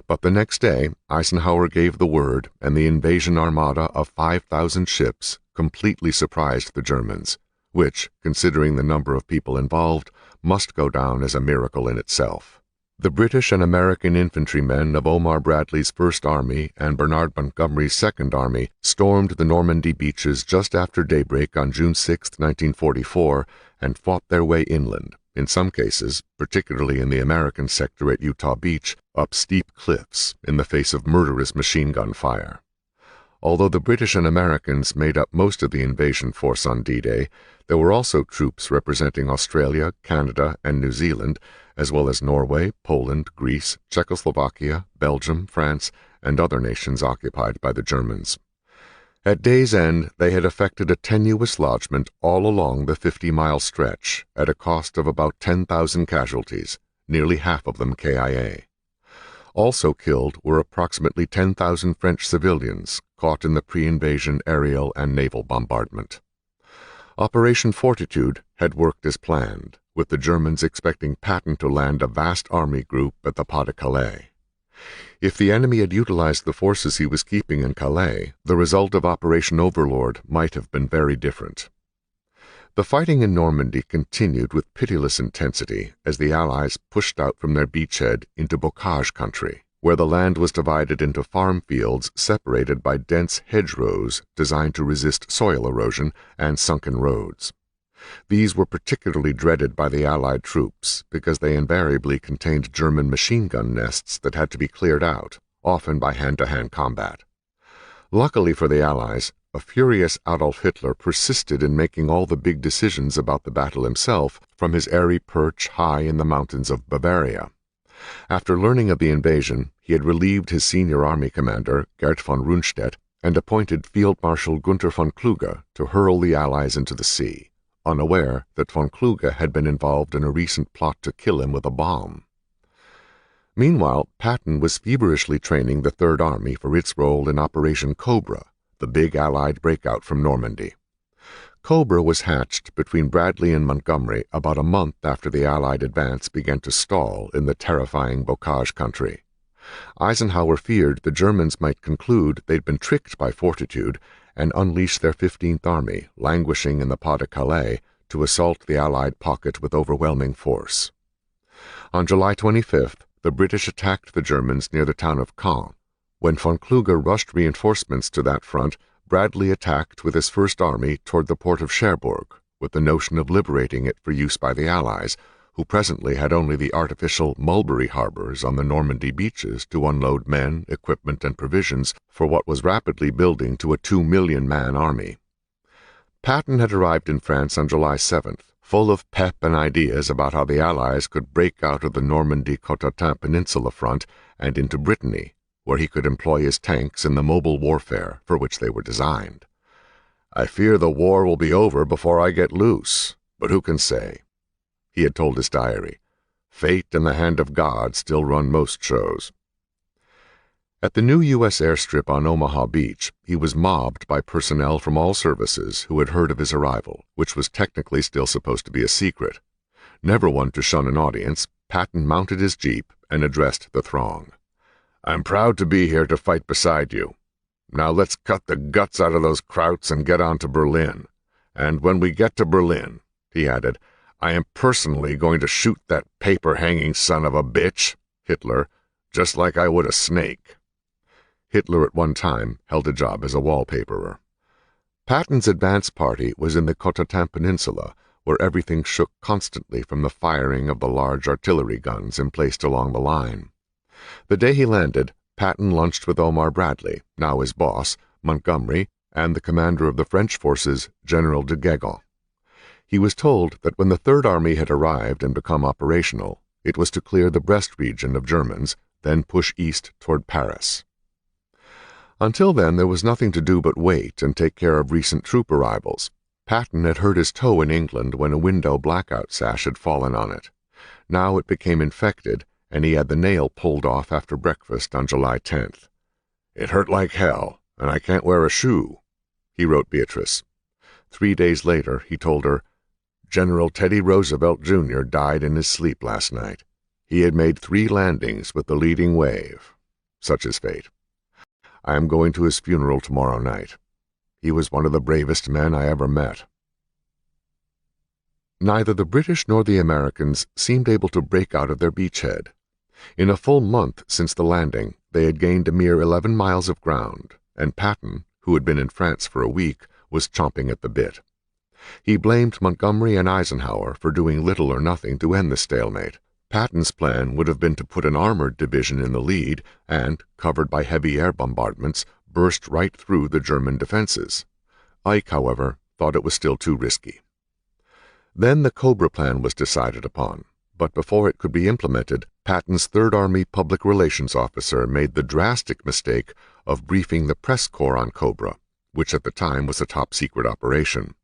Speaker 1: But the next day, Eisenhower gave the word, and the invasion armada of 5,000 ships completely surprised the Germans, which, considering the number of people involved, must go down as a miracle in itself. The British and American infantrymen of Omar Bradley's First Army and Bernard Montgomery's Second Army stormed the Normandy beaches just after daybreak on June 6, 1944, and fought their way inland, in some cases, particularly in the American sector at Utah Beach, up steep cliffs in the face of murderous machine gun fire. Although the British and Americans made up most of the invasion force on D-Day, there were also troops representing Australia, Canada, and New Zealand, as well as Norway, Poland, Greece, Czechoslovakia, Belgium, France, and other nations occupied by the Germans. At day's end, they had effected a tenuous lodgment all along the 50-mile stretch at a cost of about 10,000 casualties, nearly half of them KIA. Also killed were approximately 10,000 French civilians caught in the pre-invasion aerial and naval bombardment. Operation Fortitude had worked as planned, with the Germans expecting Patton to land a vast army group at the Pas-de-Calais. If the enemy had utilized the forces he was keeping in Calais, the result of Operation Overlord might have been very different. The fighting in Normandy continued with pitiless intensity as the Allies pushed out from their beachhead into bocage country, where the land was divided into farm fields separated by dense hedgerows designed to resist soil erosion and sunken roads. These were particularly dreaded by the Allied troops because they invariably contained German machine gun nests that had to be cleared out, often by hand-to-hand combat. Luckily for the Allies, a furious Adolf Hitler persisted in making all the big decisions about the battle himself from his airy perch high in the mountains of Bavaria. After learning of the invasion, he had relieved his senior army commander, Gert von Rundstedt, and appointed Field Marshal Gunther von Kluge to hurl the Allies into the sea, unaware that von Kluge had been involved in a recent plot to kill him with a bomb. Meanwhile, Patton was feverishly training the Third Army for its role in Operation Cobra, the big Allied breakout from Normandy. Cobra was hatched between Bradley and Montgomery about a month after the Allied advance began to stall in the terrifying bocage country. Eisenhower feared the Germans might conclude they'd been tricked by Fortitude and unleash their 15th Army, languishing in the Pas-de-Calais, to assault the Allied pocket with overwhelming force. On July 25th, the British attacked the Germans near the town of Caen. When von Kluge rushed reinforcements to that front, Bradley attacked with his First Army toward the port of Cherbourg, with the notion of liberating it for use by the Allies, who presently had only the artificial Mulberry harbors on the Normandy beaches to unload men, equipment, and provisions for what was rapidly building to a 2-million-man army. Patton had arrived in France on July 7th, full of pep and ideas about how the Allies could break out of the Normandy-Cotentin Peninsula front and into Brittany, where he could employ his tanks in the mobile warfare for which they were designed. "I fear the war will be over before I get loose, but who can say?" He had told his diary. Fate and the hand of God still run most shows. At the new U.S. airstrip on Omaha Beach, he was mobbed by personnel from all services who had heard of his arrival, which was technically still supposed to be a secret. Never one to shun an audience, Patton mounted his jeep and addressed the throng. "I'm proud to be here to fight beside you. Now let's cut the guts out of those krauts and get on to Berlin. And when we get to Berlin," he added, "I am personally going to shoot that paper-hanging son of a bitch, Hitler, just like I would a snake." Hitler at one time held a job as a wallpaperer. Patton's advance party was in the Cotentin Peninsula, where everything shook constantly from the firing of the large artillery guns emplaced along the line. The day he landed, Patton lunched with Omar Bradley, now his boss, Montgomery, and the commander of the French forces, General de Guégan. He was told that when the Third Army had arrived and become operational, it was to clear the Brest region of Germans, then push east toward Paris. Until then, there was nothing to do but wait and take care of recent troop arrivals. Patton had hurt his toe in England when a window blackout sash had fallen on it. Now it became infected, and he had the nail pulled off after breakfast on July 10th. "It hurt like hell, and I can't wear a shoe," he wrote Beatrice. 3 days later, he told her, "General Teddy Roosevelt, Jr. died in his sleep last night. He had made 3 landings with the leading wave. Such is fate. I am going to his funeral tomorrow night. He was one of the bravest men I ever met." Neither the British nor the Americans seemed able to break out of their beachhead. In a full month since the landing, they had gained a mere 11 miles of ground, and Patton, who had been in France for a week, was chomping at the bit. He blamed Montgomery and Eisenhower for doing little or nothing to end the stalemate. Patton's plan would have been to put an armored division in the lead and, covered by heavy air bombardments, burst right through the German defenses. Ike, however, thought it was still too risky. Then the Cobra plan was decided upon, but before it could be implemented, Patton's Third Army Public Relations Officer made the drastic mistake of briefing the press corps on Cobra, which at the time was a top-secret operation.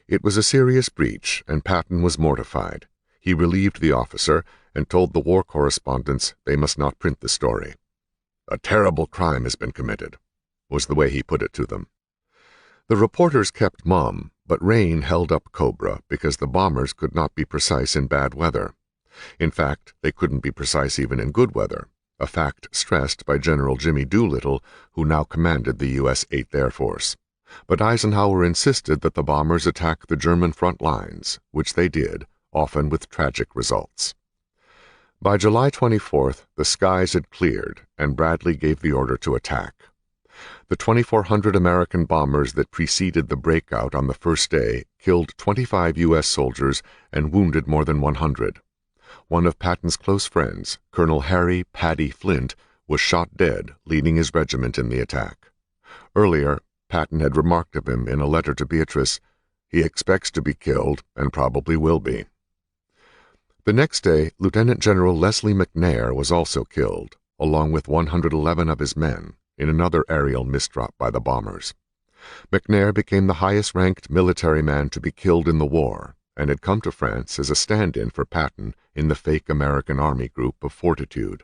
Speaker 1: It was a serious breach, and Patton was mortified. He relieved the officer and told the war correspondents they must not print the story. "A terrible crime has been committed," was the way he put it to them. The reporters kept mum, but rain held up Cobra because the bombers could not be precise in bad weather. In fact, they couldn't be precise even in good weather, a fact stressed by General Jimmy Doolittle, who now commanded the U.S. 8th Air Force. But Eisenhower insisted that the bombers attack the German front lines, which they did, often with tragic results. By July 24th, the skies had cleared, and Bradley gave the order to attack. The 2,400 American bombers that preceded the breakout on the first day killed 25 U.S. soldiers and wounded more than 100. One of Patton's close friends, Colonel Harry "Paddy" Flint, was shot dead leading his regiment in the attack. Earlier, Patton had remarked of him in a letter to Beatrice, "He expects to be killed, and probably will be." The next day, Lieutenant General Leslie McNair was also killed, along with 111 of his men, in another aerial misdrop by the bombers. McNair became the highest-ranked military man to be killed in the war, and had come to France as a stand-in for Patton in the fake American Army group of Fortitude.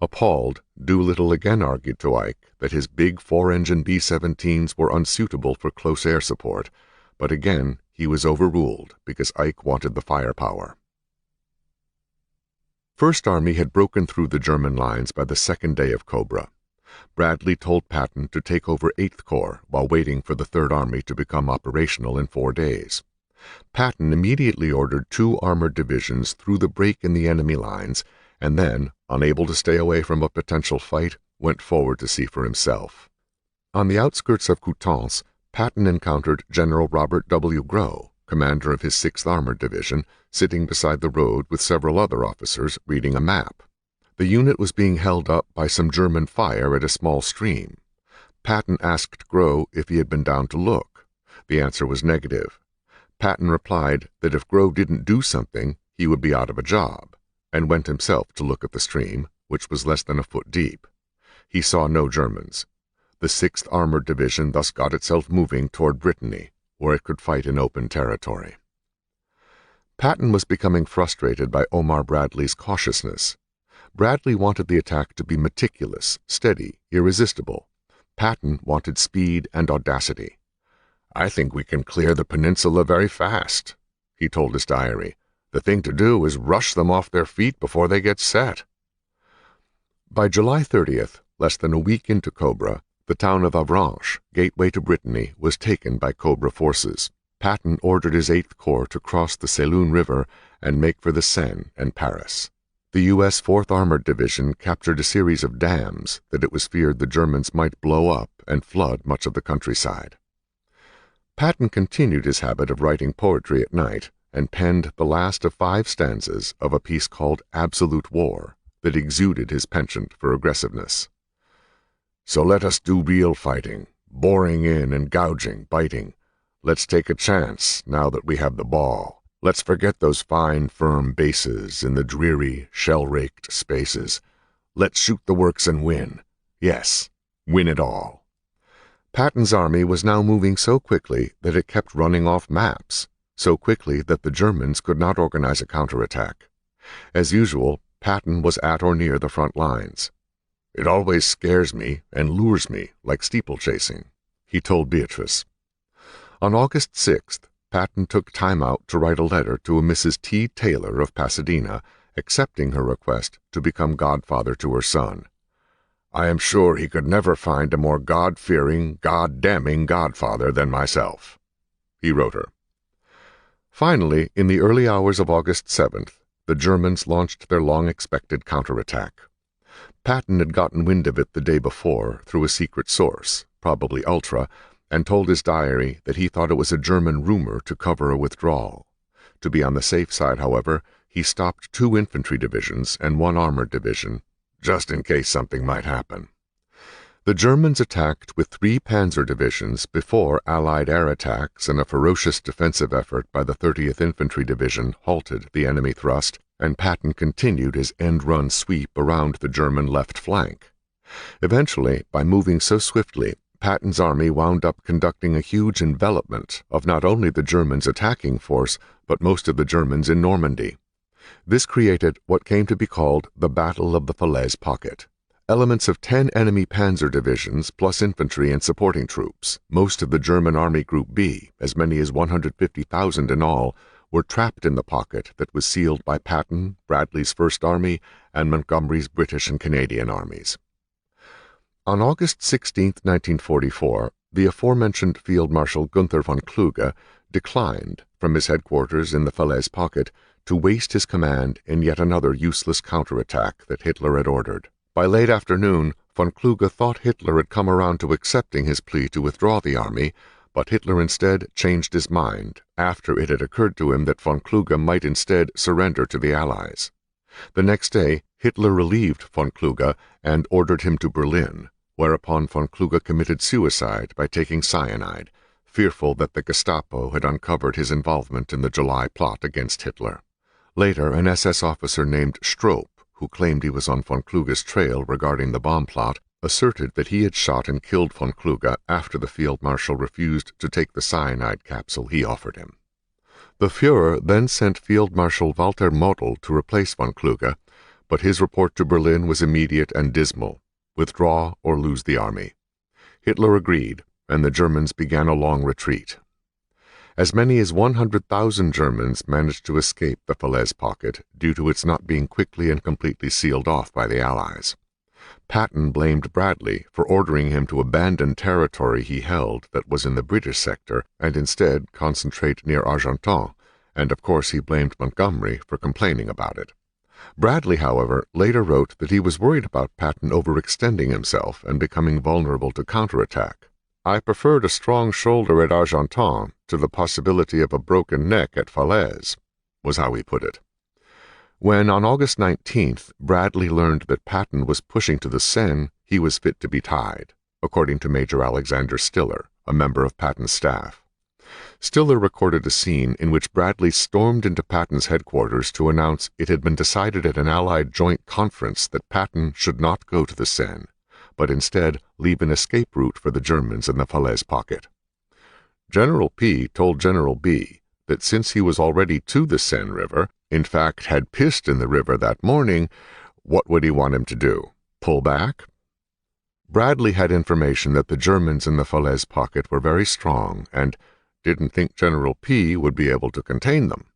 Speaker 1: Appalled, Doolittle again argued to Ike that his big 4-engine B-17s were unsuitable for close air support, but again he was overruled because Ike wanted the firepower. First Army had broken through the German lines by the second day of Cobra. Bradley told Patton to take over 8th Corps while waiting for the Third Army to become operational in 4 days. Patton immediately ordered 2 armored divisions through the break in the enemy lines, and then, unable to stay away from a potential fight, went forward to see for himself. On the outskirts of Coutances, Patton encountered General Robert W. Grow, commander of his 6th Armored Division, sitting beside the road with several other officers reading a map. The unit was being held up by some German fire at a small stream. Patton asked Groom if he had been down to look. The answer was negative. Patton replied that if Groom didn't do something, he would be out of a job, and went himself to look at the stream, which was less than a foot deep. He saw no Germans. The 6th Armored Division thus got itself moving toward Brittany, where it could fight in open territory. Patton was becoming frustrated by Omar Bradley's cautiousness. Bradley wanted the attack to be meticulous, steady, irresistible. Patton wanted speed and audacity. "I think we can clear the peninsula very fast," he told his diary. "The thing to do is rush them off their feet before they get set." By July 30th, less than a week into Cobra, the town of Avranches, gateway to Brittany, was taken by Cobra forces. Patton ordered his 8th Corps to cross the Sélune River and make for the Seine and Paris. The U.S. 4th Armored Division captured a series of dams that it was feared the Germans might blow up and flood much of the countryside. Patton continued his habit of writing poetry at night and penned the last of 5 stanzas of a piece called Absolute War that exuded his penchant for aggressiveness. "So let us do real fighting, boring in and gouging, biting. Let's take a chance now that we have the ball. Let's forget those fine, firm bases in the dreary, shell-raked spaces. Let's shoot the works and win. Yes, win it all." Patton's army was now moving so quickly that it kept running off maps, so quickly that the Germans could not organize a counterattack. As usual, Patton was at or near the front lines. "It always scares me and lures me like steeplechasing," he told Beatrice. On August 6th, Patton took time out to write a letter to a Mrs. T. Taylor of Pasadena, accepting her request to become godfather to her son. "I am sure he could never find a more God-fearing, God-damning godfather than myself," he wrote her. Finally, in the early hours of August 7th, the Germans launched their long-expected counterattack. Patton had gotten wind of it the day before through a secret source, probably Ultra, and told his diary that he thought it was a German rumor to cover a withdrawal. To be on the safe side, however, he stopped 2 infantry divisions and 1 armored division, just in case something might happen. The Germans attacked with 3 panzer divisions before Allied air attacks and a ferocious defensive effort by the 30th Infantry Division halted the enemy thrust, and Patton continued his end-run sweep around the German left flank. Eventually, by moving so swiftly, Patton's army wound up conducting a huge envelopment of not only the Germans' attacking force, but most of the Germans in Normandy. This created what came to be called the Battle of the Falaise Pocket. Elements of 10 enemy panzer divisions, plus infantry and supporting troops, most of the German Army Group B, as many as 150,000 in all, were trapped in the pocket that was sealed by Patton, Bradley's First Army, and Montgomery's British and Canadian armies. On August 16, 1944, the aforementioned Field Marshal Gunther von Kluge declined from his headquarters in the Falaise Pocket to waste his command in yet another useless counterattack that Hitler had ordered. By late afternoon, von Kluge thought Hitler had come around to accepting his plea to withdraw the army, but Hitler instead changed his mind after it had occurred to him that von Kluge might instead surrender to the Allies. The next day, Hitler relieved von Kluge and ordered him to Berlin, whereupon von Kluge committed suicide by taking cyanide, fearful that the Gestapo had uncovered his involvement in the July plot against Hitler. Later, an SS officer named Stroop, who claimed he was on von Kluge's trail regarding the bomb plot, asserted that he had shot and killed von Kluge after the Field Marshal refused to take the cyanide capsule he offered him. The Führer then sent Field Marshal Walter Model to replace von Kluge, but his report to Berlin was immediate and dismal: withdraw or lose the army. Hitler agreed, and the Germans began a long retreat. As many as 100,000 Germans managed to escape the Falaise Pocket due to its not being quickly and completely sealed off by the Allies. Patton blamed Bradley for ordering him to abandon territory he held that was in the British sector and instead concentrate near Argenton, and of course he blamed Montgomery for complaining about it. Bradley, however, later wrote that he was worried about Patton overextending himself and becoming vulnerable to counterattack. I preferred a strong shoulder at Argentan to the possibility of a broken neck at Falaise, was how he put it. When, on August 19th, Bradley learned that Patton was pushing to the Seine, he was fit to be tied, according to Major Alexander Stiller, a member of Patton's staff. Stiller recorded a scene in which Bradley stormed into Patton's headquarters to announce it had been decided at an Allied joint conference that Patton should not go to the Seine, but instead leave an escape route for the Germans in the Falaise pocket. General P told General B that since he was already to the Seine River, in fact had pissed in the river that morning, what would he want him to do? Pull back? Bradley had information that the Germans in the Falaise pocket were very strong and didn't think General P would be able to contain them.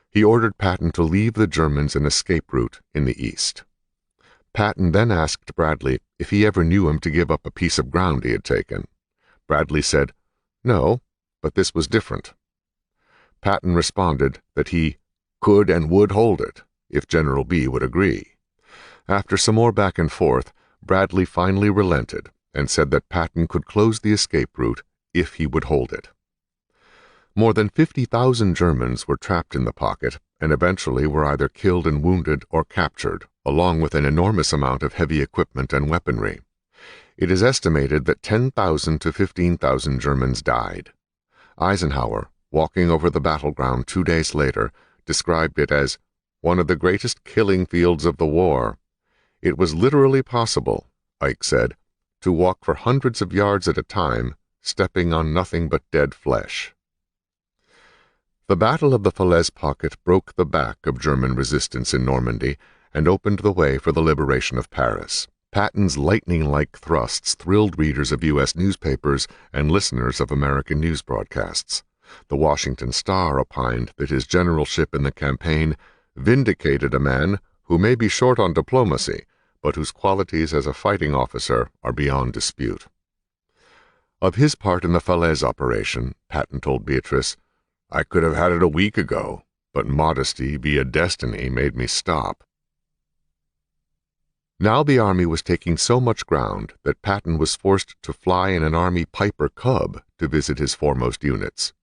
Speaker 1: He ordered Patton to leave the Germans an escape route in the east. Patton then asked Bradley if he ever knew him to give up a piece of ground he had taken. Bradley said, "No, but this was different." Patton responded that he could and would hold it, if General B would agree. After some more back and forth, Bradley finally relented and said that Patton could close the escape route if he would hold it. More than 50,000 Germans were trapped in the pocket and eventually were either killed and wounded or captured, along with an enormous amount of heavy equipment and weaponry. It is estimated that 10,000 to 15,000 Germans died. Eisenhower, walking over the battleground 2 days later, described it as one of the greatest killing fields of the war. It was literally possible, Ike said, to walk for hundreds of yards at a time, stepping on nothing but dead flesh. The Battle of the Falaise pocket broke the back of German resistance in Normandy and opened the way for the liberation of Paris. Patton's lightning-like thrusts thrilled readers of U.S. newspapers and listeners of American news broadcasts. The Washington Star opined that his generalship in the campaign vindicated a man who may be short on diplomacy, but whose qualities as a fighting officer are beyond dispute. Of his part in the Falaise operation, Patton told Beatrice, "I could have had it a week ago, but modesty via destiny made me stop." Now the Army was taking so much ground that Patton was forced to fly in an Army Piper Cub to visit his foremost units.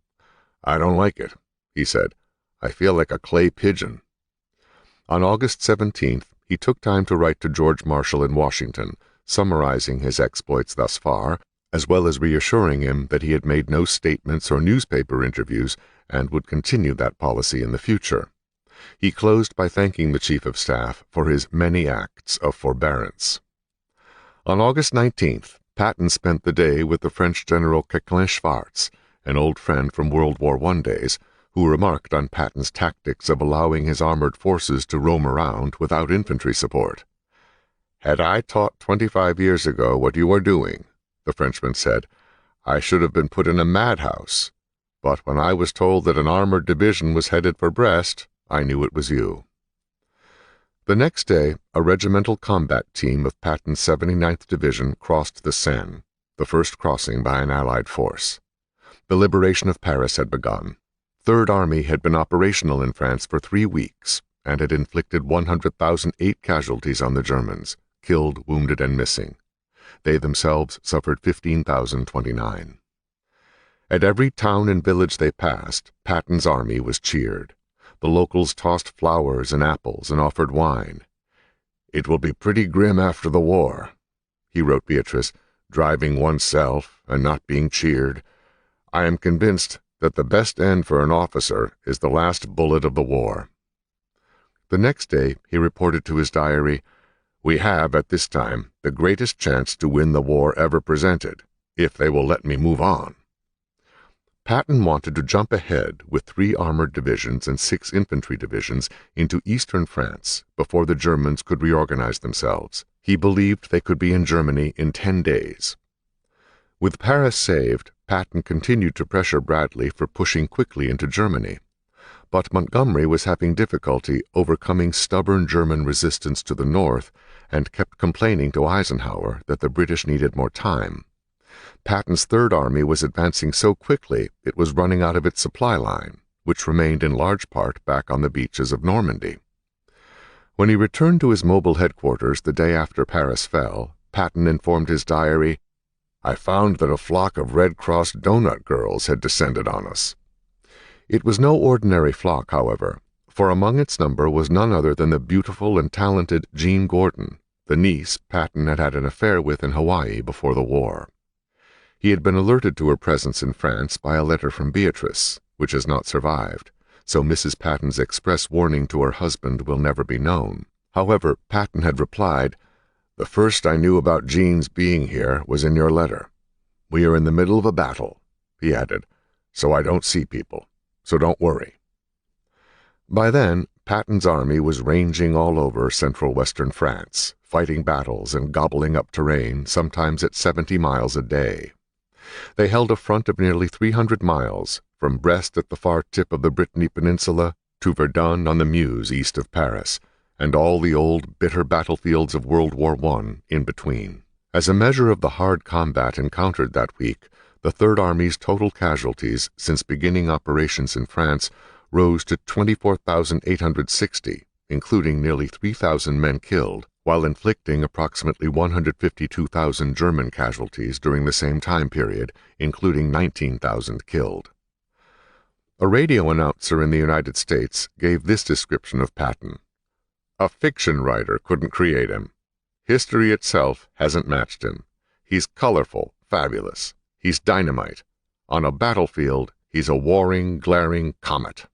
Speaker 1: "I don't like it," he said. "I feel like a clay pigeon." On August 17th, he took time to write to George Marshall in Washington, summarizing his exploits thus far, as well as reassuring him that he had made no statements or newspaper interviews and would continue that policy in the future. He closed by thanking the Chief of Staff for his many acts of forbearance. On August 19th, Patton spent the day with the French General Coquelin-Schwartz, an old friend from World War I days, who remarked on Patton's tactics of allowing his armored forces to roam around without infantry support. "Had I taught 25 years ago what you are doing," the Frenchman said, "I should have been put in a madhouse. But when I was told that an armored division was headed for Brest, I knew it was you." The next day, a regimental combat team of Patton's 79th Division crossed the Seine, the first crossing by an Allied force. The liberation of Paris had begun. Third Army had been operational in France for 3 weeks and had inflicted 100,008 casualties on the Germans, killed, wounded, and missing. They themselves suffered 15,029. At every town and village they passed, Patton's army was cheered. The locals tossed flowers and apples and offered wine. "It will be pretty grim after the war," he wrote Beatrice, "driving oneself and not being cheered. I am convinced that the best end for an officer is the last bullet of the war." The next day he reported to his diary, "We have, at this time, the greatest chance to win the war ever presented, if they will let me move on." Patton wanted to jump ahead with 3 armored divisions and 6 infantry divisions into eastern France before the Germans could reorganize themselves. He believed they could be in Germany in 10 days. With Paris saved, Patton continued to pressure Bradley for pushing quickly into Germany. But Montgomery was having difficulty overcoming stubborn German resistance to the north and kept complaining to Eisenhower that the British needed more time. Patton's Third Army was advancing so quickly it was running out of its supply line, which remained in large part back on the beaches of Normandy. When he returned to his mobile headquarters the day after Paris fell, Patton informed his diary, I found that a flock of Red Cross donut girls had descended on us. It was no ordinary flock, however, for among its number was none other than the beautiful and talented Jean Gordon, the niece Patton had had an affair with in Hawaii before the war. He had been alerted to her presence in France by a letter from Beatrice, which has not survived, so Mrs. Patton's express warning to her husband will never be known. However, Patton had replied, "The first I knew about Jean's being here was in your letter. We are in the middle of a battle," he added, "so I don't see people, so don't worry." By then, Patton's army was ranging all over central western France, fighting battles and gobbling up terrain, sometimes at 70 miles a day. They held a front of nearly 300 miles, from Brest at the far tip of the Brittany Peninsula to Verdun on the Meuse east of Paris, and all the old, bitter battlefields of World War I in between. As a measure of the hard combat encountered that week, the Third Army's total casualties since beginning operations in France rose to 24,860, including nearly 3,000 men killed, while inflicting approximately 152,000 German casualties during the same time period, including 19,000 killed. A radio announcer in the United States gave this description of Patton: "A fiction writer couldn't create him. History itself hasn't matched him. He's colorful, fabulous. He's dynamite. On a battlefield, he's a warring, glaring comet."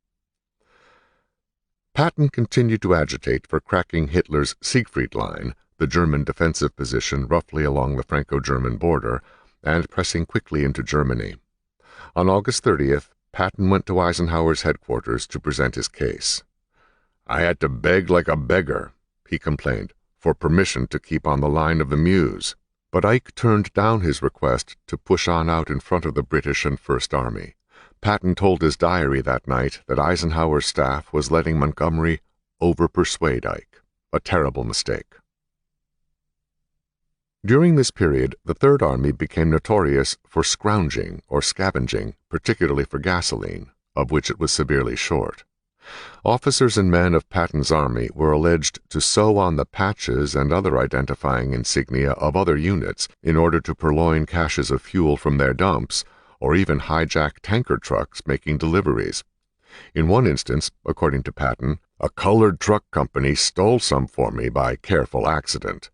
Speaker 1: Patton continued to agitate for cracking Hitler's Siegfried Line, the German defensive position roughly along the Franco-German border, and pressing quickly into Germany. On August 30th, Patton went to Eisenhower's headquarters to present his case. "I had to beg like a beggar," he complained, "for permission to keep on the line of the Meuse." But Ike turned down his request to push on out in front of the British and First Army. Patton told his diary that night that Eisenhower's staff was letting Montgomery over-persuade Ike, a terrible mistake. During this period, the Third Army became notorious for scrounging or scavenging, particularly for gasoline, of which it was severely short. Officers and men of Patton's army were alleged to sew on the patches and other identifying insignia of other units in order to purloin caches of fuel from their dumps, or even hijack tanker trucks making deliveries. In one instance, according to Patton, a colored truck company stole some for me by careful accident.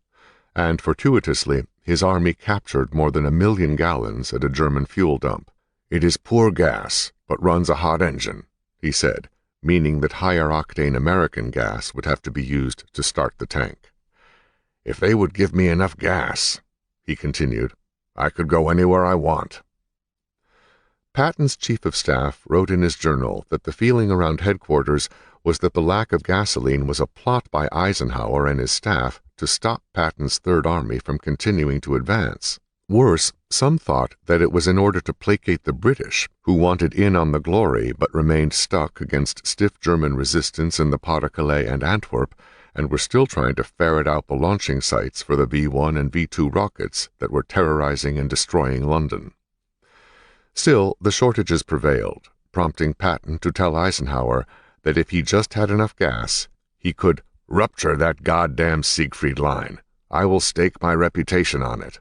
Speaker 1: And fortuitously, his army captured more than 1 million gallons at a German fuel dump. "It is poor gas, but runs a hot engine," he said, meaning that higher-octane American gas would have to be used to start the tank. "If they would give me enough gas," he continued, "I could go anywhere I want." Patton's chief of staff wrote in his journal that the feeling around headquarters was that the lack of gasoline was a plot by Eisenhower and his staff to stop Patton's Third Army from continuing to advance. Worse, some thought that it was in order to placate the British, who wanted in on the glory but remained stuck against stiff German resistance in the Pas-de-Calais and Antwerp, and were still trying to ferret out the launching sites for the V-1 and V-2 rockets that were terrorizing and destroying London. Still, the shortages prevailed, prompting Patton to tell Eisenhower that if he just had enough gas, he could "rupture that goddamn Siegfried Line. I will stake my reputation on it."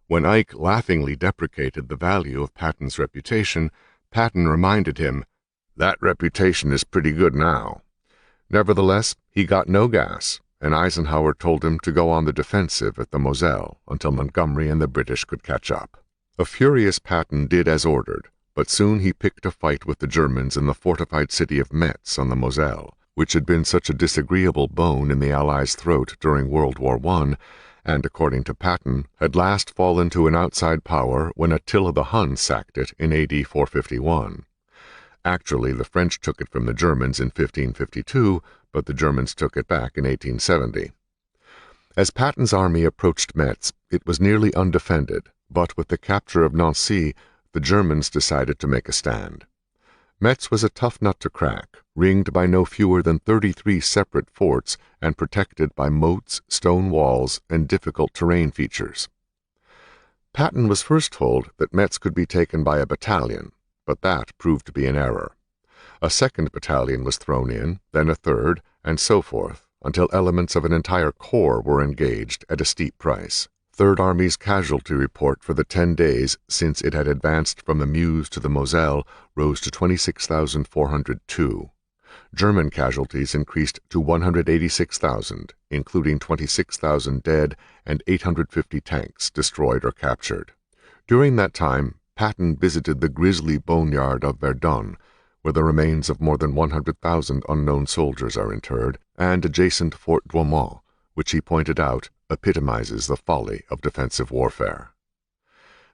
Speaker 1: When Ike laughingly deprecated the value of Patton's reputation, Patton reminded him, "That reputation is pretty good now." Nevertheless, he got no gas, and Eisenhower told him to go on the defensive at the Moselle until Montgomery and the British could catch up. A furious Patton did as ordered, but soon he picked a fight with the Germans in the fortified city of Metz on the Moselle, which had been such a disagreeable bone in the Allies' throat during World War I, and, according to Patton, had last fallen to an outside power when Attila the Hun sacked it in AD 451. Actually, the French took it from the Germans in 1552, but the Germans took it back in 1870. As Patton's army approached Metz, it was nearly undefended, but with the capture of Nancy, the Germans decided to make a stand. Metz was a tough nut to crack, ringed by no fewer than 33 separate forts and protected by moats, stone walls, and difficult terrain features. Patton was first told that Metz could be taken by a battalion, but that proved to be an error. A second battalion was thrown in, then a third, and so forth, until elements of an entire corps were engaged at a steep price. Third Army's casualty report for the 10 days since it had advanced from the Meuse to the Moselle rose to 26,402. German casualties increased to 186,000, including 26,000 dead and 850 tanks destroyed or captured. During that time, Patton visited the grisly boneyard of Verdun, where the remains of more than 100,000 unknown soldiers are interred, and adjacent Fort Douaumont, which he pointed out epitomizes the folly of defensive warfare.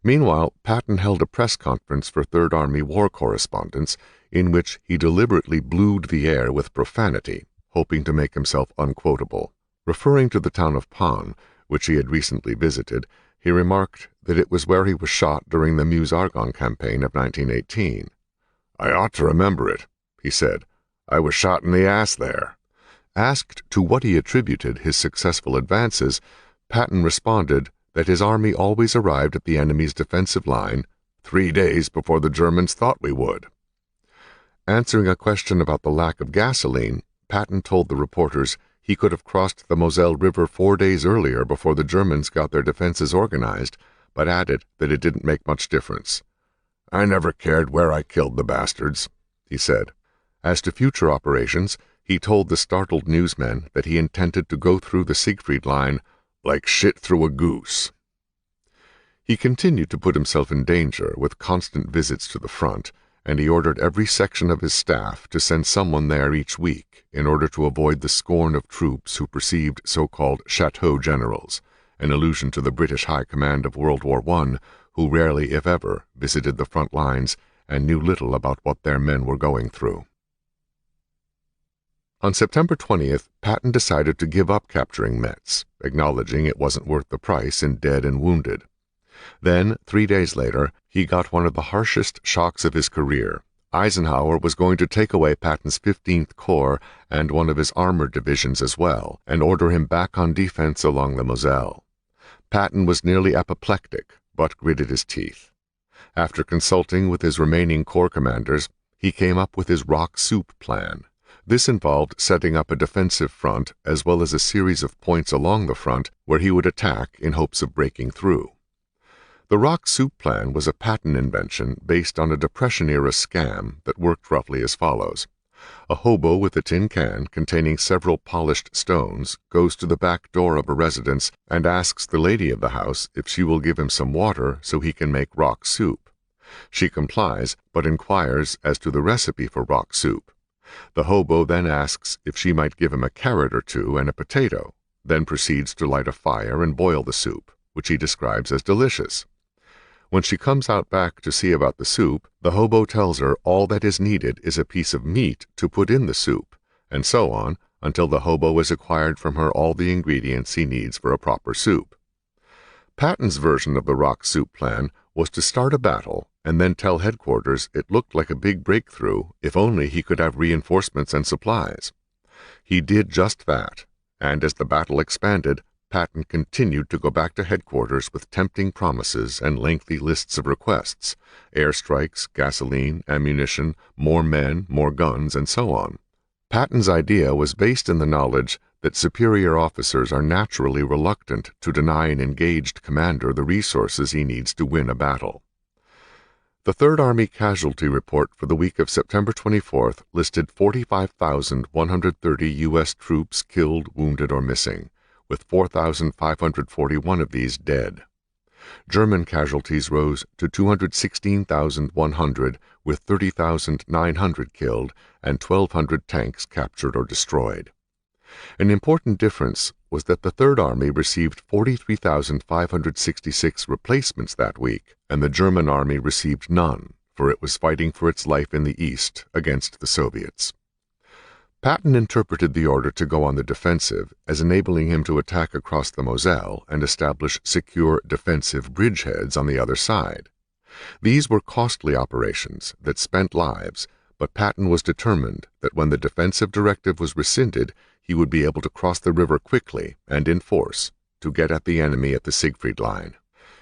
Speaker 1: Meanwhile, Patton held a press conference for Third Army war correspondents in which he deliberately blued the air with profanity, hoping to make himself unquotable. Referring to the town of Panne, which he had recently visited, he remarked that it was where he was shot during the Meuse-Argonne campaign of 1918. "I ought to remember it," he said. "I was shot in the ass there." Asked to what he attributed his successful advances, Patton responded that his army always arrived at the enemy's defensive line 3 days before the Germans thought we would. Answering a question about the lack of gasoline, Patton told the reporters he could have crossed the Moselle River 4 days earlier before the Germans got their defenses organized, but added that it didn't make much difference. "I never cared where I killed the bastards," he said. As to future operations, he told the startled newsmen that he intended to go through the Siegfried Line like shit through a goose. He continued to put himself in danger with constant visits to the front, and he ordered every section of his staff to send someone there each week in order to avoid the scorn of troops who perceived so-called chateau generals, an allusion to the British High Command of World War I, who rarely, if ever, visited the front lines and knew little about what their men were going through. On September 20th, Patton decided to give up capturing Metz, acknowledging it wasn't worth the price in dead and wounded. Then, 3 days later, he got one of the harshest shocks of his career. Eisenhower was going to take away Patton's 15th Corps and one of his armored divisions as well, and order him back on defense along the Moselle. Patton was nearly apoplectic, but gritted his teeth. After consulting with his remaining corps commanders, he came up with his rock soup plan. This involved setting up a defensive front as well as a series of points along the front where he would attack in hopes of breaking through. The rock soup plan was a Patton invention based on a Depression-era scam that worked roughly as follows. A hobo with a tin can containing several polished stones goes to the back door of a residence and asks the lady of the house if she will give him some water so he can make rock soup. She complies, but inquires as to the recipe for rock soup. The hobo then asks if she might give him a carrot or two and a potato, then proceeds to light a fire and boil the soup, which he describes as delicious. When she comes out back to see about the soup, the hobo tells her all that is needed is a piece of meat to put in the soup, and so on until the hobo has acquired from her all the ingredients he needs for a proper soup. Patton's version of the rock soup plan was to start a battle and then tell headquarters it looked like a big breakthrough if only he could have reinforcements and supplies. He did just that, and as the battle expanded, Patton continued to go back to headquarters with tempting promises and lengthy lists of requests: airstrikes, gasoline, ammunition, more men, more guns, and so on. Patton's idea was based in the knowledge that superior officers are naturally reluctant to deny an engaged commander the resources he needs to win a battle. The Third Army casualty report for the week of September 24th listed 45,130 U.S. troops killed, wounded, or missing, with 4,541 of these dead. German casualties rose to 216,100, with 30,900 killed and 1,200 tanks captured or destroyed. An important difference was that the Third Army received 43,566 replacements that week, and the German Army received none, for it was fighting for its life in the East against the Soviets. Patton interpreted the order to go on the defensive as enabling him to attack across the Moselle and establish secure defensive bridgeheads on the other side. These were costly operations that spent lives, but Patton was determined that when the defensive directive was rescinded, he would be able to cross the river quickly and in force to get at the enemy at the Siegfried Line.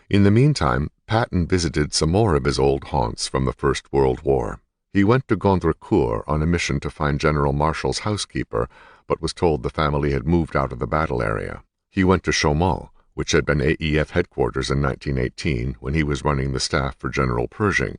Speaker 1: In the meantime, Patton visited some more of his old haunts from the First World War. He went to Gondrecourt on a mission to find General Marshall's housekeeper, but was told the family had moved out of the battle area. He went to Chaumont, which had been AEF headquarters in 1918 when he was running the staff for General Pershing.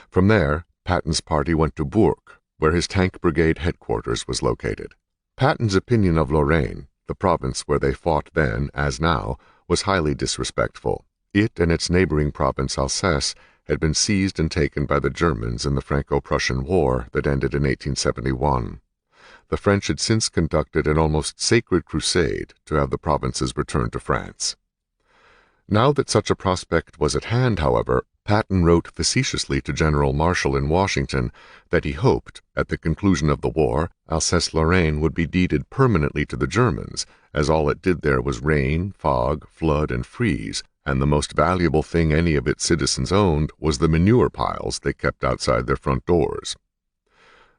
Speaker 1: From there, Patton's party went to Bourg, where his tank brigade headquarters was located. Patton's opinion of Lorraine, the province where they fought then, as now, was highly disrespectful. It and its neighboring province Alsace had been seized and taken by the Germans in the Franco-Prussian War that ended in 1871. The French had since conducted an almost sacred crusade to have the provinces returned to France. Now that such a prospect was at hand, however, Patton wrote facetiously to General Marshall in Washington that he hoped, at the conclusion of the war, Alsace-Lorraine would be deeded permanently to the Germans, as all it did there was rain, fog, flood, and freeze, and the most valuable thing any of its citizens owned was the manure piles they kept outside their front doors.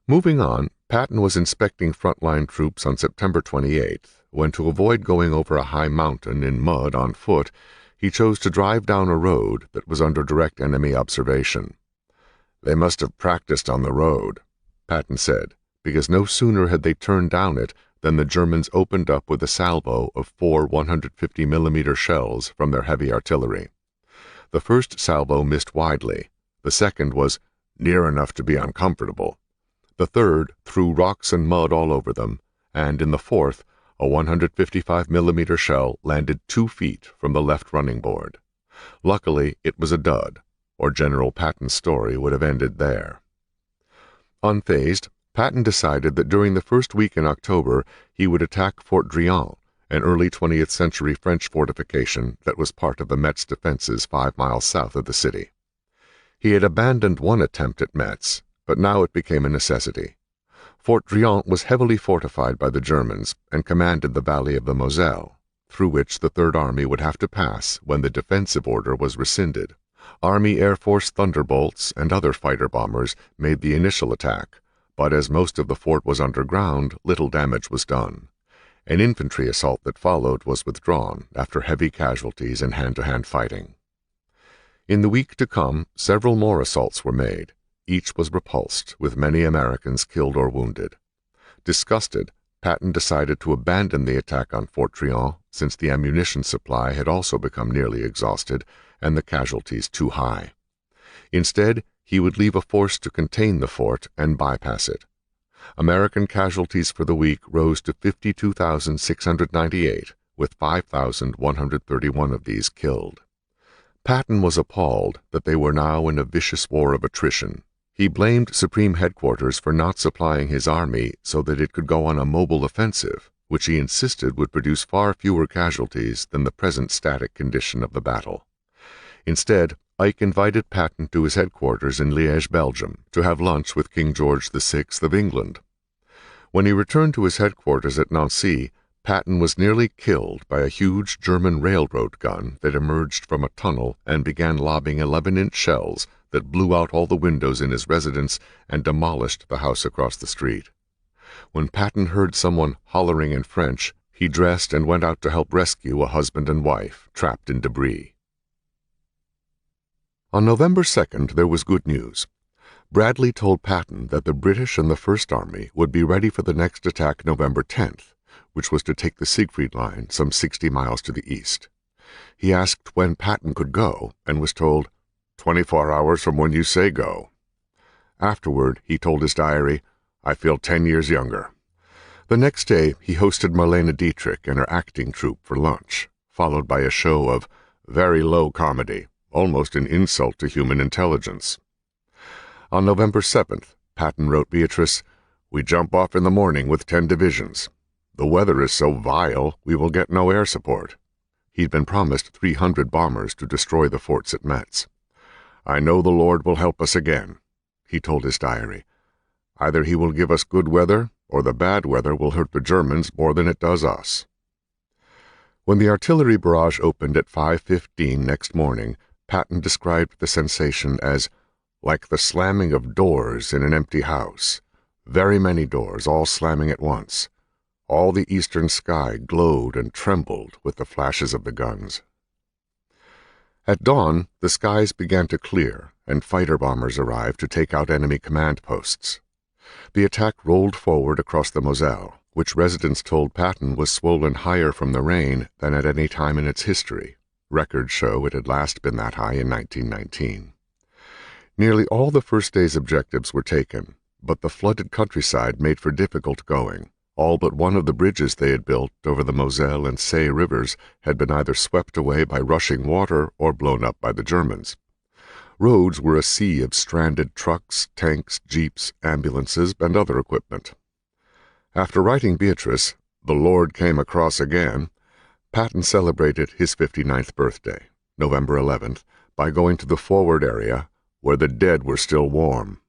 Speaker 1: Moving on, Patton was inspecting frontline troops on September 28th, when, to avoid going over a high mountain in mud on foot, he chose to drive down a road that was under direct enemy observation. "They must have practiced on the road," Patton said, because no sooner had they turned down it than the Germans opened up with a salvo of 4 150mm shells from their heavy artillery. The first salvo missed widely, the second was near enough to be uncomfortable, the third threw rocks and mud all over them, and in the fourth, a 155mm shell landed 2 feet from the left running board. Luckily, it was a dud, or General Patton's story would have ended there. Unfazed, Patton decided that during the first week in October he would attack Fort Driant, an early 20th century French fortification that was part of the Metz defenses 5 miles south of the city. He had abandoned one attempt at Metz, but now it became a necessity. Fort Driant was heavily fortified by the Germans and commanded the valley of the Moselle, through which the Third Army would have to pass when the defensive order was rescinded. Army Air Force Thunderbolts and other fighter bombers made the initial attack, but as most of the fort was underground, little damage was done. An infantry assault that followed was withdrawn after heavy casualties and hand-to-hand fighting. In the week to come, several more assaults were made. Each was repulsed, with many Americans killed or wounded. Disgusted, Patton decided to abandon the attack on Fort Driant, since the ammunition supply had also become nearly exhausted and the casualties too high. Instead, he would leave a force to contain the fort and bypass it. American casualties for the week rose to 52,698, with 5,131 of these killed. Patton was appalled that they were now in a vicious war of attrition. He blamed Supreme Headquarters for not supplying his army so that it could go on a mobile offensive, which he insisted would produce far fewer casualties than the present static condition of the battle. Instead, Ike invited Patton to his headquarters in Liège, Belgium, to have lunch with King George VI of England. When he returned to his headquarters at Nancy, Patton was nearly killed by a huge German railroad gun that emerged from a tunnel and began lobbing 11-inch shells that blew out all the windows in his residence and demolished the house across the street. When Patton heard someone hollering in French, he dressed and went out to help rescue a husband and wife trapped in debris. On November 2nd, there was good news. Bradley told Patton that the British and the First Army would be ready for the next attack November 10th, which was to take the Siegfried Line some 60 miles to the east. He asked when Patton could go, and was told, 24 hours from when you say go. Afterward, he told his diary, I feel 10 years younger. The next day, he hosted Marlene Dietrich and her acting troupe for lunch, followed by a show of very low comedy, almost an insult to human intelligence. On November 7th, Patton wrote Beatrice, We jump off in the morning with 10 divisions. The weather is so vile, we will get no air support. He'd been promised 300 bombers to destroy the forts at Metz. I know the Lord will help us again, he told his diary. Either he will give us good weather, or the bad weather will hurt the Germans more than it does us. When the artillery barrage opened at 5:15 next morning, Patton described the sensation as like the slamming of doors in an empty house. Very many doors, all slamming at once. All the eastern sky glowed and trembled with the flashes of the guns. At dawn, the skies began to clear, and fighter bombers arrived to take out enemy command posts. The attack rolled forward across the Moselle, which residents told Patton was swollen higher from the rain than at any time in its history. Records show it had last been that high in 1919. Nearly all the first day's objectives were taken, but the flooded countryside made for difficult going. All but one of the bridges they had built over the Moselle and Seine rivers had been either swept away by rushing water or blown up by the Germans. Roads were a sea of stranded trucks, tanks, jeeps, ambulances, and other equipment. After writing Beatrice, "The Lord came across again," Patton celebrated his 59th birthday, November 11th, by going to the forward area, where the dead were still warm.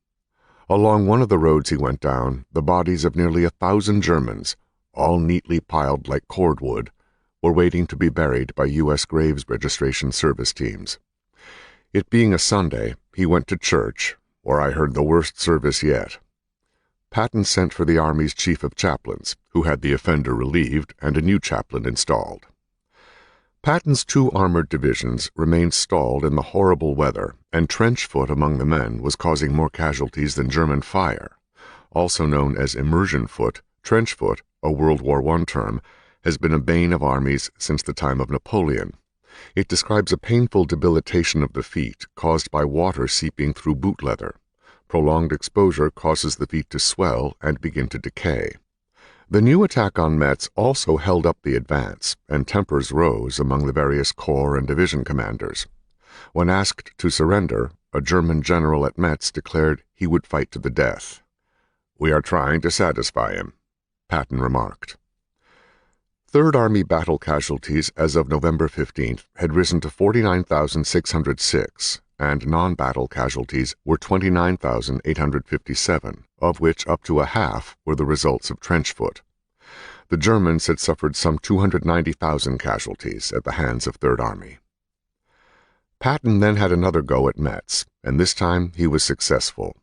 Speaker 1: Along one of the roads he went down, the bodies of nearly 1,000 Germans, all neatly piled like cordwood, were waiting to be buried by U.S. Graves Registration Service teams. It being a Sunday, he went to church, where I heard the worst service yet. Patton sent for the Army's chief of chaplains, who had the offender relieved and a new chaplain installed. Patton's 2 armored divisions remained stalled in the horrible weather, and trench foot among the men was causing more casualties than German fire. Also known as immersion foot, trench foot, a World War I term, has been a bane of armies since the time of Napoleon. It describes a painful debilitation of the feet caused by water seeping through boot leather. Prolonged exposure causes the feet to swell and begin to decay. The new attack on Metz also held up the advance, and tempers rose among the various corps and division commanders. When asked to surrender, a German general at Metz declared he would fight to the death. "We are trying to satisfy him," Patton remarked. Third Army battle casualties as of November 15th had risen to 49,606, and non-battle casualties were 29,857, of which up to a half were the results of trench foot. The Germans had suffered some 290,000 casualties at the hands of Third Army. Patton then had another go at Metz, and this time he was successful.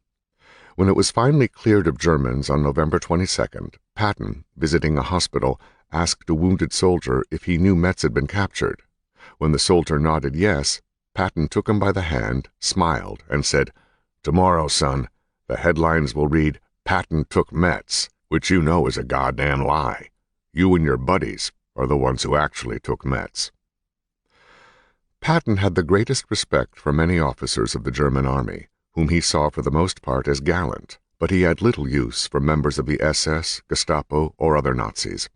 Speaker 1: When it was finally cleared of Germans on November 22nd, Patton, visiting a hospital, asked a wounded soldier if he knew Metz had been captured. When the soldier nodded yes, Patton took him by the hand, smiled, and said, "Tomorrow, son, the headlines will read, 'Patton took Metz,' which you know is a goddamn lie. You and your buddies are the ones who actually took Metz." Patton had the greatest respect for many officers of the German army, whom he saw for the most part as gallant, but he had little use for members of the SS, Gestapo, or other Nazis.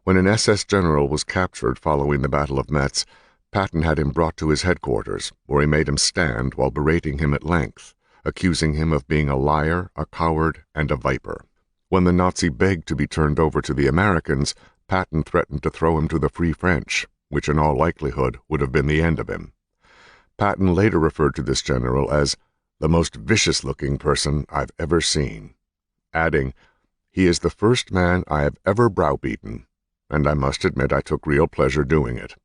Speaker 1: When an SS general was captured following the Battle of Metz, Patton had him brought to his headquarters, where he made him stand while berating him at length, accusing him of being a liar, a coward, and a viper. When the Nazi begged to be turned over to the Americans, Patton threatened to throw him to the Free French, which in all likelihood would have been the end of him. Patton later referred to this general as the most vicious-looking person I've ever seen, adding, "He is the first man I have ever browbeaten, and I must admit I took real pleasure doing it."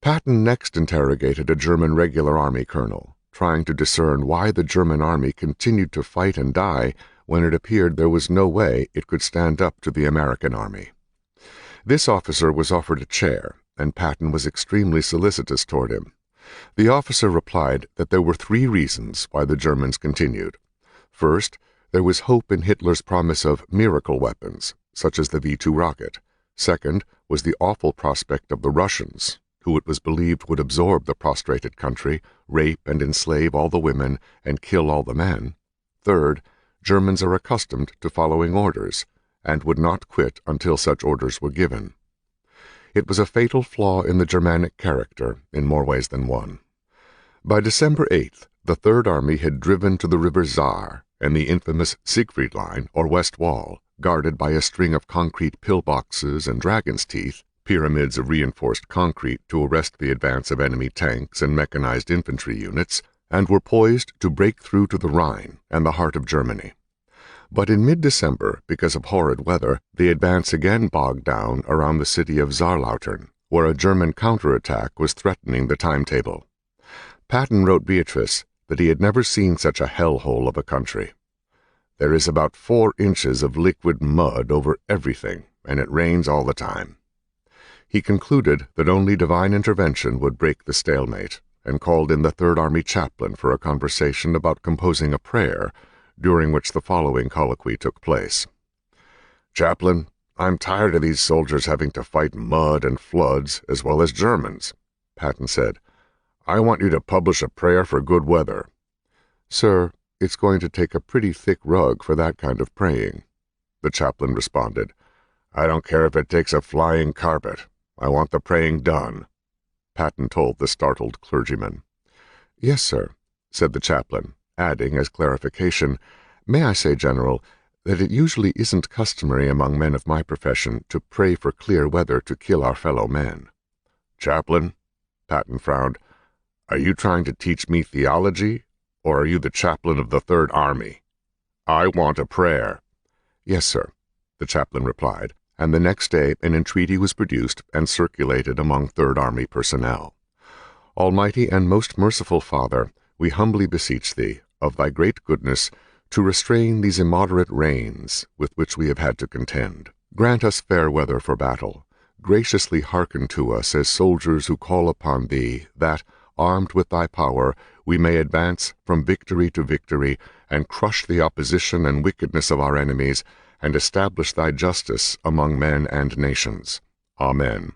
Speaker 1: Patton next interrogated a German regular army colonel, trying to discern why the German army continued to fight and die when it appeared there was no way it could stand up to the American army. This officer was offered a chair, and Patton was extremely solicitous toward him. The officer replied that there were 3 reasons why the Germans continued. First, there was hope in Hitler's promise of miracle weapons, such as the V-2 rocket. Second was the awful prospect of the Russians, who it was believed would absorb the prostrated country, rape and enslave all the women, and kill all the men. Third, Germans are accustomed to following orders, and would not quit until such orders were given. It was a fatal flaw in the Germanic character in more ways than one. By December 8th, the Third Army had driven to the river Saar and the infamous Siegfried Line, or West Wall, guarded by a string of concrete pillboxes and dragon's teeth, pyramids of reinforced concrete to arrest the advance of enemy tanks and mechanized infantry units, and were poised to break through to the Rhine and the heart of Germany. But in mid-December, because of horrid weather, the advance again bogged down around the city of Saarlautern, where a German counterattack was threatening the timetable. Patton wrote Beatrice that he had never seen such a hellhole of a country. "There is about 4 inches of liquid mud over everything, and it rains all the time." He concluded that only divine intervention would break the stalemate, and called in the Third Army chaplain for a conversation about composing a prayer, during which the following colloquy took place. "Chaplain, I'm tired of these soldiers having to fight mud and floods as well as Germans," Patton said. "I want you to publish a prayer for good weather." "Sir, it's going to take a pretty thick rug for that kind of praying," the chaplain responded. "I don't care if it takes a flying carpet. I want the praying done," Patton told the startled clergyman. "Yes, sir," said the chaplain, adding as clarification, "May I say, General, that it usually isn't customary among men of my profession to pray for clear weather to kill our fellow men." "Chaplain," Patton frowned, "are you trying to teach me theology, or are you the chaplain of the Third Army? I want a prayer." "Yes, sir," the chaplain replied, and the next day an entreaty was produced and circulated among Third Army personnel. "Almighty and most merciful Father, we humbly beseech thee, of thy great goodness, to restrain these immoderate rains with which we have had to contend. Grant us fair weather for battle. Graciously hearken to us as soldiers who call upon thee, that, armed with thy power, we may advance from victory to victory, and crush the opposition and wickedness of our enemies, and establish thy justice among men and nations. Amen."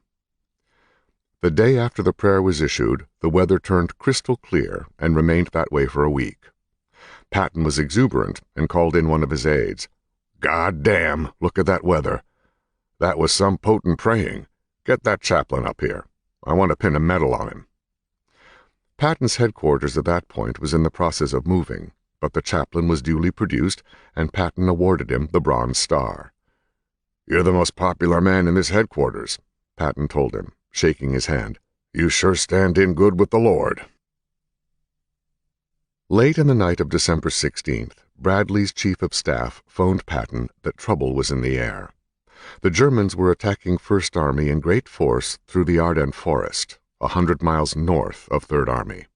Speaker 1: The day after the prayer was issued, the weather turned crystal clear and remained that way for a week. Patton was exuberant and called in one of his aides. "God damn, look at that weather. That was some potent praying. Get that chaplain up here. I want to pin a medal on him." Patton's headquarters at that point was in the process of moving, but the chaplain was duly produced, and Patton awarded him the Bronze Star. "You're the most popular man in this headquarters," Patton told him, shaking his hand. "You sure stand in good with the Lord." Late in the night of December 16th, Bradley's chief of staff phoned Patton that trouble was in the air. The Germans were attacking First Army in great force through the Ardennes Forest, 100 miles north of Third Army.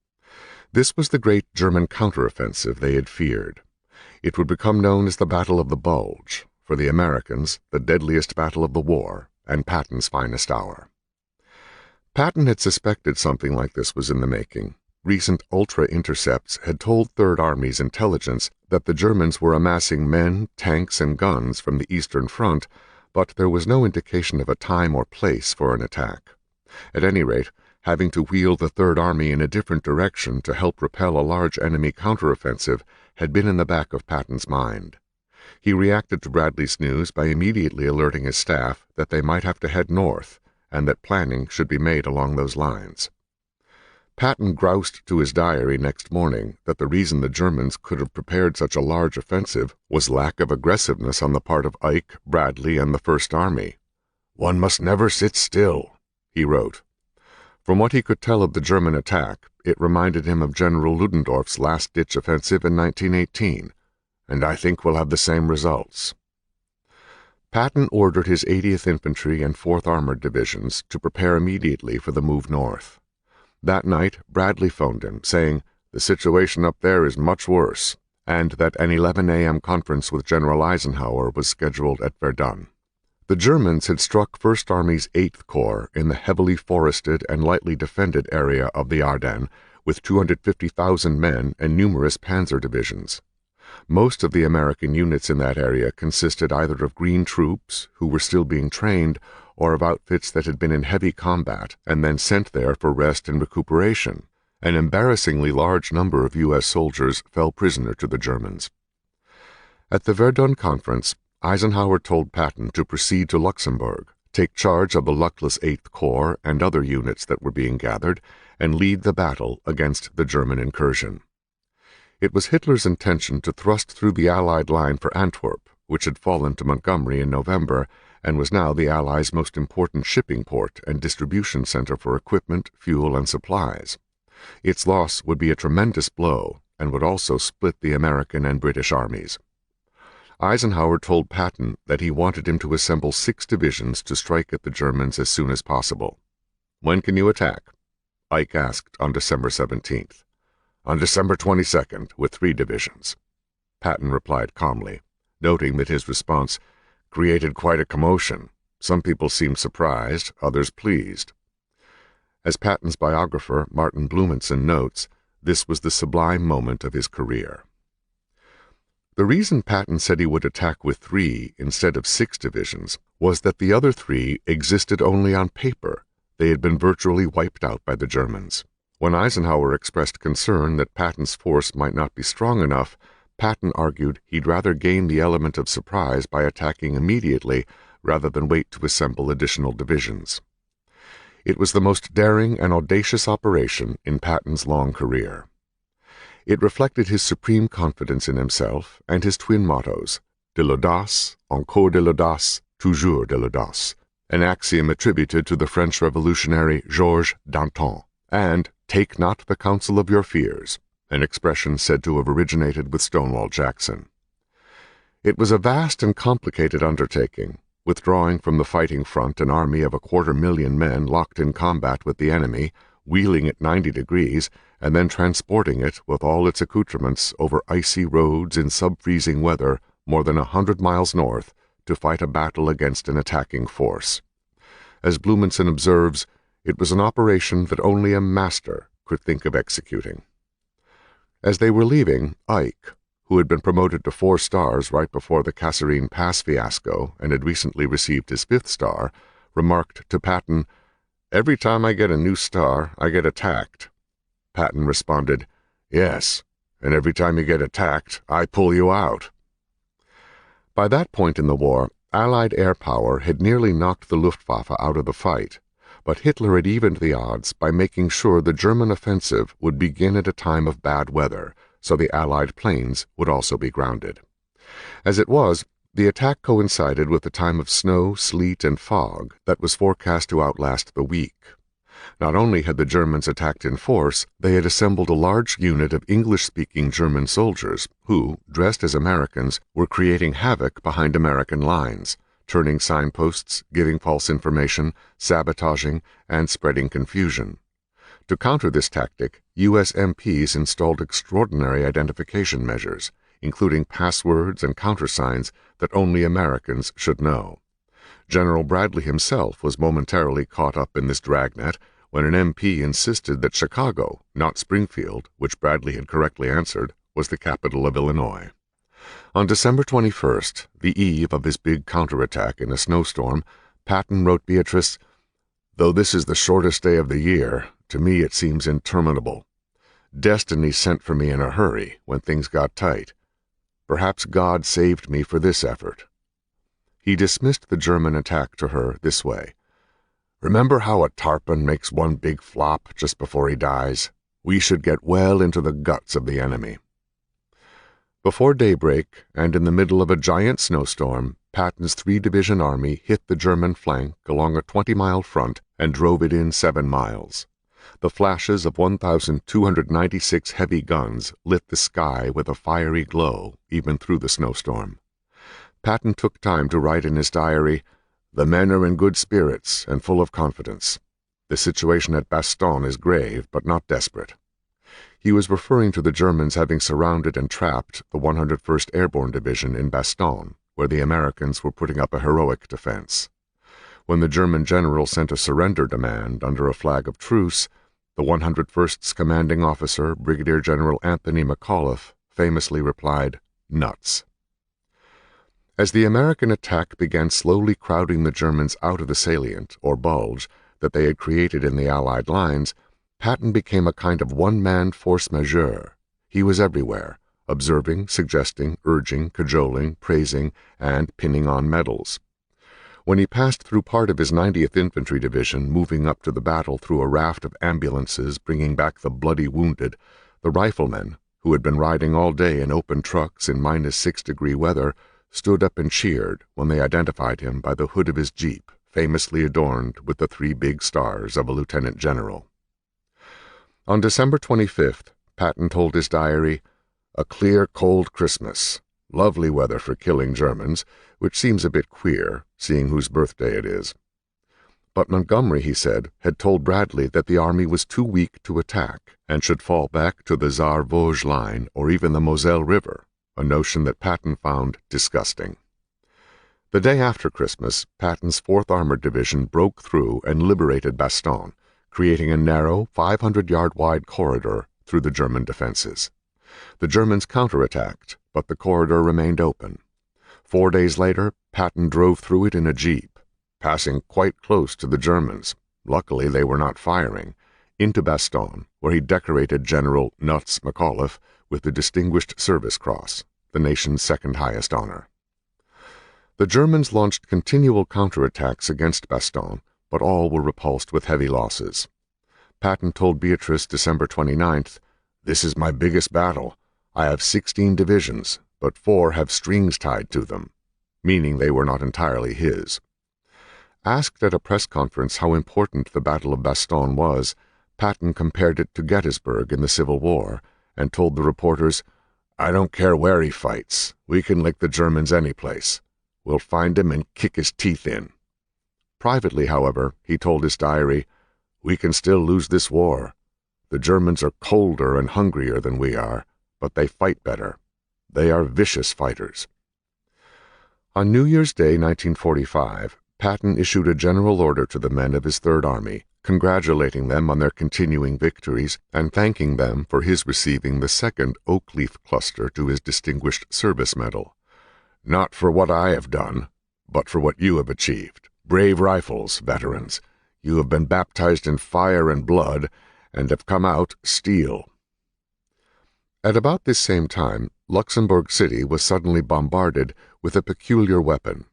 Speaker 1: This was the great German counteroffensive they had feared. It would become known as the Battle of the Bulge, for the Americans, the deadliest battle of the war, and Patton's finest hour. Patton had suspected something like this was in the making. Recent ultra-intercepts had told Third Army's intelligence that the Germans were amassing men, tanks, and guns from the Eastern Front, but there was no indication of a time or place for an attack. At any rate, having to wheel the Third Army in a different direction to help repel a large enemy counteroffensive had been in the back of Patton's mind. He reacted to Bradley's news by immediately alerting his staff that they might have to head north, and that planning should be made along those lines. Patton groused to his diary next morning that the reason the Germans could have prepared such a large offensive was lack of aggressiveness on the part of Ike, Bradley, and the First Army. "One must never sit still," he wrote. From what he could tell of the German attack, it reminded him of General Ludendorff's last-ditch offensive in 1918, and I think we'll have the same results. Patton ordered his 80th Infantry and 4th Armored Divisions to prepare immediately for the move north. That night, Bradley phoned him, saying, "The situation up there is much worse," and that an 11 a.m. conference with General Eisenhower was scheduled at Verdun. The Germans had struck First Army's 8th Corps in the heavily forested and lightly defended area of the Ardennes, with 250,000 men and numerous panzer divisions. Most of the American units in that area consisted either of green troops, who were still being trained, or of outfits that had been in heavy combat and then sent there for rest and recuperation. An embarrassingly large number of U.S. soldiers fell prisoner to the Germans. At the Verdun Conference, Eisenhower told Patton to proceed to Luxembourg, take charge of the luckless 8th Corps and other units that were being gathered, and lead the battle against the German incursion. It was Hitler's intention to thrust through the Allied line for Antwerp, which had fallen to Montgomery in November, and was now the Allies' most important shipping port and distribution center for equipment, fuel, and supplies. Its loss would be a tremendous blow, and would also split the American and British armies. Eisenhower told Patton that he wanted him to assemble 6 divisions to strike at the Germans as soon as possible. "When can you attack?" Ike asked on December 17th. "On December 22nd, with 3 divisions." Patton replied calmly, noting that his response created quite a commotion. Some people seemed surprised, others pleased. As Patton's biographer, Martin Blumenson, notes, this was the sublime moment of his career. The reason Patton said he would attack with 3 instead of 6 divisions was that the other 3 existed only on paper. They had been virtually wiped out by the Germans. When Eisenhower expressed concern that Patton's force might not be strong enough, Patton argued he'd rather gain the element of surprise by attacking immediately rather than wait to assemble additional divisions. It was the most daring and audacious operation in Patton's long career. It reflected his supreme confidence in himself and his twin mottos, de l'audace, encore de l'audace, toujours de l'audace, an axiom attributed to the French revolutionary Georges Danton, and take not the counsel of your fears, an expression said to have originated with Stonewall Jackson. It was a vast and complicated undertaking, withdrawing from the fighting front an army of 250,000 men locked in combat with the enemy, wheeling at 90 degrees, and then transporting it with all its accoutrements over icy roads in sub-freezing weather more than 100 miles north to fight a battle against an attacking force. As Blumenson observes, it was an operation that only a master could think of executing. As they were leaving, Ike, who had been promoted to 4 stars right before the Kasserine Pass fiasco and had recently received his 5th star, remarked to Patton, "Every time I get a new star, I get attacked." Patton responded, "Yes, and every time you get attacked, I pull you out." By that point in the war, Allied air power had nearly knocked the Luftwaffe out of the fight, but Hitler had evened the odds by making sure the German offensive would begin at a time of bad weather, so the Allied planes would also be grounded. As it was, the attack coincided with a time of snow, sleet, and fog that was forecast to outlast the week. Not only had the Germans attacked in force, they had assembled a large unit of English-speaking German soldiers who, dressed as Americans, were creating havoc behind American lines, turning signposts, giving false information, sabotaging, and spreading confusion. To counter this tactic, U.S. MPs installed extraordinary identification measures, including passwords and countersigns that only Americans should know. General Bradley himself was momentarily caught up in this dragnet when an MP insisted that Chicago, not Springfield, which Bradley had correctly answered, was the capital of Illinois. On December 21st, the eve of his big counterattack in a snowstorm, Patton wrote Beatrice, "Though this is the shortest day of the year, to me it seems interminable. Destiny sent for me in a hurry when things got tight. Perhaps God saved me for this effort." He dismissed the German attack to her this way, "Remember how a tarpon makes one big flop just before he dies? We should get well into the guts of the enemy." Before daybreak, and in the middle of a giant snowstorm, Patton's 3-division army hit the German flank along a 20-mile front and drove it in 7 miles. The flashes of 1,296 heavy guns lit the sky with a fiery glow, even through the snowstorm. Patton took time to write in his diary, "The men are in good spirits and full of confidence. The situation at Bastogne is grave, but not desperate." He was referring to the Germans having surrounded and trapped the 101st Airborne Division in Bastogne, where the Americans were putting up a heroic defense. When the German general sent a surrender demand under a flag of truce, the 101st's commanding officer, Brigadier General Anthony McAuliffe, famously replied, "Nuts." As the American attack began slowly crowding the Germans out of the salient, or bulge, that they had created in the Allied lines, Patton became a kind of one-man force majeure. He was everywhere, observing, suggesting, urging, cajoling, praising, and pinning on medals. When he passed through part of his 90th Infantry Division, moving up to the battle through a raft of ambulances bringing back the bloody wounded, the riflemen, who had been riding all day in open trucks in -6-degree weather, stood up and cheered when they identified him by the hood of his jeep, famously adorned with the 3 big stars of a lieutenant general. On December 25th, Patton told his diary, "A clear, cold Christmas. Lovely weather for killing Germans, which seems a bit queer, seeing whose birthday it is." But Montgomery, he said, had told Bradley that the army was too weak to attack and should fall back to the Saar-Vosges line or even the Moselle River, a notion that Patton found disgusting. The day after Christmas, Patton's 4th Armored Division broke through and liberated Bastogne, creating a narrow, 500-yard wide corridor through the German defenses. The Germans counterattacked, but the corridor remained open. 4 days later, Patton drove through it in a jeep, passing quite close to the Germans. Luckily, they were not firing, into Bastogne, where he decorated General Nuts McAuliffe with the Distinguished Service Cross, the nation's second highest honor. The Germans launched continual counterattacks against Bastogne, but all were repulsed with heavy losses. Patton told Beatrice December 29th, "This is my biggest battle. I have 16 divisions, but 4 have strings tied to them," meaning they were not entirely his. Asked at a press conference how important the Battle of Bastogne was, Patton compared it to Gettysburg in the Civil War, and told the reporters, "I don't care where he fights. We can lick the Germans any place. We'll find him and kick his teeth in." Privately, however, he told his diary, "We can still lose this war. The Germans are colder and hungrier than we are, but they fight better. They are vicious fighters." On New Year's Day, 1945, Patton issued a general order to the men of his Third Army, congratulating them on their continuing victories and thanking them for his receiving the second oak leaf cluster to his Distinguished Service Medal. "Not for what I have done, but for what you have achieved. Brave rifles, veterans. You have been baptized in fire and blood, and have come out steel." At about this same time, Luxembourg City was suddenly bombarded with a peculiar weapon.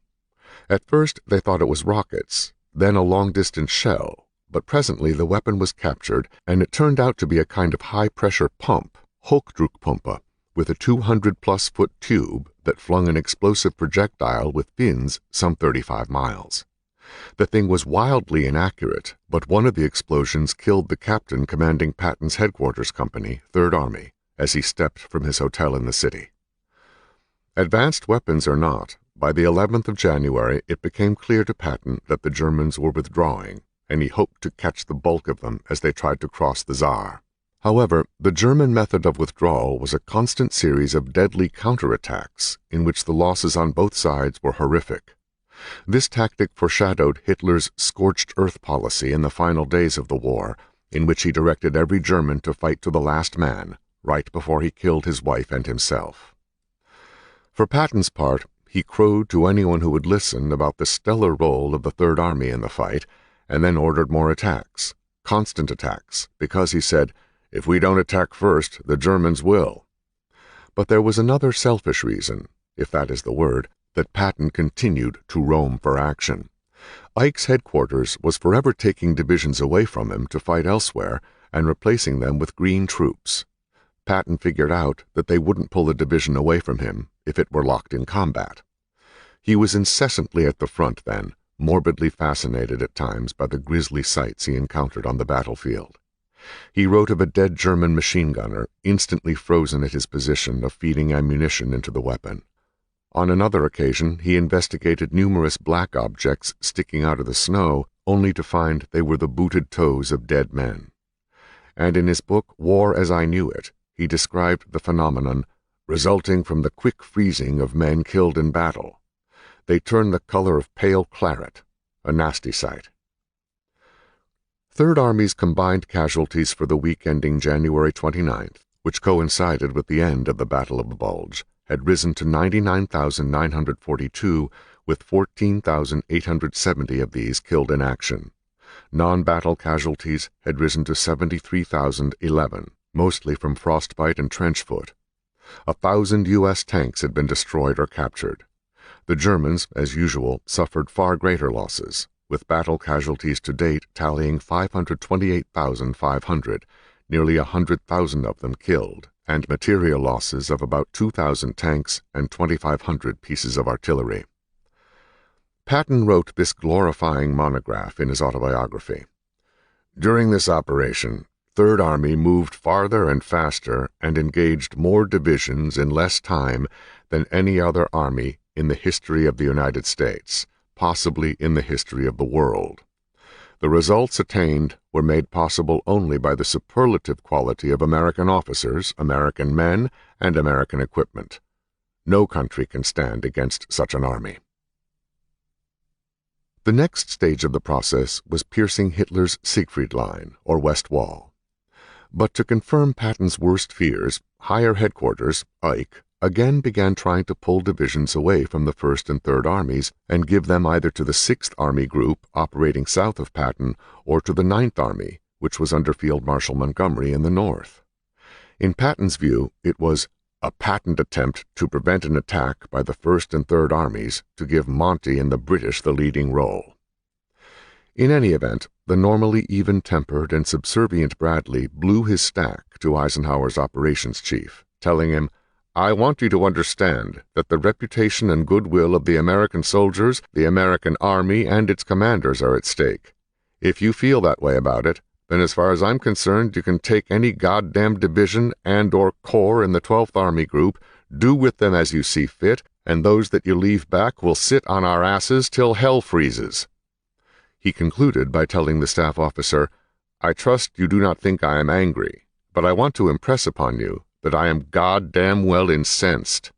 Speaker 1: At first they thought it was rockets, then a long-distance shell, but presently the weapon was captured, and it turned out to be a kind of high-pressure pump, Hochdruckpumpe, with a 200-plus-foot tube that flung an explosive projectile with fins some 35 miles. The thing was wildly inaccurate, but one of the explosions killed the captain commanding Patton's headquarters company, Third Army, as he stepped from his hotel in the city. Advanced weapons or not, by the 11th of January it became clear to Patton that the Germans were withdrawing, and he hoped to catch the bulk of them as they tried to cross the Saar. However, the German method of withdrawal was a constant series of deadly counterattacks in which the losses on both sides were horrific. This tactic foreshadowed Hitler's scorched earth policy in the final days of the war, in which he directed every German to fight to the last man, right before he killed his wife and himself. For Patton's part, he crowed to anyone who would listen about the stellar role of the Third Army in the fight, and then ordered more attacks, constant attacks, because he said, "If we don't attack first, the Germans will." But there was another selfish reason, if that is the word, that Patton continued to roam for action. Ike's headquarters was forever taking divisions away from him to fight elsewhere and replacing them with green troops. Patton figured out that they wouldn't pull a division away from him if it were locked in combat. He was incessantly at the front then, morbidly fascinated at times by the grisly sights he encountered on the battlefield. He wrote of a dead German machine gunner instantly frozen at his position of feeding ammunition into the weapon. On another occasion, he investigated numerous black objects sticking out of the snow, only to find they were the booted toes of dead men. And in his book, War as I Knew It, he described the phenomenon resulting from the quick freezing of men killed in battle. They turn the color of pale claret, a nasty sight. Third Army's combined casualties for the week ending January 29th, which coincided with the end of the Battle of the Bulge, had risen to 99,942, with 14,870 of these killed in action. Non-battle casualties had risen to 73,011, mostly from frostbite and trench foot. 1,000 U.S. tanks had been destroyed or captured. The Germans, as usual, suffered far greater losses, with battle casualties to date tallying 528,500, nearly 100,000 of them killed, and material losses of about 2,000 tanks and 2,500 pieces of artillery. Patton wrote this glorifying monograph in his autobiography. "During this operation, Third Army moved farther and faster and engaged more divisions in less time than any other army in the history of the United States, possibly in the history of the world. The results attained were made possible only by the superlative quality of American officers, American men, and American equipment. No country can stand against such an army." The next stage of the process was piercing Hitler's Siegfried Line, or West Wall. But to confirm Patton's worst fears, higher headquarters, Ike, again began trying to pull divisions away from the 1st and 3rd Armies and give them either to the 6th Army Group operating south of Patton or to the 9th Army, which was under Field Marshal Montgomery in the north. In Patton's view, it was a patent attempt to prevent an attack by the 1st and 3rd Armies to give Monty and the British the leading role. In any event, the normally even-tempered and subservient Bradley blew his stack to Eisenhower's operations chief, telling him, "I want you to understand that the reputation and goodwill of the American soldiers, the American Army, and its commanders are at stake. If you feel that way about it, then as far as I'm concerned, you can take any goddamn division and/or corps in the 12th Army Group, do with them as you see fit, and those that you leave back will sit on our asses till hell freezes." He concluded by telling the staff officer, "I trust you do not think I am angry, but I want to impress upon you that I am goddamn well incensed."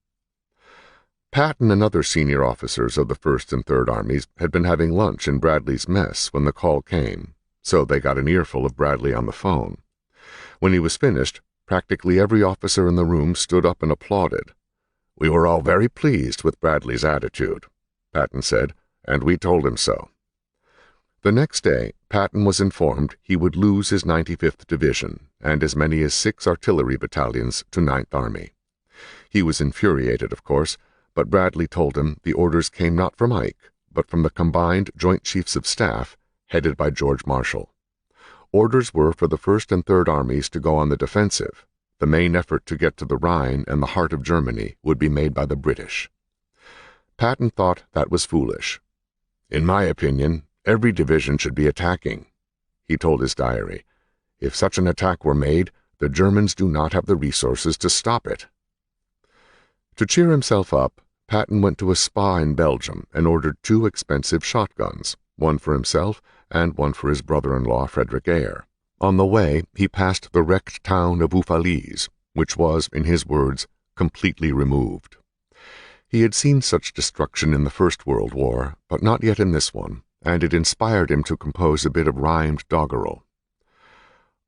Speaker 1: Patton and other senior officers of the 1st and 3rd Armies had been having lunch in Bradley's mess when the call came, so they got an earful of Bradley on the phone. When he was finished, practically every officer in the room stood up and applauded. "We were all very pleased with Bradley's attitude," Patton said, "and we told him so." The next day, Patton was informed he would lose his 95th Division and as many as 6 artillery battalions to 9th Army. He was infuriated, of course, but Bradley told him the orders came not from Ike, but from the combined Joint Chiefs of Staff, headed by George Marshall. Orders were for the 1st and 3rd Armies to go on the defensive. The main effort to get to the Rhine and the heart of Germany would be made by the British. Patton thought that was foolish. "In my opinion, every division should be attacking," he told his diary. "If such an attack were made, the Germans do not have the resources to stop it." To cheer himself up, Patton went to a spa in Belgium and ordered 2 expensive shotguns, one for himself and one for his brother-in-law Frederick Eyre. On the way, he passed the wrecked town of Uffalise, which was, in his words, completely removed. He had seen such destruction in the First World War, but not yet in this one, and it inspired him to compose a bit of rhymed doggerel.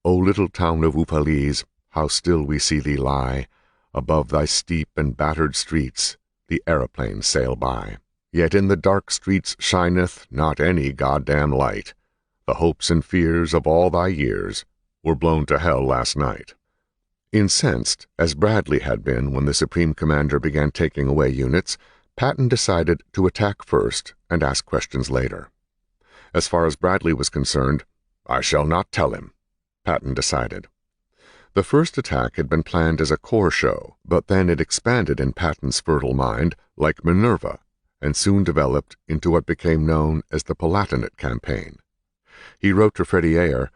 Speaker 1: "O little town of Uffalise, how still we see thee lie, above thy steep and battered streets the aeroplanes sail by. Yet in the dark streets shineth not any goddamn light. The hopes and fears of all thy years were blown to hell last night." Incensed, as Bradley had been when the Supreme Commander began taking away units, Patton decided to attack first and ask questions later. As far as Bradley was concerned, "I shall not tell him," Patton decided. The first attack had been planned as a corps show, but then it expanded in Patton's fertile mind like Minerva, and soon developed into what became known as the Palatinate Campaign. He wrote to Freddie Eyre,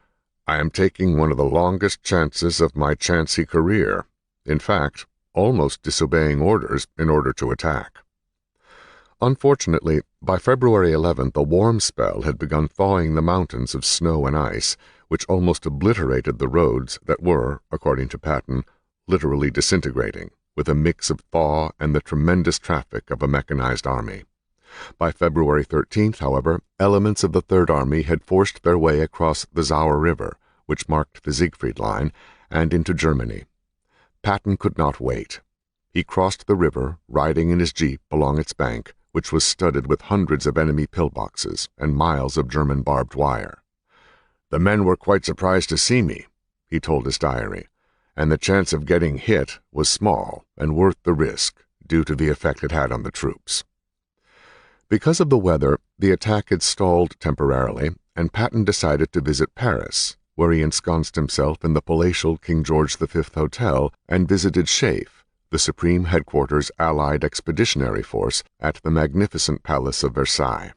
Speaker 1: "I am taking one of the longest chances of my chancy career, in fact, almost disobeying orders in order to attack." Unfortunately, by February 11th a warm spell had begun thawing the mountains of snow and ice, which almost obliterated the roads that were, according to Patton, literally disintegrating, with a mix of thaw and the tremendous traffic of a mechanized army. By February 13th, however, elements of the 3rd Army had forced their way across the Sauer River, which marked the Siegfried Line, and into Germany. Patton could not wait. He crossed the river, riding in his jeep along its bank, which was studded with hundreds of enemy pillboxes and miles of German barbed wire. "The men were quite surprised to see me," he told his diary, "and the chance of getting hit was small and worth the risk due to the effect it had on the troops." Because of the weather, the attack had stalled temporarily, and Patton decided to visit Paris, where he ensconced himself in the palatial King George V Hotel and visited SHAEF, the Supreme Headquarters Allied Expeditionary Force, at the magnificent Palace of Versailles.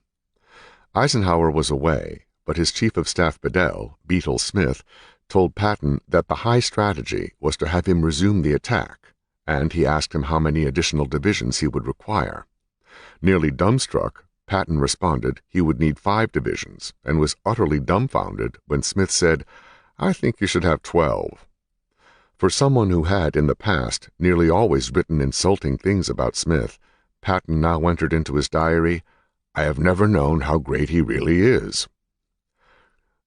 Speaker 1: Eisenhower was away, but his Chief of Staff Beetle Smith, told Patton that the high strategy was to have him resume the attack, and he asked him how many additional divisions he would require. Nearly dumbstruck, Patton responded he would need 5 divisions, and was utterly dumbfounded when Smith said, "I think you should have 12. For someone who had, in the past, nearly always written insulting things about Smith, Patton now entered into his diary, "I have never known how great he really is."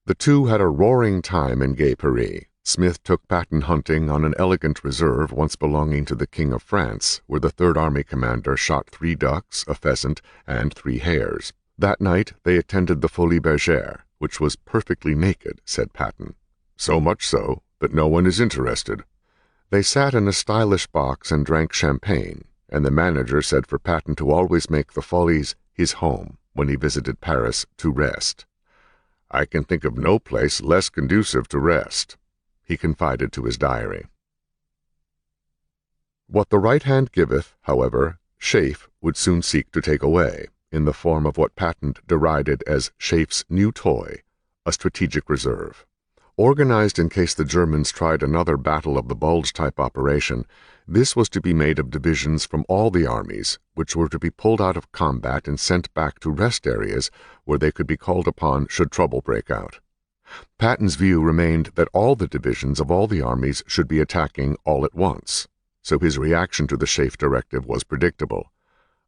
Speaker 1: The two had a roaring time in Gay Paris, Smith took Patton hunting on an elegant reserve once belonging to the King of France, where the Third Army commander shot 3 ducks, a pheasant, and 3 hares. That night they attended the Folies Bergère, which was perfectly naked, said Patton. So much so that no one is interested. They sat in a stylish box and drank champagne, and the manager said for Patton to always make the Folies his home when he visited Paris to rest. "I can think of no place less conducive to rest," he confided to his diary. What the right hand giveth, however, Schaeff would soon seek to take away, in the form of what Patton derided as Schaiff's new toy, a strategic reserve. Organized in case the Germans tried another Battle of the Bulge-type operation, this was to be made of divisions from all the armies, which were to be pulled out of combat and sent back to rest areas where they could be called upon should trouble break out. Patton's view remained that all the divisions of all the armies should be attacking all at once, so his reaction to the Schaeff directive was predictable.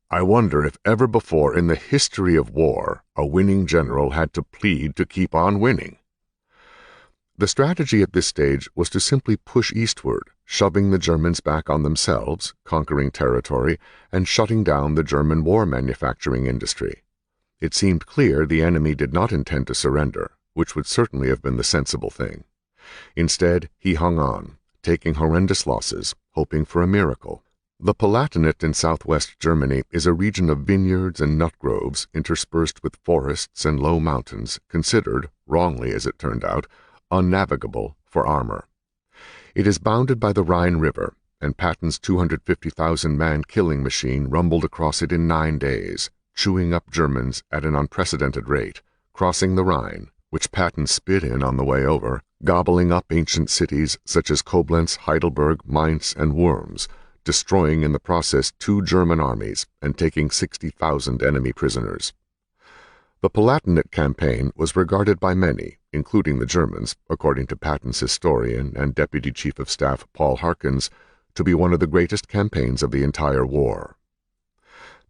Speaker 1: "I wonder if ever before in the history of war a winning general had to plead to keep on winning." The strategy at this stage was to simply push eastward, shoving the Germans back on themselves, conquering territory, and shutting down the German war manufacturing industry. It seemed clear the enemy did not intend to surrender, which would certainly have been the sensible thing. Instead, he hung on, taking horrendous losses, hoping for a miracle. The Palatinate in southwest Germany is a region of vineyards and nut groves interspersed with forests and low mountains, considered, wrongly as it turned out, unnavigable for armor. It is bounded by the Rhine River, and Patton's 250,000-man killing machine rumbled across it in 9 days, chewing up Germans at an unprecedented rate, crossing the Rhine, which Patton spit in on the way over, gobbling up ancient cities such as Koblenz, Heidelberg, Mainz, and Worms, destroying in the process 2 German armies and taking 60,000 enemy prisoners. The Palatinate campaign was regarded by many, including the Germans, according to Patton's historian and Deputy Chief of Staff Paul Harkins, to be one of the greatest campaigns of the entire war.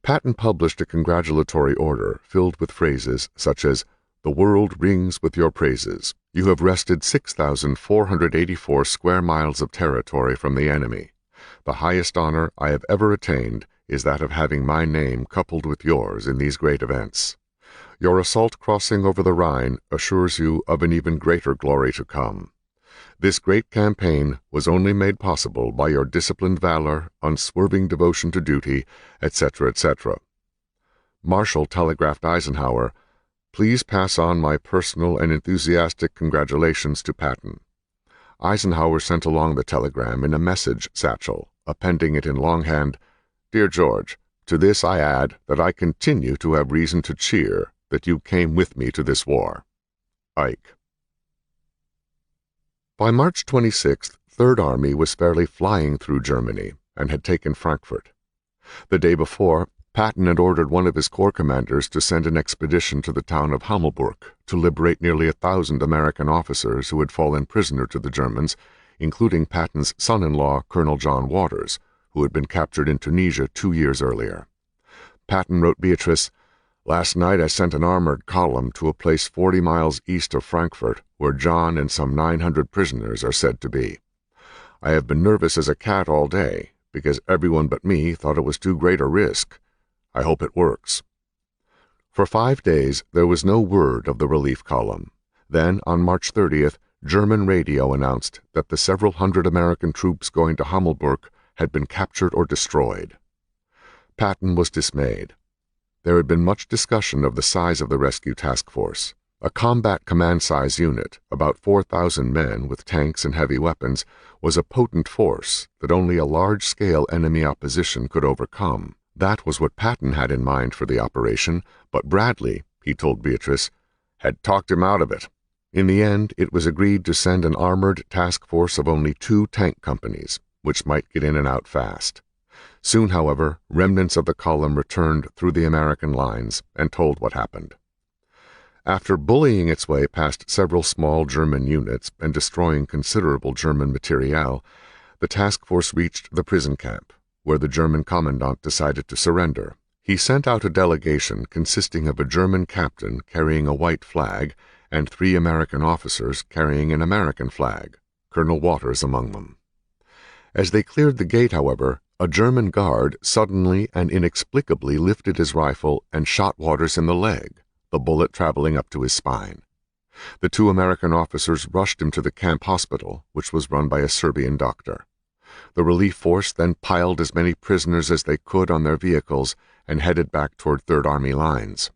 Speaker 1: Patton published a congratulatory order filled with phrases such as, "The world rings with your praises. You have wrested 6,484 square miles of territory from the enemy. The highest honor I have ever attained is that of having my name coupled with yours in these great events. Your assault crossing over the Rhine assures you of an even greater glory to come. This great campaign was only made possible by your disciplined valor, unswerving devotion to duty, etc., etc." Marshall telegraphed Eisenhower, "Please pass on my personal and enthusiastic congratulations to Patton." Eisenhower sent along the telegram in a message satchel, appending it in longhand, "Dear George, to this I add that I continue to have reason to cheer that you came with me to this war. Ike." By March 26th, Third Army was fairly flying through Germany and had taken Frankfurt. The day before, Patton had ordered one of his corps commanders to send an expedition to the town of Hammelburg to liberate nearly 1,000 American officers who had fallen prisoner to the Germans, including Patton's son-in-law, Colonel John Waters, who had been captured in Tunisia 2 years earlier. Patton wrote Beatrice, "Last night I sent an armored column to a place 40 miles east of Frankfurt, where John and some 900 prisoners are said to be. I have been nervous as a cat all day, because everyone but me thought it was too great a risk. I hope it works." For 5 days there was no word of the relief column. Then, on March 30th, German radio announced that the several hundred American troops going to Hammelburg had been captured or destroyed. Patton was dismayed. There had been much discussion of the size of the rescue task force. A combat command-size unit, about 4,000 men with tanks and heavy weapons, was a potent force that only a large-scale enemy opposition could overcome. That was what Patton had in mind for the operation, but Bradley, he told Beatrice, had talked him out of it. In the end, it was agreed to send an armored task force of only 2 tank companies, which might get in and out fast. Soon, however, remnants of the column returned through the American lines and told what happened. After bullying its way past several small German units and destroying considerable German materiel, the task force reached the prison camp, where the German commandant decided to surrender. He sent out a delegation consisting of a German captain carrying a white flag and 3 American officers carrying an American flag. Colonel Waters among them. As they cleared the gate, however, a German guard suddenly and inexplicably lifted his rifle and shot Waters in the leg, the bullet traveling up to his spine. The two American officers rushed him to the camp hospital, which was run by a Serbian doctor. The relief force then piled as many prisoners as they could on their vehicles and headed back toward Third Army lines.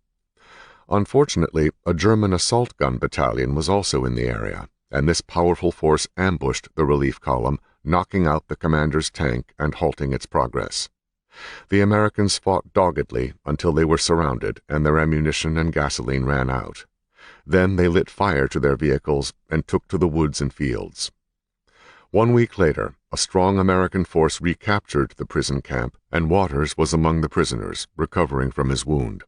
Speaker 1: Unfortunately, a German assault gun battalion was also in the area, and this powerful force ambushed the relief column, knocking out the commander's tank and halting its progress. The Americans fought doggedly until they were surrounded and their ammunition and gasoline ran out. Then they lit fire to their vehicles and took to the woods and fields. 1 week later, a strong American force recaptured the prison camp, and Waters was among the prisoners, recovering from his wound.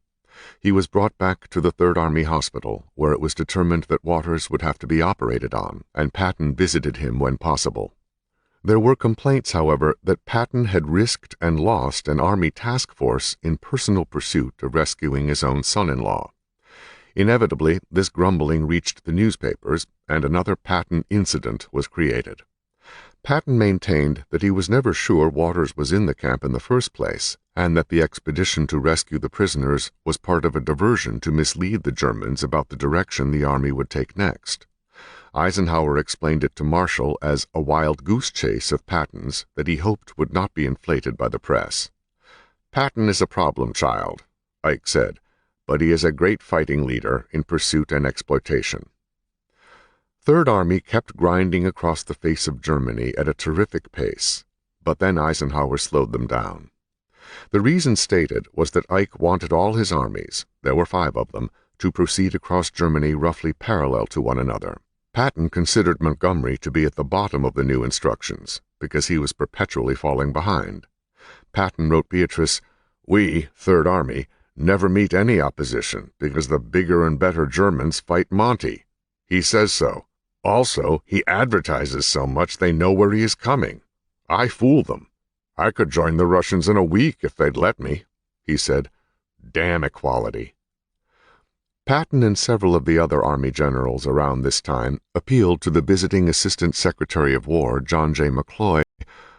Speaker 1: He was brought back to the Third Army Hospital, where it was determined that Waters would have to be operated on, and Patton visited him when possible. There were complaints, however, that Patton had risked and lost an Army task force in personal pursuit of rescuing his own son-in-law. Inevitably, this grumbling reached the newspapers, and another Patton incident was created. Patton maintained that he was never sure Waters was in the camp in the first place, and that the expedition to rescue the prisoners was part of a diversion to mislead the Germans about the direction the army would take next. Eisenhower explained it to Marshall as a wild goose chase of Patton's that he hoped would not be inflated by the press. "Patton is a problem child," Ike said, "but he is a great fighting leader in pursuit and exploitation." Third Army kept grinding across the face of Germany at a terrific pace, but then Eisenhower slowed them down. The reason stated was that Ike wanted all his armies, there were 5 of them, to proceed across Germany roughly parallel to one another. Patton considered Montgomery to be at the bottom of the new instructions, because he was perpetually falling behind. Patton wrote Beatrice, "We, Third Army, never meet any opposition because the bigger and better Germans fight Monty. He says so. Also, he advertises so much they know where he is coming. I fool them. I could join the Russians in a week if they'd let me," he said. "Damn equality." Patton and several of the other Army generals around this time appealed to the visiting Assistant Secretary of War, John J. McCloy,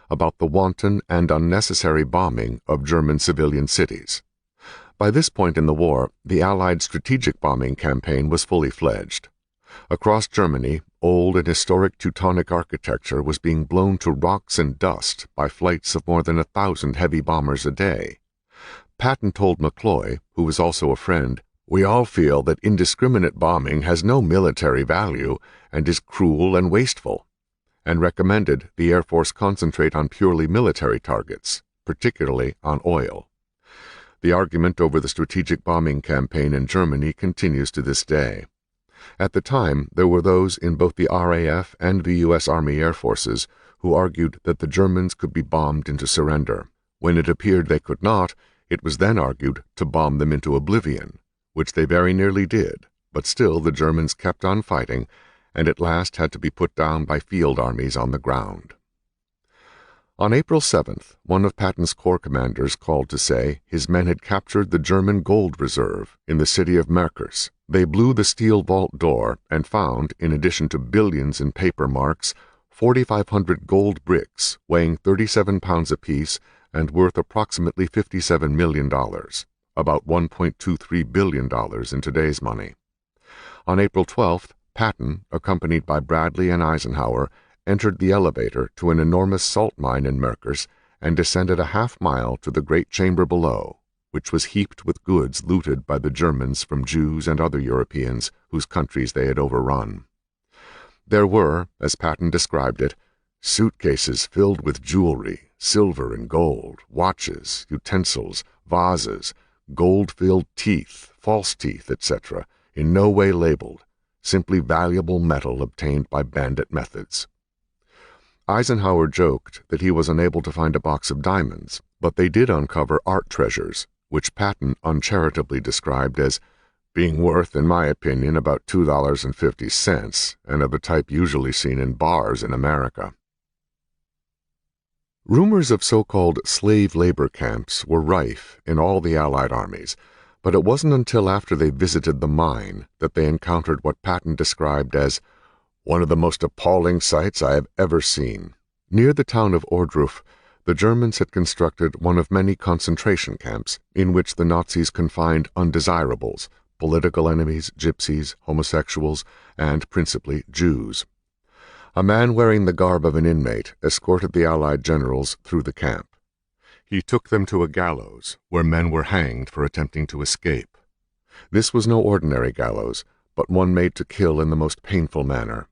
Speaker 1: about the wanton and unnecessary bombing of German civilian cities. By this point in the war, the Allied strategic bombing campaign was fully fledged. Across Germany, old and historic Teutonic architecture was being blown to rocks and dust by flights of more than 1,000 heavy bombers a day. Patton told McCloy, who was also a friend, "We all feel that indiscriminate bombing has no military value and is cruel and wasteful," and recommended the Air Force concentrate on purely military targets, particularly on oil. The argument over the strategic bombing campaign in Germany continues to this day. At the time, there were those in both the RAF and the U.S. Army Air Forces who argued that the Germans could be bombed into surrender. When it appeared they could not, it was then argued to bomb them into oblivion, which they very nearly did, but still the Germans kept on fighting, and at last had to be put down by field armies on the ground. On April 7th, one of Patton's corps commanders called to say his men had captured the German gold reserve in the city of Merkers. They blew the steel vault door and found, in addition to billions in paper marks, 4,500 gold bricks weighing 37 pounds apiece and worth approximately $57 million, about $1.23 billion in today's money. On April 12th, Patton, accompanied by Bradley and Eisenhower, entered the elevator to an enormous salt mine in Merkers and descended a half-mile to the great chamber below, which was heaped with goods looted by the Germans from Jews and other Europeans whose countries they had overrun. There were, as Patton described it, suitcases filled with jewelry, silver and gold, watches, utensils, vases, gold-filled teeth, false teeth, etc., in no way labeled, simply valuable metal obtained by bandit methods. Eisenhower joked that he was unable to find a box of diamonds, but they did uncover art treasures, which Patton uncharitably described as being worth, in my opinion, about $2.50, and of the type usually seen in bars in America. Rumors of so-called slave labor camps were rife in all the Allied armies, but it wasn't until after they visited the mine that they encountered what Patton described as One of the most appalling sights I have ever seen. Near the town of Ohrdruf, the Germans had constructed one of many concentration camps in which the Nazis confined undesirables, political enemies, gypsies, homosexuals, and principally Jews. A man wearing the garb of an inmate escorted the Allied generals through the camp. He took them to a gallows where men were hanged for attempting to escape. This was no ordinary gallows, but one made to kill in the most painful manner.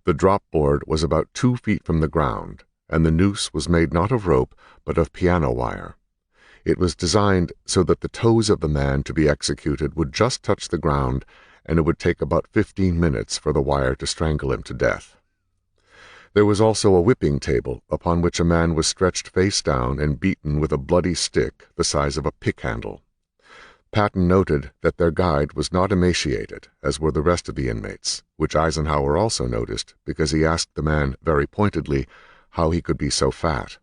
Speaker 1: The drop board was about 2 feet from the ground, and the noose was made not of rope, but of piano wire. It was designed so that the toes of the man to be executed would just touch the ground, and it would take about 15 minutes for the wire to strangle him to death. There was also a whipping table upon which a man was stretched face down and beaten with a bloody stick the size of a pick handle. Patton noted that their guide was not emaciated, as were the rest of the inmates, which Eisenhower also noticed because he asked the man very pointedly how he could be so fat.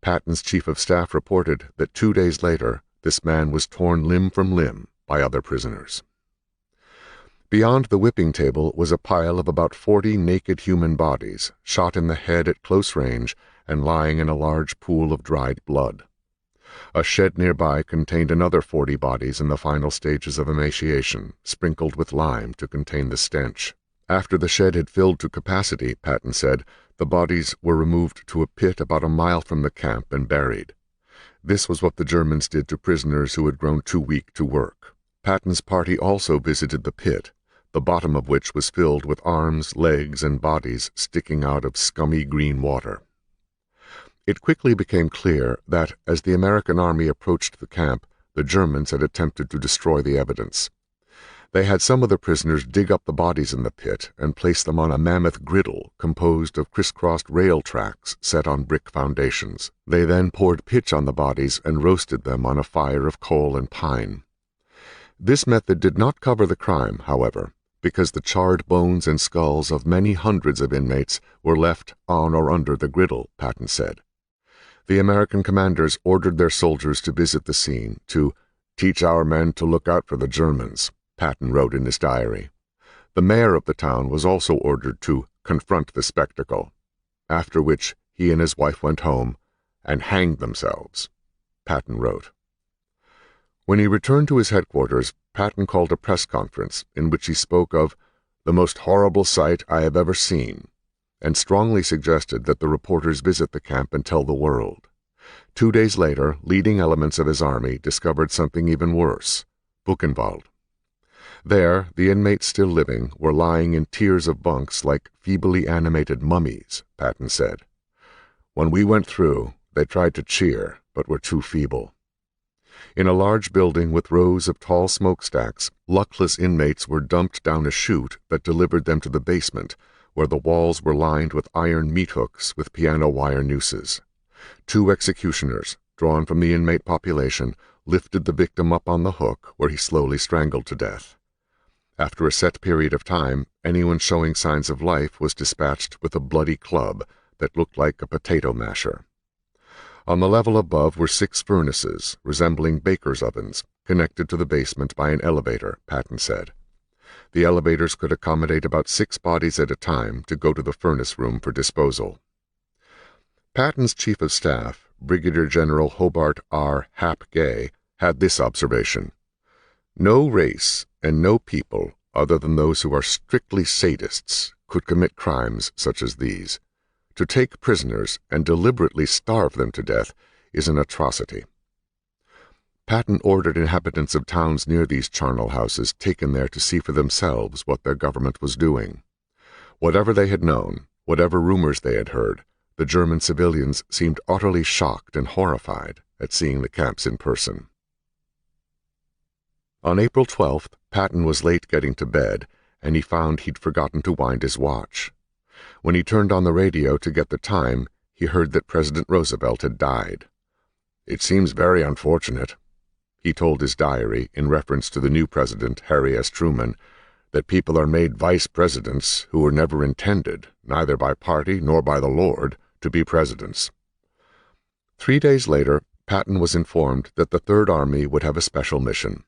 Speaker 1: Patton's chief of staff reported that 2 days later this man was torn limb from limb by other prisoners. Beyond the whipping table was a pile of about 40 naked human bodies, shot in the head at close range and lying in a large pool of dried blood. A shed nearby contained another 40 bodies in the final stages of emaciation, sprinkled with lime to contain the stench. After the shed had filled to capacity, Patton said, the bodies were removed to a pit about a mile from the camp and buried. This was what the Germans did to prisoners who had grown too weak to work. Patton's party also visited the pit, the bottom of which was filled with arms, legs, and bodies sticking out of scummy green water. It quickly became clear that, as the American army approached the camp, the Germans had attempted to destroy the evidence. They had some of the prisoners dig up the bodies in the pit and place them on a mammoth griddle composed of crisscrossed rail tracks set on brick foundations. They then poured pitch on the bodies and roasted them on a fire of coal and pine. This method did not cover the crime, however, because the charred bones and skulls of many hundreds of inmates were left on or under the griddle, Patton said. The American commanders ordered their soldiers to visit the scene, to teach our men to look out for the Germans, Patton wrote in his diary. The mayor of the town was also ordered to confront the spectacle, after which he and his wife went home and hanged themselves, Patton wrote. When he returned to his headquarters, Patton called a press conference in which he spoke of the most horrible sight I have ever seen, and strongly suggested that the reporters visit the camp and tell the world. 2 days later, leading elements of his army discovered something even worse, Buchenwald. There, the inmates still living were lying in tiers of bunks like feebly animated mummies, Patton said. When we went through, they tried to cheer, but were too feeble. In a large building with rows of tall smokestacks, luckless inmates were dumped down a chute that delivered them to the basement, where the walls were lined with iron meat hooks with piano wire nooses. 2 executioners, drawn from the inmate population, lifted the victim up on the hook, where he slowly strangled to death. After a set period of time, anyone showing signs of life was dispatched with a bloody club that looked like a potato masher. On the level above were 6 furnaces, resembling baker's ovens, connected to the basement by an elevator, Patton said. The elevators could accommodate about 6 bodies at a time to go to the furnace room for disposal. Patton's chief of staff, Brigadier General Hobart R. Hap Gay, had this observation: no race and no people, other than those who are strictly sadists, could commit crimes such as these. To take prisoners and deliberately starve them to death is an atrocity. Patton ordered inhabitants of towns near these charnel houses taken there to see for themselves what their government was doing. Whatever they had known, whatever rumors they had heard, the German civilians seemed utterly shocked and horrified at seeing the camps in person. On April 12th, Patton was late getting to bed, and he found he'd forgotten to wind his watch. When he turned on the radio to get the time, he heard that President Roosevelt had died. "It seems very unfortunate," he told his diary in reference to the new president, Harry S. Truman, "that people are made vice presidents who were never intended, neither by party nor by the Lord, to be presidents." 3 days later, Patton was informed that the Third Army would have a special mission.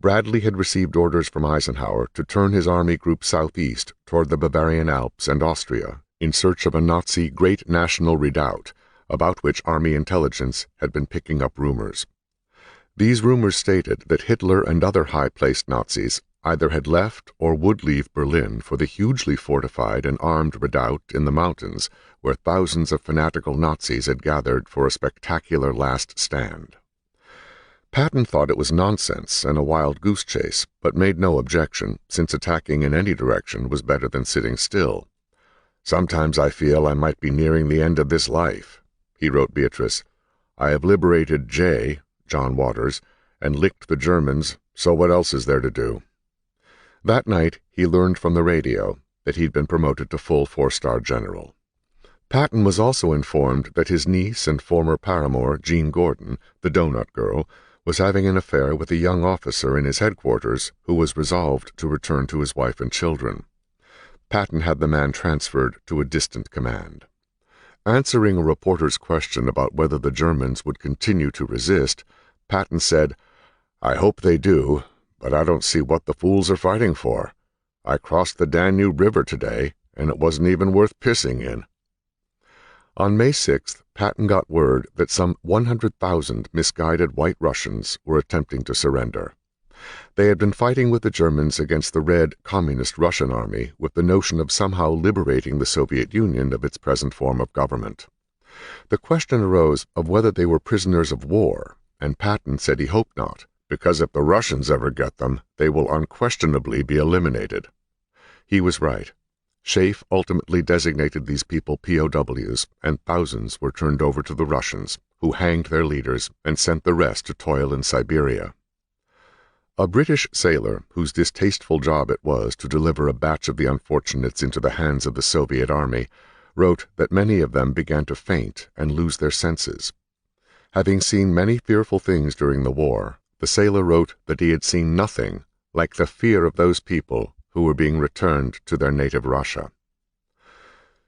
Speaker 1: Bradley had received orders from Eisenhower to turn his army group southeast toward the Bavarian Alps and Austria in search of a Nazi great national redoubt, about which Army intelligence had been picking up rumors. These rumors stated that Hitler and other high-placed Nazis either had left or would leave Berlin for the hugely fortified and armed redoubt in the mountains where thousands of fanatical Nazis had gathered for a spectacular last stand. Patton thought it was nonsense and a wild goose chase, but made no objection, since attacking in any direction was better than sitting still. "Sometimes I feel I might be nearing the end of this life," he wrote Beatrice. "I have liberated John Waters, and licked the Germans, so what else is there to do?" That night he learned from the radio that he'd been promoted to full four-star general. Patton was also informed that his niece and former paramour, Jean Gordon, the donut girl, was having an affair with a young officer in his headquarters who was resolved to return to his wife and children. Patton had the man transferred to a distant command. Answering a reporter's question about whether the Germans would continue to resist, Patton said, "I hope they do, but I don't see what the fools are fighting for. I crossed the Danube River today, and it wasn't even worth pissing in." On May 6th, Patton got word that some 100,000 misguided White Russians were attempting to surrender. They had been fighting with the Germans against the Red Communist Russian Army with the notion of somehow liberating the Soviet Union of its present form of government. The question arose of whether they were prisoners of war, and Patton said he hoped not, because if the Russians ever get them, they will unquestionably be eliminated. He was right. SHAEF ultimately designated these people POWs, and thousands were turned over to the Russians, who hanged their leaders and sent the rest to toil in Siberia. A British sailor, whose distasteful job it was to deliver a batch of the unfortunates into the hands of the Soviet army, wrote that many of them began to faint and lose their senses. Having seen many fearful things during the war, the sailor wrote that he had seen nothing like the fear of those people who were being returned to their native Russia.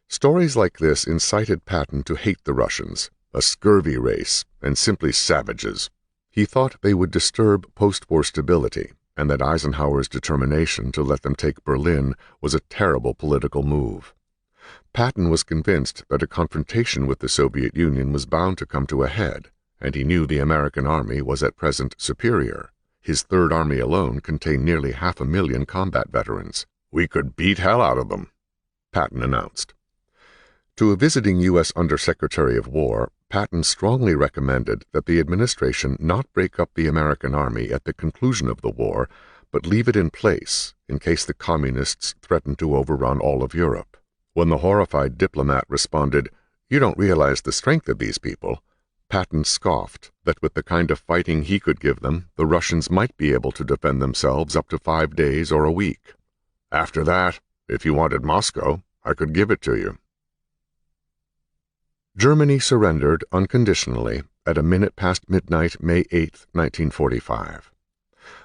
Speaker 1: Stories like this incited Patton to hate the Russians, a scurvy race, and simply savages. He thought they would disturb post-war stability, and that Eisenhower's determination to let them take Berlin was a terrible political move. Patton was convinced that a confrontation with the Soviet Union was bound to come to a head, and he knew the American army was at present superior. His Third Army alone contained nearly 500,000 combat veterans. "We could beat hell out of them," Patton announced. To a visiting U.S. Undersecretary of War, Patton strongly recommended that the administration not break up the American army at the conclusion of the war, but leave it in place in case the Communists threatened to overrun all of Europe. When the horrified diplomat responded, "You don't realize the strength of these people," Patton scoffed that with the kind of fighting he could give them, the Russians might be able to defend themselves up to 5 days or a week. "After that, if you wanted Moscow, I could give it to you." Germany surrendered unconditionally at a minute past midnight, May 8, 1945.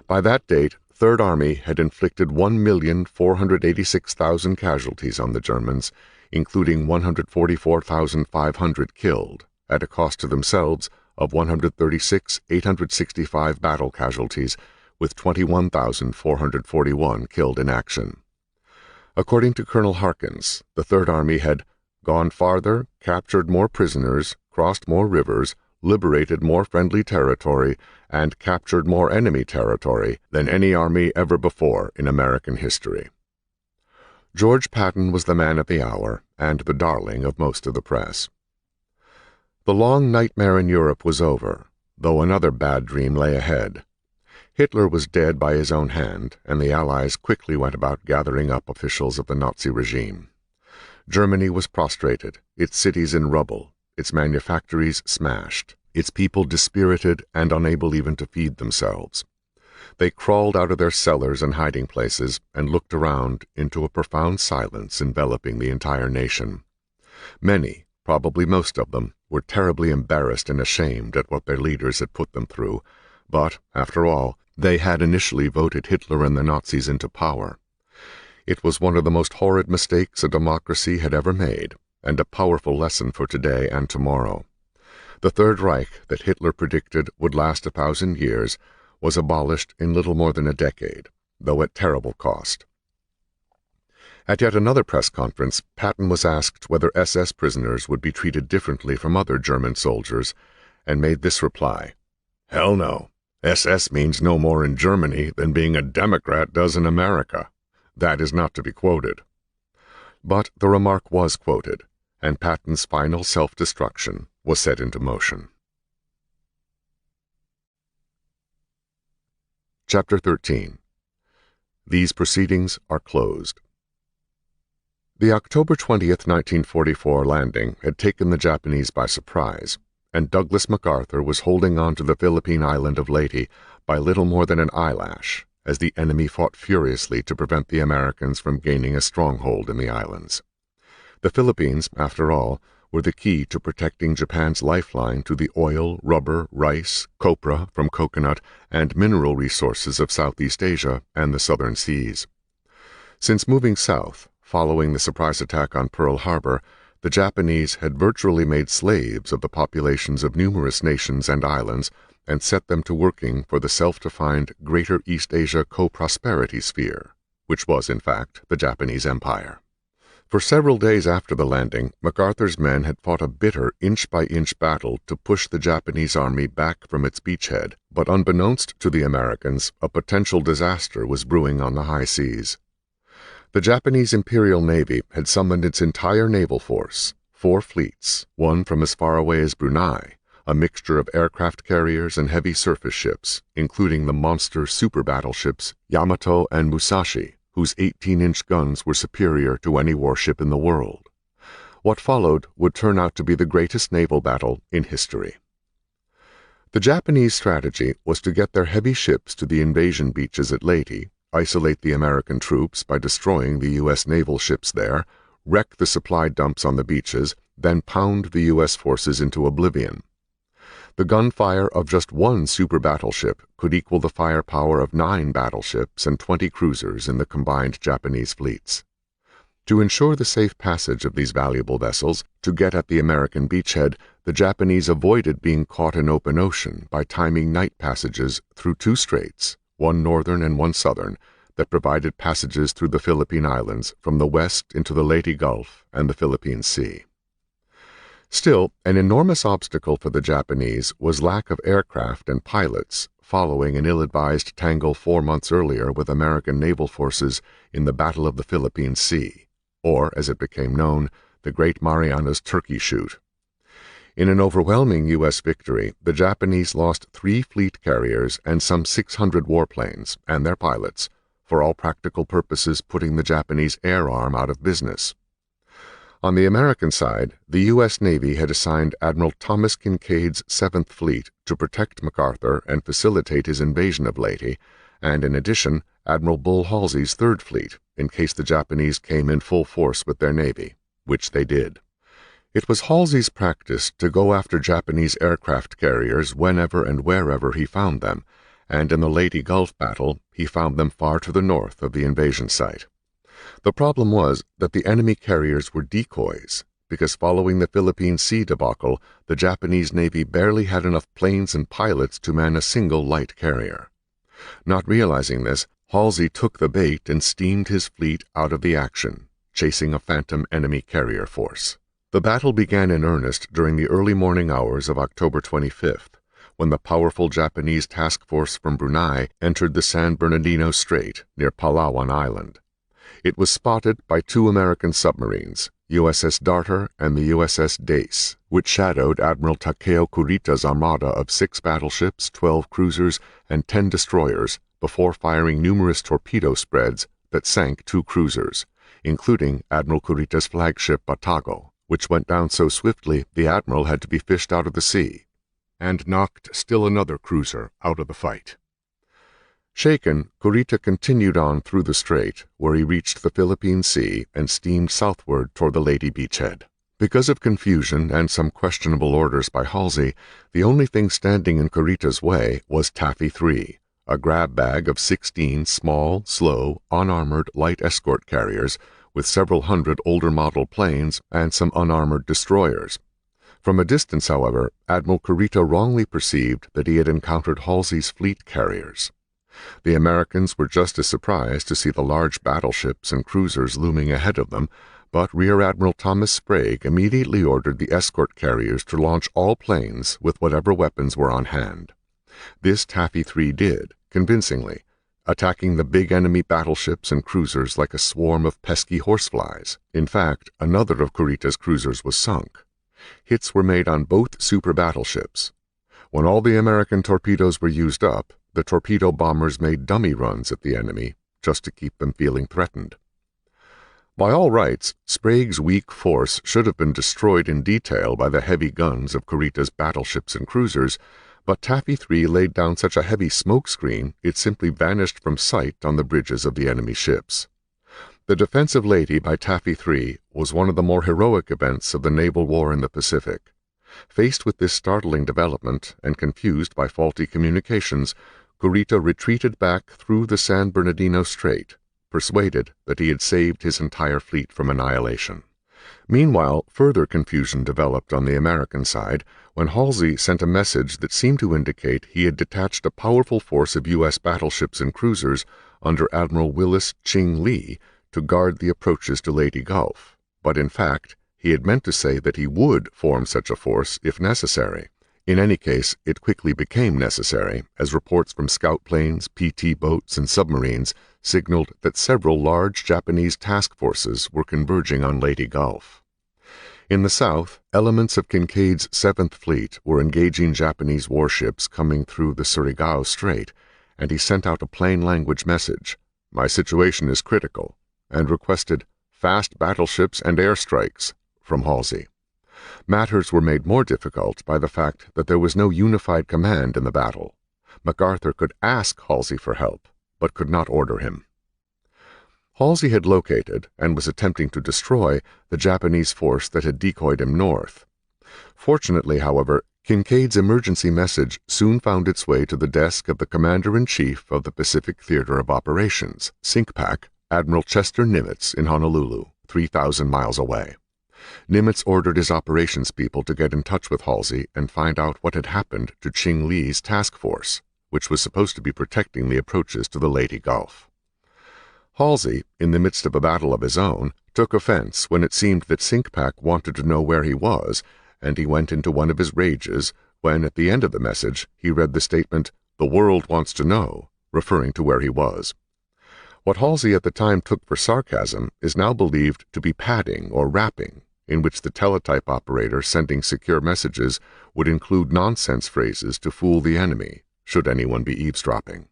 Speaker 1: By that date, Third Army had inflicted 1,486,000 casualties on the Germans, including 144,500 killed, at a cost to themselves of 136,865 battle casualties, with 21,441 killed in action. According to Colonel Harkins, the Third Army had gone farther, captured more prisoners, crossed more rivers, liberated more friendly territory, and captured more enemy territory than any army ever before in American history. George Patton was the man of the hour and the darling of most of the press. The long nightmare in Europe was over, though another bad dream lay ahead. Hitler was dead by his own hand, and the Allies quickly went about gathering up officials of the Nazi regime. Germany was prostrated, its cities in rubble, its manufactories smashed, its people dispirited and unable even to feed themselves. They crawled out of their cellars and hiding places and looked around into a profound silence enveloping the entire nation. Many, probably most of them, were terribly embarrassed and ashamed at what their leaders had put them through, but, after all, they had initially voted Hitler and the Nazis into power. It was one of the most horrid mistakes a democracy had ever made, and a powerful lesson for today and tomorrow. The Third Reich that Hitler predicted would last 1,000 years was abolished in little more than a decade, though at terrible cost. At yet another press conference, Patton was asked whether SS prisoners would be treated differently from other German soldiers, and made this reply: "Hell no. SS means no more in Germany than being a Democrat does in America. That is not to be quoted." But the remark was quoted, and Patton's final self-destruction was set into motion. Chapter 13. These proceedings are closed. The October 20th, 1944 landing had taken the Japanese by surprise, and Douglas MacArthur was holding on to the Philippine island of Leyte by little more than an eyelash, as the enemy fought furiously to prevent the Americans from gaining a stronghold in the islands. The Philippines, after all, were the key to protecting Japan's lifeline to the oil, rubber, rice, copra from coconut, and mineral resources of Southeast Asia and the southern seas. Since moving south, following the surprise attack on Pearl Harbor, the Japanese had virtually made slaves of the populations of numerous nations and islands and set them to working for the self-defined Greater East Asia Co-Prosperity Sphere, which was, in fact, the Japanese Empire. For several days after the landing, MacArthur's men had fought a bitter inch-by-inch battle to push the Japanese army back from its beachhead, but unbeknownst to the Americans, a potential disaster was brewing on the high seas. The Japanese Imperial Navy had summoned its entire naval force, 4 fleets, one from as far away as Brunei, a mixture of aircraft carriers and heavy surface ships, including the monster super battleships Yamato and Musashi, whose 18-inch guns were superior to any warship in the world. What followed would turn out to be the greatest naval battle in history. The Japanese strategy was to get their heavy ships to the invasion beaches at Leyte, isolate the American troops by destroying the U.S. naval ships there, wreck the supply dumps on the beaches, then pound the U.S. forces into oblivion. The gunfire of just one super battleship could equal the firepower of 9 battleships and 20 cruisers in the combined Japanese fleets. To ensure the safe passage of these valuable vessels, to get at the American beachhead, the Japanese avoided being caught in open ocean by timing night passages through 2 straits, one northern and one southern, that provided passages through the Philippine Islands from the west into the Leyte Gulf and the Philippine Sea. Still, an enormous obstacle for the Japanese was lack of aircraft and pilots, following an ill-advised tangle 4 months earlier with American naval forces in the Battle of the Philippine Sea, or, as it became known, the Great Marianas Turkey Shoot. In an overwhelming U.S. victory, the Japanese lost 3 fleet carriers and some 600 warplanes and their pilots, for all practical purposes putting the Japanese air arm out of business. On the American side, the U.S. Navy had assigned Admiral Thomas Kinkaid's 7th Fleet to protect MacArthur and facilitate his invasion of Leyte, and in addition, Admiral Bull Halsey's 3rd Fleet, in case the Japanese came in full force with their navy, which they did. It was Halsey's practice to go after Japanese aircraft carriers whenever and wherever he found them, and in the Leyte Gulf battle he found them far to the north of the invasion site. The problem was that the enemy carriers were decoys, because following the Philippine Sea debacle, the Japanese Navy barely had enough planes and pilots to man a single light carrier. Not realizing this, Halsey took the bait and steamed his fleet out of the action, chasing a phantom enemy carrier force. The battle began in earnest during the early morning hours of October 25th, when the powerful Japanese task force from Brunei entered the San Bernardino Strait near Palawan Island. It was spotted by 2 American submarines, USS Darter and the USS Dace, which shadowed Admiral Takeo Kurita's armada of 6 battleships, 12 cruisers, and 10 destroyers before firing numerous torpedo spreads that sank 2 cruisers, including Admiral Kurita's flagship Batago, which went down so swiftly the admiral had to be fished out of the sea, and knocked still another cruiser out of the fight. Shaken, Kurita continued on through the strait, where he reached the Philippine Sea and steamed southward toward the Leyte beachhead. Because of confusion and some questionable orders by Halsey, the only thing standing in Kurita's way was Taffy 3, a grab bag of 16 small, slow, unarmored light escort carriers with several hundred older model planes and some unarmored destroyers. From a distance, however, Admiral Kurita wrongly perceived that he had encountered Halsey's fleet carriers. The Americans were just as surprised to see the large battleships and cruisers looming ahead of them, but Rear Admiral Thomas Sprague immediately ordered the escort carriers to launch all planes with whatever weapons were on hand. This Taffy 3 did, convincingly, attacking the big enemy battleships and cruisers like a swarm of pesky horseflies. In fact, another of Kurita's cruisers was sunk. Hits were made on both super battleships. When all the American torpedoes were used up, the torpedo bombers made dummy runs at the enemy, just to keep them feeling threatened. By all rights, Sprague's weak force should have been destroyed in detail by the heavy guns of Kurita's battleships and cruisers, but Taffy 3 laid down such a heavy smoke screen it simply vanished from sight on the bridges of the enemy ships. The defense of Leyte by Taffy 3 was one of the more heroic events of the naval war in the Pacific. Faced with this startling development and confused by faulty communications, Kurita retreated back through the San Bernardino Strait, persuaded that he had saved his entire fleet from annihilation. Meanwhile, further confusion developed on the American side when Halsey sent a message that seemed to indicate he had detached a powerful force of U.S. battleships and cruisers under Admiral Willis Ching Lee to guard the approaches to Leyte Gulf, but in fact, he had meant to say that he would form such a force if necessary. In any case, it quickly became necessary, as reports from scout planes, PT boats, and submarines signaled that several large Japanese task forces were converging on Leyte Gulf. In the south, elements of Kinkaid's 7th Fleet were engaging Japanese warships coming through the Surigao Strait, and he sent out a plain language message, "My situation is critical," and requested fast battleships and airstrikes from Halsey. Matters were made more difficult by the fact that there was no unified command in the battle. MacArthur could ask Halsey for help, but could not order him. Halsey had located, and was attempting to destroy, the Japanese force that had decoyed him north. Fortunately, however, Kinkaid's emergency message soon found its way to the desk of the Commander-in-Chief of the Pacific Theater of Operations, SINCPAC, Admiral Chester Nimitz in Honolulu, 3,000 miles away. Nimitz ordered his operations people to get in touch with Halsey and find out what had happened to Ching Lee's task force, which was supposed to be protecting the approaches to the Leyte Gulf. Halsey, in the midst of a battle of his own, took offense when it seemed that SINCPAC wanted to know where he was, and he went into one of his rages when, at the end of the message, he read the statement, "The world wants to know," referring to where he was. What Halsey at the time took for sarcasm is now believed to be padding or rapping, in which the teletype operator sending secure messages would include nonsense phrases to fool the enemy, should anyone be eavesdropping.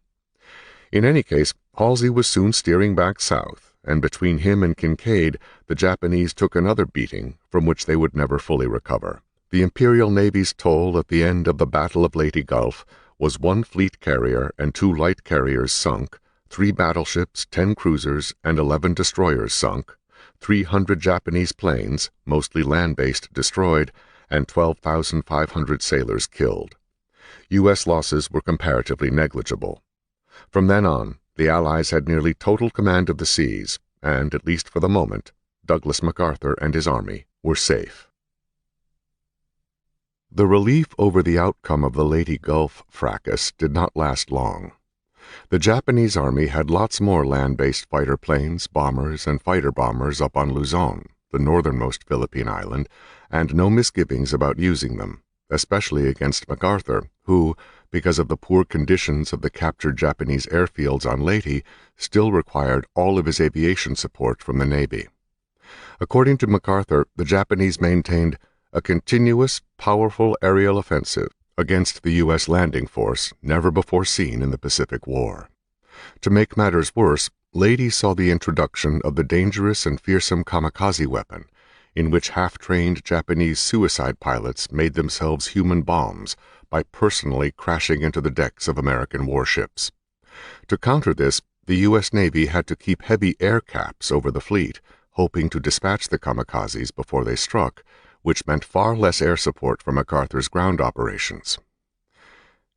Speaker 1: In any case, Halsey was soon steering back south, and between him and Kinkaid, the Japanese took another beating from which they would never fully recover. The Imperial Navy's toll at the end of the Battle of Leyte Gulf was 1 fleet carrier and 2 light carriers sunk, 3 battleships, 10 cruisers, and 11 destroyers sunk, 300 Japanese planes, mostly land-based, destroyed, and 12,500 sailors killed. U.S. losses were comparatively negligible. From then on, the Allies had nearly total command of the seas, and, at least for the moment, Douglas MacArthur and his army were safe. The relief over the outcome of the Leyte Gulf fracas did not last long. The Japanese army had lots more land-based fighter planes, bombers, and fighter bombers up on Luzon, the northernmost Philippine island, and no misgivings about using them, especially against MacArthur, who, because of the poor conditions of the captured Japanese airfields on Leyte, still required all of his aviation support from the Navy. According to MacArthur, the Japanese maintained a continuous, powerful aerial offensive against the U.S. landing force never before seen in the Pacific War. To make matters worse, Leyte saw the introduction of the dangerous and fearsome kamikaze weapon, in which half-trained Japanese suicide pilots made themselves human bombs by personally crashing into the decks of American warships. To counter this, the U.S. Navy had to keep heavy air caps over the fleet, hoping to dispatch the kamikazes before they struck, which meant far less air support for MacArthur's ground operations.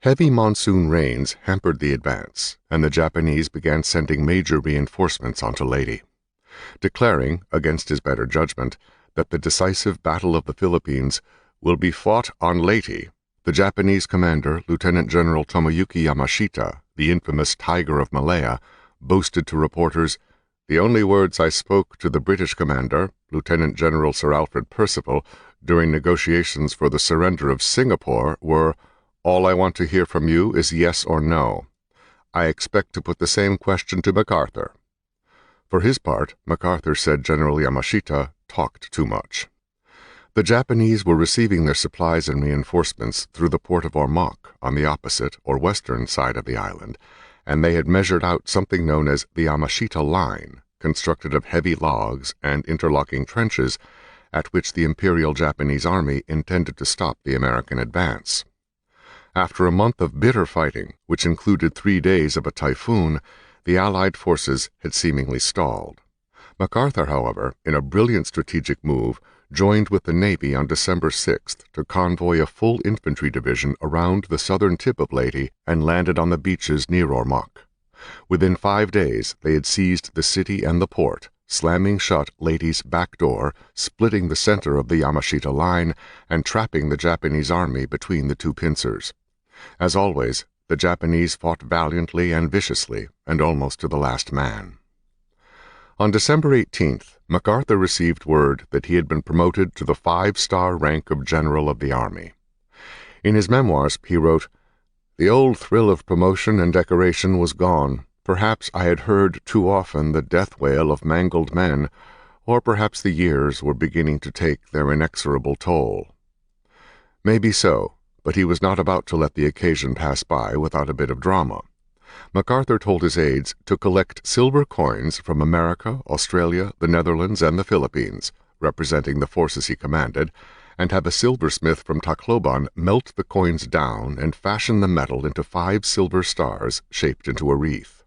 Speaker 1: Heavy monsoon rains hampered the advance, and the Japanese began sending major reinforcements onto Leyte. Declaring, against his better judgment, that the decisive Battle of the Philippines will be fought on Leyte. The Japanese commander, Lieutenant General Tomoyuki Yamashita, the infamous Tiger of Malaya, boasted to reporters, "The only words I spoke to the British commander, Lieutenant General Sir Alfred Percival, during negotiations for the surrender of Singapore were, 'All I want to hear from you is yes or no. I expect to put the same question to MacArthur.'" For his part, MacArthur said General Yamashita talked too much. The Japanese were receiving their supplies and reinforcements through the port of Ormoc on the opposite or western side of the island, and they had measured out something known as the Yamashita Line, constructed of heavy logs and interlocking trenches, at which the Imperial Japanese Army intended to stop the American advance. After a month of bitter fighting, which included 3 days of a typhoon, the Allied forces had seemingly stalled. MacArthur, however, in a brilliant strategic move, joined with the Navy on December 6th to convoy a full infantry division around the southern tip of Leyte and landed on the beaches near Ormoc. Within 5 days they had seized the city and the port, slamming shut Leyte's back door, splitting the center of the Yamashita Line, and trapping the Japanese army between the two pincers. As always, the Japanese fought valiantly and viciously, and almost to the last man. On December 18th, MacArthur received word that he had been promoted to the 5-star rank of General of the Army. In his memoirs, he wrote, "The old thrill of promotion and decoration was gone. Perhaps I had heard too often the death wail of mangled men, or perhaps the years were beginning to take their inexorable toll." Maybe so, but he was not about to let the occasion pass by without a bit of drama. MacArthur told his aides to collect silver coins from America, Australia, the Netherlands, and the Philippines, representing the forces he commanded, and have a silversmith from Tacloban melt the coins down and fashion the metal into 5 silver stars shaped into a wreath.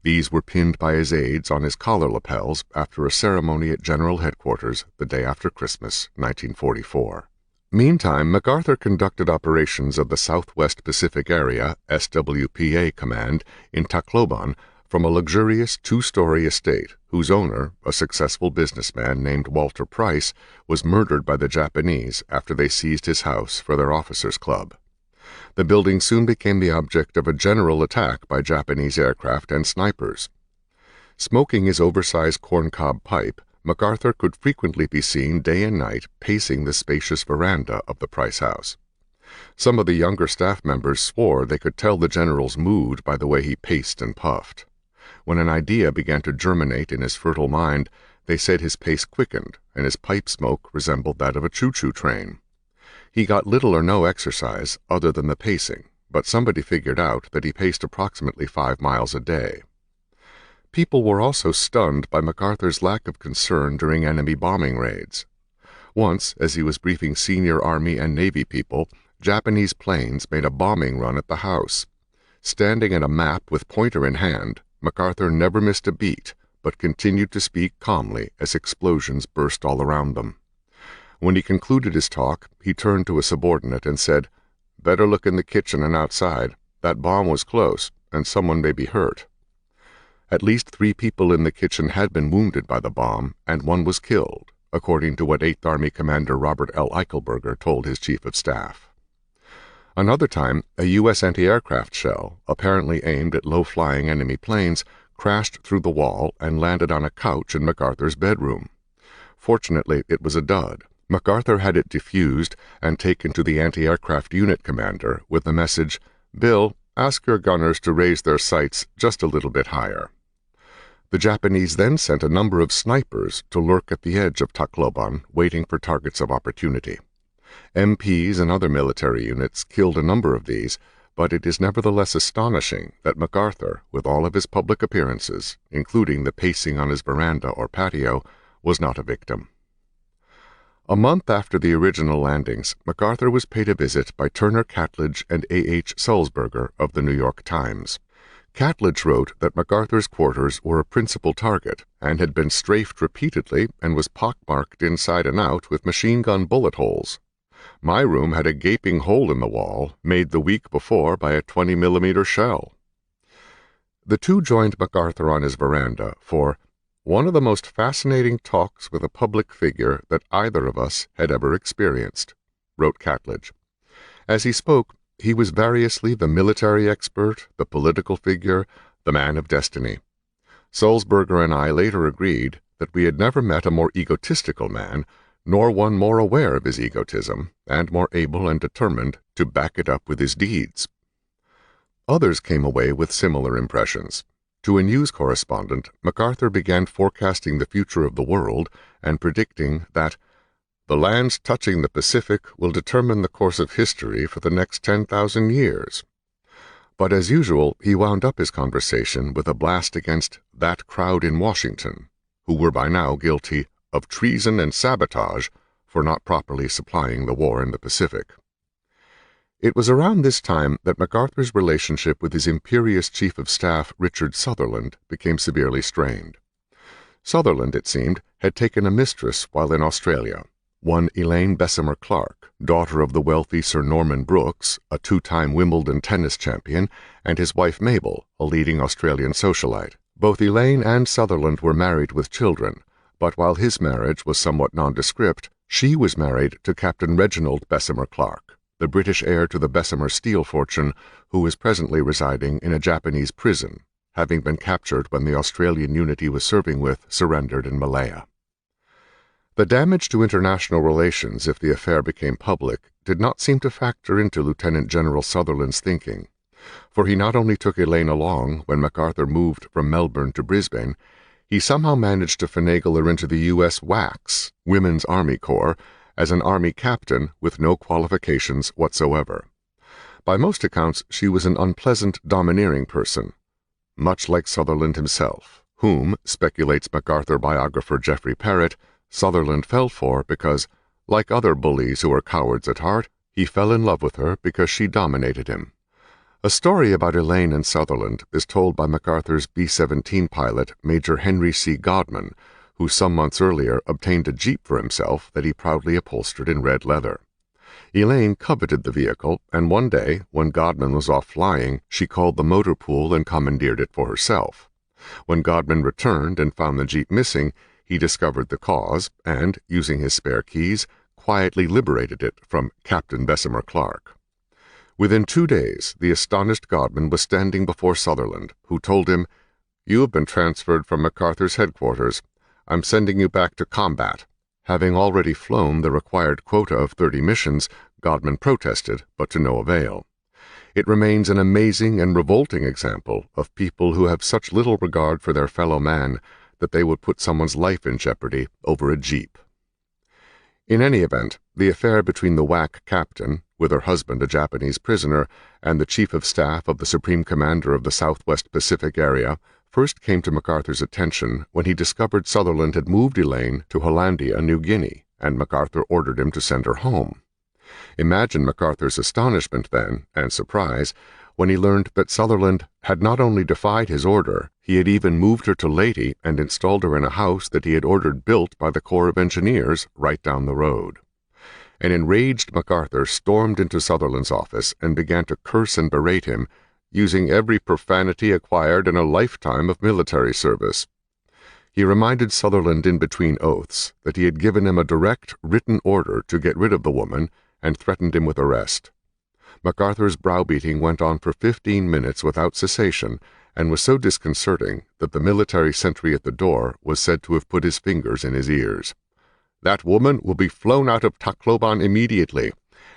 Speaker 1: These were pinned by his aides on his collar lapels after a ceremony at General Headquarters the day after Christmas, 1944. Meantime, MacArthur conducted operations of the Southwest Pacific Area SWPA Command in Tacloban from a luxurious 2-story estate whose owner, a successful businessman named Walter Price, was murdered by the Japanese after they seized his house for their officers' club. The building soon became the object of a general attack by Japanese aircraft and snipers. Smoking his oversized corncob pipe, MacArthur could frequently be seen day and night pacing the spacious veranda of the Price house. Some of the younger staff members swore they could tell the general's mood by the way he paced and puffed. When an idea began to germinate in his fertile mind, they said his pace quickened and his pipe smoke resembled that of a choo-choo train. He got little or no exercise other than the pacing, but somebody figured out that he paced approximately 5 miles a day. People were also stunned by MacArthur's lack of concern during enemy bombing raids. Once, as he was briefing senior Army and Navy people, Japanese planes made a bombing run at the house. Standing at a map with pointer in hand, MacArthur never missed a beat, but continued to speak calmly as explosions burst all around them. When he concluded his talk, he turned to a subordinate and said, "Better look in the kitchen and outside. That bomb was close, and someone may be hurt." At least 3 people in the kitchen had been wounded by the bomb, and 1 was killed, according to what 8th Army Commander Robert L. Eichelberger told his chief of staff. Another time, a U.S. anti-aircraft shell, apparently aimed at low-flying enemy planes, crashed through the wall and landed on a couch in MacArthur's bedroom. Fortunately, it was a dud. MacArthur had it defused and taken to the anti-aircraft unit commander with the message, "Bill, ask your gunners to raise their sights just a little bit higher." The Japanese then sent a number of snipers to lurk at the edge of Tacloban, waiting for targets of opportunity. MPs and other military units killed a number of these, but it is nevertheless astonishing that MacArthur, with all of his public appearances, including the pacing on his veranda or patio, was not a victim. A month after the original landings, MacArthur was paid a visit by Turner Catledge and A.H. Sulzberger of the New York Times. Catledge wrote that MacArthur's quarters were a principal target and had been strafed repeatedly and was pockmarked inside and out with machine-gun bullet holes. "My room had a gaping hole in the wall, made the week before by a 20-millimeter shell." The two joined MacArthur on his veranda for one of the most fascinating talks with a public figure that either of us had ever experienced. wrote Catledge. As he spoke, he was variously the military expert, the political figure, the man of destiny. Sulzberger and I later agreed that we had never met a more egotistical man, nor one more aware of his egotism, and more able and determined to back it up with his deeds. Others came away with similar impressions. To a news correspondent, MacArthur began forecasting the future of the world and predicting that the lands touching the Pacific will determine the course of history for the next 10,000 years. But as usual, he wound up his conversation with a blast against that crowd in Washington, who were by now guilty of treason and sabotage for not properly supplying the war in the Pacific. It was around this time that MacArthur's relationship with his imperious Chief of Staff, Richard Sutherland, became severely strained. Sutherland, it seemed, had taken a mistress while in Australia, one Elaine Bessemer Clark, daughter of the wealthy Sir Norman Brooks, a two-time Wimbledon tennis champion, and his wife Mabel, a leading Australian socialite. Both Elaine and Sutherland were married with children, but while his marriage was somewhat nondescript, she was married to Captain Reginald Bessemer Clark, the British heir to the Bessemer steel fortune, who is presently residing in a Japanese prison, having been captured when the Australian unit he was serving with surrendered in Malaya. The damage to international relations if the affair became public did not seem to factor into Lieutenant General Sutherland's thinking, for he not only took Elaine along when MacArthur moved from Melbourne to Brisbane, he somehow managed to finagle her into the U.S. WACS, Women's Army Corps, as an Army captain with no qualifications whatsoever. By most accounts, she was an unpleasant, domineering person, much like Sutherland himself, whom, speculates MacArthur biographer Geoffrey Parrott, Sutherland fell for because, like other bullies who are cowards at heart, he fell in love with her because she dominated him. A story about Elaine and Sutherland is told by MacArthur's B-17 pilot, Major Henry C. Godman, who some months earlier obtained a Jeep for himself that he proudly upholstered in red leather. Elaine coveted the vehicle, and one day, when Godman was off flying, she called the motor pool and commandeered it for herself. When Godman returned and found the Jeep missing, he discovered the cause and, using his spare keys, quietly liberated it from Captain Bessemer Clark. Within 2 days, the astonished Godman was standing before Sutherland, who told him, "You have been transferred from MacArthur's headquarters. I'm sending you back to combat." Having already flown the required quota of 30 missions, Godman protested, but to no avail. It remains an amazing and revolting example of people who have such little regard for their fellow man that they would put someone's life in jeopardy over a Jeep. In any event, the affair between the WAC captain, with her husband a Japanese prisoner, and the Chief of Staff of the Supreme Commander of the Southwest Pacific area first came to MacArthur's attention when he discovered Sutherland had moved Elaine to Hollandia, New Guinea, and MacArthur ordered him to send her home. Imagine MacArthur's astonishment then, and surprise, when he learned that Sutherland had not only defied his order, he had even moved her to Leyte and installed her in a house that he had ordered built by the Corps of Engineers right down the road. An enraged MacArthur stormed into Sutherland's office and began to curse and berate him, using every profanity acquired in a lifetime of military service. He reminded Sutherland in between oaths that he had given him a direct, written order to get rid of the woman and threatened him with arrest. MacArthur's browbeating went on for 15 minutes without cessation and was so disconcerting that the military sentry at the door was said to have put his fingers in his ears. "That woman will be flown out of Tacloban immediately,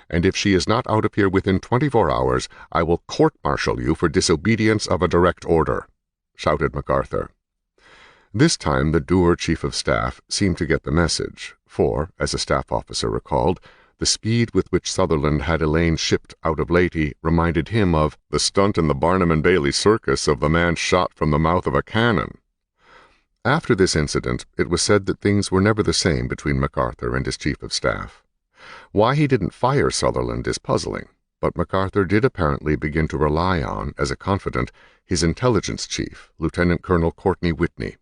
Speaker 1: and if she is not out of here within 24 hours, I will court-martial you for disobedience of a direct order," shouted MacArthur. This time the dour Chief of Staff seemed to get the message, for, as a staff officer recalled, the speed with which Sutherland had Elaine shipped out of Leyte reminded him of the stunt in the Barnum and Bailey circus of the man shot from the mouth of a cannon. After this incident, it was said that things were never the same between MacArthur and his Chief of Staff. Why he didn't fire Sutherland is puzzling, but MacArthur did apparently begin to rely on, as a confidant, his intelligence chief, Lieutenant Colonel Courtney Whitney.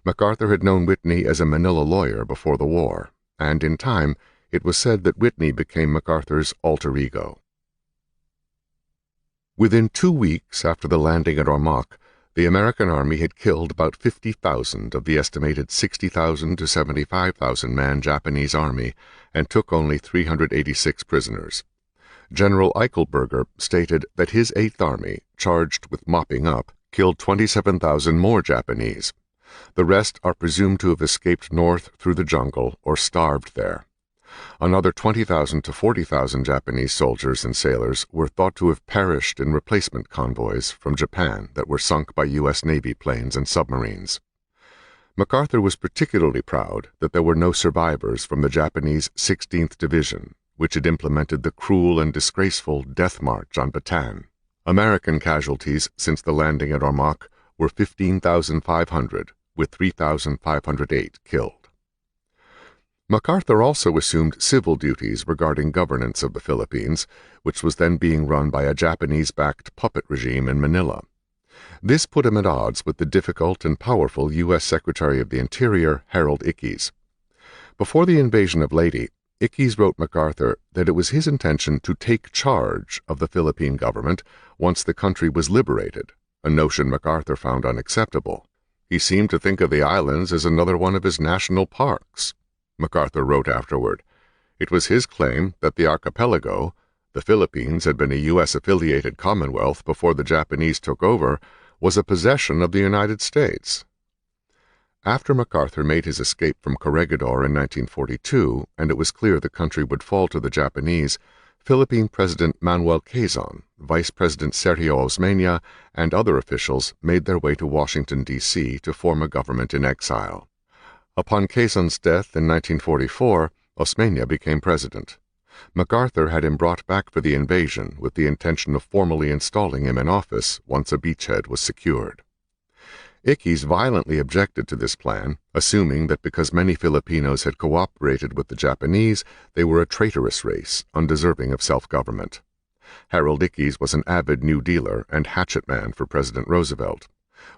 Speaker 1: MacArthur had known Whitney as a Manila lawyer before the war, and in time it was said that Whitney became MacArthur's alter ego. Within 2 weeks after the landing at Ormoc, The American army had killed about 50,000 of the estimated 60,000 to 75,000 man Japanese army and took only 386 prisoners. General Eichelberger stated that his Eighth Army, charged with mopping up, killed 27,000 more Japanese. The rest are presumed to have escaped north through the jungle or starved there. Another 20,000 to 40,000 Japanese soldiers and sailors were thought to have perished in replacement convoys from Japan that were sunk by U.S. Navy planes and submarines. MacArthur was particularly proud that there were no survivors from the Japanese 16th Division, which had implemented the cruel and disgraceful Death March on Bataan. American casualties since the landing at Ormoc were 15,500, with 3,508 killed. MacArthur also assumed civil duties regarding governance of the Philippines, which was then being run by a Japanese-backed puppet regime in Manila. This put him at odds with the difficult and powerful U.S. Secretary of the Interior, Harold Ickes. Before the invasion of Leyte, Ickes wrote MacArthur that it was his intention to take charge of the Philippine government once the country was liberated, a notion MacArthur found unacceptable. He seemed to think of the islands as another one of his national parks. MacArthur wrote afterward, "It was his claim that the archipelago, the Philippines had been a U.S.-affiliated commonwealth before the Japanese took over, was a possession of the United States." After MacArthur made his escape from Corregidor in 1942, and it was clear the country would fall to the Japanese, Philippine President Manuel Quezon, Vice President Sergio Osmeña, and other officials made their way to Washington, D.C. to form a government in exile. Upon Quezon's death in 1944, Osmeña became president. MacArthur had him brought back for the invasion with the intention of formally installing him in office once a beachhead was secured. Ickes violently objected to this plan, assuming that because many Filipinos had cooperated with the Japanese, they were a traitorous race, undeserving of self-government. Harold Ickes was an avid New Dealer and hatchet man for President Roosevelt.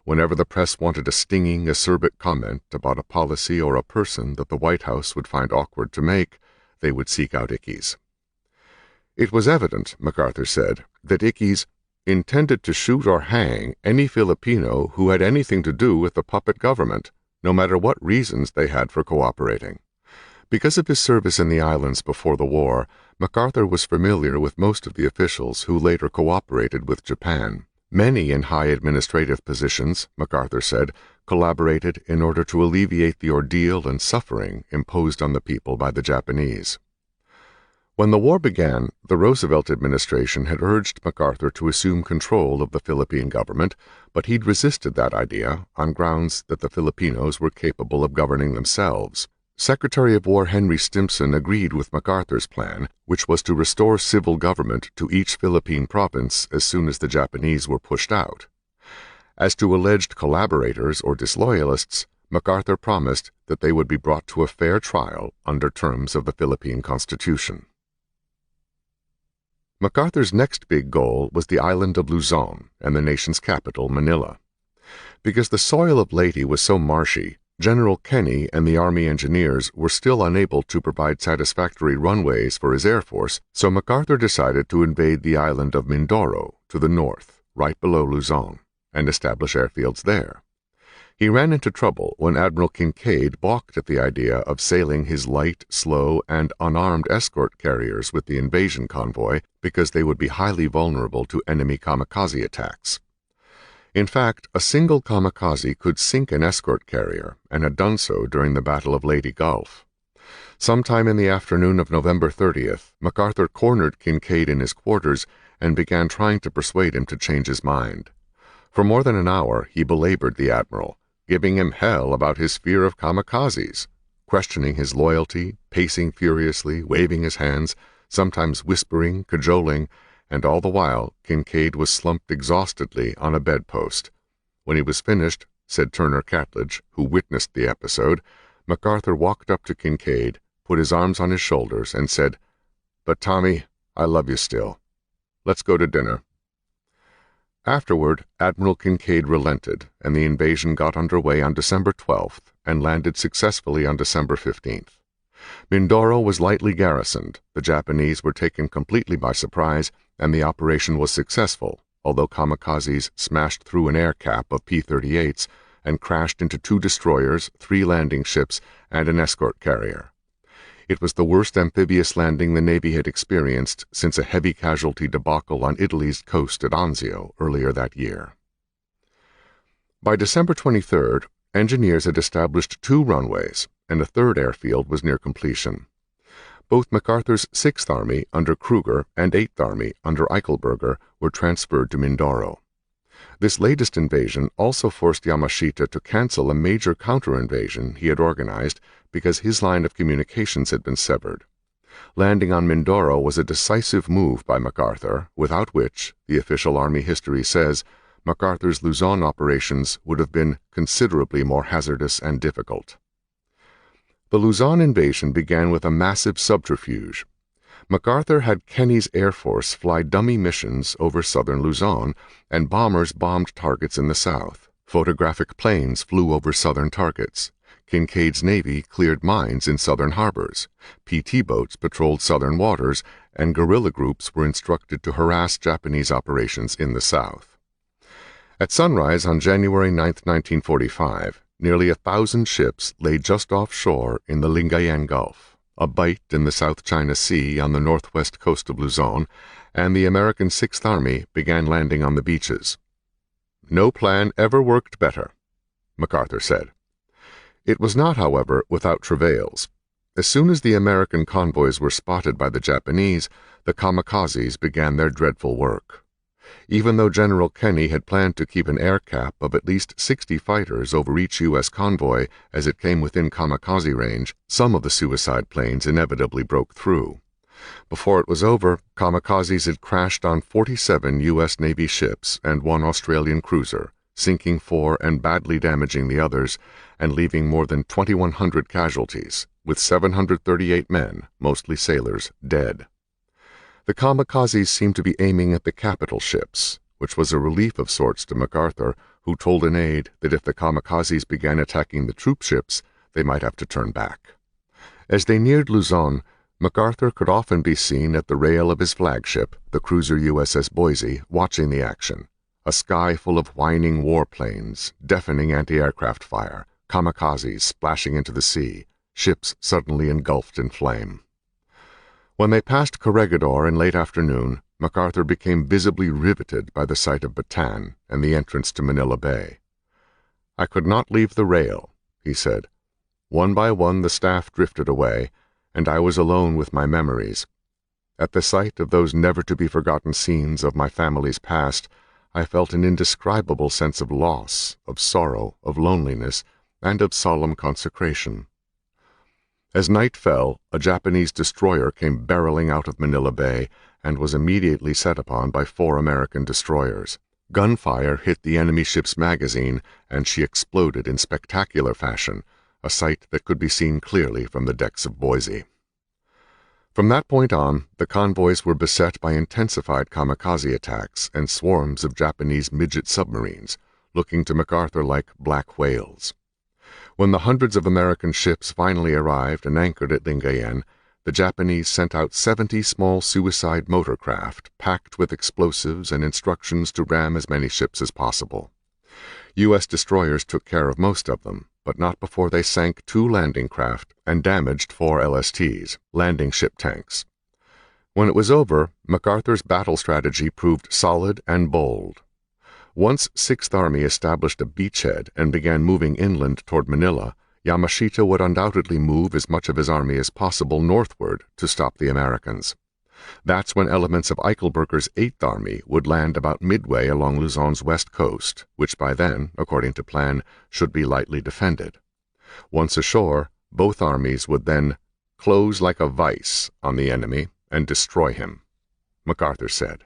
Speaker 1: Whenever the press wanted a stinging, acerbic comment about a policy or a person that the White House would find awkward to make, they would seek out Ickes. It was evident, MacArthur said, that Ickes intended to shoot or hang any Filipino who had anything to do with the puppet government, no matter what reasons they had for cooperating. Because of his service in the islands before the war, MacArthur was familiar with most of the officials who later cooperated with Japan. Many in high administrative positions, MacArthur said, collaborated in order to alleviate the ordeal and suffering imposed on the people by the Japanese. When the war began, the Roosevelt administration had urged MacArthur to assume control of the Philippine government, but he'd resisted that idea on grounds that the Filipinos were capable of governing themselves. Secretary of War Henry Stimson agreed with MacArthur's plan, which was to restore civil government to each Philippine province as soon as the Japanese were pushed out. As to alleged collaborators or disloyalists, MacArthur promised that they would be brought to a fair trial under terms of the Philippine Constitution. MacArthur's next big goal was the island of Luzon and the nation's capital, Manila. Because the soil of Leyte was so marshy, General Kenny and the Army engineers were still unable to provide satisfactory runways for his Air Force, so MacArthur decided to invade the island of Mindoro to the north, right below Luzon, and establish airfields there. He ran into trouble when Admiral Kinkaid balked at the idea of sailing his light, slow, and unarmed escort carriers with the invasion convoy because they would be highly vulnerable to enemy kamikaze attacks. In fact, a single kamikaze could sink an escort carrier, and had done so during the Battle of Leyte Gulf. Sometime in the afternoon of November 30th, MacArthur cornered Kinkaid in his quarters and began trying to persuade him to change his mind. For more than an hour he belabored the admiral, giving him hell about his fear of kamikazes, questioning his loyalty, pacing furiously, waving his hands, sometimes whispering, cajoling, and all the while Kinkaid was slumped exhaustedly on a bedpost. When he was finished, said Turner Catledge, who witnessed the episode, MacArthur walked up to Kinkaid, put his arms on his shoulders, and said, "But Tommy, I love you still. Let's go to dinner." Afterward, Admiral Kinkaid relented, and the invasion got underway on December 12th and landed successfully on December 15th. Mindoro was lightly garrisoned, the Japanese were taken completely by surprise, and the operation was successful, although kamikazes smashed through an air cap of P-38s and crashed into 2 destroyers, 3 landing ships, and an escort carrier. It was the worst amphibious landing the Navy had experienced since a heavy casualty debacle on Italy's coast at Anzio earlier that year. By December 23rd, engineers had established 2 runways, and a 3rd airfield was near completion. Both MacArthur's 6th Army under Kruger and 8th Army under Eichelberger were transferred to Mindoro. This latest invasion also forced Yamashita to cancel a major counter-invasion he had organized because his line of communications had been severed. Landing on Mindoro was a decisive move by MacArthur, without which, the official Army history says, MacArthur's Luzon operations would have been considerably more hazardous and difficult. The Luzon invasion began with a massive subterfuge. MacArthur had Kenny's Air Force fly dummy missions over southern Luzon, and bombers bombed targets in the south. Photographic planes flew over southern targets. Kincaid's Navy cleared mines in southern harbors. PT boats patrolled southern waters, and guerrilla groups were instructed to harass Japanese operations in the south. At sunrise on January 9, 1945, nearly 1,000 ships lay just offshore in the Lingayen Gulf, a bight in the South China Sea on the northwest coast of Luzon, and the American 6th Army began landing on the beaches. "No plan ever worked better," MacArthur said. It was not, however, without travails. As soon as the American convoys were spotted by the Japanese, the kamikazes began their dreadful work. Even though General Kenny had planned to keep an air cap of at least 60 fighters over each U.S. convoy as it came within kamikaze range, some of the suicide planes inevitably broke through. Before it was over, kamikazes had crashed on 47 U.S. Navy ships and 1 Australian cruiser, sinking 4 and badly damaging the others, and leaving more than 2,100 casualties, with 738 men, mostly sailors, dead. The kamikazes seemed to be aiming at the capital ships, which was a relief of sorts to MacArthur, who told an aide that if the kamikazes began attacking the troop ships, they might have to turn back. As they neared Luzon, MacArthur could often be seen at the rail of his flagship, the cruiser USS Boise, watching the action. A sky full of whining warplanes, deafening anti-aircraft fire, kamikazes splashing into the sea, ships suddenly engulfed in flame. When they passed Corregidor in late afternoon, MacArthur became visibly riveted by the sight of Bataan and the entrance to Manila Bay. "I could not leave the rail," he said. "One by one the staff drifted away, and I was alone with my memories. At the sight of those never-to-be-forgotten scenes of my family's past, I felt an indescribable sense of loss, of sorrow, of loneliness, and of solemn consecration." As night fell, a Japanese destroyer came barreling out of Manila Bay and was immediately set upon by 4 American destroyers. Gunfire hit the enemy ship's magazine, and she exploded in spectacular fashion, a sight that could be seen clearly from the decks of Boise. From that point on, the convoys were beset by intensified kamikaze attacks and swarms of Japanese midget submarines, looking to MacArthur like black whales. When the hundreds of American ships finally arrived and anchored at Lingayen, the Japanese sent out 70 small suicide motorcraft packed with explosives and instructions to ram as many ships as possible. U.S. destroyers took care of most of them, but not before they sank 2 landing craft and damaged 4 LSTs, landing ship tanks. When it was over, MacArthur's battle strategy proved solid and bold. Once 6th Army established a beachhead and began moving inland toward Manila, Yamashita would undoubtedly move as much of his army as possible northward to stop the Americans. That's when elements of Eichelberger's 8th Army would land about midway along Luzon's west coast, which by then, according to plan, should be lightly defended. Once ashore, both armies would then close like a vice on the enemy and destroy him, MacArthur said.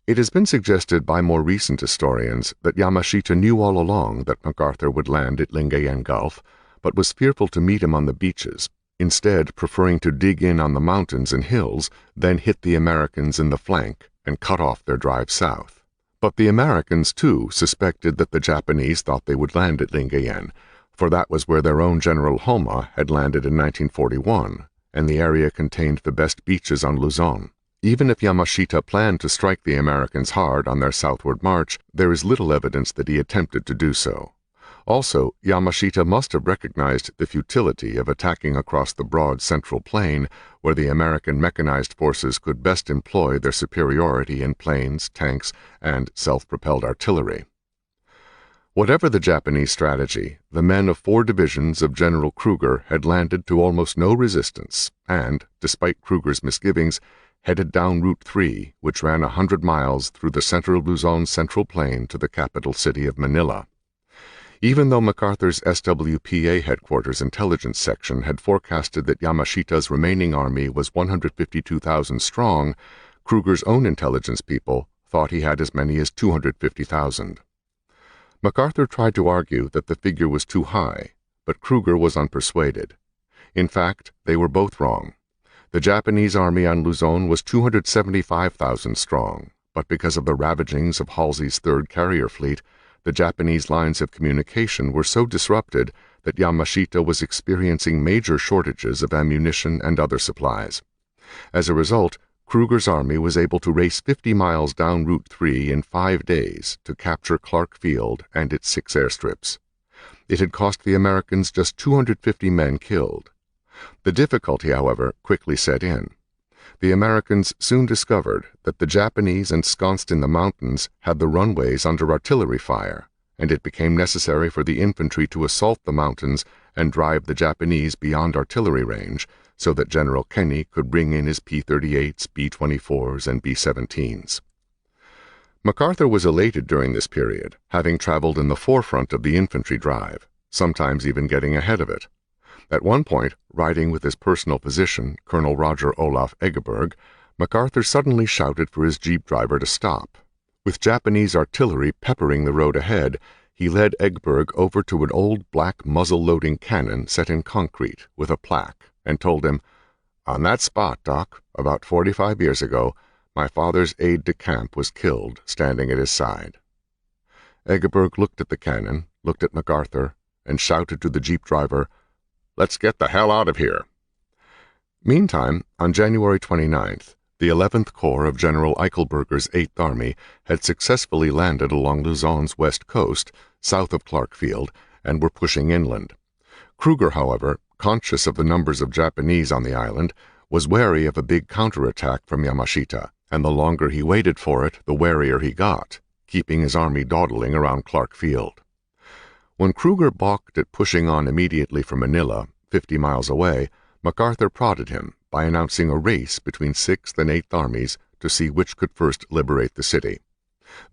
Speaker 1: It has been suggested by more recent historians that Yamashita knew all along that MacArthur would land at Lingayen Gulf, but was fearful to meet him on the beaches, instead preferring to dig in on the mountains and hills, then hit the Americans in the flank and cut off their drive south. But the Americans, too, suspected that the Japanese thought they would land at Lingayen, for that was where their own General Homa had landed in 1941, and the area contained the best beaches on Luzon. Even if Yamashita planned to strike the Americans hard on their southward march, there is little evidence that he attempted to do so. Also, Yamashita must have recognized the futility of attacking across the broad central plain, where the American mechanized forces could best employ their superiority in planes, tanks, and self-propelled artillery. Whatever the Japanese strategy, the men of 4 divisions of General Kruger had landed to almost no resistance and, despite Kruger's misgivings, headed down Route 3, which ran 100 miles through the center of Luzon's central plain to the capital city of Manila. Even though MacArthur's SWPA headquarters intelligence section had forecasted that Yamashita's remaining army was 152,000 strong, Kruger's own intelligence people thought he had as many as 250,000. MacArthur tried to argue that the figure was too high, but Kruger was unpersuaded. In fact, they were both wrong. The Japanese army on Luzon was 275,000 strong, but because of the ravagings of Halsey's 3rd Carrier Fleet, the Japanese lines of communication were so disrupted that Yamashita was experiencing major shortages of ammunition and other supplies. As a result, Kruger's army was able to race 50 miles down Route 3 in 5 days to capture Clark Field and its 6 airstrips. It had cost the Americans just 250 men killed. The difficulty, however, quickly set in. The Americans soon discovered that the Japanese ensconced in the mountains had the runways under artillery fire, and it became necessary for the infantry to assault the mountains and drive the Japanese beyond artillery range, so that General Kenny could bring in his P-38s, B-24s, and B-17s. MacArthur was elated during this period, having traveled in the forefront of the infantry drive, sometimes even getting ahead of it. At one point, riding with his personal physician, Colonel Roger Olaf Egeberg, MacArthur suddenly shouted for his jeep driver to stop. With Japanese artillery peppering the road ahead, he led Egeberg over to an old black muzzle-loading cannon set in concrete with a plaque, and told him, "On that spot, Doc, about 45 years ago, my father's aide-de-camp was killed standing at his side." Egeberg looked at the cannon, looked at MacArthur, and shouted to the jeep driver, "Let's get the hell out of here." Meantime, on January 29th, the 11th Corps of General Eichelberger's 8th Army had successfully landed along Luzon's west coast, south of Clark Field, and were pushing inland. Kruger, however, conscious of the numbers of Japanese on the island, was wary of a big counterattack from Yamashita, and the longer he waited for it, the warier he got, keeping his army dawdling around Clark Field. When Kruger balked at pushing on immediately from Manila, 50 miles away, MacArthur prodded him by announcing a race between 6th and 8th Armies to see which could first liberate the city.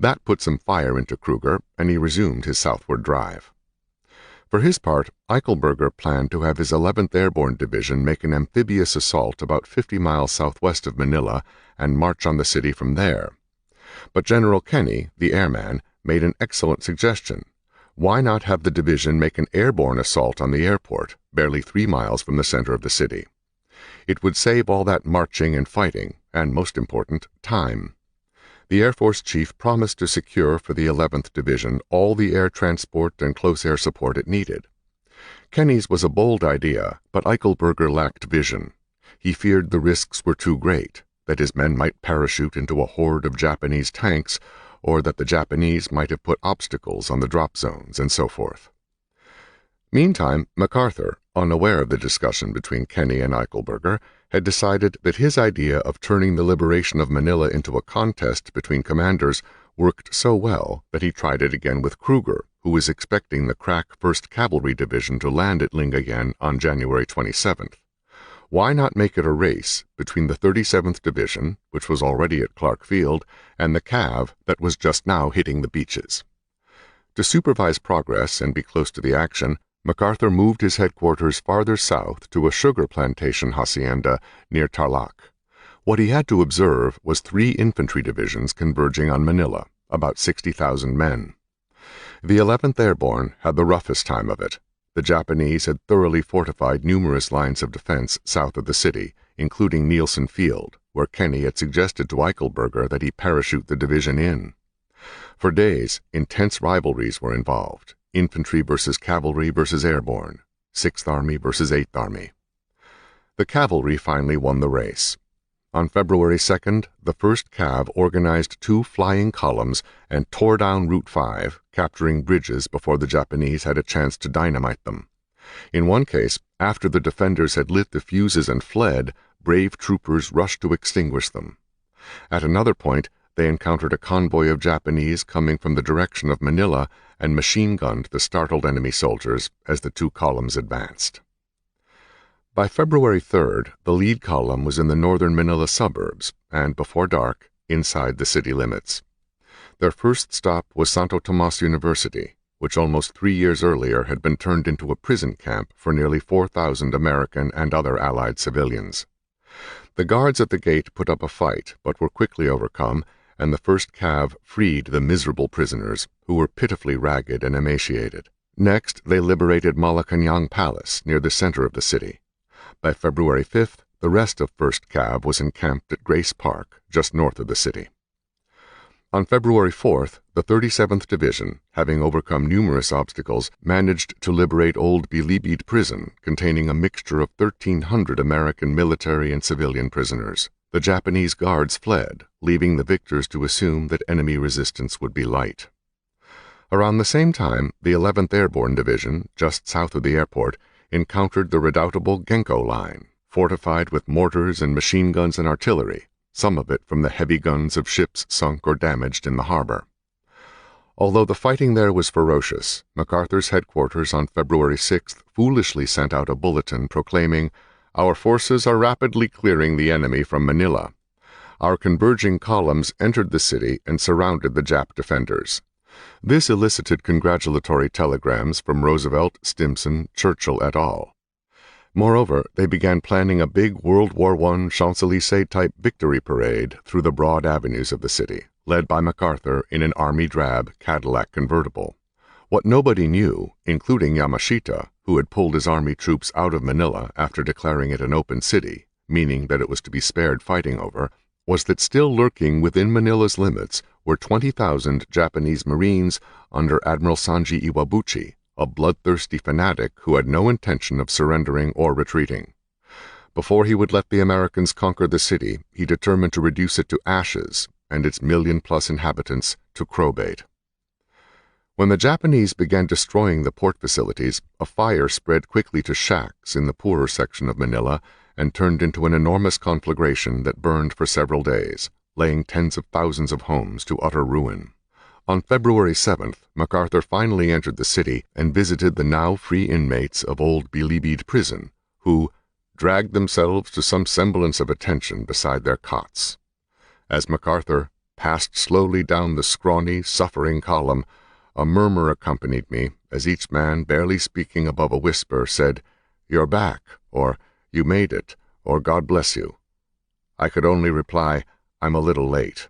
Speaker 1: That put some fire into Kruger, and he resumed his southward drive. For his part, Eichelberger planned to have his 11th Airborne Division make an amphibious assault about 50 miles southwest of Manila and march on the city from there. But General Kenny, the airman, made an excellent suggestion. Why not have the division make an airborne assault on the airport, barely 3 miles from the center of the city? It would save all that marching and fighting, and, most important, time. The Air Force chief promised to secure for the 11th Division all the air transport and close air support it needed. Kenny's was a bold idea, but Eichelberger lacked vision. He feared the risks were too great, that his men might parachute into a horde of Japanese tanks, or that the Japanese might have put obstacles on the drop zones, and so forth. Meantime, MacArthur, unaware of the discussion between Kenny and Eichelberger, had decided that his idea of turning the liberation of Manila into a contest between commanders worked so well that he tried it again with Kruger, who was expecting the crack 1st Cavalry Division to land at Lingayen on January 27th. Why not make it a race between the 37th Division, which was already at Clark Field, and the Cav that was just now hitting the beaches? To supervise progress and be close to the action, MacArthur moved his headquarters farther south to a sugar plantation hacienda near Tarlac. What he had to observe was 3 infantry divisions converging on Manila, about 60,000 men. The 11th Airborne had the roughest time of it. The Japanese had thoroughly fortified numerous lines of defense south of the city, including Nielsen Field, where Kenny had suggested to Eichelberger that he parachute the division in. For days, intense rivalries were involved. Infantry versus cavalry versus airborne, 6th Army versus 8th Army. The cavalry finally won the race. On February 2nd, the 1st Cav organized 2 flying columns and tore down Route 5, capturing bridges before the Japanese had a chance to dynamite them. In one case, after the defenders had lit the fuses and fled, brave troopers rushed to extinguish them. At another point, they encountered a convoy of Japanese coming from the direction of Manila and machine-gunned the startled enemy soldiers as the 2 columns advanced. By February 3rd, the lead column was in the northern Manila suburbs and, before dark, inside the city limits. Their first stop was Santo Tomas University, which almost 3 years earlier had been turned into a prison camp for nearly 4,000 American and other Allied civilians. The guards at the gate put up a fight, but were quickly overcome, and the 1st Cav freed the miserable prisoners, who were pitifully ragged and emaciated. Next, they liberated Malacañang Palace, near the center of the city. By February 5th, the rest of 1st Cav was encamped at Grace Park, just north of the city. On February 4th, the 37th Division, having overcome numerous obstacles, managed to liberate Old Bilibid Prison, containing a mixture of 1,300 American military and civilian prisoners. The Japanese guards fled, leaving the victors to assume that enemy resistance would be light. Around the same time, the 11th Airborne Division, just south of the airport, encountered the redoubtable Genko Line, fortified with mortars and machine guns and artillery, some of it from the heavy guns of ships sunk or damaged in the harbor. Although the fighting there was ferocious, MacArthur's headquarters on February 6th foolishly sent out a bulletin proclaiming, "Our forces are rapidly clearing the enemy from Manila. Our converging columns entered the city and surrounded the Jap defenders." This elicited congratulatory telegrams from Roosevelt, Stimson, Churchill et al. Moreover, they began planning a big World War I Champs-Élysées-type victory parade through the broad avenues of the city, led by MacArthur in an army-drab Cadillac convertible. What nobody knew, including Yamashita, who had pulled his army troops out of Manila after declaring it an open city, meaning that it was to be spared fighting over, was that still lurking within Manila's limits were 20,000 Japanese Marines under Admiral Sanji Iwabuchi, a bloodthirsty fanatic who had no intention of surrendering or retreating. Before he would let the Americans conquer the city, he determined to reduce it to ashes and its million-plus inhabitants to crowbait. When the Japanese began destroying the port facilities, a fire spread quickly to shacks in the poorer section of Manila and turned into an enormous conflagration that burned for several days, laying tens of thousands of homes to utter ruin. On February 7th, MacArthur finally entered the city and visited the now free inmates of Old Bilibid Prison, who dragged themselves to some semblance of attention beside their cots. As MacArthur passed slowly down the scrawny, suffering column, a murmur accompanied me as each man, barely speaking above a whisper, said, "You're back," or "You made it," or "God bless you." I could only reply, "I'm a little late."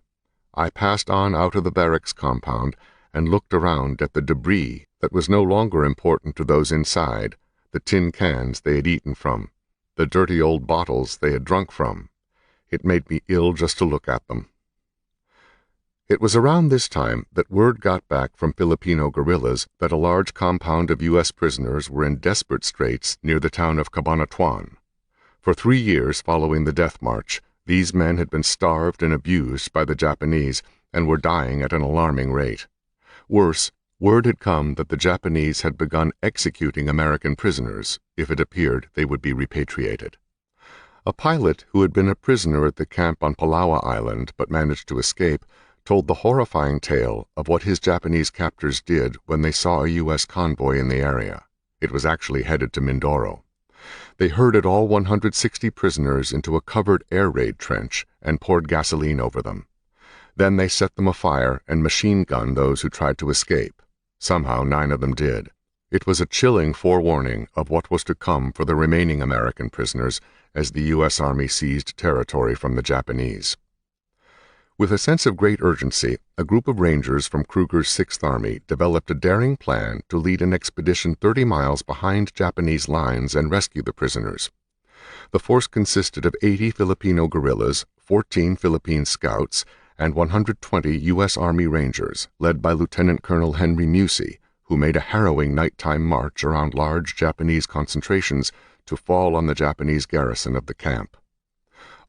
Speaker 1: I passed on out of the barracks compound and looked around at the debris that was no longer important to those inside, the tin cans they had eaten from, the dirty old bottles they had drunk from. It made me ill just to look at them. It was around this time that word got back from Filipino guerrillas that a large compound of U.S. prisoners were in desperate straits near the town of Cabanatuan. For 3 years following the death march, these men had been starved and abused by the Japanese and were dying at an alarming rate. Worse, word had come that the Japanese had begun executing American prisoners if it appeared they would be repatriated. A pilot who had been a prisoner at the camp on Palawa Island but managed to escape told the horrifying tale of what his Japanese captors did when they saw a U.S. convoy in the area. It was actually headed to Mindoro. They herded all 160 prisoners into a covered air raid trench and poured gasoline over them. Then they set them afire and machine-gunned those who tried to escape. Somehow 9 of them did. It was a chilling forewarning of what was to come for the remaining American prisoners as the U.S. Army seized territory from the Japanese. With a sense of great urgency, a group of Rangers from Kruger's 6th Army developed a daring plan to lead an expedition 30 miles behind Japanese lines and rescue the prisoners. The force consisted of 80 Filipino guerrillas, 14 Philippine scouts, and 120 U.S. Army Rangers, led by Lieutenant Colonel Henry Musey, who made a harrowing nighttime march around large Japanese concentrations to fall on the Japanese garrison of the camp.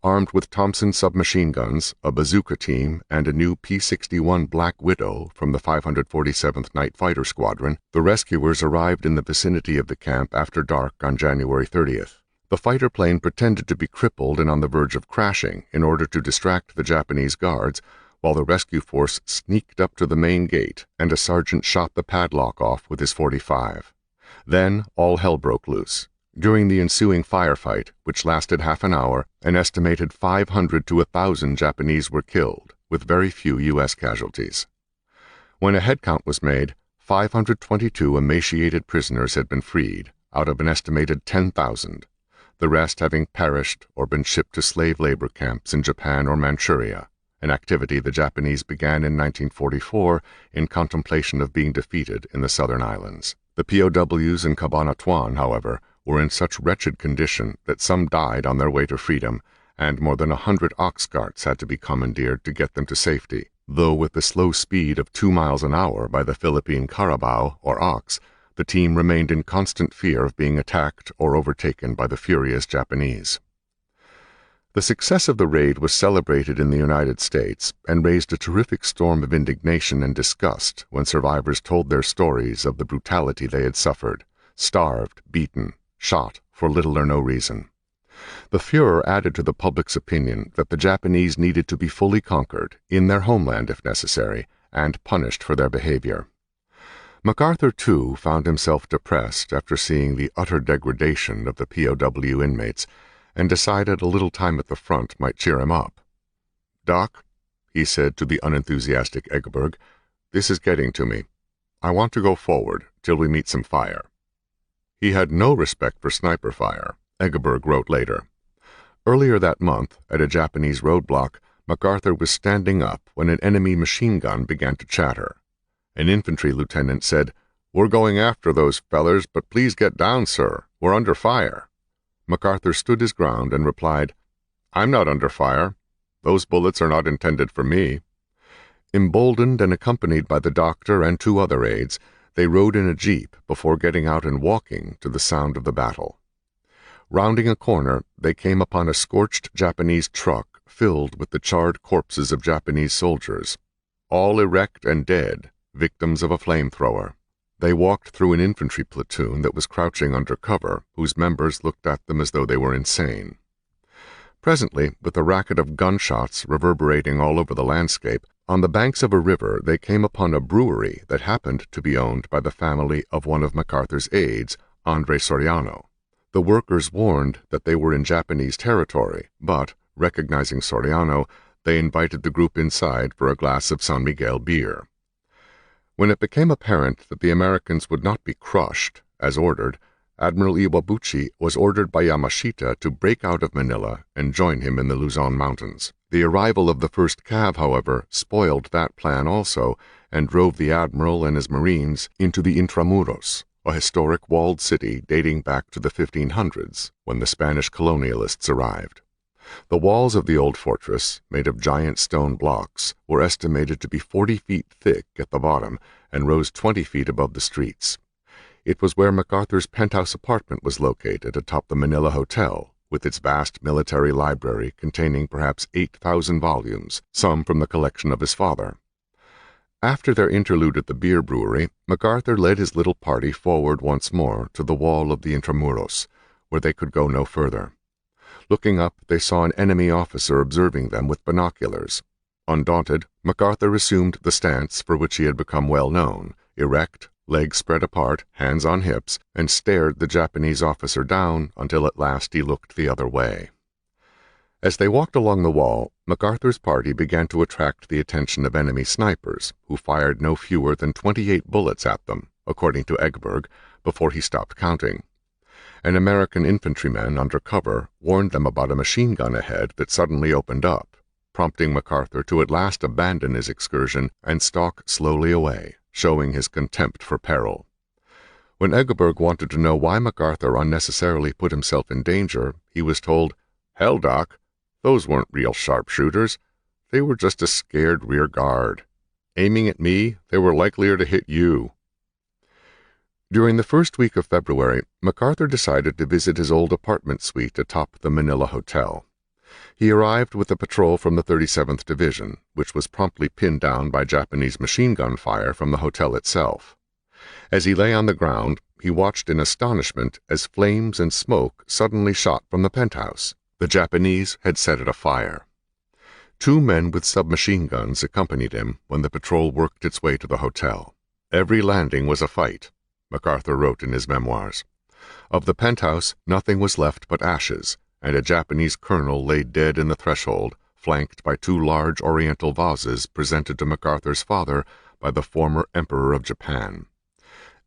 Speaker 1: armed with Thompson submachine guns, a bazooka team, and a new P-61 Black Widow from the 547th Night Fighter Squadron, the rescuers arrived in the vicinity of the camp after dark on January 30th. The fighter plane pretended to be crippled and on the verge of crashing in order to distract the Japanese guards, while the rescue force sneaked up to the main gate and a sergeant shot the padlock off with his .45. Then all hell broke loose. During the ensuing firefight, which lasted half an hour, an estimated 500 to 1,000 Japanese were killed, with very few U.S. casualties. When a head count was made, 522 emaciated prisoners had been freed, out of an estimated 10,000, the rest having perished or been shipped to slave labor camps in Japan or Manchuria, an activity the Japanese began in 1944 in contemplation of being defeated in the southern islands. The POWs in Cabanatuan, however, were in such wretched condition that some died on their way to freedom, and more than 100 ox carts had to be commandeered to get them to safety, though with the slow speed of 2 miles an hour by the Philippine carabao, or ox, the team remained in constant fear of being attacked or overtaken by the furious Japanese. The success of the raid was celebrated in the United States and raised a terrific storm of indignation and disgust when survivors told their stories of the brutality they had suffered, starved, beaten, shot for little or no reason. The furor added to the public's opinion that the Japanese needed to be fully conquered, in their homeland if necessary, and punished for their behavior. MacArthur, too, found himself depressed after seeing the utter degradation of the POW inmates, and decided a little time at the front might cheer him up. "Doc," he said to the unenthusiastic Egeberg, "this is getting to me. I want to go forward till we meet some fire." He had no respect for sniper fire, Egeberg wrote later. Earlier that month, at a Japanese roadblock, MacArthur was standing up when an enemy machine gun began to chatter. An infantry lieutenant said, "We're going after those fellers, but please get down, sir. We're under fire." MacArthur stood his ground and replied, "I'm not under fire. Those bullets are not intended for me." Emboldened and accompanied by the doctor and 2 other aides, they rode in a jeep before getting out and walking to the sound of the battle. Rounding a corner, they came upon a scorched Japanese truck filled with the charred corpses of Japanese soldiers, all erect and dead, victims of a flamethrower. They walked through an infantry platoon that was crouching under cover, whose members looked at them as though they were insane. Presently, with a racket of gunshots reverberating all over the landscape, on the banks of a river they came upon a brewery that happened to be owned by the family of one of MacArthur's aides, Andre Soriano. The workers warned that they were in Japanese territory, but, recognizing Soriano, they invited the group inside for a glass of San Miguel beer. When it became apparent that the Americans would not be crushed, as ordered, Admiral Iwabuchi was ordered by Yamashita to break out of Manila and join him in the Luzon Mountains. The arrival of the first cav, however, spoiled that plan also, and drove the admiral and his marines into the Intramuros, a historic walled city dating back to the 1500s, when the Spanish colonialists arrived. The walls of the old fortress, made of giant stone blocks, were estimated to be 40 feet thick at the bottom and rose 20 feet above the streets. It was where MacArthur's penthouse apartment was located atop the Manila Hotel, with its vast military library containing perhaps 8,000 volumes, some from the collection of his father. After their interlude at the beer brewery, MacArthur led his little party forward once more to the wall of the Intramuros, where they could go no further. Looking up, they saw an enemy officer observing them with binoculars. Undaunted, MacArthur assumed the stance for which he had become well known, erect, legs spread apart, hands on hips, and stared the Japanese officer down until at last he looked the other way. As they walked along the wall, MacArthur's party began to attract the attention of enemy snipers, who fired no fewer than 28 bullets at them, according to Egeberg, before he stopped counting. An American infantryman under cover warned them about a machine gun ahead that suddenly opened up, prompting MacArthur to at last abandon his excursion and stalk slowly away, showing his contempt for peril. When Egeberg wanted to know why MacArthur unnecessarily put himself in danger, he was told, "Hell, Doc, those weren't real sharpshooters. They were just a scared rear guard. Aiming at me, they were likelier to hit you." During the first week of February, MacArthur decided to visit his old apartment suite atop the Manila Hotel. He arrived with a patrol from the 37th Division, which was promptly pinned down by Japanese machine gun fire from the hotel itself. As he lay on the ground, he watched in astonishment as flames and smoke suddenly shot from the penthouse. The Japanese had set it afire. 2 men with submachine guns accompanied him when the patrol worked its way to the hotel. Every landing was a fight, MacArthur wrote in his memoirs. Of the penthouse, nothing was left but ashes, and a Japanese colonel lay dead in the threshold, flanked by 2 large oriental vases presented to MacArthur's father by the former Emperor of Japan.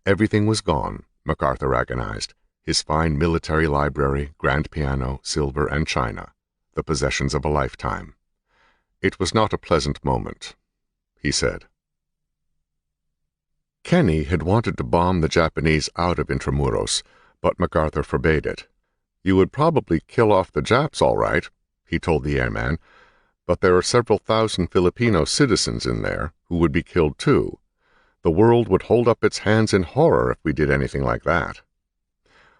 Speaker 1: Everything was gone, MacArthur agonized, his fine military library, grand piano, silver, and china, the possessions of a lifetime. It was not a pleasant moment, he said. Kenny had wanted to bomb the Japanese out of Intramuros, but MacArthur forbade it. "You would probably kill off the Japs all right," he told the airman, "but there are several thousand Filipino citizens in there who would be killed too. The world would hold up its hands in horror if we did anything like that."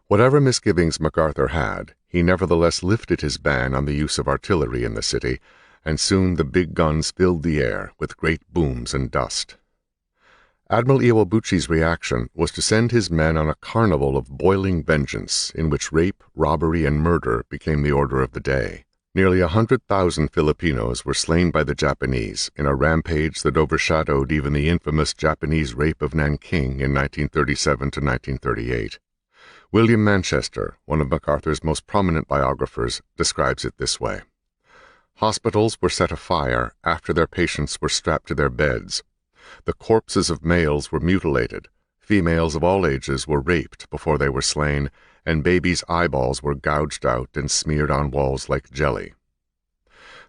Speaker 1: Whatever misgivings MacArthur had, he nevertheless lifted his ban on the use of artillery in the city, and soon the big guns filled the air with great booms and dust. Admiral Iwabuchi's reaction was to send his men on a carnival of boiling vengeance in which rape, robbery, and murder became the order of the day. Nearly 100,000 Filipinos were slain by the Japanese in a rampage that overshadowed even the infamous Japanese rape of Nanking in 1937 to 1938. William Manchester, one of MacArthur's most prominent biographers, describes it this way. Hospitals were set afire after their patients were strapped to their beds. The corpses of males were mutilated, females of all ages were raped before they were slain, and babies' eyeballs were gouged out and smeared on walls like jelly.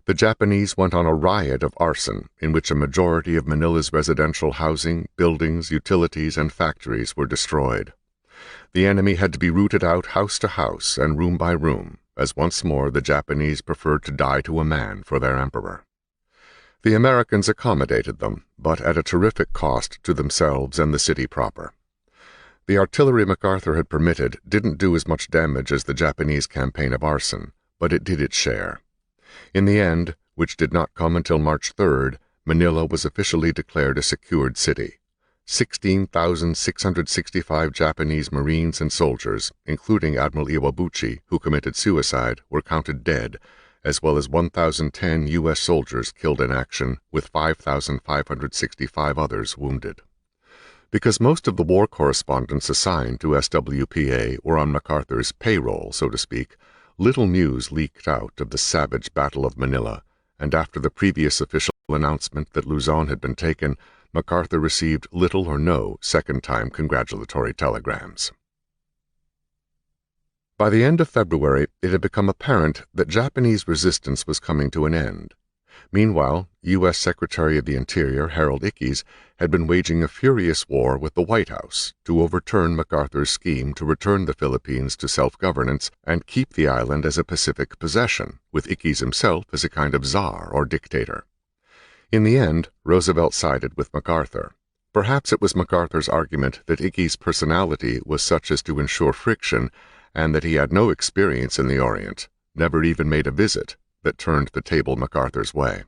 Speaker 1: The Japanese went on a riot of arson in which a majority of Manila's residential housing, buildings, utilities, and factories were destroyed. The enemy had to be rooted out house to house and room by room, as once more the Japanese preferred to die to a man for their emperor. The Americans accommodated them, but at a terrific cost to themselves and the city proper. The artillery MacArthur had permitted didn't do as much damage as the Japanese campaign of arson, but it did its share. In the end, which did not come until March 3rd, Manila was officially declared a secured city. 16,665 Japanese Marines and soldiers, including Admiral Iwabuchi, who committed suicide, were counted dead, as well as 1,010 U.S. soldiers killed in action, with 5,565 others wounded. Because most of the war correspondents assigned to SWPA were on MacArthur's payroll, so to speak, little news leaked out of the savage Battle of Manila, and after the previous official announcement that Luzon had been taken, MacArthur received little or no second-time congratulatory telegrams. By the end of February, it had become apparent that Japanese resistance was coming to an end. Meanwhile, U.S. Secretary of the Interior Harold Ickes had been waging a furious war with the White House to overturn MacArthur's scheme to return the Philippines to self-governance and keep the island as a Pacific possession, with Ickes himself as a kind of czar or dictator. In the end, Roosevelt sided with MacArthur. Perhaps it was MacArthur's argument that Ickes' personality was such as to ensure friction, and that he had no experience in the Orient, never even made a visit, that turned the table MacArthur's way.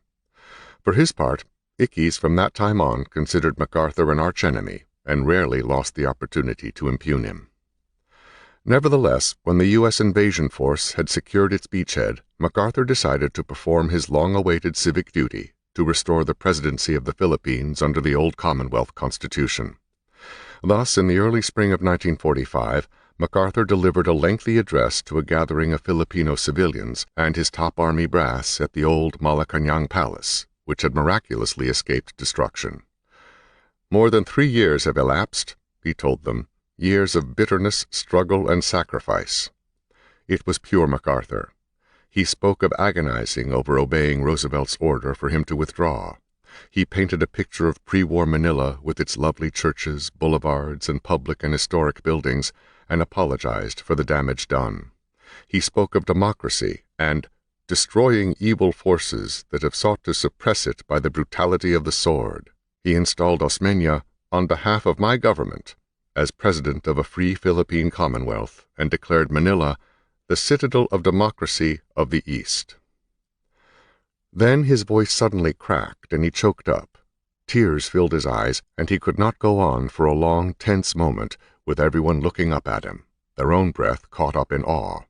Speaker 1: For his part, Ickes from that time on considered MacArthur an archenemy, and rarely lost the opportunity to impugn him. Nevertheless, when the U.S. invasion force had secured its beachhead, MacArthur decided to perform his long-awaited civic duty to restore the presidency of the Philippines under the old Commonwealth Constitution. Thus, in the early spring of 1945, MacArthur delivered a lengthy address to a gathering of Filipino civilians and his top army brass at the old Malacañang Palace, which had miraculously escaped destruction. "More than 3 years have elapsed," he told them, "years of bitterness, struggle, and sacrifice." It was pure MacArthur. He spoke of agonizing over obeying Roosevelt's order for him to withdraw. He painted a picture of pre-war Manila with its lovely churches, boulevards, and public and historic buildings, and apologized for the damage done. He spoke of democracy and destroying evil forces that have sought to suppress it by the brutality of the sword. He installed Osmeña on behalf of my government as president of a free Philippine Commonwealth and declared Manila the citadel of democracy of the East. Then his voice suddenly cracked and he choked up. Tears filled his eyes, and he could not go on for a long, tense moment with everyone looking up at him, their own breath caught up in awe.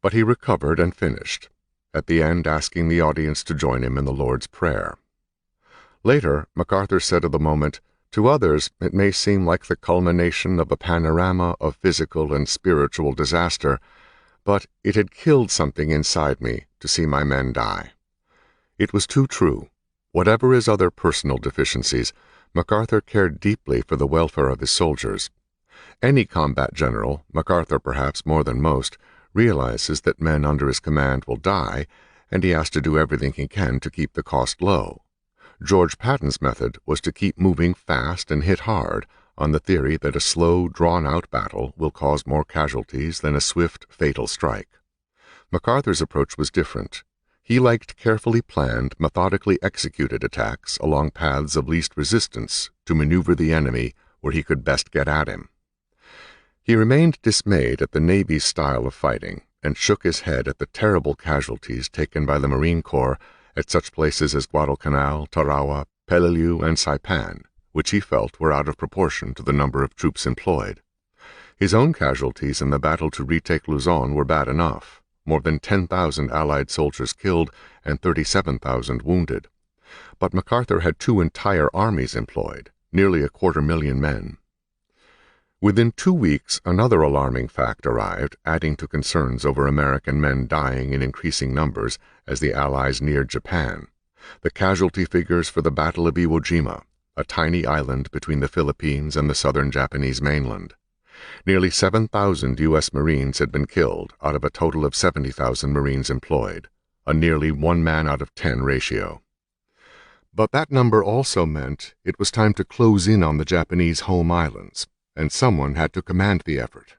Speaker 1: But he recovered and finished, at the end asking the audience to join him in the Lord's Prayer. Later, MacArthur said of the moment, "To others it may seem like the culmination of a panorama of physical and spiritual disaster, but it had killed something inside me to see my men die." It was too true. Whatever his other personal deficiencies, MacArthur cared deeply for the welfare of his soldiers. Any combat general, MacArthur perhaps more than most, realizes that men under his command will die, and he has to do everything he can to keep the cost low. George Patton's method was to keep moving fast and hit hard, on the theory that a slow, drawn-out battle will cause more casualties than a swift, fatal strike. MacArthur's approach was different. He liked carefully planned, methodically executed attacks along paths of least resistance to maneuver the enemy where he could best get at him. He remained dismayed at the Navy's style of fighting and shook his head at the terrible casualties taken by the Marine Corps at such places as Guadalcanal, Tarawa, Peleliu, and Saipan, which he felt were out of proportion to the number of troops employed. His own casualties in the battle to retake Luzon were bad enough, more than 10,000 Allied soldiers killed and 37,000 wounded. But MacArthur had 2 entire armies employed, nearly 250,000 men. Within 2 weeks, another alarming fact arrived, adding to concerns over American men dying in increasing numbers as the Allies neared Japan: the casualty figures for the Battle of Iwo Jima, a tiny island between the Philippines and the southern Japanese mainland. Nearly 7,000 U.S. Marines had been killed out of a total of 70,000 Marines employed, a nearly 1 man out of 10 ratio. But that number also meant it was time to close in on the Japanese home islands, and someone had to command the effort.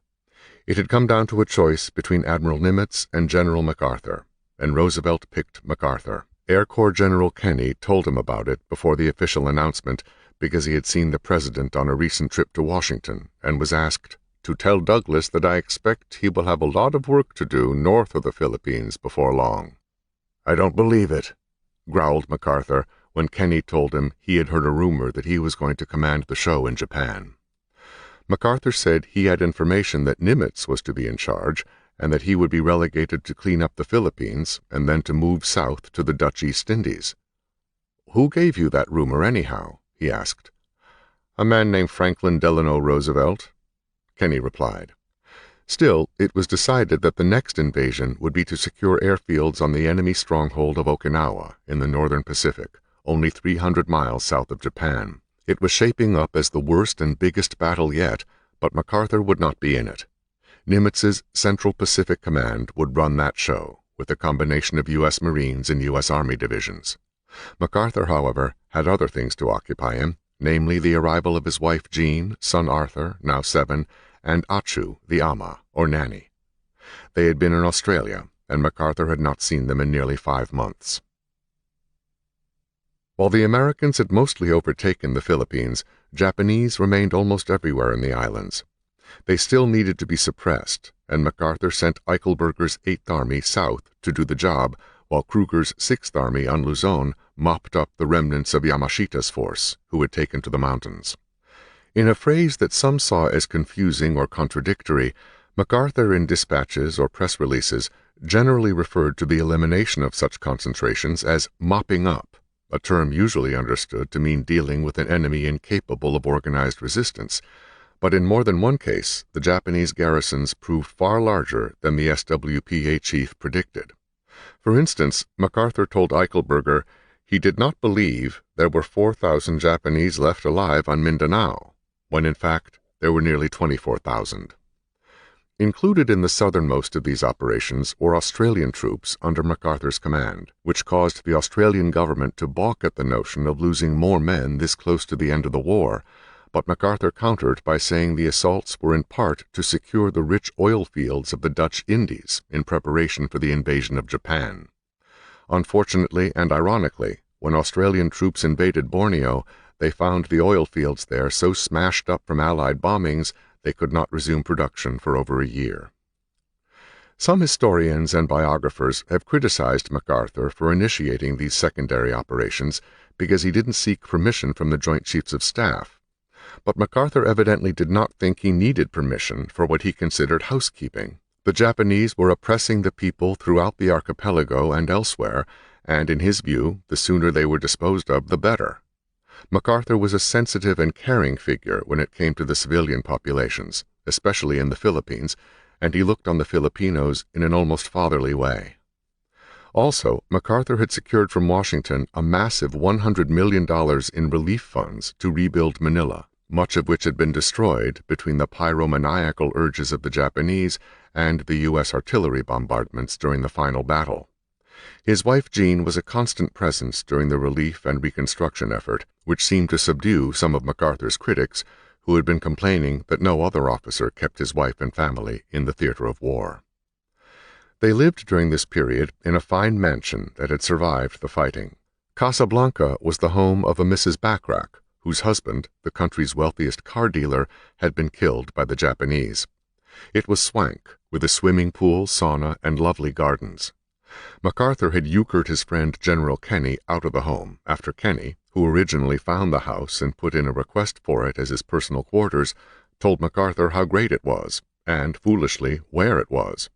Speaker 1: It had come down to a choice between Admiral Nimitz and General MacArthur, and Roosevelt picked MacArthur. Air Corps General Kenney told him about it before the official announcement because he had seen the president on a recent trip to Washington and was asked, "To tell Douglas that I expect he will have a lot of work to do north of the Philippines before long." "I don't believe it," growled MacArthur when Kenney told him he had heard a rumor that he was going to command the show in Japan. MacArthur said he had information that Nimitz was to be in charge and that he would be relegated to clean up the Philippines and then to move south to the Dutch East Indies. "Who gave you that rumor, anyhow?" he asked. "A man named Franklin Delano Roosevelt," Kenney replied. Still, it was decided that the next invasion would be to secure airfields on the enemy stronghold of Okinawa in the northern Pacific, only 300 miles south of Japan. It was shaping up as the worst and biggest battle yet, but MacArthur would not be in it. Nimitz's Central Pacific Command would run that show, with a combination of U.S. Marines and U.S. Army divisions. MacArthur, however, had other things to occupy him, namely the arrival of his wife Jean, son Arthur, now 7, and Achu, the ama, or nanny. They had been in Australia, and MacArthur had not seen them in nearly 5 months. While the Americans had mostly overtaken the Philippines, Japanese remained almost everywhere in the islands. They still needed to be suppressed, and MacArthur sent Eichelberger's 8th Army south to do the job, while Kruger's 6th Army on Luzon mopped up the remnants of Yamashita's force, who had taken to the mountains. In a phrase that some saw as confusing or contradictory, MacArthur in dispatches or press releases generally referred to the elimination of such concentrations as mopping up, a term usually understood to mean dealing with an enemy incapable of organized resistance, but in more than one case the Japanese garrisons proved far larger than the SWPA chief predicted. For instance, MacArthur told Eichelberger he did not believe there were 4,000 Japanese left alive on Mindanao, when in fact there were nearly 24,000. Included in the southernmost of these operations were Australian troops under MacArthur's command, which caused the Australian government to balk at the notion of losing more men this close to the end of the war, but MacArthur countered by saying the assaults were in part to secure the rich oil fields of the Dutch Indies in preparation for the invasion of Japan. Unfortunately and ironically, when Australian troops invaded Borneo, they found the oil fields there so smashed up from Allied bombings they could not resume production for over a year. Some historians and biographers have criticized MacArthur for initiating these secondary operations because he didn't seek permission from the Joint Chiefs of Staff. But MacArthur evidently did not think he needed permission for what he considered housekeeping. The Japanese were oppressing the people throughout the archipelago and elsewhere, and in his view, the sooner they were disposed of, the better. MacArthur was a sensitive and caring figure when it came to the civilian populations, especially in the Philippines, and he looked on the Filipinos in an almost fatherly way. Also, MacArthur had secured from Washington a massive $100 million in relief funds to rebuild Manila, much of which had been destroyed between the pyromaniacal urges of the Japanese and the U.S. artillery bombardments during the final battle. His wife Jean was a constant presence during the relief and reconstruction effort, which seemed to subdue some of MacArthur's critics, who had been complaining that no other officer kept his wife and family in the theater of war. They lived during this period in a fine mansion that had survived the fighting. Casablanca was the home of a Mrs. Bachrach, whose husband, the country's wealthiest car dealer, had been killed by the Japanese. It was swank, with a swimming pool, sauna, and lovely gardens. MacArthur had euchred his friend General Kenny out of the home after Kenny, who originally found the house and put in a request for it as his personal quarters, told MacArthur how great it was, and, foolishly, where it was.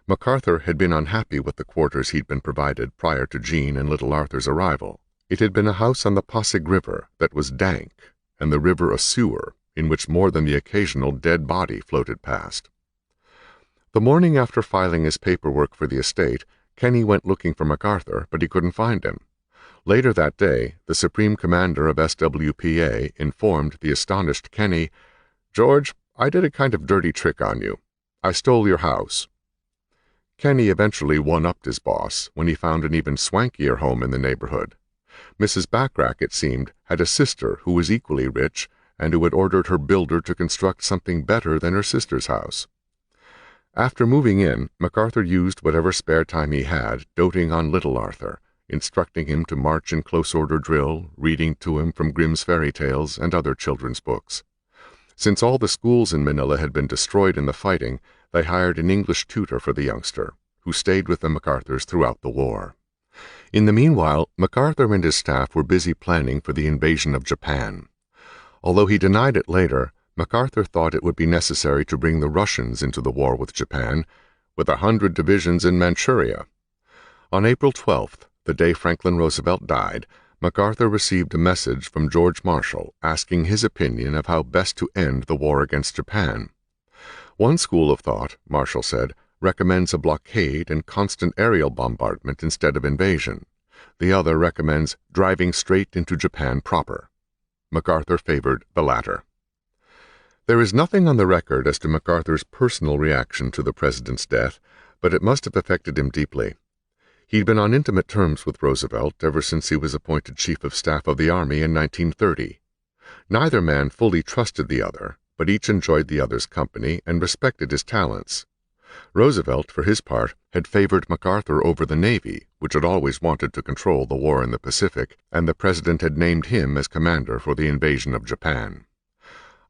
Speaker 1: MacArthur had been unhappy with the quarters he'd been provided prior to Jean and little Arthur's arrival. It had been a house on the Pasig River that was dank, and the river a sewer in which more than the occasional dead body floated past. The morning after filing his paperwork for the estate, Kenny went looking for MacArthur, but he couldn't find him. Later that day, the Supreme Commander of SWPA informed the astonished Kenny, "George, I did a kind of dirty trick on you. I stole your house." Kenny eventually one-upped his boss when he found an even swankier home in the neighborhood. Mrs. Bachrach, it seemed, had a sister who was equally rich and who had ordered her builder to construct something better than her sister's house. After moving in, MacArthur used whatever spare time he had doting on little Arthur, instructing him to march in close-order drill, reading to him from Grimm's fairy tales and other children's books. Since all the schools in Manila had been destroyed in the fighting, they hired an English tutor for the youngster, who stayed with the MacArthurs throughout the war. In the meanwhile, MacArthur and his staff were busy planning for the invasion of Japan. Although he denied it later, MacArthur thought it would be necessary to bring the Russians into the war with Japan, with 100 divisions in Manchuria. On April 12th, the day Franklin Roosevelt died, MacArthur received a message from George Marshall asking his opinion of how best to end the war against Japan. One school of thought, Marshall said, recommends a blockade and constant aerial bombardment instead of invasion. The other recommends driving straight into Japan proper. MacArthur favored the latter. There is nothing on the record as to MacArthur's personal reaction to the president's death, but it must have affected him deeply. He'd been on intimate terms with Roosevelt ever since he was appointed Chief of Staff of the Army in 1930. Neither man fully trusted the other, but each enjoyed the other's company and respected his talents. Roosevelt, for his part, had favored MacArthur over the Navy, which had always wanted to control the war in the Pacific, and the president had named him as commander for the invasion of Japan.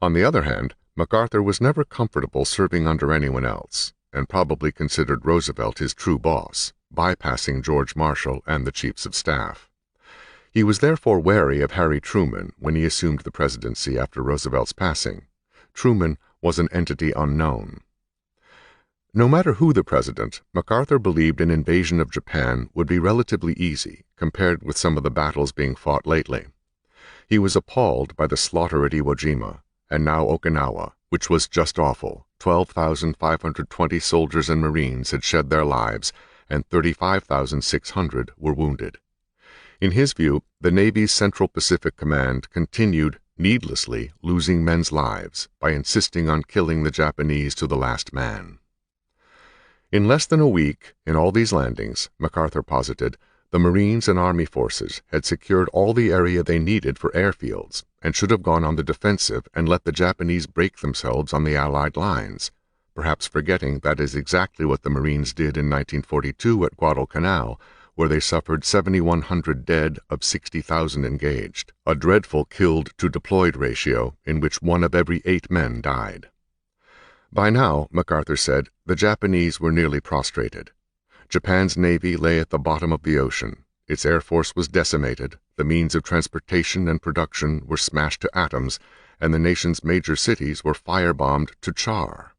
Speaker 1: On the other hand, MacArthur was never comfortable serving under anyone else, and probably considered Roosevelt his true boss, bypassing George Marshall and the Chiefs of Staff. He was therefore wary of Harry Truman when he assumed the presidency after Roosevelt's passing. Truman was an entity unknown. No matter who the president, MacArthur believed an invasion of Japan would be relatively easy compared with some of the battles being fought lately. He was appalled by the slaughter at Iwo Jima, and now Okinawa, which was just awful. 12,520 soldiers and Marines had shed their lives, and 35,600 were wounded. In his view, the Navy's Central Pacific Command continued needlessly losing men's lives by insisting on killing the Japanese to the last man. In less than a week, in all these landings, MacArthur posited, the Marines and Army forces had secured all the area they needed for airfields and should have gone on the defensive and let the Japanese break themselves on the Allied lines, perhaps forgetting that is exactly what the Marines did in 1942 at Guadalcanal, where they suffered 7,100 dead of 60,000 engaged, a dreadful killed-to-deployed ratio in which 1 of every 8 men died. By now, MacArthur said, the Japanese were nearly prostrated. Japan's navy lay at the bottom of the ocean. Its air force was decimated, the means of transportation and production were smashed to atoms, and the nation's major cities were firebombed to char.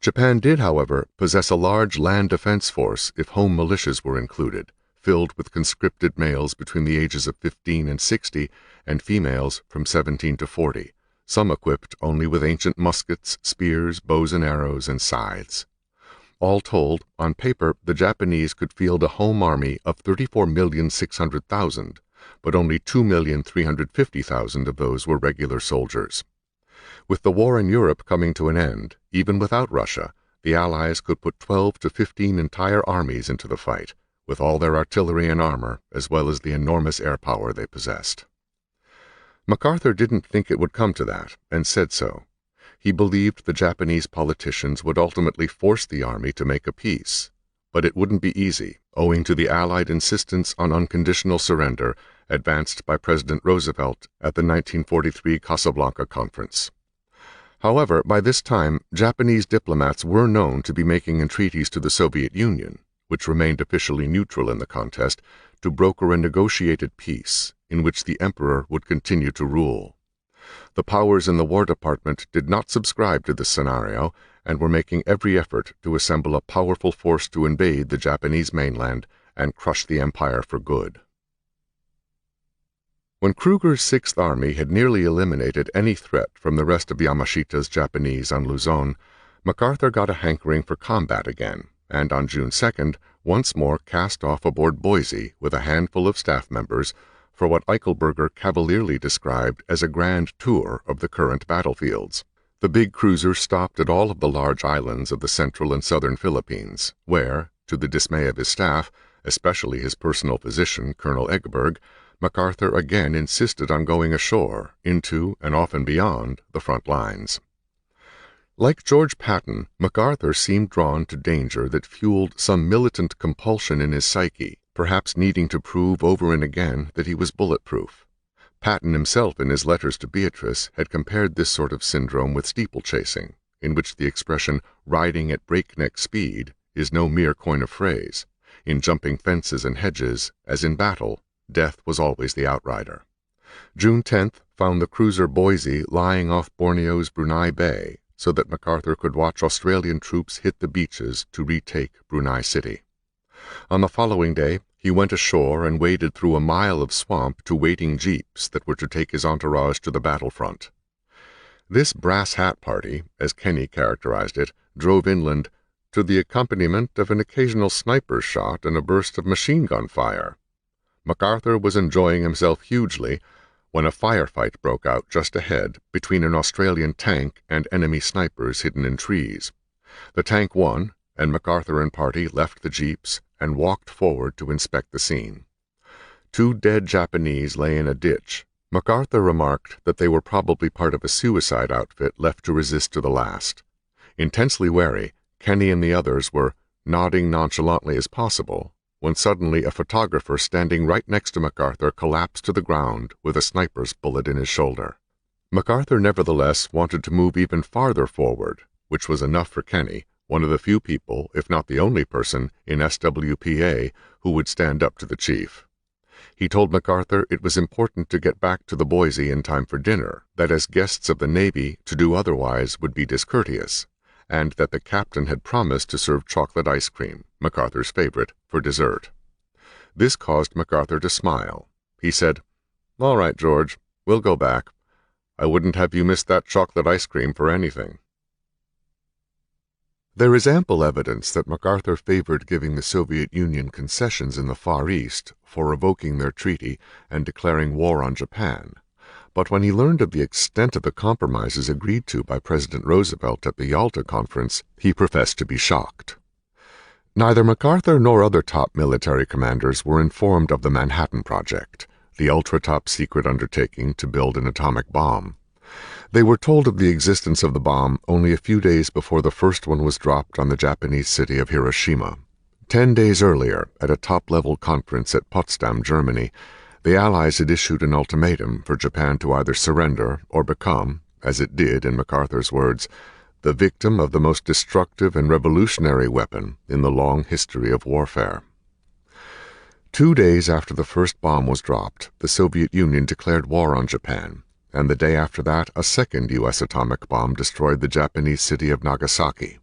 Speaker 1: Japan did, however, possess a large land defense force if home militias were included, filled with conscripted males between the ages of 15 and 60 and females from 17 to 40, some equipped only with ancient muskets, spears, bows and arrows, and scythes. All told, on paper, the Japanese could field a home army of 34,600,000, but only 2,350,000 of those were regular soldiers. With the war in Europe coming to an end, even without Russia, the Allies could put 12 to 15 entire armies into the fight, with all their artillery and armor, as well as the enormous air power they possessed. MacArthur didn't think it would come to that, and said so. He believed the Japanese politicians would ultimately force the army to make a peace, but it wouldn't be easy, owing to the Allied insistence on unconditional surrender advanced by President Roosevelt at the 1943 Casablanca Conference. However, by this time, Japanese diplomats were known to be making entreaties to the Soviet Union, which remained officially neutral in the contest, to broker a negotiated peace in which the emperor would continue to rule. The powers in the War Department did not subscribe to this scenario and were making every effort to assemble a powerful force to invade the Japanese mainland and crush the empire for good. When Kruger's Sixth Army had nearly eliminated any threat from the rest of Yamashita's Japanese on Luzon, MacArthur got a hankering for combat again, and on June 2nd, once more cast off aboard Boise with a handful of staff members for what Eichelberger cavalierly described as a grand tour of the current battlefields. The big cruiser stopped at all of the large islands of the central and southern Philippines, where, to the dismay of his staff, especially his personal physician, Colonel Eggberg, MacArthur again insisted on going ashore, into and often beyond the front lines. Like George Patton, MacArthur seemed drawn to danger that fueled some militant compulsion in his psyche, perhaps needing to prove over and again that he was bulletproof. Patton himself, in his letters to Beatrice, had compared this sort of syndrome with steeplechasing, in which the expression riding at breakneck speed is no mere coin of phrase. In jumping fences and hedges, as in battle, death was always the outrider. June 10th found the cruiser Boise lying off Borneo's Brunei Bay, so that MacArthur could watch Australian troops hit the beaches to retake Brunei City. On the following day, he went ashore and waded through a mile of swamp to waiting jeeps that were to take his entourage to the battlefront. This brass hat party, as Kenny characterized it, drove inland to the accompaniment of an occasional sniper's shot and a burst of machine gun fire. MacArthur was enjoying himself hugely when a firefight broke out just ahead between an Australian tank and enemy snipers hidden in trees. The tank won, and MacArthur and party left the jeeps and walked forward to inspect the scene. 2 dead Japanese lay in a ditch. MacArthur remarked that they were probably part of a suicide outfit left to resist to the last. Intensely wary, Kenny and the others were nodding nonchalantly as possible, when suddenly a photographer standing right next to MacArthur collapsed to the ground with a sniper's bullet in his shoulder. MacArthur nevertheless wanted to move even farther forward, which was enough for Kenny, one of the few people, if not the only person, in SWPA who would stand up to the chief. He told MacArthur it was important to get back to the Boise in time for dinner, that as guests of the Navy to do otherwise would be discourteous, and that the captain had promised to serve chocolate ice cream, MacArthur's favorite, for dessert. This caused MacArthur to smile. He said, "All right, George, we'll go back. I wouldn't have you miss that chocolate ice cream for anything." There is ample evidence that MacArthur favored giving the Soviet Union concessions in the Far East for revoking their treaty and declaring war on Japan, but when he learned of the extent of the compromises agreed to by President Roosevelt at the Yalta Conference, he professed to be shocked. Neither MacArthur nor other top military commanders were informed of the Manhattan Project, the ultra-top secret undertaking to build an atomic bomb. They were told of the existence of the bomb only a few days before the first one was dropped on the Japanese city of Hiroshima. 10 days earlier, at a top-level conference at Potsdam, Germany, the Allies had issued an ultimatum for Japan to either surrender or become, as it did in MacArthur's words, the victim of the most destructive and revolutionary weapon in the long history of warfare. 2 days after the first bomb was dropped, the Soviet Union declared war on Japan, and the day after that, a second U.S. atomic bomb destroyed the Japanese city of Nagasaki.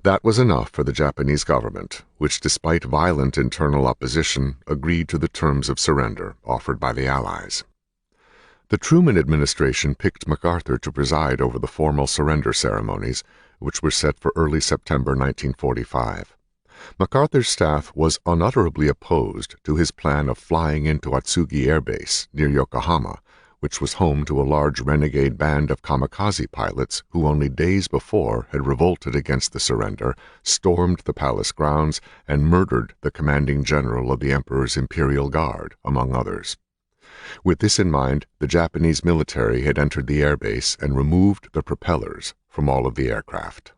Speaker 1: That was enough for the Japanese government, which, despite violent internal opposition, agreed to the terms of surrender offered by the Allies. The Truman administration picked MacArthur to preside over the formal surrender ceremonies, which were set for early September 1945. MacArthur's staff was unutterably opposed to his plan of flying into Atsugi Air Base near Yokohama, which was home to a large renegade band of kamikaze pilots who only days before had revolted against the surrender, stormed the palace grounds, and murdered the commanding general of the Emperor's Imperial Guard, among others. With this in mind, the Japanese military had entered the airbase and removed the propellers from all of the aircraft.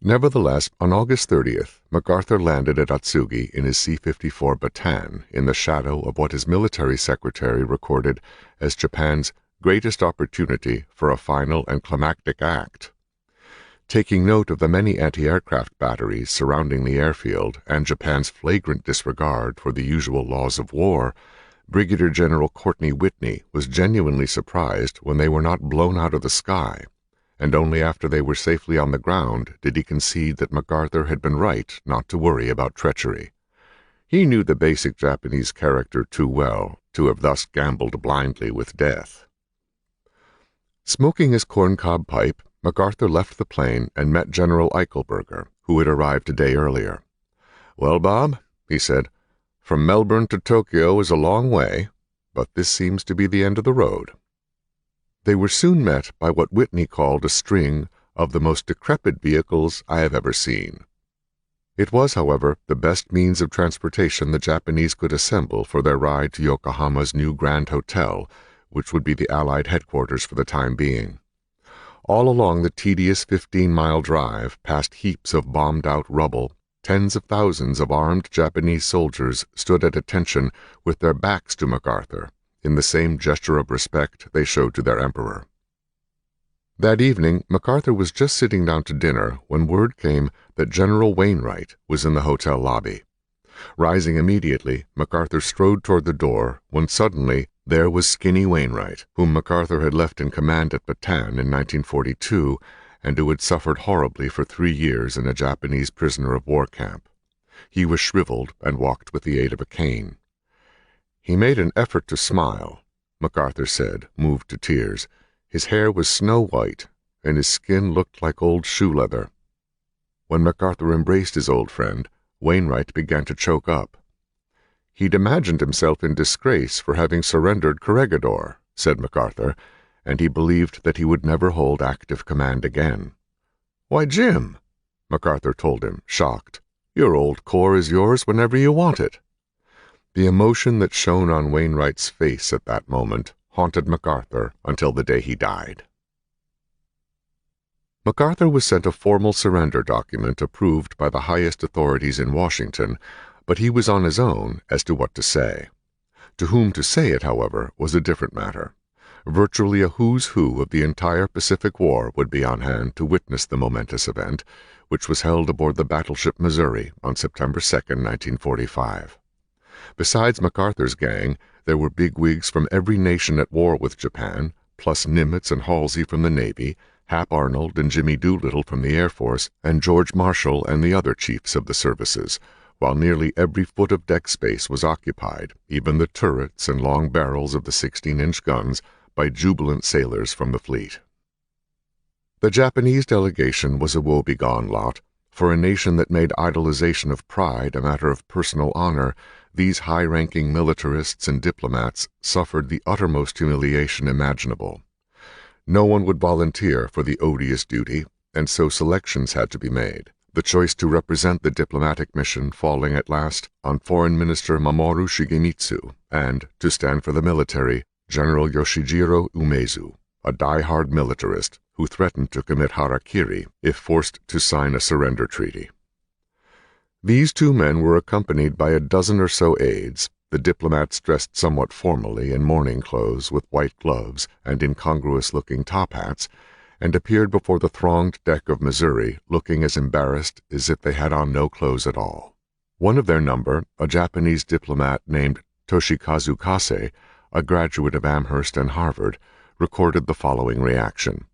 Speaker 1: Nevertheless, on August 30th, MacArthur landed at Atsugi in his C-54 Bataan in the shadow of what his military secretary recorded as Japan's greatest opportunity for a final and climactic act. Taking note of the many anti-aircraft batteries surrounding the airfield and Japan's flagrant disregard for the usual laws of war, Brigadier General Courtney Whitney was genuinely surprised when they were not blown out of the sky, and only after they were safely on the ground did he concede that MacArthur had been right not to worry about treachery. He knew the basic Japanese character too well to have thus gambled blindly with death. Smoking his corncob pipe, MacArthur left the plane and met General Eichelberger, who had arrived a day earlier. "Well, Bob," he said, "from Melbourne to Tokyo is a long way, but this seems to be the end of the road." They were soon met by what Whitney called a string of the most decrepit vehicles I have ever seen. It was, however, the best means of transportation the Japanese could assemble for their ride to Yokohama's new Grand Hotel, which would be the Allied headquarters for the time being. All along the tedious 15-mile drive, past heaps of bombed-out rubble, tens of thousands of armed Japanese soldiers stood at attention with their backs to MacArthur, in the same gesture of respect they showed to their emperor. That evening, MacArthur was just sitting down to dinner when word came that General Wainwright was in the hotel lobby. Rising immediately, MacArthur strode toward the door when suddenly there was Skinny Wainwright, whom MacArthur had left in command at Bataan in 1942 and who had suffered horribly for 3 years in a Japanese prisoner of war camp. He was shriveled and walked with the aid of a cane. He made an effort to smile, MacArthur said, moved to tears. His hair was snow-white, and his skin looked like old shoe leather. When MacArthur embraced his old friend, Wainwright began to choke up. "He'd imagined himself in disgrace for having surrendered Corregidor," said MacArthur, and he believed that he would never hold active command again. "Why, Jim," MacArthur told him, shocked, "your old corps is yours whenever you want it." The emotion that shone on Wainwright's face at that moment haunted MacArthur until the day he died. MacArthur was sent a formal surrender document approved by the highest authorities in Washington, but he was on his own as to what to say. To whom to say it, however, was a different matter. Virtually a who's who of the entire Pacific War would be on hand to witness the momentous event, which was held aboard the battleship Missouri on September 2, 1945. Besides MacArthur's gang, there were bigwigs from every nation at war with Japan, plus Nimitz and Halsey from the Navy, Hap Arnold and Jimmy Doolittle from the Air Force, and George Marshall and the other chiefs of the services, while nearly every foot of deck space was occupied, even the turrets and long barrels of the 16-inch guns, by jubilant sailors from the fleet. The Japanese delegation was a woebegone lot. For a nation that made idolization of pride a matter of personal honor, these high-ranking militarists and diplomats suffered the uttermost humiliation imaginable. No one would volunteer for the odious duty, and so selections had to be made, the choice to represent the diplomatic mission falling at last on Foreign Minister Mamoru Shigemitsu, and, to stand for the military, General Yoshijiro Umezu, a die-hard militarist who threatened to commit harakiri if forced to sign a surrender treaty. These two men were accompanied by a dozen or so aides, the diplomats dressed somewhat formally in morning clothes with white gloves and incongruous-looking top hats, and appeared before the thronged deck of Missouri, looking as embarrassed as if they had on no clothes at all. One of their number, a Japanese diplomat named Toshikazu Kase, a graduate of Amherst and Harvard, recorded the following reaction.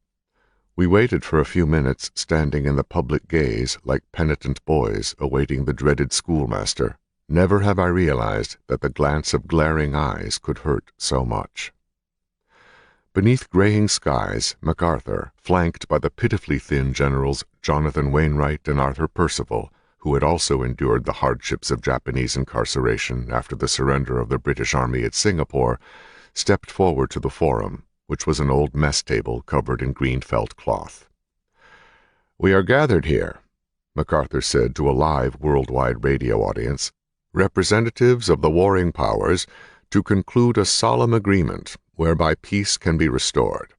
Speaker 1: We waited for a few minutes, standing in the public gaze like penitent boys awaiting the dreaded schoolmaster. Never have I realized that the glance of glaring eyes could hurt so much. Beneath graying skies, MacArthur, flanked by the pitifully thin generals Jonathan Wainwright and Arthur Percival, who had also endured the hardships of Japanese incarceration after the surrender of the British Army at Singapore, stepped forward to the forum, which was an old mess table covered in green felt cloth. "We are gathered here," MacArthur said to a live worldwide radio audience, "representatives of the warring powers, to conclude a solemn agreement whereby peace can be restored."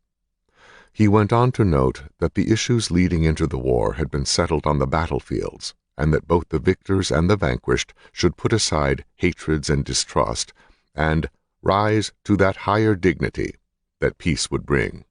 Speaker 1: He went on to note that the issues leading into the war had been settled on the battlefields, and that both the victors and the vanquished should put aside hatreds and distrust, and rise to that higher dignity that peace would bring.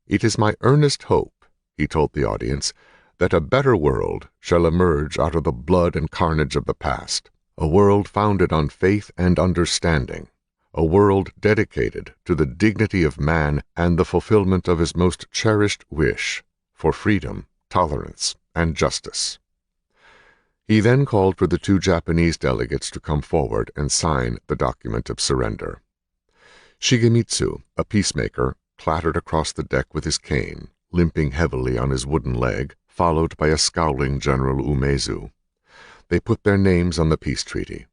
Speaker 1: "It is my earnest hope," he told the audience, "that a better world shall emerge out of the blood and carnage of the past, a world founded on faith and understanding, a world dedicated to the dignity of man and the fulfillment of his most cherished wish for freedom, tolerance, and justice." He then called for the two Japanese delegates to come forward and sign the document of surrender. Shigemitsu, a peacemaker, clattered across the deck with his cane, limping heavily on his wooden leg, followed by a scowling General Umezu. They put their names on the peace treaty.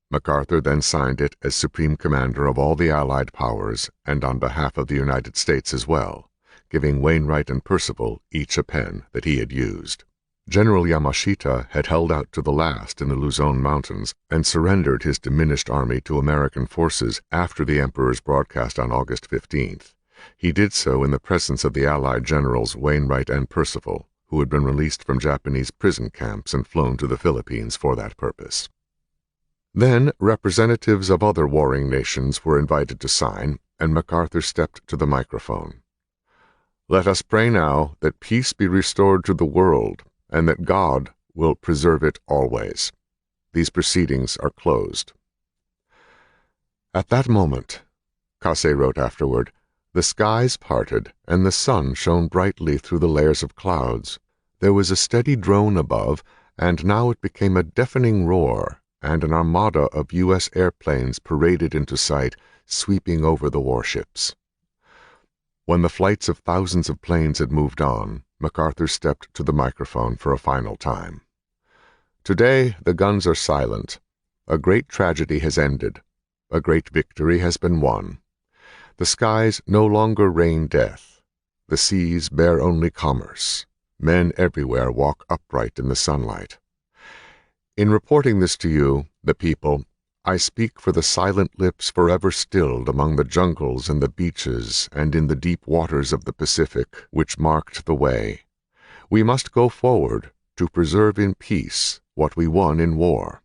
Speaker 1: MacArthur then signed it as Supreme Commander of all the Allied powers and on behalf of the United States as well, giving Wainwright and Percival each a pen that he had used. General Yamashita had held out to the last in the Luzon Mountains and surrendered his diminished army to American forces after the Emperor's broadcast on August 15th. He did so in the presence of the Allied generals Wainwright and Percival, who had been released from Japanese prison camps and flown to the Philippines for that purpose. Then representatives of other warring nations were invited to sign, and MacArthur stepped to the microphone. "Let us pray now that peace be restored to the world, and that God will preserve it always. These proceedings are closed." At that moment, Kase wrote afterward, the skies parted and the sun shone brightly through the layers of clouds. There was a steady drone above, and now it became a deafening roar, and an armada of U.S. airplanes paraded into sight, sweeping over the warships. When the flights of thousands of planes had moved on, MacArthur stepped to the microphone for a final time. "Today the guns are silent. A great tragedy has ended. A great victory has been won. The skies no longer rain death. The seas bear only commerce. Men everywhere walk upright in the sunlight. In reporting this to you, the people, I speak for the silent lips forever stilled among the jungles and the beaches and in the deep waters of the Pacific, which marked the way. We must go forward to preserve in peace what we won in war.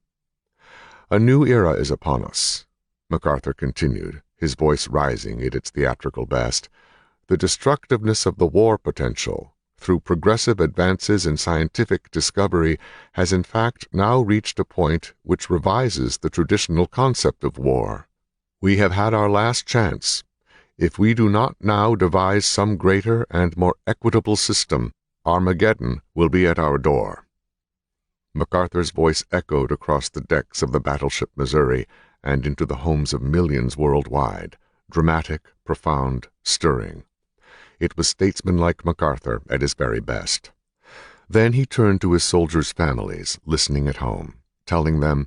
Speaker 1: A new era is upon us," MacArthur continued, his voice rising at its theatrical best. "The destructiveness of the war potential, through progressive advances in scientific discovery, has in fact now reached a point which revises the traditional concept of war. We have had our last chance. If we do not now devise some greater and more equitable system, Armageddon will be at our door." MacArthur's voice echoed across the decks of the battleship Missouri and into the homes of millions worldwide, dramatic, profound, stirring. It was statesmanlike MacArthur at his very best. Then he turned to his soldiers' families, listening at home, telling them,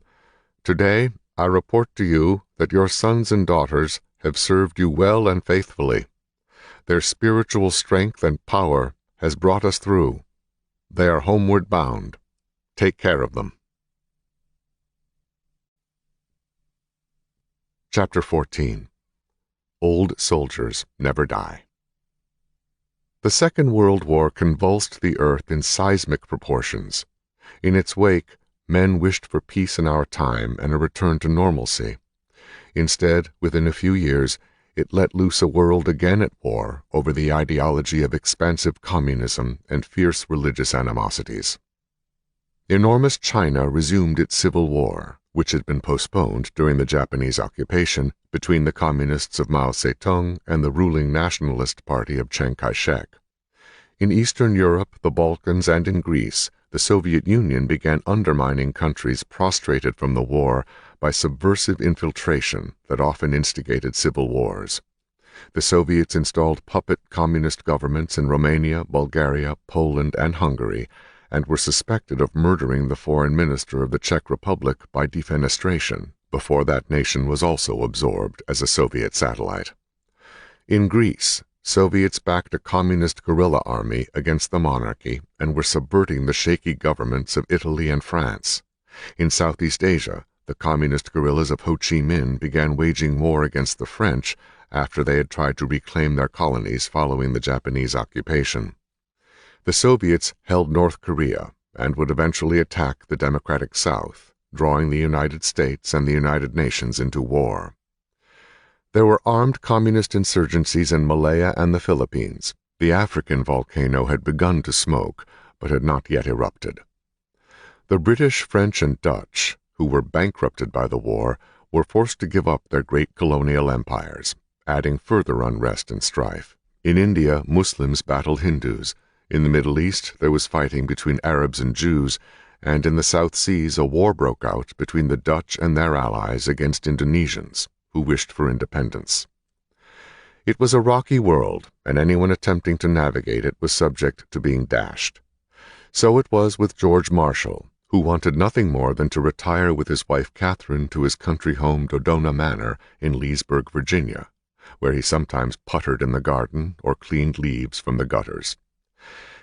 Speaker 1: "Today I report to you that your sons and daughters have served you well and faithfully. Their spiritual strength and power has brought us through. They are homeward bound. Take care of them." Chapter 14. Old Soldiers Never Die. The Second World War convulsed the earth in seismic proportions. In its wake, men wished for peace in our time and a return to normalcy. Instead, within a few years, It let loose a world again at war over the ideology of expansive communism and fierce religious animosities. Enormous China resumed its civil war, which had been postponed during the Japanese occupation, between the communists of Mao Zedong and the ruling nationalist party of Chiang Kai-shek. In Eastern Europe, the Balkans, and in Greece, the Soviet Union began undermining countries prostrated from the war by subversive infiltration that often instigated civil wars. The Soviets installed puppet communist governments in Romania, Bulgaria, Poland, and Hungary, and were suspected of murdering the foreign minister of the Czech Republic by defenestration, before that nation was also absorbed as a Soviet satellite. In Greece, Soviets backed a communist guerrilla army against the monarchy and were subverting the shaky governments of Italy and France. In Southeast Asia, the communist guerrillas of Ho Chi Minh began waging war against the French after they had tried to reclaim their colonies following the Japanese occupation. The Soviets held North Korea and would eventually attack the democratic South, drawing the United States and the United Nations into war. There were armed communist insurgencies in Malaya and the Philippines. The African volcano had begun to smoke, but had not yet erupted. The British, French, and Dutch, who were bankrupted by the war, were forced to give up their great colonial empires, adding further unrest and strife. In India, Muslims battled Hindus. In the Middle East, there was fighting between Arabs and Jews, and in the South Seas a war broke out between the Dutch and their allies against Indonesians, who wished for independence. It was a rocky world, and anyone attempting to navigate it was subject to being dashed. So it was with George Marshall, who wanted nothing more than to retire with his wife Catherine to his country home Dodona Manor in Leesburg, Virginia, where he sometimes puttered in the garden or cleaned leaves from the gutters.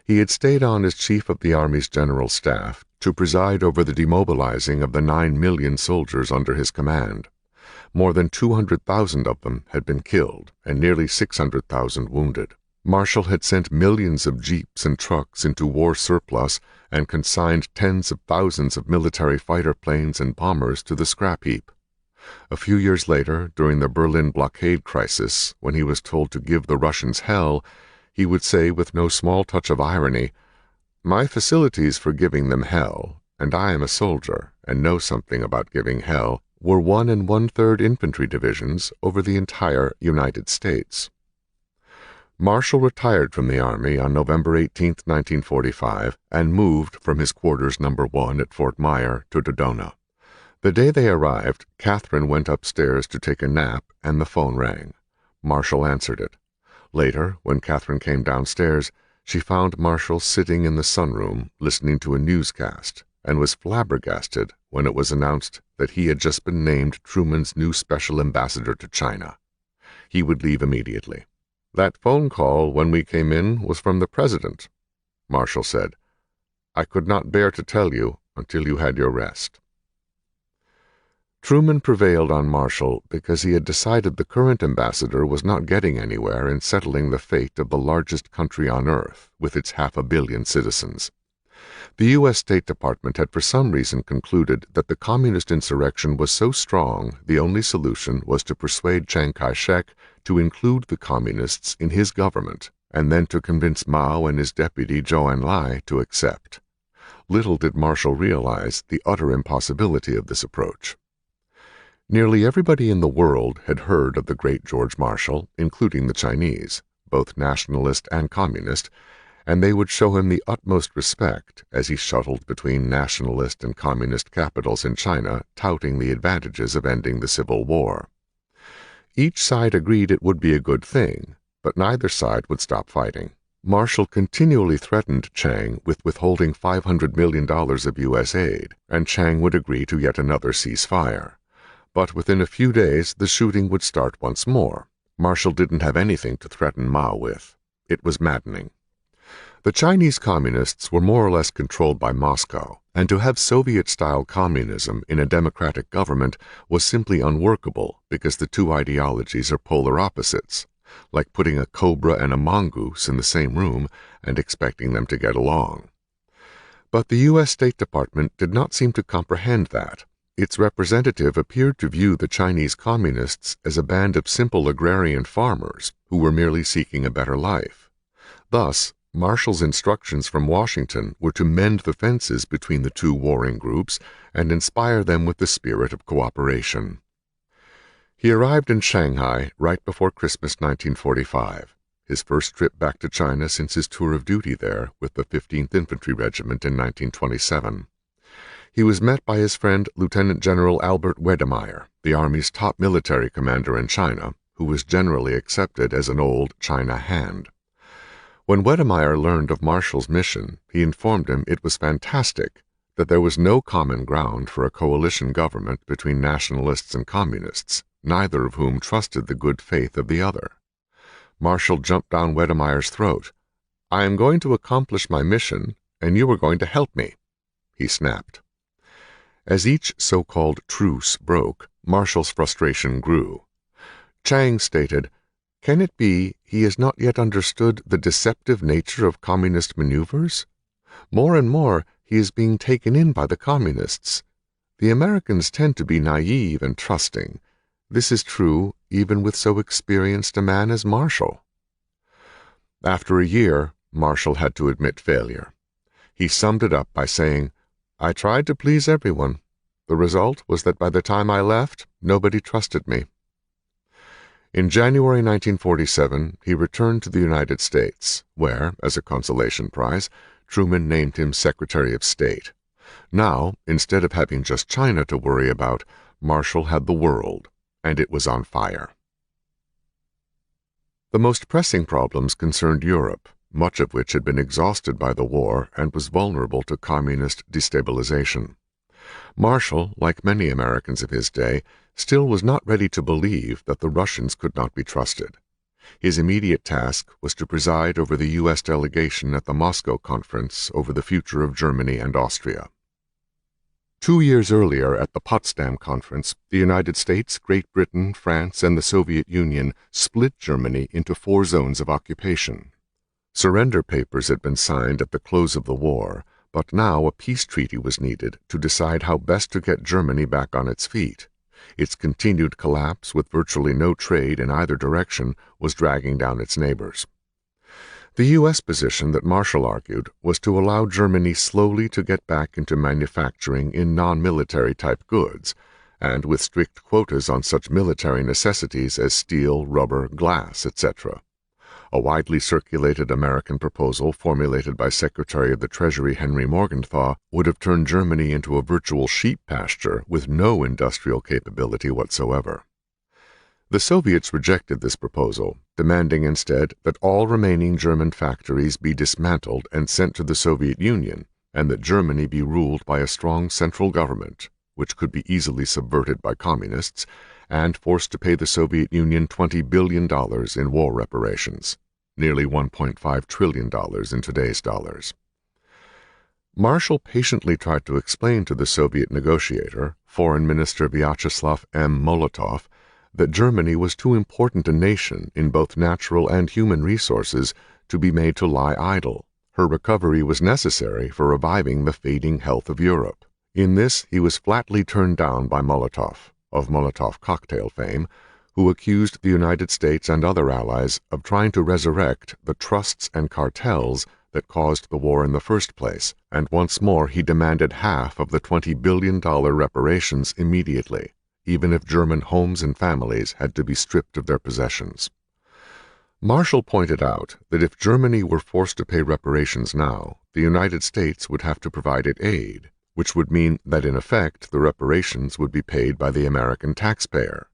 Speaker 1: He had stayed on as chief of the Army's general staff to preside over the demobilizing of the 9 million soldiers under his command. More than 200,000 of them had been killed and nearly 600,000 wounded. Marshall had sent millions of jeeps and trucks into war surplus and consigned tens of thousands of military fighter planes and bombers to the scrap heap. A few years later, during the Berlin blockade crisis, when he was told to give the Russians hell, he would say with no small touch of irony, "My facilities for giving them hell, and I am a soldier and know something about giving hell, were 1 1/3 infantry divisions over the entire United States." Marshall retired from the Army on November 18, 1945, and moved from his quarters No. 1 at Fort Myer to Dodona. The day they arrived, Catherine went upstairs to take a nap, and the phone rang. Marshall answered it. Later, when Catherine came downstairs, she found Marshall sitting in the sunroom listening to a newscast, and was flabbergasted when it was announced that he had just been named Truman's new special ambassador to China. He would leave immediately. "That phone call when we came in was from the president," Marshall said. "I could not bear to tell you until you had your rest." Truman prevailed on Marshall because he had decided the current ambassador was not getting anywhere in settling the fate of the largest country on earth, with its 500 million citizens. The U.S. State Department had for some reason concluded that the communist insurrection was so strong the only solution was to persuade Chiang Kai-shek to include the communists in his government, and then to convince Mao and his deputy Zhou Enlai to accept. Little did Marshall realize the utter impossibility of this approach. Nearly everybody in the world had heard of the great George Marshall, including the Chinese, both nationalist and communist, and they would show him the utmost respect as he shuttled between nationalist and communist capitals in China, touting the advantages of ending the Civil War. Each side agreed it would be a good thing, but neither side would stop fighting. Marshall continually threatened Chiang with withholding $500 million of U.S. aid, and Chiang would agree to yet another ceasefire. But within a few days the shooting would start once more. Marshall didn't have anything to threaten Mao with. It was maddening. The Chinese communists were more or less controlled by Moscow, and to have Soviet-style communism in a democratic government was simply unworkable because the two ideologies are polar opposites, like putting a cobra and a mongoose in the same room and expecting them to get along. But the U.S. State Department did not seem to comprehend that, Its representative appeared to view the Chinese communists as a band of simple agrarian farmers who were merely seeking a better life. Thus, Marshall's instructions from Washington were to mend the fences between the two warring groups and inspire them with the spirit of cooperation. He arrived in Shanghai right before Christmas 1945, his first trip back to China since his tour of duty there with the 15th Infantry Regiment in 1927. He was met by his friend Lieutenant General Albert Wedemeyer, the Army's top military commander in China, who was generally accepted as an old China hand. When Wedemeyer learned of Marshall's mission, he informed him it was fantastic, that there was no common ground for a coalition government between nationalists and communists, neither of whom trusted the good faith of the other. Marshall jumped down Wedemeyer's throat. "I am going to accomplish my mission, and you are going to help me," he snapped. As each so-called truce broke, Marshall's frustration grew. Chang stated, "Can it be he has not yet understood the deceptive nature of communist maneuvers? More and more he is being taken in by the communists. The Americans tend to be naive and trusting. This is true even with so experienced a man as Marshall." After a year, Marshall had to admit failure. He summed it up by saying, "I tried to please everyone. The result was that by the time I left, nobody trusted me." In January 1947, he returned to the United States, where, as a consolation prize, Truman named him Secretary of State. Now, instead of having just China to worry about, Marshall had the world, and it was on fire. The most pressing problems concerned Europe, much of which had been exhausted by the war and was vulnerable to communist destabilization. Marshall, like many Americans of his day, still was not ready to believe that the Russians could not be trusted. His immediate task was to preside over the U.S. delegation at the Moscow Conference over the future of Germany and Austria. 2 years earlier, at the Potsdam Conference, the United States, Great Britain, France, and the Soviet Union split Germany into 4 zones of occupation. Surrender papers had been signed at the close of the war, but now a peace treaty was needed to decide how best to get Germany back on its feet. Its continued collapse, with virtually no trade in either direction, was dragging down its neighbors. The U.S. position that Marshall argued was to allow Germany slowly to get back into manufacturing in non-military type goods, and with strict quotas on such military necessities as steel, rubber, glass, etc. A widely circulated American proposal formulated by Secretary of the Treasury Henry Morgenthau would have turned Germany into a virtual sheep pasture with no industrial capability whatsoever. The Soviets rejected this proposal, demanding instead that all remaining German factories be dismantled and sent to the Soviet Union, and that Germany be ruled by a strong central government, which could be easily subverted by communists, and forced to pay the Soviet Union $20 billion in war reparations, nearly $1.5 trillion in today's dollars. Marshall patiently tried to explain to the Soviet negotiator, Foreign Minister Vyacheslav M. Molotov, that Germany was too important a nation in both natural and human resources to be made to lie idle. Her recovery was necessary for reviving the fading health of Europe. In this he was flatly turned down by Molotov, of Molotov cocktail fame, who accused the United States and other allies of trying to resurrect the trusts and cartels that caused the war in the first place, and once more he demanded half of the $20 billion reparations immediately, even if German homes and families had to be stripped of their possessions. Marshall pointed out that if Germany were forced to pay reparations now, the United States would have to provide it aid, which would mean that in effect the reparations would be paid by the American taxpayer.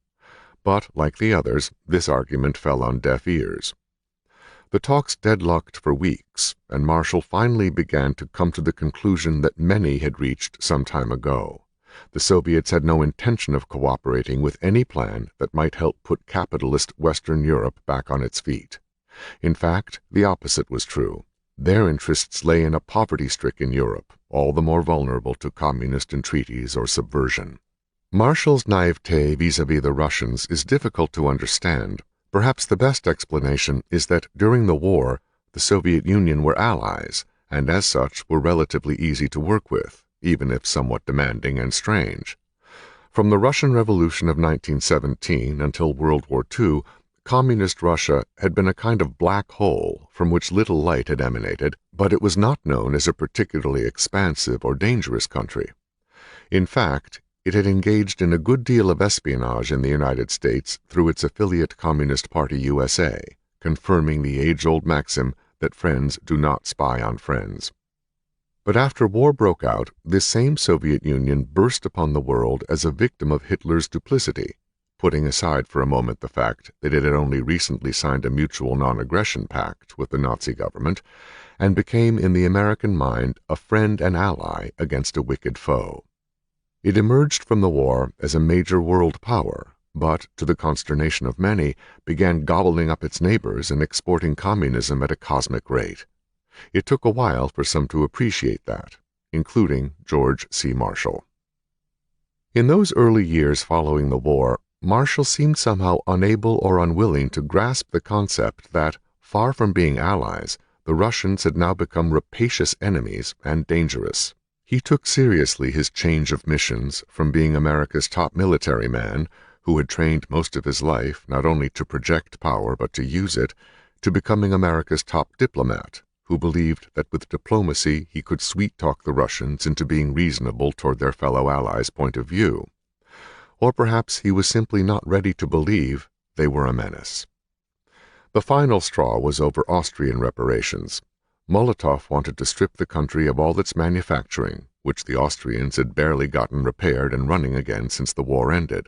Speaker 1: But, like the others, this argument fell on deaf ears. The talks deadlocked for weeks, and Marshall finally began to come to the conclusion that many had reached some time ago. The Soviets had no intention of cooperating with any plan that might help put capitalist Western Europe back on its feet. In fact, the opposite was true. Their interests lay in a poverty-stricken Europe, all the more vulnerable to communist entreaties or subversion. Marshall's naivete vis-à-vis the Russians is difficult to understand. Perhaps the best explanation is that during the war, the Soviet Union were allies, and as such were relatively easy to work with, even if somewhat demanding and strange. From the Russian Revolution of 1917 until World War II, Communist Russia had been a kind of black hole from which little light had emanated, but it was not known as a particularly expansive or dangerous country. In fact, it had engaged in a good deal of espionage in the United States through its affiliate Communist Party USA, confirming the age-old maxim that friends do not spy on friends. But after war broke out, this same Soviet Union burst upon the world as a victim of Hitler's duplicity, putting aside for a moment the fact that it had only recently signed a mutual non-aggression pact with the Nazi government, and became in the American mind a friend and ally against a wicked foe. It emerged from the war as a major world power, but, to the consternation of many, began gobbling up its neighbors and exporting communism at a cosmic rate. It took a while for some to appreciate that, including George C. Marshall. In those early years following the war, Marshall seemed somehow unable or unwilling to grasp the concept that, far from being allies, the Russians had now become rapacious enemies and dangerous. He took seriously his change of missions from being America's top military man, who had trained most of his life not only to project power but to use it, to becoming America's top diplomat, who believed that with diplomacy he could sweet-talk the Russians into being reasonable toward their fellow allies' point of view. Or perhaps he was simply not ready to believe they were a menace. The final straw was over Austrian reparations. Molotov wanted to strip the country of all its manufacturing, which the Austrians had barely gotten repaired and running again since the war ended.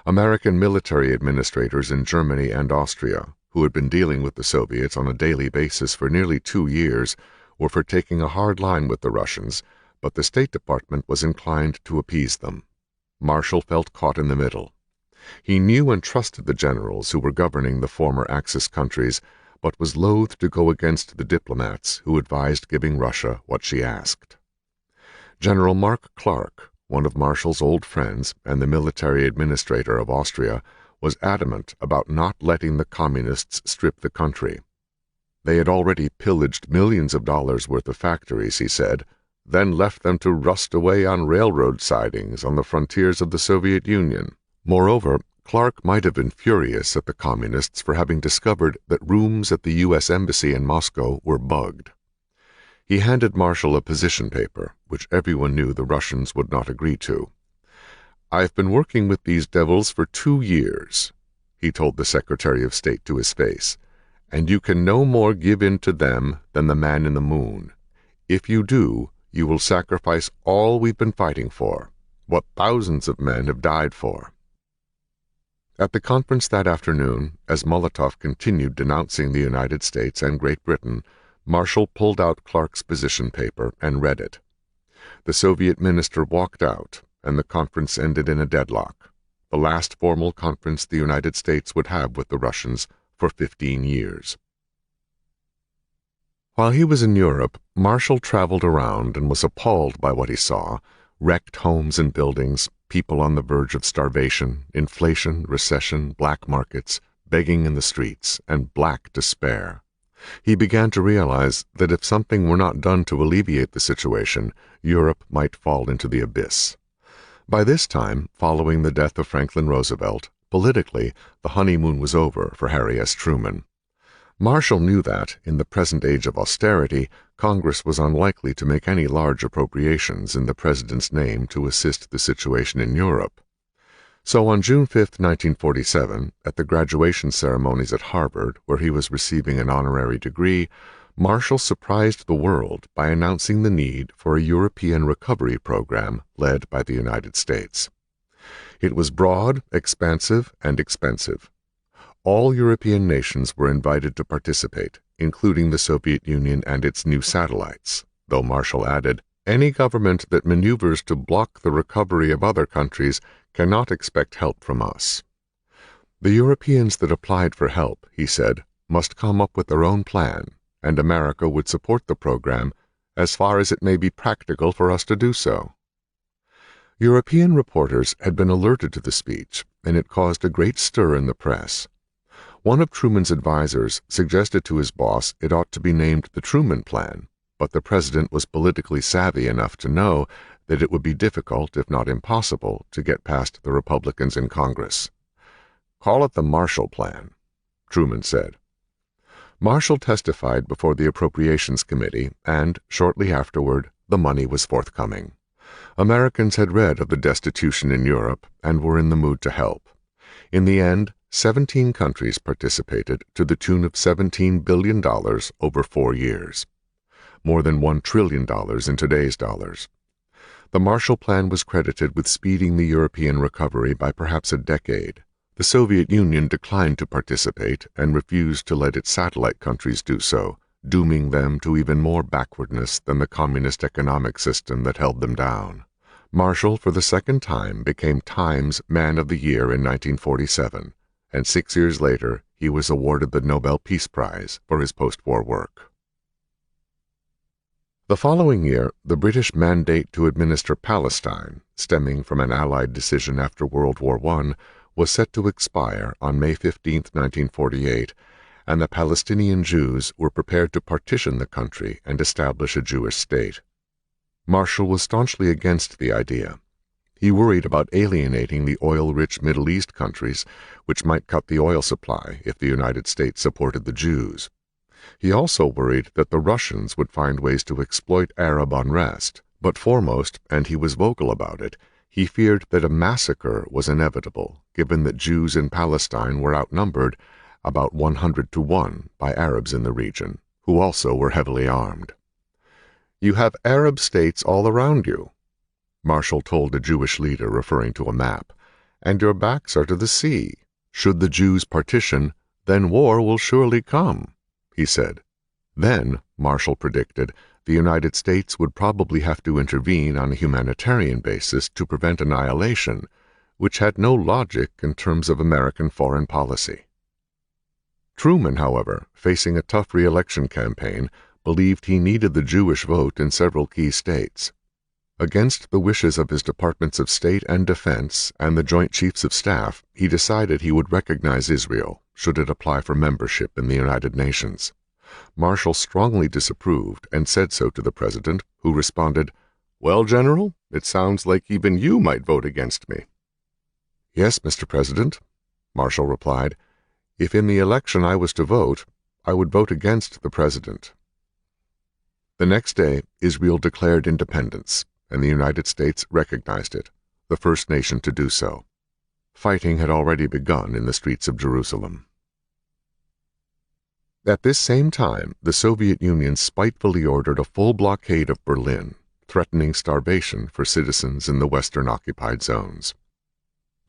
Speaker 1: American military administrators in Germany and Austria, who had been dealing with the Soviets on a daily basis for nearly 2 years, were for taking a hard line with the Russians, but the State Department was inclined to appease them. Marshall felt caught in the middle. He knew and trusted the generals who were governing the former Axis countries, but was loath to go against the diplomats who advised giving Russia what she asked. General Mark Clark, one of Marshall's old friends and the military administrator of Austria, was adamant about not letting the communists strip the country. They had already pillaged millions of dollars worth of factories, he said, then left them to rust away on railroad sidings on the frontiers of the Soviet Union. Moreover, Clark might have been furious at the communists for having discovered that rooms at the U.S. Embassy in Moscow were bugged. He handed Marshall a position paper, which everyone knew the Russians would not agree to. "I've been working with these devils for 2 years," he told the Secretary of State to his face, "and you can no more give in to them than the man in the moon. If you do, you will sacrifice all we've been fighting for, what thousands of men have died for." At the conference that afternoon, as Molotov continued denouncing the United States and Great Britain, Marshall pulled out Clark's position paper and read it. The Soviet minister walked out, and the conference ended in a deadlock, the last formal conference the United States would have with the Russians for 15 years. While he was in Europe, Marshall traveled around and was appalled by what he saw: wrecked homes and buildings, people on the verge of starvation, inflation, recession, black markets, begging in the streets, and black despair. He began to realize that if something were not done to alleviate the situation, Europe might fall into the abyss. By this time, following the death of Franklin Roosevelt, politically, the honeymoon was over for Harry S. Truman. Marshall knew that, in the present age of austerity, Congress was unlikely to make any large appropriations in the President's name to assist the situation in Europe. So on June 5, 1947, at the graduation ceremonies at Harvard, where he was receiving an honorary degree, Marshall surprised the world by announcing the need for a European recovery program led by the United States. It was broad, expansive, and expensive. All European nations were invited to participate, including the Soviet Union and its new satellites, though Marshall added, "Any government that maneuvers to block the recovery of other countries cannot expect help from us." The Europeans that applied for help, he said, must come up with their own plan, and America would support the program as far as it may be practical for us to do so. European reporters had been alerted to the speech, and it caused a great stir in the press. One of Truman's advisers suggested to his boss it ought to be named the Truman Plan, but the president was politically savvy enough to know that it would be difficult, if not impossible, to get past the Republicans in Congress. "Call it the Marshall Plan," Truman said. Marshall testified before the Appropriations Committee, and, shortly afterward, the money was forthcoming. Americans had read of the destitution in Europe and were in the mood to help. In the end, 17 countries participated to the tune of $17 billion over 4 years. More than $1 trillion in today's dollars. The Marshall Plan was credited with speeding the European recovery by perhaps a decade. The Soviet Union declined to participate and refused to let its satellite countries do so, dooming them to even more backwardness than the communist economic system that held them down. Marshall, for the second time, became Time's Man of the Year in 1947, and 6 years later he was awarded the Nobel Peace Prize for his post-war work. The following year, the British mandate to administer Palestine, stemming from an Allied decision after World War I, was set to expire on May 15, 1948, and the Palestinian Jews were prepared to partition the country and establish a Jewish state. Marshall was staunchly against the idea. He worried about alienating the oil-rich Middle East countries, which might cut the oil supply if the United States supported the Jews. He also worried that the Russians would find ways to exploit Arab unrest, but foremost, and he was vocal about it, he feared that a massacre was inevitable, given that Jews in Palestine were outnumbered about 100 to 1 by Arabs in the region, who also were heavily armed. "You have Arab states all around you," Marshall told a Jewish leader referring to a map, "and your backs are to the sea. Should the Jews partition, then war will surely come," he said. Then, Marshall predicted, the United States would probably have to intervene on a humanitarian basis to prevent annihilation, which had no logic in terms of American foreign policy. Truman, however, facing a tough re-election campaign, believed he needed the Jewish vote in several key states. Against the wishes of his Departments of State and Defense and the Joint Chiefs of Staff, he decided he would recognize Israel, should it apply for membership in the United Nations. Marshall strongly disapproved and said so to the President, who responded, "Well, General, it sounds like even you might vote against me." "Yes, Mr. President," Marshall replied. "If in the election I was to vote, I would vote against the President." The next day, Israel declared independence, and the United States recognized it, the first nation to do so. Fighting had already begun in the streets of Jerusalem. At this same time, the Soviet Union spitefully ordered a full blockade of Berlin, threatening starvation for citizens in the Western occupied zones.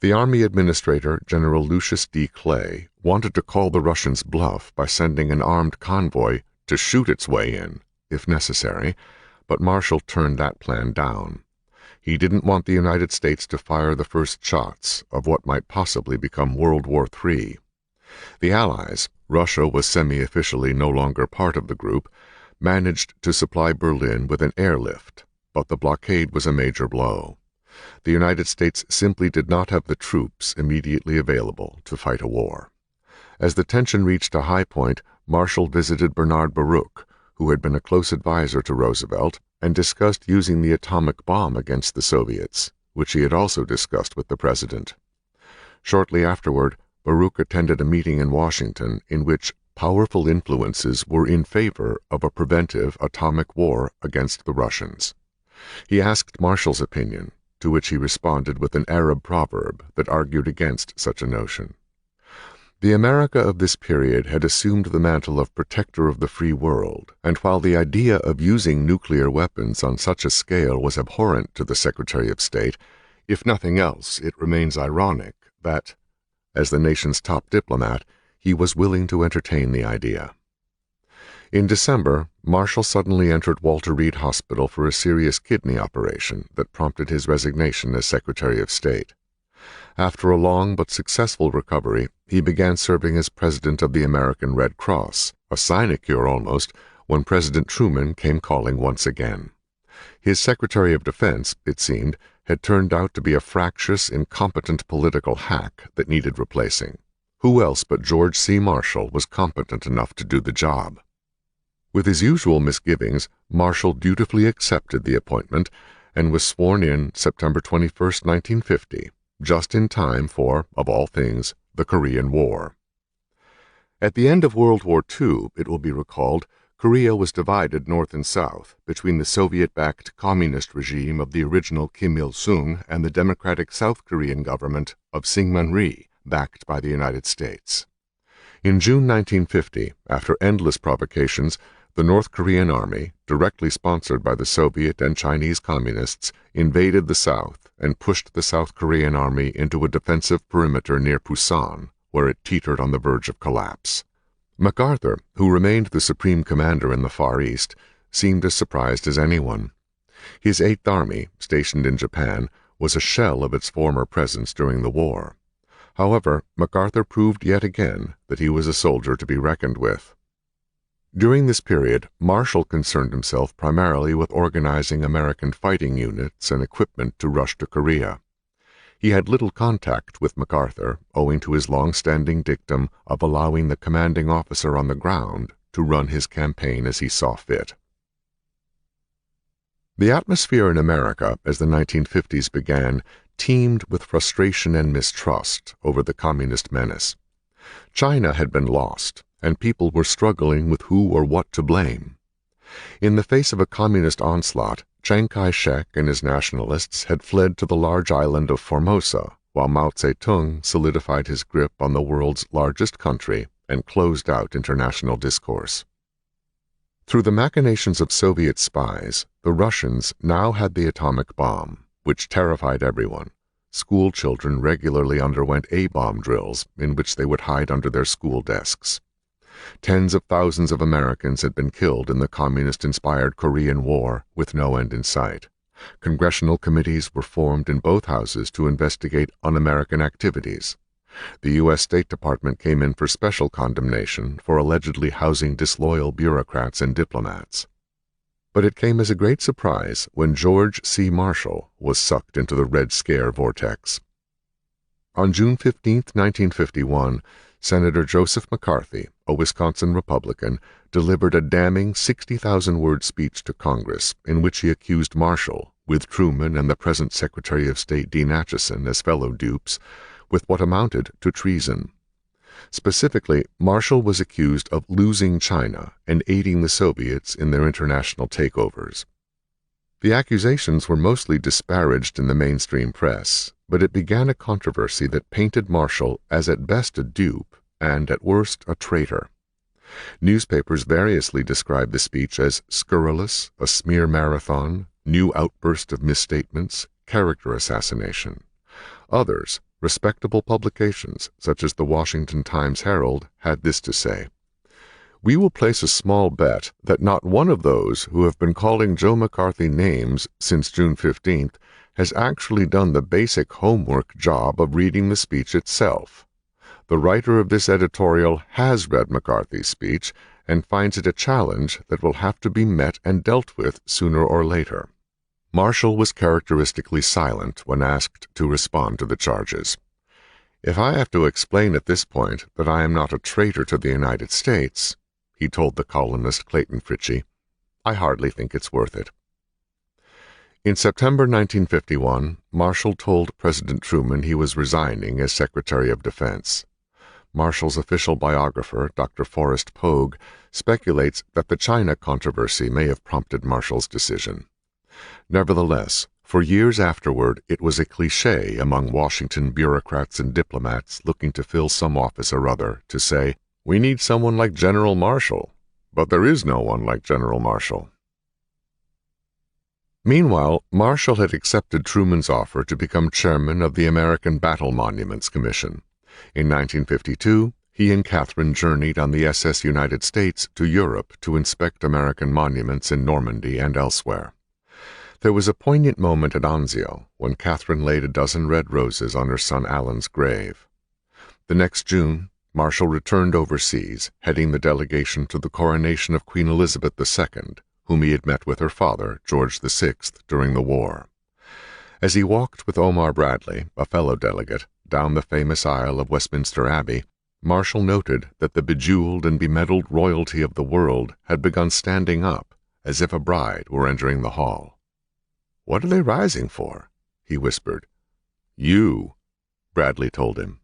Speaker 1: The Army Administrator, General Lucius D. Clay, wanted to call the Russians' bluff by sending an armed convoy to shoot its way in, if necessary, but Marshall turned that plan down. He didn't want the United States to fire the first shots of what might possibly become World War III. The Allies, Russia was semi-officially no longer part of the group, managed to supply Berlin with an airlift, but the blockade was a major blow. The United States simply did not have the troops immediately available to fight a war. As the tension reached a high point, Marshall visited Bernard Baruch, who had been a close advisor to Roosevelt, and discussed using the atomic bomb against the Soviets, which he had also discussed with the President. Shortly afterward, Baruch attended a meeting in Washington in which powerful influences were in favor of a preventive atomic war against the Russians. He asked Marshall's opinion, to which he responded with an Arab proverb that argued against such a notion. The America of this period had assumed the mantle of protector of the free world, and while the idea of using nuclear weapons on such a scale was abhorrent to the Secretary of State, if nothing else, it remains ironic that, as the nation's top diplomat, he was willing to entertain the idea. In December, Marshall suddenly entered Walter Reed Hospital for a serious kidney operation that prompted his resignation as Secretary of State. After a long but successful recovery, he began serving as President of the American Red Cross, a sinecure almost, when President Truman came calling once again. His Secretary of Defense, it seemed, had turned out to be a fractious, incompetent political hack that needed replacing. Who else but George C. Marshall was competent enough to do the job? With his usual misgivings, Marshall dutifully accepted the appointment and was sworn in September 21, 1950, just in time for, of all things, the Korean War. At the end of World War II, it will be recalled, Korea was divided north and south between the Soviet-backed communist regime of the original Kim Il-sung and the democratic South Korean government of Syngman Rhee, backed by the United States. In June 1950, after endless provocations, the North Korean army, directly sponsored by the Soviet and Chinese communists, invaded the south and pushed the South Korean army into a defensive perimeter near Pusan, where it teetered on the verge of collapse. MacArthur, who remained the supreme commander in the Far East, seemed as surprised as anyone. His Eighth Army, stationed in Japan, was a shell of its former presence during the war. However, MacArthur proved yet again that he was a soldier to be reckoned with. During this period, Marshall concerned himself primarily with organizing American fighting units and equipment to rush to Korea. He had little contact with MacArthur, owing to his long-standing dictum of allowing the commanding officer on the ground to run his campaign as he saw fit. The atmosphere in America as the 1950s began teemed with frustration and mistrust over the communist menace. China had been lost, and people were struggling with who or what to blame. In the face of a communist onslaught, Chiang Kai-shek and his nationalists had fled to the large island of Formosa, while Mao Zedong solidified his grip on the world's largest country and closed out international discourse. Through the machinations of Soviet spies, the Russians now had the atomic bomb, which terrified everyone. School children regularly underwent A-bomb drills in which they would hide under their school desks. Tens of thousands of Americans had been killed in the communist-inspired Korean War with no end in sight. Congressional committees were formed in both houses to investigate un-American activities. The U.S. State Department came in for special condemnation for allegedly housing disloyal bureaucrats and diplomats. But it came as a great surprise when George C. Marshall was sucked into the Red Scare vortex. On June 15, 1951, Senator Joseph McCarthy, a Wisconsin Republican, delivered a damning 60,000-word speech to Congress in which he accused Marshall, with Truman and the present Secretary of State Dean Acheson as fellow dupes, with what amounted to treason. Specifically, Marshall was accused of losing China and aiding the Soviets in their international takeovers. The accusations were mostly disparaged in the mainstream press, but it began a controversy that painted Marshall as at best a dupe and at worst a traitor. Newspapers variously described the speech as scurrilous, a smear marathon, new outburst of misstatements, character assassination. Others, respectable publications such as the Washington Times-Herald, had this to say: "We will place a small bet that not one of those who have been calling Joe McCarthy names since June 15th has actually done the basic homework job of reading the speech itself. The writer of this editorial has read McCarthy's speech and finds it a challenge that will have to be met and dealt with sooner or later." Marshall was characteristically silent when asked to respond to the charges. "If I have to explain at this point that I am not a traitor to the United States," he told the columnist Clayton Fritchie, "I hardly think it's worth it." In September 1951, Marshall told President Truman he was resigning as Secretary of Defense. Marshall's official biographer, Dr. Forrest Pogue, speculates that the China controversy may have prompted Marshall's decision. Nevertheless, for years afterward, it was a cliché among Washington bureaucrats and diplomats looking to fill some office or other to say, "We need someone like General Marshall," but there is no one like General Marshall. Meanwhile, Marshall had accepted Truman's offer to become chairman of the American Battle Monuments Commission. In 1952, he and Catherine journeyed on the SS United States to Europe to inspect American monuments in Normandy and elsewhere. There was a poignant moment at Anzio when Catherine laid a dozen red roses on her son Alan's grave. The next June, Marshall returned overseas, heading the delegation to the coronation of Queen Elizabeth II, whom he had met with her father, George VI, during the war. As he walked with Omar Bradley, a fellow delegate, down the famous aisle of Westminster Abbey, Marshall noted that the bejeweled and bemedaled royalty of the world had begun standing up, as if a bride were entering the hall. "What are they rising for?" he whispered. "You," Bradley told him.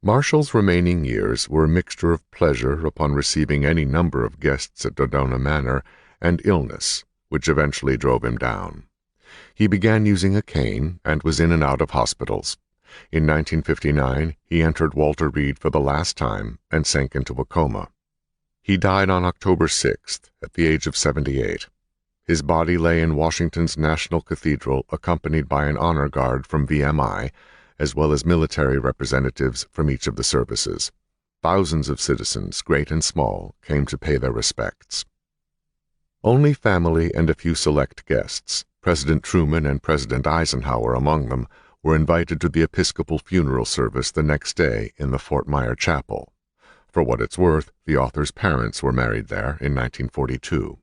Speaker 1: Marshall's remaining years were a mixture of pleasure upon receiving any number of guests at Dodona Manor and illness, which eventually drove him down. He began using a cane and was in and out of hospitals. In 1959, he entered Walter Reed for the last time and sank into a coma. He died on October 6th, at the age of 78. His body lay in Washington's National Cathedral, accompanied by an honor guard from VMI, as well as military representatives from each of the services. Thousands of citizens, great and small, came to pay their respects. Only family and a few select guests, President Truman and President Eisenhower among them, were invited to the Episcopal funeral service the next day in the Fort Myer Chapel. For what it's worth, the author's parents were married there in 1942.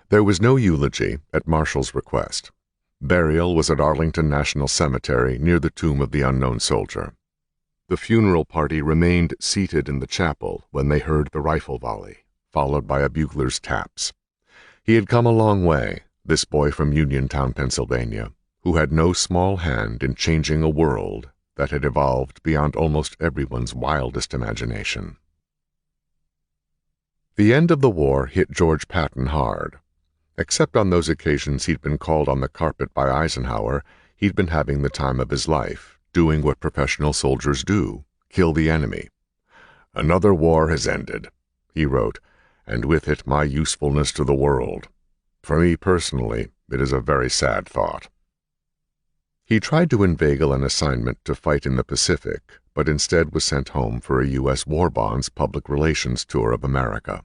Speaker 1: There was no eulogy at Marshall's request. Burial was at Arlington National Cemetery near the tomb of the unknown soldier. The funeral party remained seated in the chapel when they heard the rifle volley, followed by a bugler's taps. He had come a long way, this boy from Uniontown, Pennsylvania, who had no small hand in changing a world that had evolved beyond almost everyone's wildest imagination. The end of the war hit George Patton hard. Except on those occasions he'd been called on the carpet by Eisenhower, he'd been having the time of his life, doing what professional soldiers do, kill the enemy. "Another war has ended," he wrote, "and with it my usefulness to the world. For me personally, it is a very sad thought." He tried to inveigle an assignment to fight in the Pacific, but instead was sent home for a U.S. War Bonds public relations tour of America.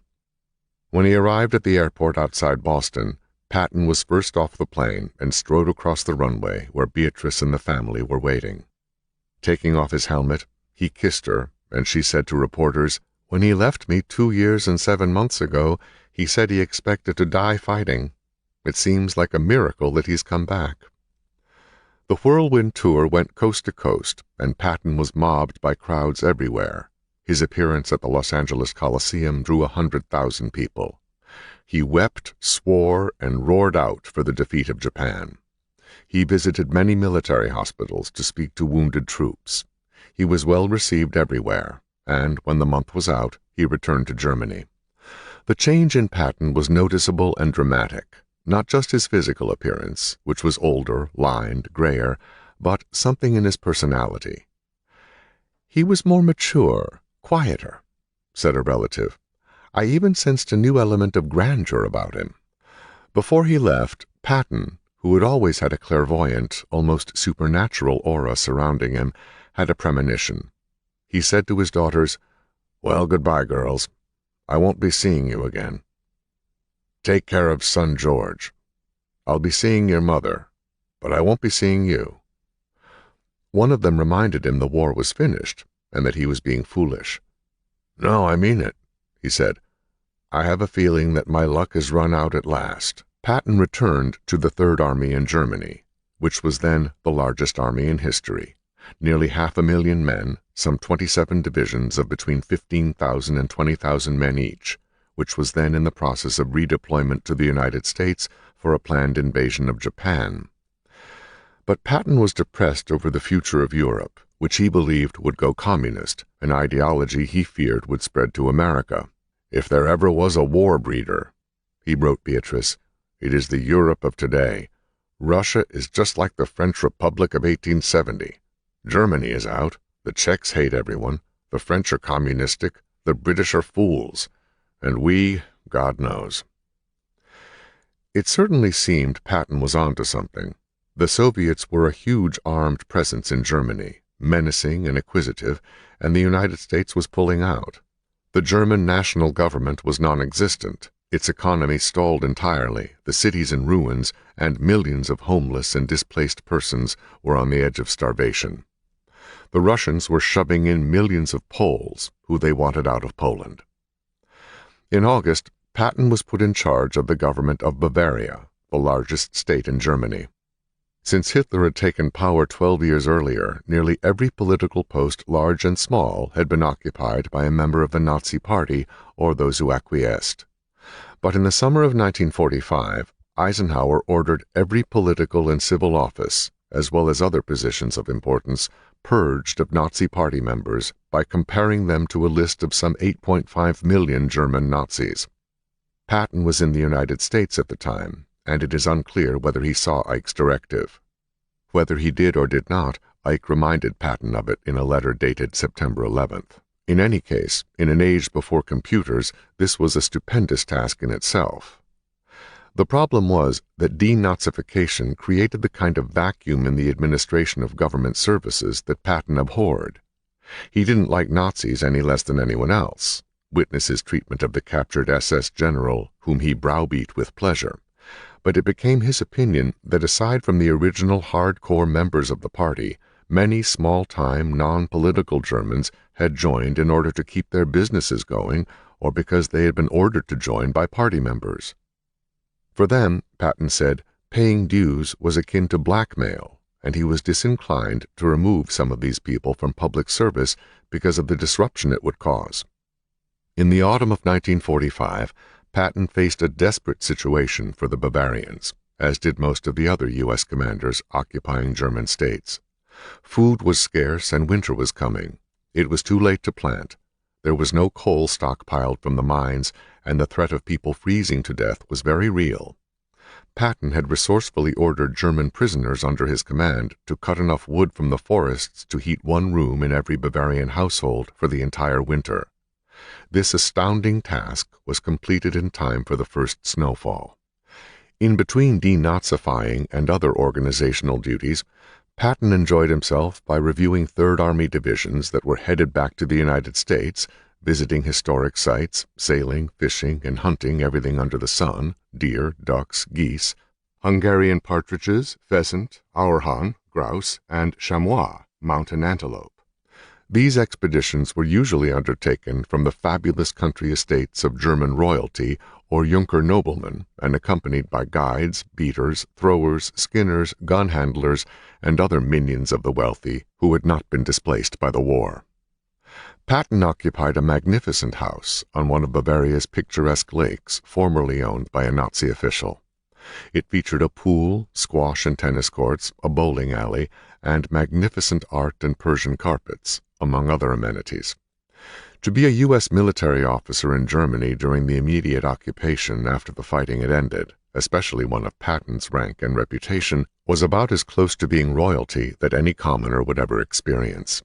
Speaker 1: When he arrived at the airport outside Boston, Patton was first off the plane and strode across the runway where Beatrice and the family were waiting. Taking off his helmet, he kissed her, and she said to reporters, "When he left me 2 years and 7 months ago, he said he expected to die fighting. It seems like a miracle that he's come back." The whirlwind tour went coast to coast, and Patton was mobbed by crowds everywhere. His appearance at the Los Angeles Coliseum drew 100,000 people. He wept, swore, and roared out for the defeat of Japan. He visited many military hospitals to speak to wounded troops. He was well received everywhere, and when the month was out, he returned to Germany. The change in Patton was noticeable and dramatic, not just his physical appearance, which was older, lined, grayer, but something in his personality. "He was more mature, quieter," said a relative. "I even sensed a new element of grandeur about him." Before he left, Patton, who had always had a clairvoyant, almost supernatural aura surrounding him, had a premonition. He said to his daughters, "Well, goodbye, girls. I won't be seeing you again. Take care of son George. I'll be seeing your mother, but I won't be seeing you." One of them reminded him the war was finished, and that he was being foolish. "No, I mean it," he said. "I have a feeling that my luck has run out at last." Patton returned to the Third Army in Germany, which was then the largest army in history. Nearly 500,000 men, some 27 divisions of between 15,000 and 20,000 men each, which was then in the process of redeployment to the United States for a planned invasion of Japan. But Patton was depressed over the future of Europe, which he believed would go communist, an ideology he feared would spread to America. "If there ever was a war breeder," he wrote Beatrice, "it is the Europe of today. Russia is just like the French Republic of 1870. Germany is out, the Czechs hate everyone, the French are communistic, the British are fools, and we, God knows." It certainly seemed Patton was onto something. The Soviets were a huge armed presence in Germany, menacing and acquisitive, and the United States was pulling out. The German national government was non-existent. Its economy stalled entirely, the cities in ruins, and millions of homeless and displaced persons were on the edge of starvation. The Russians were shoving in millions of Poles, who they wanted out of Poland. In August, Patton was put in charge of the government of Bavaria, the largest state in Germany. Since Hitler had taken power 12 years earlier, nearly every political post, large and small, had been occupied by a member of the Nazi Party or those who acquiesced. But in the summer of 1945, Eisenhower ordered every political and civil office, as well as other positions of importance, purged of Nazi Party members by comparing them to a list of some 8.5 million German Nazis. Patton was in the United States at the time, and it is unclear whether he saw Ike's directive. Whether he did or did not, Ike reminded Patton of it in a letter dated September 11th. In any case, in an age before computers, this was a stupendous task in itself. The problem was that denazification created the kind of vacuum in the administration of government services that Patton abhorred. He didn't like Nazis any less than anyone else. Witness his treatment of the captured SS general, whom he browbeat with pleasure. But it became his opinion that aside from the original hardcore members of the party, many small-time, non-political Germans had joined in order to keep their businesses going, or because they had been ordered to join by party members. For them, Patton said, paying dues was akin to blackmail, and he was disinclined to remove some of these people from public service because of the disruption it would cause. In the autumn of 1945, Patton faced a desperate situation for the Bavarians, as did most of the other U.S. commanders occupying German states. Food was scarce and winter was coming. It was too late to plant. There was no coal stockpiled from the mines, and the threat of people freezing to death was very real. Patton had resourcefully ordered German prisoners under his command to cut enough wood from the forests to heat one room in every Bavarian household for the entire winter. This astounding task was completed in time for the first snowfall. In between denazifying and other organizational duties, Patton enjoyed himself by reviewing Third Army divisions that were headed back to the United States, visiting historic sites, sailing, fishing, and hunting everything under the sun, deer, ducks, geese, Hungarian partridges, pheasant, auerhahn, grouse, and chamois, mountain antelope. These expeditions were usually undertaken from the fabulous country estates of German royalty or Junker noblemen, and accompanied by guides, beaters, throwers, skinners, gun handlers, and other minions of the wealthy who had not been displaced by the war. Patton occupied a magnificent house on one of Bavaria's picturesque lakes formerly owned by a Nazi official. It featured a pool, squash and tennis courts, a bowling alley, and magnificent art and Persian carpets, among other amenities. To be a U.S. military officer in Germany during the immediate occupation after the fighting had ended, especially one of Patton's rank and reputation, was about as close to being royalty that any commoner would ever experience.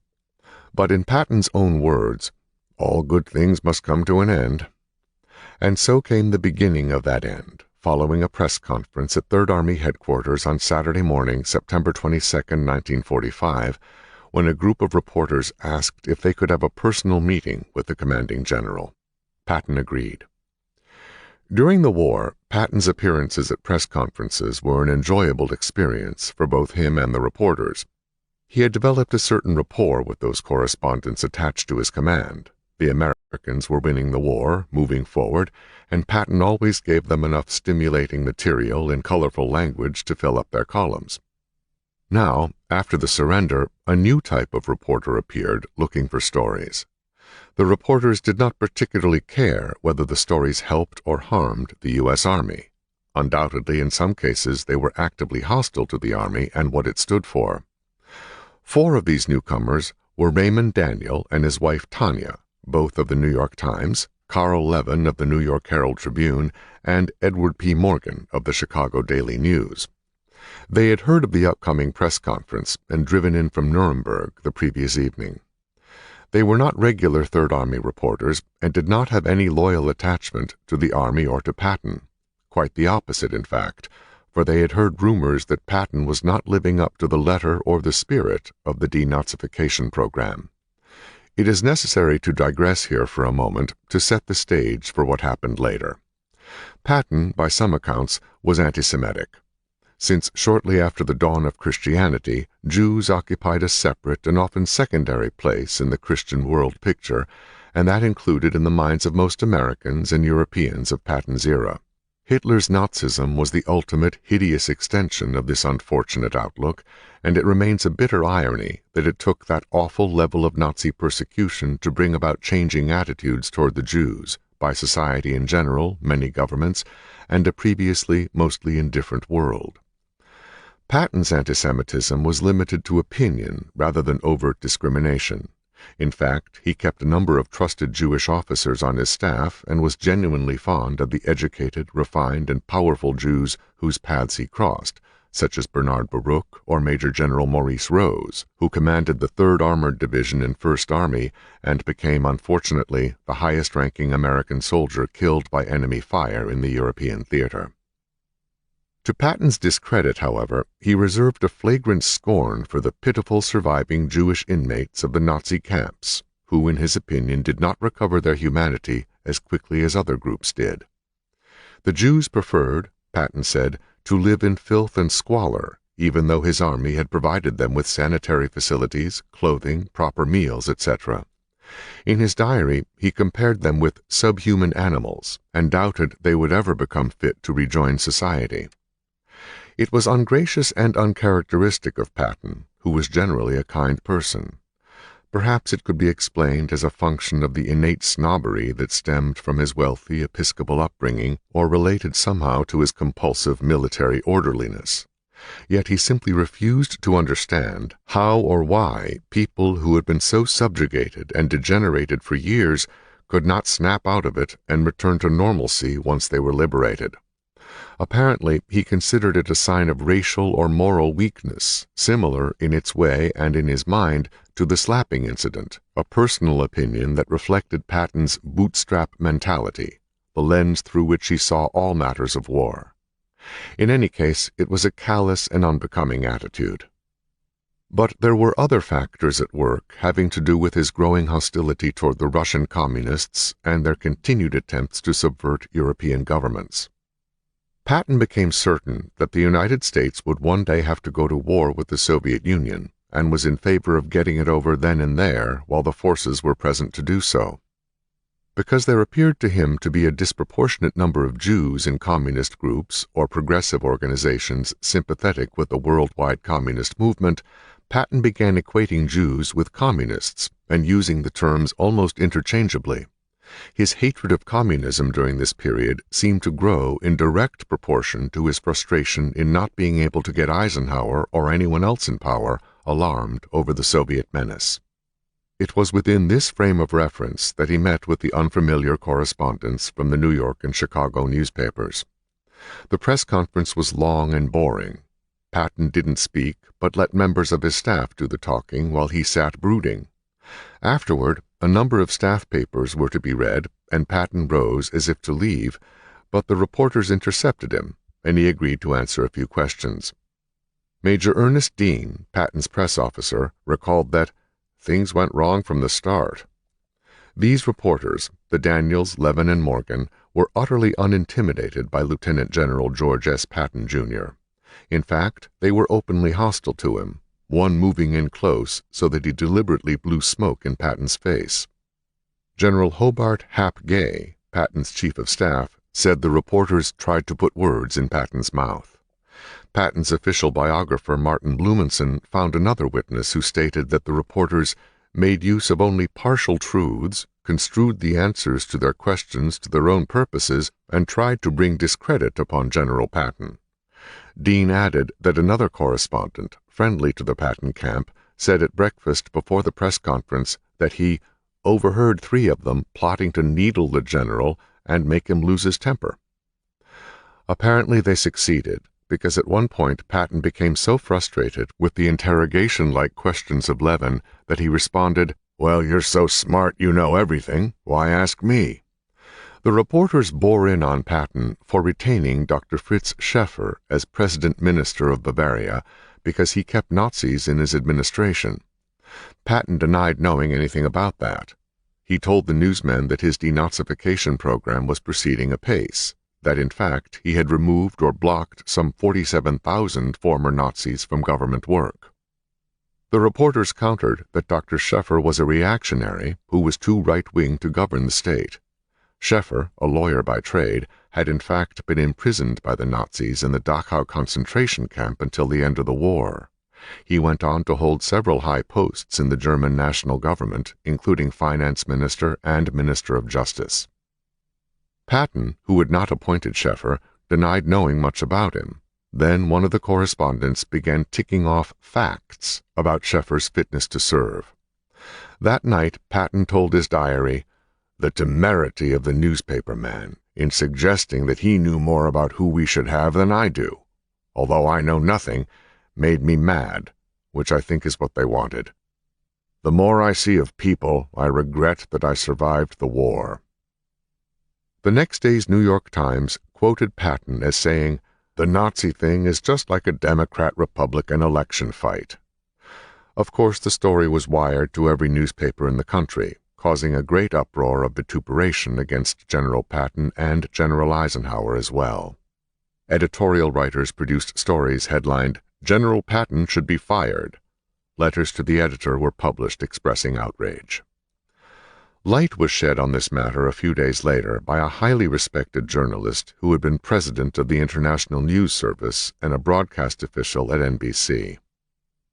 Speaker 1: But in Patton's own words, all good things must come to an end. And so came the beginning of that end, following a press conference at Third Army headquarters on Saturday morning, September 22, 1945, when a group of reporters asked if they could have a personal meeting with the commanding general. Patton agreed. During the war, Patton's appearances at press conferences were an enjoyable experience for both him and the reporters. He had developed a certain rapport with those correspondents attached to his command. The Americans were winning the war, moving forward, and Patton always gave them enough stimulating material in colorful language to fill up their columns. Now, after the surrender, a new type of reporter appeared looking for stories. The reporters did not particularly care whether the stories helped or harmed the U.S. Army. Undoubtedly, in some cases, they were actively hostile to the Army and what it stood for. 4 of these newcomers were Raymond Daniel and his wife Tanya, both of the New York Times, Carl Levin of the New York Herald Tribune, and Edward P. Morgan of the Chicago Daily News. They had heard of the upcoming press conference and driven in from Nuremberg the previous evening. They were not regular Third Army reporters and did not have any loyal attachment to the Army or to Patton. Quite the opposite, in fact, for they had heard rumors that Patton was not living up to the letter or the spirit of the denazification program. It is necessary to digress here for a moment to set the stage for what happened later. Patton, by some accounts, was anti-Semitic. Since shortly after the dawn of Christianity, Jews occupied a separate and often secondary place in the Christian world picture, and that included in the minds of most Americans and Europeans of Patton's era. Hitler's Nazism was the ultimate hideous extension of this unfortunate outlook, and it remains a bitter irony that it took that awful level of Nazi persecution to bring about changing attitudes toward the Jews, by society in general, many governments, and a previously mostly indifferent world. Patton's antisemitism was limited to opinion rather than overt discrimination. In fact, he kept a number of trusted Jewish officers on his staff and was genuinely fond of the educated, refined, and powerful Jews whose paths he crossed, such as Bernard Baruch or Major General Maurice Rose, who commanded the 3rd Armored Division in 1st Army and became, unfortunately, the highest-ranking American soldier killed by enemy fire in the European theater. To Patton's discredit, however, he reserved a flagrant scorn for the pitiful surviving Jewish inmates of the Nazi camps, who, in his opinion, did not recover their humanity as quickly as other groups did. The Jews preferred, Patton said, to live in filth and squalor, even though his army had provided them with sanitary facilities, clothing, proper meals, etc. In his diary, he compared them with subhuman animals and doubted they would ever become fit to rejoin society. It was ungracious and uncharacteristic of Patton, who was generally a kind person. Perhaps it could be explained as a function of the innate snobbery that stemmed from his wealthy Episcopal upbringing or related somehow to his compulsive military orderliness. Yet he simply refused to understand how or why people who had been so subjugated and degenerated for years could not snap out of it and return to normalcy once they were liberated. Apparently, he considered it a sign of racial or moral weakness, similar in its way and in his mind to the slapping incident, a personal opinion that reflected Patton's bootstrap mentality, the lens through which he saw all matters of war. In any case, it was a callous and unbecoming attitude. But there were other factors at work having to do with his growing hostility toward the Russian communists and their continued attempts to subvert European governments. Patton became certain that the United States would one day have to go to war with the Soviet Union, and was in favor of getting it over then and there while the forces were present to do so. Because there appeared to him to be a disproportionate number of Jews in communist groups or progressive organizations sympathetic with the worldwide communist movement, Patton began equating Jews with communists and using the terms almost interchangeably. His hatred of communism during this period seemed to grow in direct proportion to his frustration in not being able to get Eisenhower or anyone else in power alarmed over the Soviet menace. It was within this frame of reference that he met with the unfamiliar correspondents from the New York and Chicago newspapers. The press conference was long and boring. Patton didn't speak, but let members of his staff do the talking while he sat brooding. Afterward, a number of staff papers were to be read, and Patton rose as if to leave, but the reporters intercepted him, and he agreed to answer a few questions. Major Ernest Dean, Patton's press officer, recalled that things went wrong from the start. These reporters, the Daniels, Levin, and Morgan, were utterly unintimidated by Lieutenant General George S. Patton, Jr. In fact, they were openly hostile to him, one moving in close so that he deliberately blew smoke in Patton's face. General Hobart Hap Gay, Patton's chief of staff, said the reporters tried to put words in Patton's mouth. Patton's official biographer Martin Blumenson found another witness who stated that the reporters made use of only partial truths, construed the answers to their questions to their own purposes, and tried to bring discredit upon General Patton. Dean added that another correspondent, friendly to the Patton camp, said at breakfast before the press conference that he overheard 3 of them plotting to needle the general and make him lose his temper. Apparently they succeeded, because at one point Patton became so frustrated with the interrogation-like questions of Levin that he responded, "Well, you're so smart you know everything. Why ask me?" The reporters bore in on Patton for retaining Dr. Fritz Schäffer as President Minister of Bavaria because he kept Nazis in his administration. Patton denied knowing anything about that. He told the newsmen that his denazification program was proceeding apace, that in fact he had removed or blocked some 47,000 former Nazis from government work. The reporters countered that Dr. Schäffer was a reactionary who was too right-wing to govern the state. Schäffer, a lawyer by trade, had in fact been imprisoned by the Nazis in the Dachau concentration camp until the end of the war. He went on to hold several high posts in the German national government, including finance minister and minister of justice. Patton, who had not appointed Scheffer, denied knowing much about him. Then one of the correspondents began ticking off facts about Scheffer's fitness to serve. That night Patton told his diary, "The temerity of the newspaper man in suggesting that he knew more about who we should have than I do, although I know nothing, made me mad, which I think is what they wanted. The more I see of people, I regret that I survived the war." The next day's New York Times quoted Patton as saying, "The Nazi thing is just like a Democrat-Republican election fight." Of course, the story was wired to every newspaper in the country, causing a great uproar of vituperation against General Patton and General Eisenhower as well. Editorial writers produced stories headlined, "General Patton should be fired." Letters to the editor were published expressing outrage. Light was shed on this matter a few days later by a highly respected journalist who had been president of the International News Service and a broadcast official at NBC.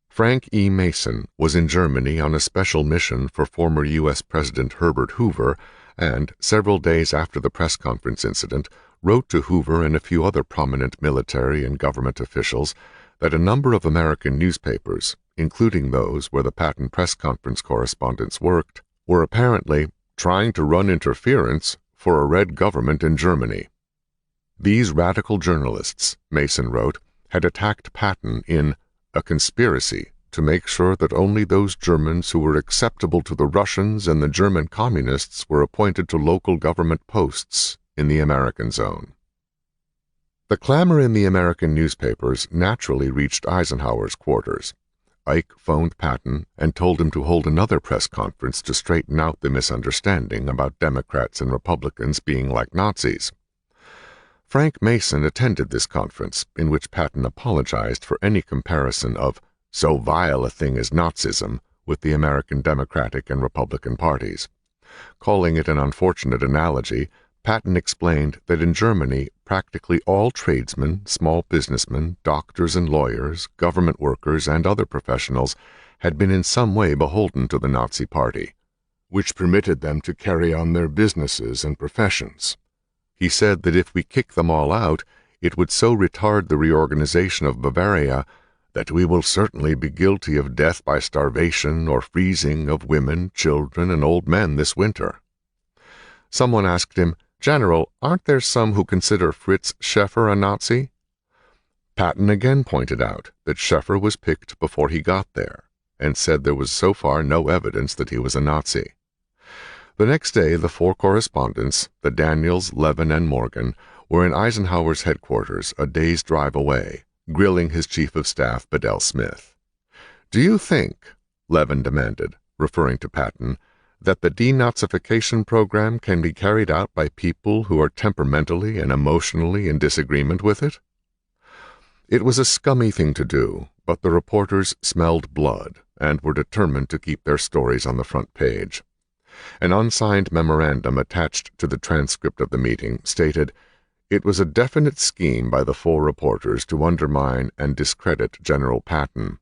Speaker 1: Frank E. Mason was in Germany on a special mission for former U.S. President Herbert Hoover and, several days after the press conference incident, wrote to Hoover and a few other prominent military and government officials that a number of American newspapers, including those where the Patton press conference correspondents worked, were apparently trying to run interference for a red government in Germany. These radical journalists, Mason wrote, had attacked Patton in a conspiracy to make sure that only those Germans who were acceptable to the Russians and the German communists were appointed to local government posts in the American zone. The clamor in the American newspapers naturally reached Eisenhower's quarters. Ike phoned Patton and told him to hold another press conference to straighten out the misunderstanding about Democrats and Republicans being like Nazis. Frank Mason attended this conference, in which Patton apologized for any comparison of so vile a thing as Nazism with the American Democratic and Republican parties. Calling it an unfortunate analogy, Patton explained that in Germany practically all tradesmen, small businessmen, doctors and lawyers, government workers, and other professionals had been in some way beholden to the Nazi Party, which permitted them to carry on their businesses and professions. He said that if we kick them all out, it would so retard the reorganization of Bavaria that we will certainly be guilty of death by starvation or freezing of women, children, and old men this winter. Someone asked him, "General, aren't there some who consider Fritz Scheffer a Nazi?" Patton again pointed out that Scheffer was picked before he got there, and said there was so far no evidence that he was a Nazi. The next day the four correspondents, the Daniels, Levin, and Morgan, were in Eisenhower's headquarters a day's drive away, grilling his chief of staff, Bedell Smith. "Do you think," Levin demanded, referring to Patton, "that the denazification program can be carried out by people who are temperamentally and emotionally in disagreement with it?" It was a scummy thing to do, but the reporters smelled blood and were determined to keep their stories on the front page. An unsigned memorandum attached to the transcript of the meeting stated, "It was a definite scheme by the four reporters to undermine and discredit General Patton.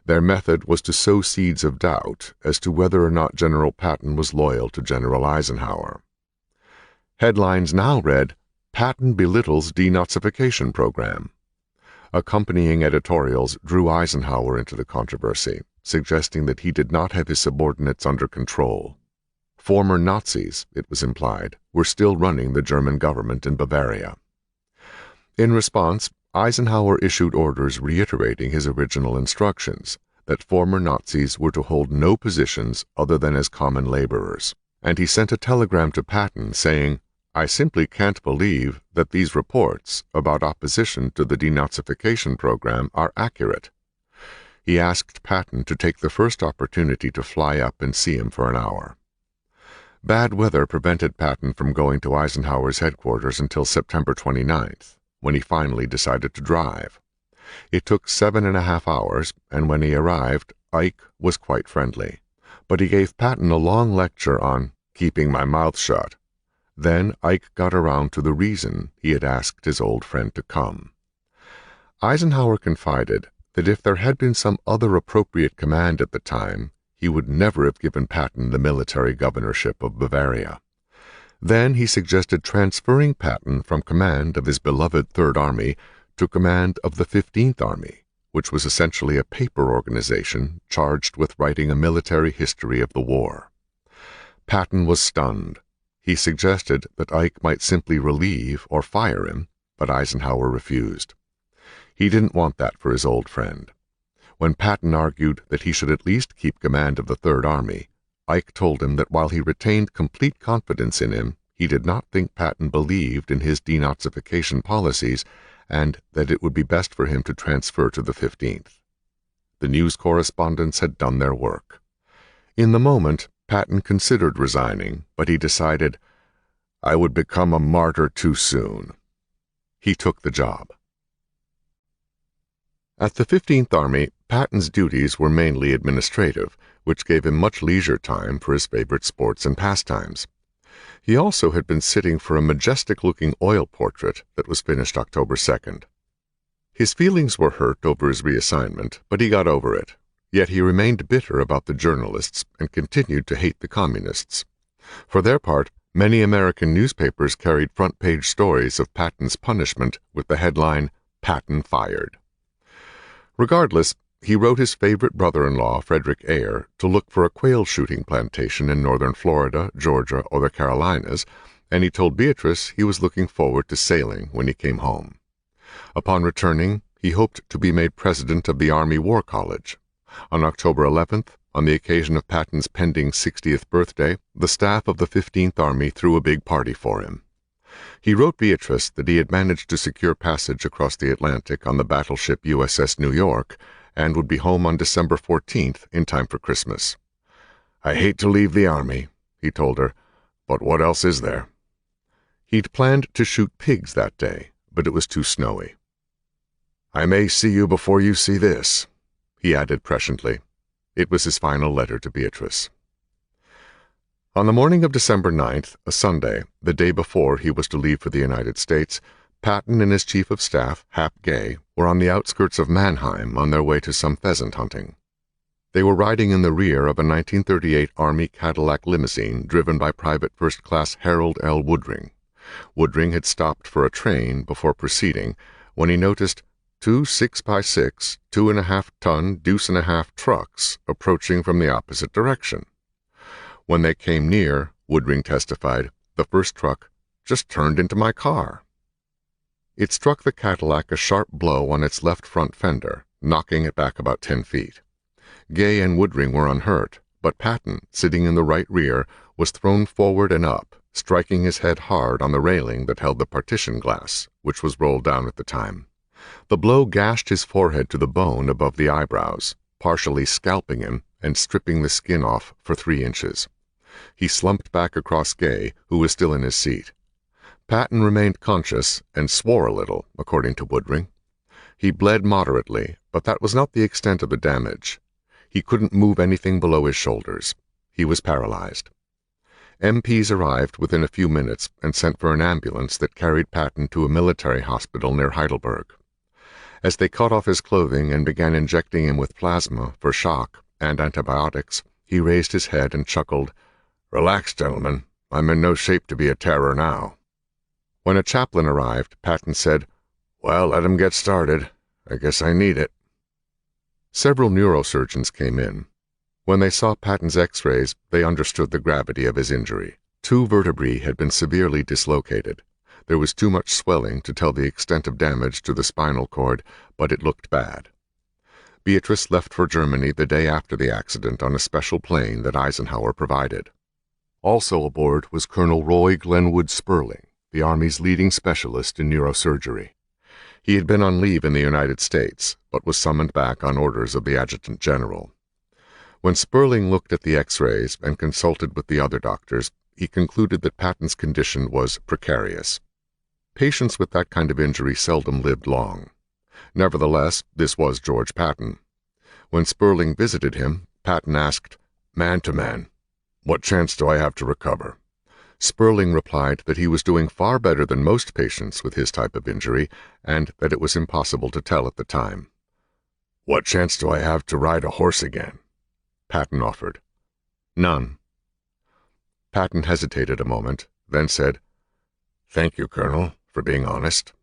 Speaker 1: Their method was to sow seeds of doubt as to whether or not General Patton was loyal to General Eisenhower." Headlines now read, "Patton belittles denazification program." Accompanying editorials drew Eisenhower into the controversy, suggesting that he did not have his subordinates under control. Former Nazis, it was implied, were still running the German government in Bavaria. In response, Eisenhower issued orders reiterating his original instructions, that former Nazis were to hold no positions other than as common laborers, and he sent a telegram to Patton saying, "I simply can't believe that these reports about opposition to the denazification program are accurate." He asked Patton to take the first opportunity to fly up and see him for an hour. Bad weather prevented Patton from going to Eisenhower's headquarters until September 29th, when he finally decided to drive. It took 7.5 hours, and when he arrived, Ike was quite friendly, but he gave Patton a long lecture on keeping my mouth shut. Then Ike got around to the reason he had asked his old friend to come. Eisenhower confided that if there had been some other appropriate command at the time, he would never have given Patton the military governorship of Bavaria. Then he suggested transferring Patton from command of his beloved Third Army to command of the 15th Army, which was essentially a paper organization charged with writing a military history of the war. Patton was stunned. He suggested that Ike might simply relieve or fire him, but Eisenhower refused. He didn't want that for his old friend. When Patton argued that he should at least keep command of the Third Army, Ike told him that while he retained complete confidence in him, he did not think Patton believed in his denazification policies and that it would be best for him to transfer to the 15th. The news correspondents had done their work. In the moment, Patton considered resigning, but he decided, "I would become a martyr too soon." He took the job. At the 15th Army, Patton's duties were mainly administrative, which gave him much leisure time for his favorite sports and pastimes. He also had been sitting for a majestic-looking oil portrait that was finished October 2nd. His feelings were hurt over his reassignment, but he got over it. Yet he remained bitter about the journalists and continued to hate the communists. For their part, many American newspapers carried front-page stories of Patton's punishment with the headline, "Patton Fired." Regardless, he wrote his favorite brother-in-law, Frederick Eyre, to look for a quail shooting plantation in northern Florida, Georgia, or the Carolinas, and he told Beatrice he was looking forward to sailing when he came home. Upon returning, he hoped to be made president of the Army War College. On October 11th, on the occasion of Patton's pending 60th birthday, the staff of the 15th Army threw a big party for him. He wrote Beatrice that he had managed to secure passage across the Atlantic on the battleship USS New York and would be home on December 14th in time for Christmas. "I hate to leave the Army," he told her, "but what else is there?" He'd planned to shoot pigs that day, but it was too snowy. "I may see you before you see this," he added presciently. It was his final letter to Beatrice. On the morning of December 9th, a Sunday, the day before he was to leave for the United States, Patton and his chief of staff, Hap Gay, were on the outskirts of Mannheim on their way to some pheasant hunting. They were riding in the rear of a 1938 Army Cadillac limousine driven by Private First Class Harold L. Woodring. Woodring had stopped for a train before proceeding when he noticed two 6x6, 2.5-ton, deuce-and-a-half trucks approaching from the opposite direction. When they came near, Woodring testified, the first truck just turned into my car. It struck the Cadillac a sharp blow on its left front fender, knocking it back about 10 feet. Gay and Woodring were unhurt, but Patton, sitting in the right rear, was thrown forward and up, striking his head hard on the railing that held the partition glass, which was rolled down at the time. The blow gashed his forehead to the bone above the eyebrows, partially scalping him and stripping the skin off for 3 inches. He slumped back across Gay, who was still in his seat. Patton remained conscious and swore a little, according to Woodring. He bled moderately, but that was not the extent of the damage. He couldn't move anything below his shoulders. He was paralyzed. MPs arrived within a few minutes and sent for an ambulance that carried Patton to a military hospital near Heidelberg. As they cut off his clothing and began injecting him with plasma for shock and antibiotics, he raised his head and chuckled, "Relax, gentlemen. I'm in no shape to be a terror now." When a chaplain arrived, Patton said, "Well, let him get started. I guess I need it." Several neurosurgeons came in. When they saw Patton's x-rays, they understood the gravity of his injury. 2 vertebrae had been severely dislocated. There was too much swelling to tell the extent of damage to the spinal cord, but it looked bad. Beatrice left for Germany the day after the accident on a special plane that Eisenhower provided. Also aboard was Colonel Roy Glenwood Sperling, the Army's leading specialist in neurosurgery. He had been on leave in the United States, but was summoned back on orders of the Adjutant General. When Sperling looked at the x-rays and consulted with the other doctors, he concluded that Patton's condition was precarious. Patients with that kind of injury seldom lived long. Nevertheless, this was George Patton. When Sperling visited him, Patton asked, "Man to man, what chance do I have to recover?" Sperling replied that he was doing far better than most patients with his type of injury, and that it was impossible to tell at the time. "What chance do I have to ride a horse again?" Patton offered. "None." Patton hesitated a moment, then said, "Thank you, Colonel, for being honest."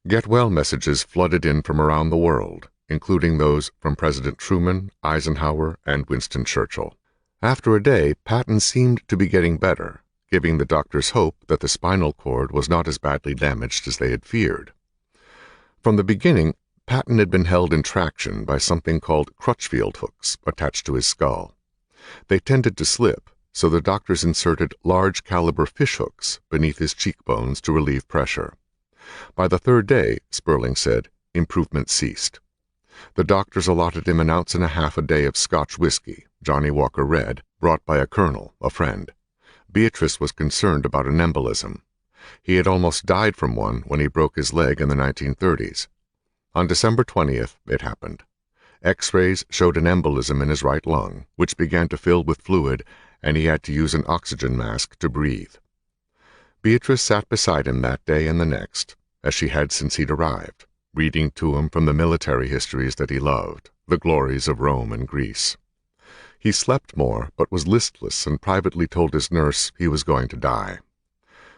Speaker 1: Get-well messages flooded in from around the world, including those from President Truman, Eisenhower, and Winston Churchill. After a day, Patton seemed to be getting better, giving the doctors hope that the spinal cord was not as badly damaged as they had feared. From the beginning, Patton had been held in traction by something called Crutchfield hooks attached to his skull. They tended to slip, so the doctors inserted large-caliber fishhooks beneath his cheekbones to relieve pressure. By the third day, Sperling said, improvement ceased. The doctors allotted him an ounce and a half a day of Scotch whiskey, Johnny Walker Red, brought by a colonel, a friend. Beatrice was concerned about an embolism. He had almost died from one when he broke his leg in the 1930s. On December 20th, it happened. X-rays showed an embolism in his right lung, which began to fill with fluid, and he had to use an oxygen mask to breathe. Beatrice sat beside him that day and the next, as she had since he'd arrived, reading to him from the military histories that he loved, the glories of Rome and Greece. He slept more, but was listless and privately told his nurse he was going to die.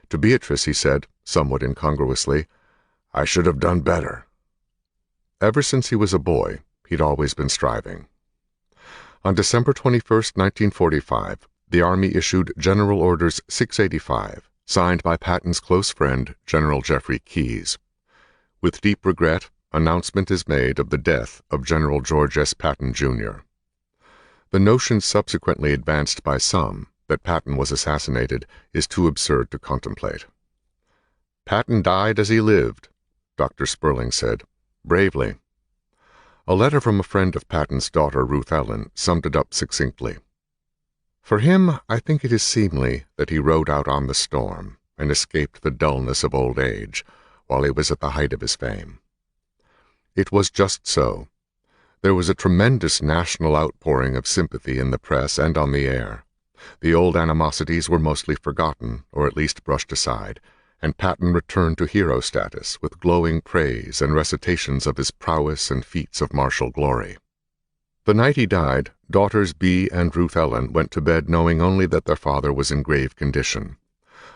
Speaker 1: To Beatrice he said, somewhat incongruously, "I should have done better." Ever since he was a boy, he'd always been striving. On December 21, 1945, the Army issued General Orders 685, signed by Patton's close friend, General Jeffrey Keyes. With deep regret, announcement is made of the death of General George S. Patton, Jr. The notion subsequently advanced by some that Patton was assassinated is too absurd to contemplate. "Patton died as he lived," Dr. Sperling said, bravely. A letter from a friend of Patton's daughter, Ruth Ellen, summed it up succinctly. "For him, I think it is seemly that he rode out on the storm and escaped the dullness of old age while he was at the height of his fame." It was just so. There was a tremendous national outpouring of sympathy in the press and on the air. The old animosities were mostly forgotten, or at least brushed aside, and Patton returned to hero status with glowing praise and recitations of his prowess and feats of martial glory. The night he died, daughters Bea and Ruth Ellen went to bed knowing only that their father was in grave condition.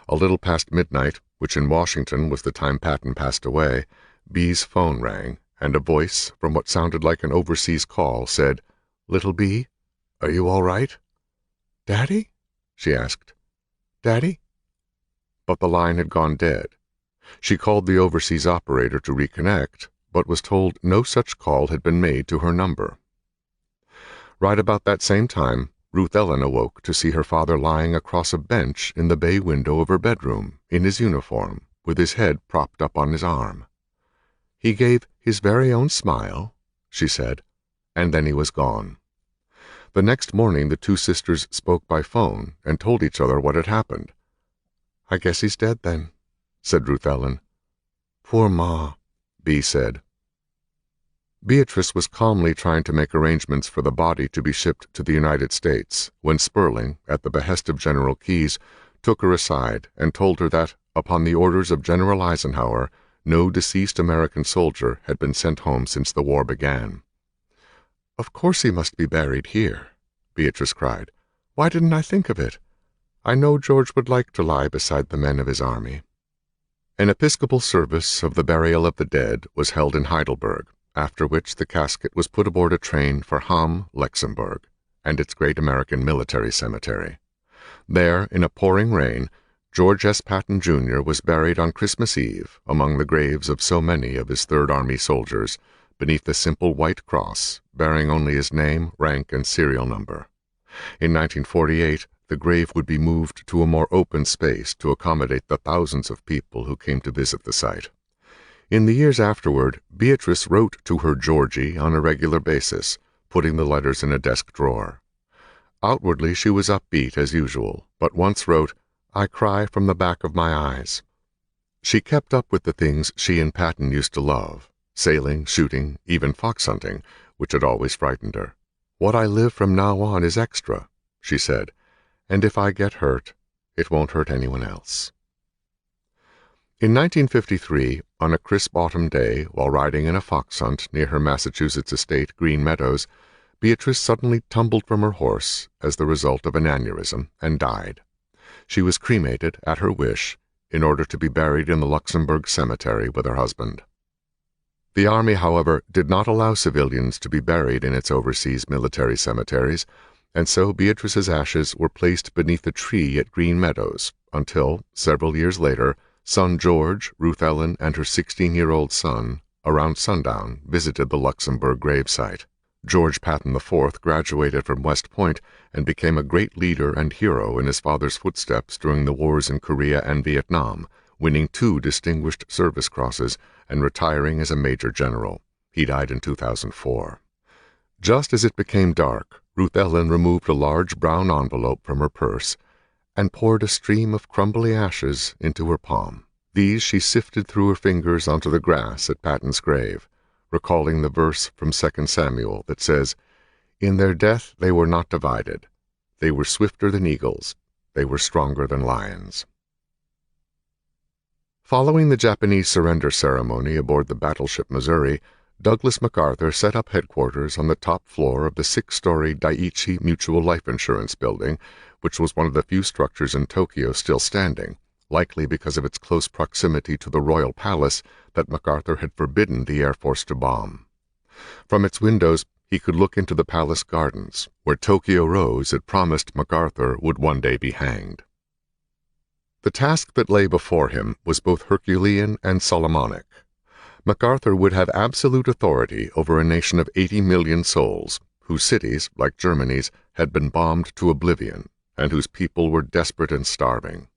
Speaker 1: A little past midnight, which in Washington was the time Patton passed away, Bea's phone rang, and a voice, from what sounded like an overseas call, said, "Little Bea, are you all right?" "Daddy?" she asked. "Daddy?" But the line had gone dead. She called the overseas operator to reconnect, but was told no such call had been made to her number. Right about that same time, Ruth Ellen awoke to see her father lying across a bench in the bay window of her bedroom, in his uniform, with his head propped up on his arm. "He gave his very own smile," she said, and then he was gone. The next morning the two sisters spoke by phone and told each other what had happened. "I guess he's dead then," said Ruth Ellen. "Poor Ma," Bea said. Beatrice was calmly trying to make arrangements for the body to be shipped to the United States when Sperling, at the behest of General Keyes, took her aside and told her that, upon the orders of General Eisenhower, no deceased American soldier had been sent home since the war began. "Of course he must be buried here," Beatrice cried. "Why didn't I think of it? I know George would like to lie beside the men of his army." An Episcopal service of the burial of the dead was held in Heidelberg, after which the casket was put aboard a train for Hamm, Luxembourg, and its great American military cemetery. There, in a pouring rain, George S. Patton, Jr. was buried on Christmas Eve among the graves of so many of his Third Army soldiers, beneath a simple white cross bearing only his name, rank, and serial number. In 1948, the grave would be moved to a more open space to accommodate the thousands of people who came to visit the site. In the years afterward, Beatrice wrote to her Georgie on a regular basis, putting the letters in a desk drawer. Outwardly she was upbeat as usual, but once wrote, "I cry from the back of my eyes." She kept up with the things she and Patton used to love, sailing, shooting, even fox hunting, which had always frightened her. "What I live from now on is extra," she said, "and if I get hurt, it won't hurt anyone else." In 1953, on a crisp autumn day, while riding in a fox hunt near her Massachusetts estate, Green Meadows, Beatrice suddenly tumbled from her horse as the result of an aneurysm and died. She was cremated, at her wish, in order to be buried in the Luxembourg cemetery with her husband. The army, however, did not allow civilians to be buried in its overseas military cemeteries, and so Beatrice's ashes were placed beneath a tree at Green Meadows until, several years later, son George, Ruth Ellen, and her 16-year-old son, around sundown, visited the Luxembourg gravesite. George Patton IV graduated from West Point and became a great leader and hero in his father's footsteps during the wars in Korea and Vietnam, winning 2 Distinguished Service Crosses and retiring as a Major General. He died in 2004. Just as it became dark, Ruth Ellen removed a large brown envelope from her purse and poured a stream of crumbly ashes into her palm. These she sifted through her fingers onto the grass at Patton's grave, recalling the verse from 2 Samuel that says, "In their death they were not divided. They were swifter than eagles. They were stronger than lions." Following the Japanese surrender ceremony aboard the battleship Missouri, Douglas MacArthur set up headquarters on the top floor of the 6-story Daiichi Mutual Life Insurance building, which was one of the few structures in Tokyo still standing, likely because of its close proximity to the royal palace that MacArthur had forbidden the Air Force to bomb. From its windows, he could look into the palace gardens, where Tokyo Rose had promised MacArthur would one day be hanged. The task that lay before him was both Herculean and Solomonic. MacArthur would have absolute authority over a nation of 80 million souls, whose cities, like Germany's, had been bombed to oblivion, and whose people were desperate and starving.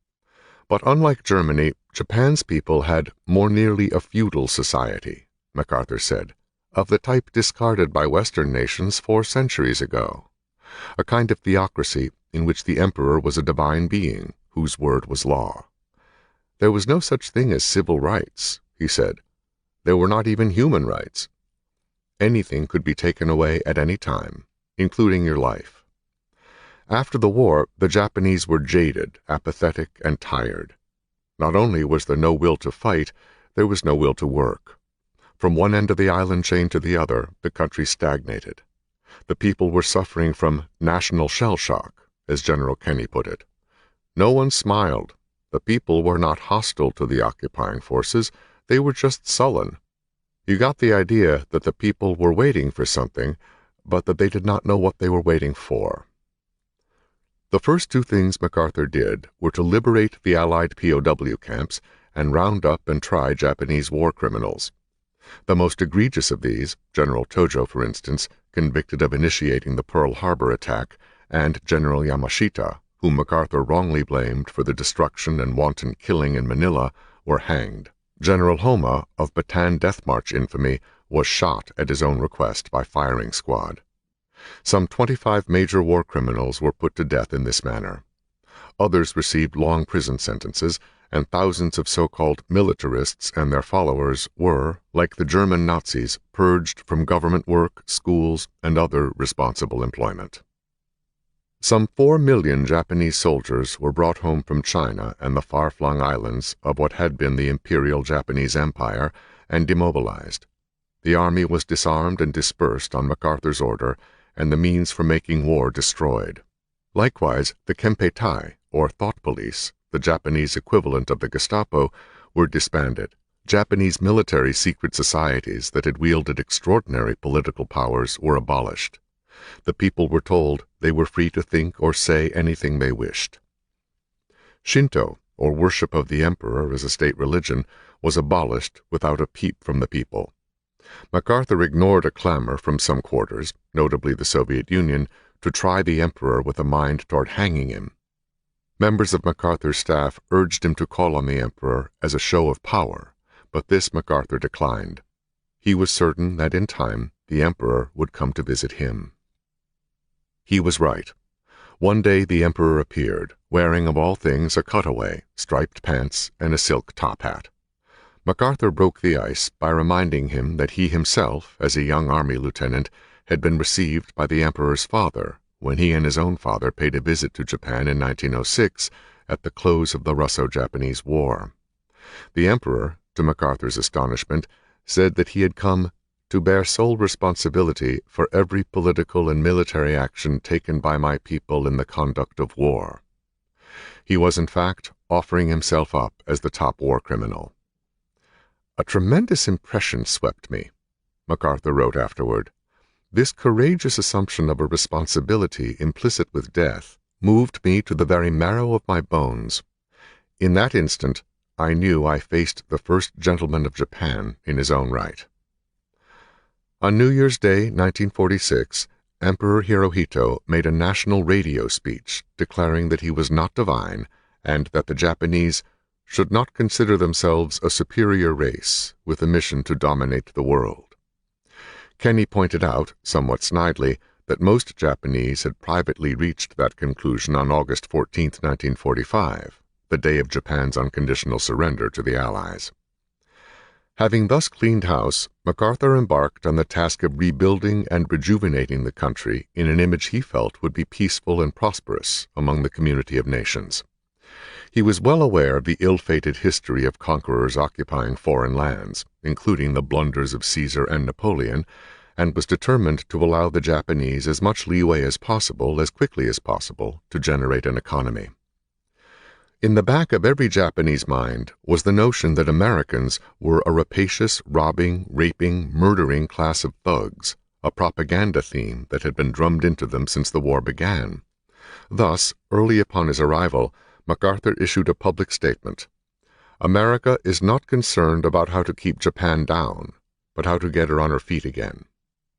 Speaker 1: But unlike Germany, Japan's people had more nearly a feudal society, MacArthur said, of the type discarded by Western nations 4 centuries ago. A kind of theocracy in which the emperor was a divine being, whose word was law. There was no such thing as civil rights, he said. There were not even human rights. Anything could be taken away at any time, including your life. After the war, the Japanese were jaded, apathetic, and tired. Not only was there no will to fight, there was no will to work. From one end of the island chain to the other, the country stagnated. The people were suffering from national shell shock, as General Kenny put it. No one smiled. The people were not hostile to the occupying forces, they were just sullen. You got the idea that the people were waiting for something, but that they did not know what they were waiting for. The first 2 things MacArthur did were to liberate the Allied POW camps and round up and try Japanese war criminals. The most egregious of these, General Tojo, for instance, convicted of initiating the Pearl Harbor attack, and General Yamashita, whom MacArthur wrongly blamed for the destruction and wanton killing in Manila, were hanged. General Homa, of Bataan Death March infamy, was shot at his own request by firing squad. Some 25 major war criminals were put to death in this manner. Others received long prison sentences, and thousands of so-called militarists and their followers were, like the German Nazis, purged from government work, schools, and other responsible employment. Some 4 million Japanese soldiers were brought home from China and the far-flung islands of what had been the Imperial Japanese Empire and demobilized. The army was disarmed and dispersed on MacArthur's order, and the means for making war destroyed. Likewise, the Kempeitai, or Thought Police, the Japanese equivalent of the Gestapo, were disbanded. Japanese military secret societies that had wielded extraordinary political powers were abolished. The people were told they were free to think or say anything they wished. Shinto, or worship of the emperor as a state religion, was abolished without a peep from the people. MacArthur ignored a clamor from some quarters, notably the Soviet Union, to try the emperor with a mind toward hanging him. Members of MacArthur's staff urged him to call on the emperor as a show of power, but this MacArthur declined. He was certain that in time the emperor would come to visit him. He was right. One day the emperor appeared, wearing of all things a cutaway, striped pants, and a silk top hat. MacArthur broke the ice by reminding him that he himself, as a young army lieutenant, had been received by the emperor's father when he and his own father paid a visit to Japan in 1906 at the close of the Russo-Japanese War. The emperor, to MacArthur's astonishment, said that he had come to bear sole responsibility for every political and military action taken by my people in the conduct of war. He was, in fact, offering himself up as the top war criminal. "A tremendous impression swept me," MacArthur wrote afterward. "This courageous assumption of a responsibility implicit with death moved me to the very marrow of my bones. In that instant, I knew I faced the first gentleman of Japan in his own right." On New Year's Day, 1946, Emperor Hirohito made a national radio speech declaring that he was not divine and that the Japanese should not consider themselves a superior race with a mission to dominate the world. Kenny pointed out, somewhat snidely, that most Japanese had privately reached that conclusion on August 14, 1945, the day of Japan's unconditional surrender to the Allies. Having thus cleaned house, MacArthur embarked on the task of rebuilding and rejuvenating the country in an image he felt would be peaceful and prosperous among the community of nations. He was well aware of the ill-fated history of conquerors occupying foreign lands, including the blunders of Caesar and Napoleon, and was determined to allow the Japanese as much leeway as possible, as quickly as possible, to generate an economy. In the back of every Japanese mind was the notion that Americans were a rapacious, robbing, raping, murdering class of thugs, a propaganda theme that had been drummed into them since the war began. Thus, early upon his arrival, MacArthur issued a public statement. "America is not concerned about how to keep Japan down, but how to get her on her feet again."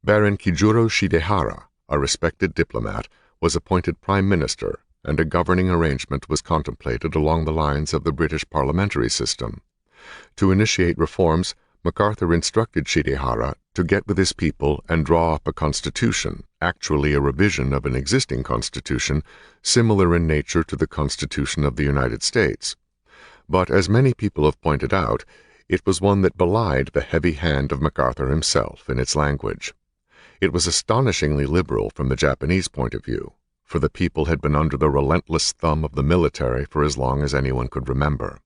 Speaker 1: Baron Kijuro Shidehara, a respected diplomat, was appointed Prime Minister, and a governing arrangement was contemplated along the lines of the British parliamentary system. To initiate reforms, MacArthur instructed Shidehara to get with his people and draw up a constitution, actually a revision of an existing constitution, similar in nature to the Constitution of the United States. But, as many people have pointed out, it was one that belied the heavy hand of MacArthur himself in its language. It was astonishingly liberal from the Japanese point of view, for the people had been under the relentless thumb of the military for as long as anyone could remember.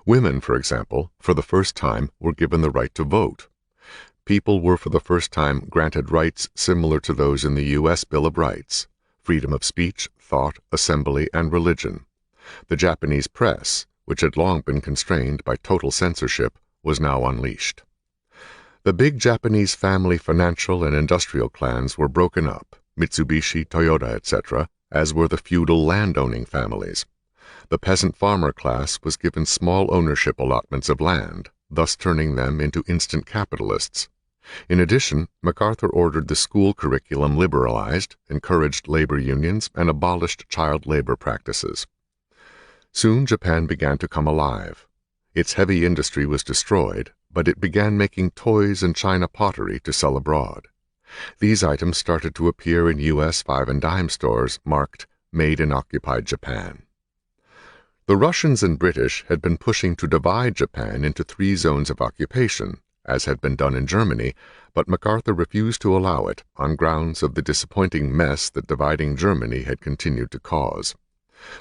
Speaker 1: Women, for example, for the first time were given the right to vote. People were for the first time granted rights similar to those in the U.S. Bill of Rights: freedom of speech, thought, assembly, and religion. The Japanese press, which had long been constrained by total censorship, was now unleashed. The big Japanese family financial and industrial clans were broken up, Mitsubishi, Toyota, etc., as were the feudal landowning families. The peasant farmer class was given small ownership allotments of land, thus turning them into instant capitalists. In addition, MacArthur ordered the school curriculum liberalized, encouraged labor unions, and abolished child labor practices. Soon Japan began to come alive. Its heavy industry was destroyed, but it began making toys and china pottery to sell abroad. These items started to appear in U.S. five-and-dime stores marked "Made in Occupied Japan." The Russians and British had been pushing to divide Japan into 3 zones of occupation, as had been done in Germany, but MacArthur refused to allow it on grounds of the disappointing mess that dividing Germany had continued to cause.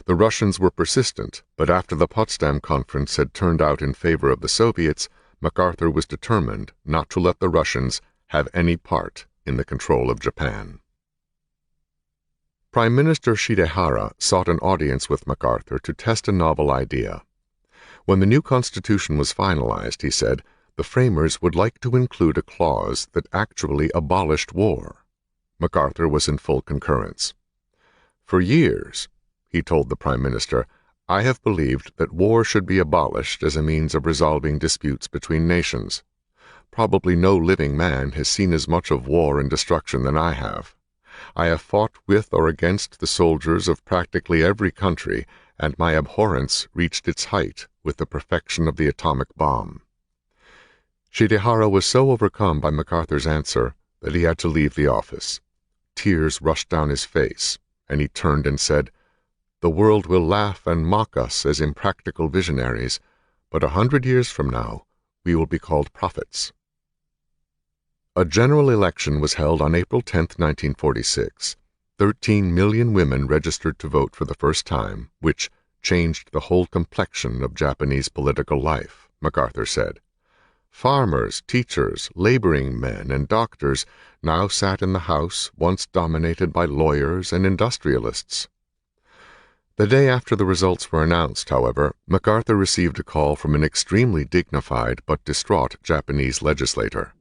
Speaker 1: The Russians were persistent, but after the Potsdam Conference had turned out in favor of the Soviets, MacArthur was determined not to let the Russians have any part in the control of Japan. Prime Minister Shidehara sought an audience with MacArthur to test a novel idea. When the new constitution was finalized, he said, the framers would like to include a clause that actually abolished war. MacArthur was in full concurrence. "For years," he told the Prime Minister, "I have believed that war should be abolished as a means of resolving disputes between nations. Probably no living man has seen as much of war and destruction than I have. I have fought with or against the soldiers of practically every country, and my abhorrence reached its height with the perfection of the atomic bomb." Shidehara was so overcome by MacArthur's answer that he had to leave the office. Tears rushed down his face, and he turned and said, "The world will laugh and mock us as impractical visionaries, but 100 years from now we will be called prophets." A general election was held on April 10, 1946. 13 million women registered to vote for the first time, which changed the whole complexion of Japanese political life, MacArthur said. Farmers, teachers, laboring men, and doctors now sat in the House once dominated by lawyers and industrialists. The day after the results were announced, however, MacArthur received a call from an extremely dignified but distraught Japanese legislator.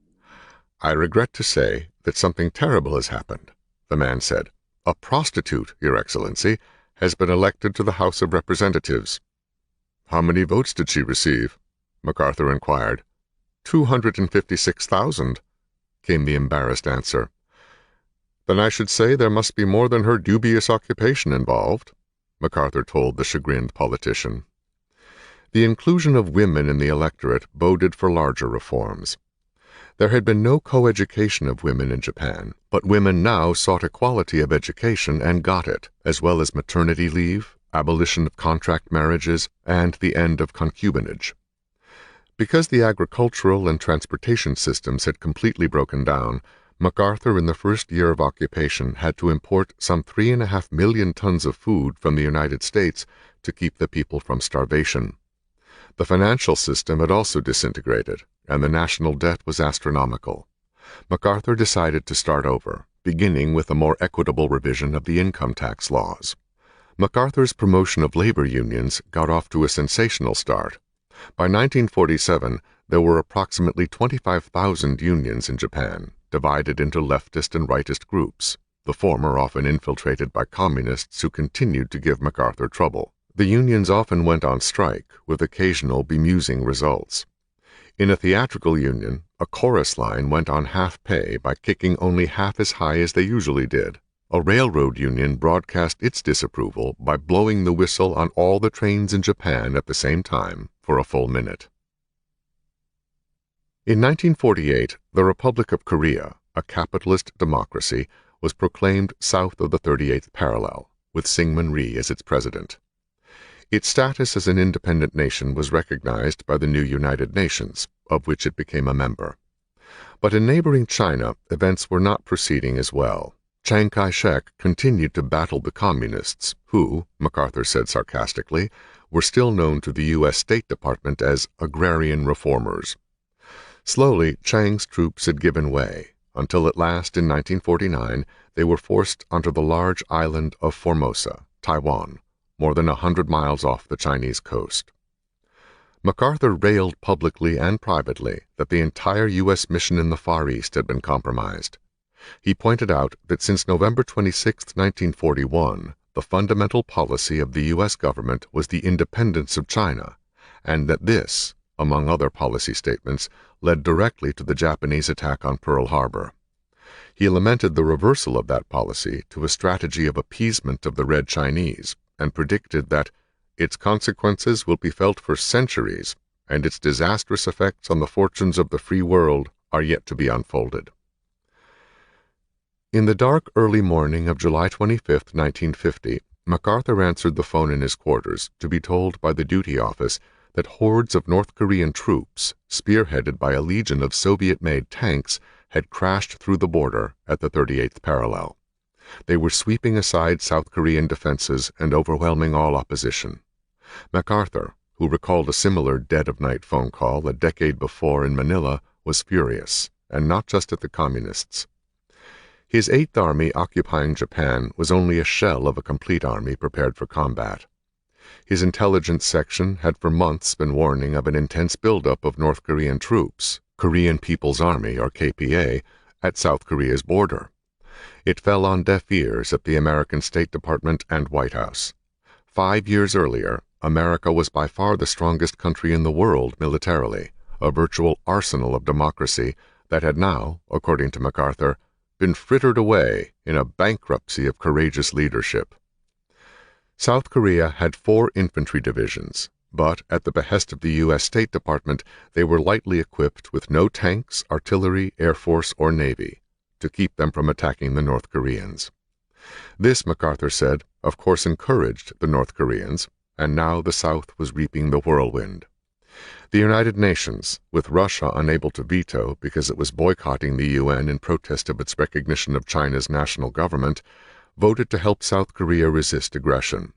Speaker 1: "I regret to say that something terrible has happened," the man said. "A prostitute, Your Excellency, has been elected to the House of Representatives." "How many votes did she receive?" MacArthur inquired. 256,000, came the embarrassed answer. "Then I should say there must be more than her dubious occupation involved," MacArthur told the chagrined politician. The inclusion of women in the electorate boded for larger reforms. There had been no coeducation of women in Japan, but women now sought equality of education and got it, as well as maternity leave, abolition of contract marriages, and the end of concubinage. Because the agricultural and transportation systems had completely broken down, MacArthur in the first year of occupation had to import some 3.5 million tons of food from the United States to keep the people from starvation. The financial system had also disintegrated, and the national debt was astronomical. MacArthur decided to start over, beginning with a more equitable revision of the income tax laws. MacArthur's promotion of labor unions got off to a sensational start. By 1947, there were approximately 25,000 unions in Japan, divided into leftist and rightist groups, the former often infiltrated by communists who continued to give MacArthur trouble. The unions often went on strike, with occasional bemusing results. In a theatrical union, a chorus line went on half pay by kicking only half as high as they usually did. A railroad union broadcast its disapproval by blowing the whistle on all the trains in Japan at the same time for a full minute. In 1948, the Republic of Korea, a capitalist democracy, was proclaimed south of the 38th parallel, with Syngman Rhee as its president. Its status as an independent nation was recognized by the new United Nations, of which it became a member. But in neighboring China, events were not proceeding as well. Chiang Kai-shek continued to battle the communists, who, MacArthur said sarcastically, were still known to the U.S. State Department as agrarian reformers. Slowly, Chiang's troops had given way, until at last in 1949 they were forced onto the large island of Formosa, Taiwan, more than 100 miles off the Chinese coast. MacArthur railed publicly and privately that the entire U.S. mission in the Far East had been compromised. He pointed out that since November 26, 1941, the fundamental policy of the U.S. government was the independence of China, and that this, among other policy statements, led directly to the Japanese attack on Pearl Harbor. He lamented the reversal of that policy to a strategy of appeasement of the Red Chinese, and predicted that its consequences will be felt for centuries, and its disastrous effects on the fortunes of the free world are yet to be unfolded. In the dark early morning of July 25, 1950, MacArthur answered the phone in his quarters to be told by the duty office that hordes of North Korean troops, spearheaded by a legion of Soviet-made tanks, had crashed through the border at the 38th parallel. They were sweeping aside South Korean defenses and overwhelming all opposition. MacArthur, who recalled a similar dead-of-night phone call a decade before in Manila, was furious, and not just at the communists. His 8th Army occupying Japan was only a shell of a complete army prepared for combat. His intelligence section had for months been warning of an intense buildup of North Korean troops, Korean People's Army, or KPA, at South Korea's border. It fell on deaf ears at the American State Department and White House. 5 years earlier, America was by far the strongest country in the world militarily, a virtual arsenal of democracy that had now, according to MacArthur, been frittered away in a bankruptcy of courageous leadership. South Korea had 4 infantry divisions, but at the behest of the U.S. State Department, they were lightly equipped with no tanks, artillery, air force, or navy, to keep them from attacking the North Koreans. This, MacArthur said, of course encouraged the North Koreans, and now the South was reaping the whirlwind. The United Nations, with Russia unable to veto because it was boycotting the UN in protest of its recognition of China's national government, voted to help South Korea resist aggression.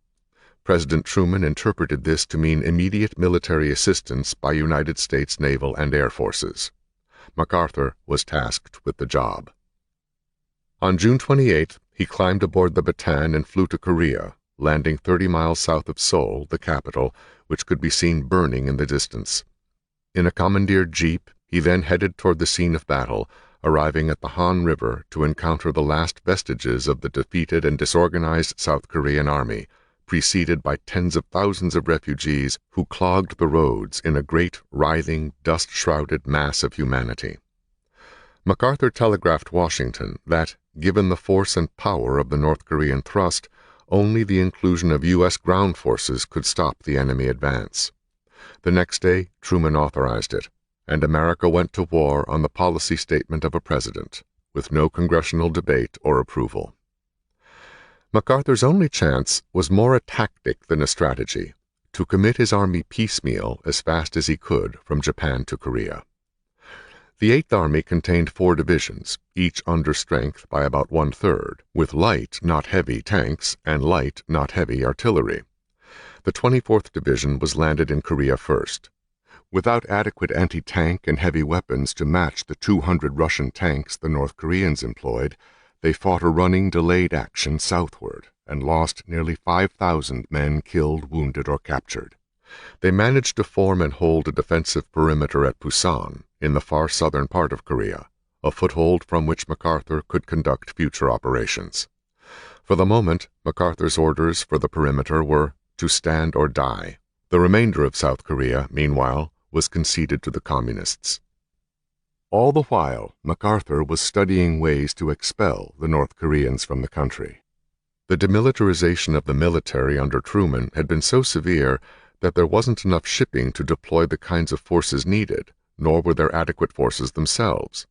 Speaker 1: President Truman interpreted this to mean immediate military assistance by United States naval and air forces. MacArthur was tasked with the job. On June 28th, he climbed aboard the Bataan and flew to Korea, landing 30 miles south of Seoul, the capital, which could be seen burning in the distance. In a commandeered jeep, he then headed toward the scene of battle, arriving at the Han River to encounter the last vestiges of the defeated and disorganized South Korean army, preceded by tens of thousands of refugees who clogged the roads in a great, writhing, dust-shrouded mass of humanity. MacArthur telegraphed Washington that, given the force and power of the North Korean thrust, only the inclusion of U.S. ground forces could stop the enemy advance. The next day, Truman authorized it, and America went to war on the policy statement of a president, with no congressional debate or approval. MacArthur's only chance was more a tactic than a strategy, to commit his army piecemeal as fast as he could from Japan to Korea. The Eighth Army contained 4 divisions, each under strength by about 1/3, with light, not heavy, tanks and light, not heavy, artillery. The 24th Division was landed in Korea first. Without adequate anti-tank and heavy weapons to match the 200 Russian tanks the North Koreans employed, they fought a running, delayed action southward and lost nearly 5,000 men killed, wounded, or captured. They managed to form and hold a defensive perimeter at Busan, in the far southern part of Korea, a foothold from which MacArthur could conduct future operations. For the moment, MacArthur's orders for the perimeter were to stand or die. The remainder of South Korea, meanwhile, was conceded to the Communists. All the while, MacArthur was studying ways to expel the North Koreans from the country. The demilitarization of the military under Truman had been so severe that there wasn't enough shipping to deploy the kinds of forces needed, nor were there adequate forces themselves.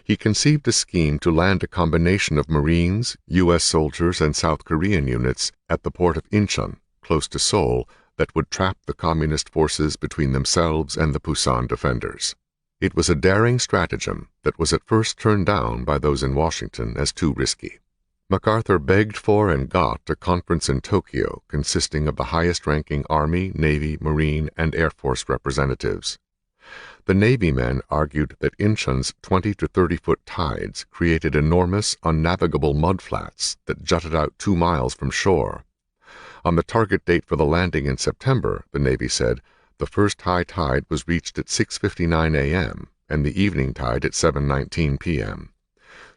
Speaker 1: He conceived a scheme to land a combination of Marines, U.S. soldiers, and South Korean units at the port of Incheon, close to Seoul, that would trap the Communist forces between themselves and the Busan defenders. It was a daring stratagem that was at first turned down by those in Washington as too risky. MacArthur begged for and got a conference in Tokyo consisting of the highest-ranking Army, Navy, Marine, and Air Force representatives. The Navy men argued that Incheon's 20 to 30-foot tides created enormous, unnavigable mudflats that jutted out 2 miles from shore. On the target date for the landing in September, the Navy said, the first high tide was reached at 6:59 a.m. and the evening tide at 7:19 p.m.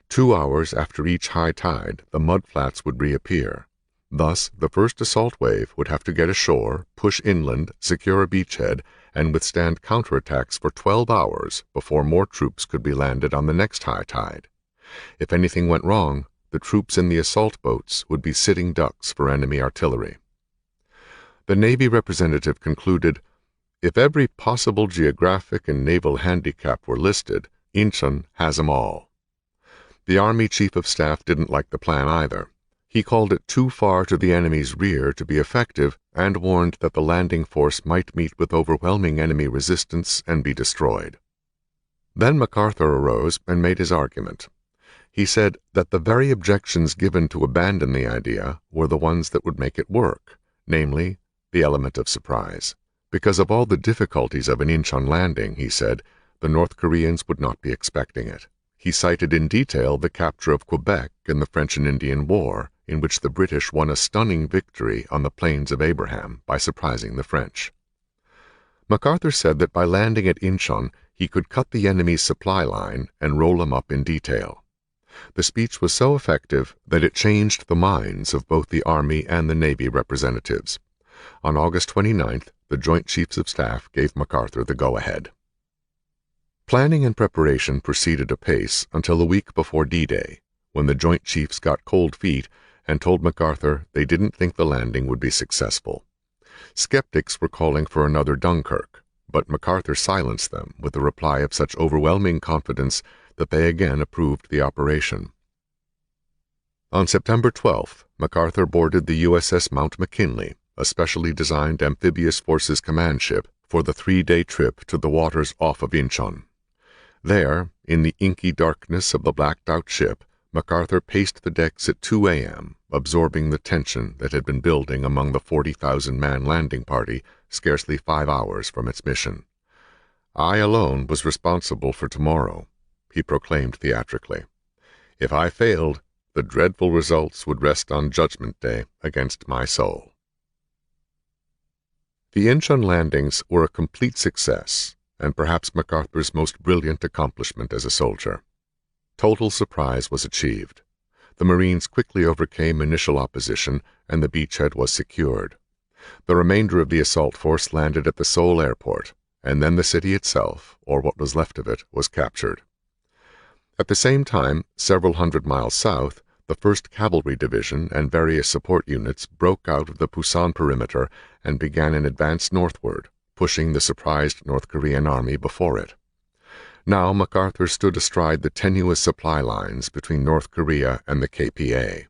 Speaker 1: 2 hours after each high tide, the mudflats would reappear. Thus, the first assault wave would have to get ashore, push inland, secure a beachhead, and withstand counterattacks for 12 hours before more troops could be landed on the next high tide. If anything went wrong, the troops in the assault boats would be sitting ducks for enemy artillery. The Navy representative concluded, if every possible geographic and naval handicap were listed, Incheon has 'em all. The Army Chief of Staff didn't like the plan either. He called it too far to the enemy's rear to be effective and warned that the landing force might meet with overwhelming enemy resistance and be destroyed. Then MacArthur arose and made his argument. He said that the very objections given to abandon the idea were the ones that would make it work, namely, the element of surprise. Because of all the difficulties of an Incheon landing, he said, the North Koreans would not be expecting it. He cited in detail the capture of Quebec in the French and Indian War, in which the British won a stunning victory on the Plains of Abraham by surprising the French. MacArthur said that by landing at Incheon, he could cut the enemy's supply line and roll him up in detail. The speech was so effective that it changed the minds of both the Army and the Navy representatives. On August 29th, the Joint Chiefs of Staff gave MacArthur the go-ahead. Planning and preparation proceeded apace until a week before D-Day, when the Joint Chiefs got cold feet and told MacArthur they didn't think the landing would be successful. Skeptics were calling for another Dunkirk, but MacArthur silenced them with a reply of such overwhelming confidence that they again approved the operation. On September 12th, MacArthur boarded the USS Mount McKinley, a specially designed amphibious forces command ship, for the 3-day trip to the waters off of Incheon. There, in the inky darkness of the blacked-out ship, MacArthur paced the decks at 2 a.m., absorbing the tension that had been building among the 40,000-man landing party scarcely 5 hours from its mission. I alone was responsible for tomorrow, he proclaimed theatrically. If I failed, The dreadful results would rest on Judgment Day against my soul. The Incheon landings were a complete success, and perhaps MacArthur's most brilliant accomplishment as a soldier. Total surprise was achieved. The Marines quickly overcame initial opposition, and the beachhead was secured. The remainder of the assault force landed at the Seoul airport, and then the city itself, or what was left of it, was captured. At the same time, several hundred miles south, the 1st Cavalry Division and various support units broke out of the Pusan perimeter and began an advance northward, pushing the surprised North Korean army before it. Now MacArthur stood astride the tenuous supply lines between North Korea and the KPA.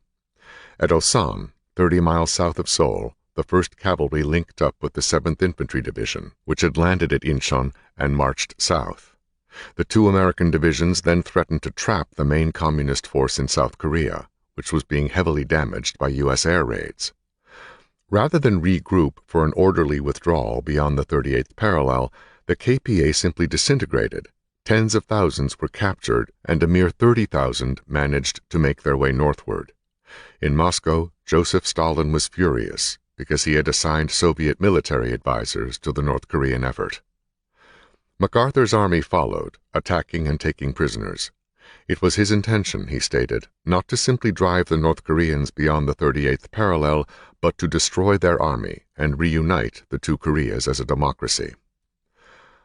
Speaker 1: At Osan, 30 miles south of Seoul, the 1st Cavalry linked up with the 7th Infantry Division, which had landed at Incheon and marched south. The 2 American divisions then threatened to trap the main communist force in South Korea, which was being heavily damaged by U.S. air raids. Rather than regroup for an orderly withdrawal beyond the 38th parallel, the KPA simply disintegrated. Tens of thousands were captured, and a mere 30,000 managed to make their way northward. In Moscow, Joseph Stalin was furious because he had assigned Soviet military advisors to the North Korean effort. MacArthur's army followed, attacking and taking prisoners. It was his intention, he stated, not to simply drive the North Koreans beyond the 38th parallel, but to destroy their army and reunite the 2 Koreas as a democracy.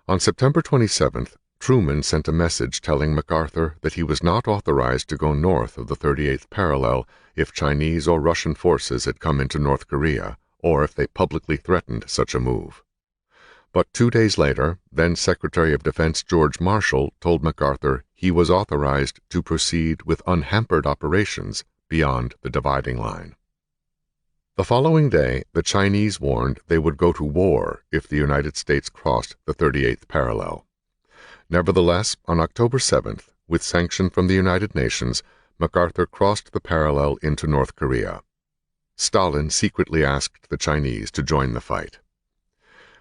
Speaker 1: On September 27th, Truman sent a message telling MacArthur that he was not authorized to go north of the 38th parallel if Chinese or Russian forces had come into North Korea, or if they publicly threatened such a move. But 2 days later, then Secretary of Defense George Marshall told MacArthur he was authorized to proceed with unhampered operations beyond the dividing line. The following day, the Chinese warned they would go to war if the United States crossed the 38th parallel. Nevertheless, on October 7th, with sanction from the United Nations, MacArthur crossed the parallel into North Korea. Stalin secretly asked the Chinese to join the fight.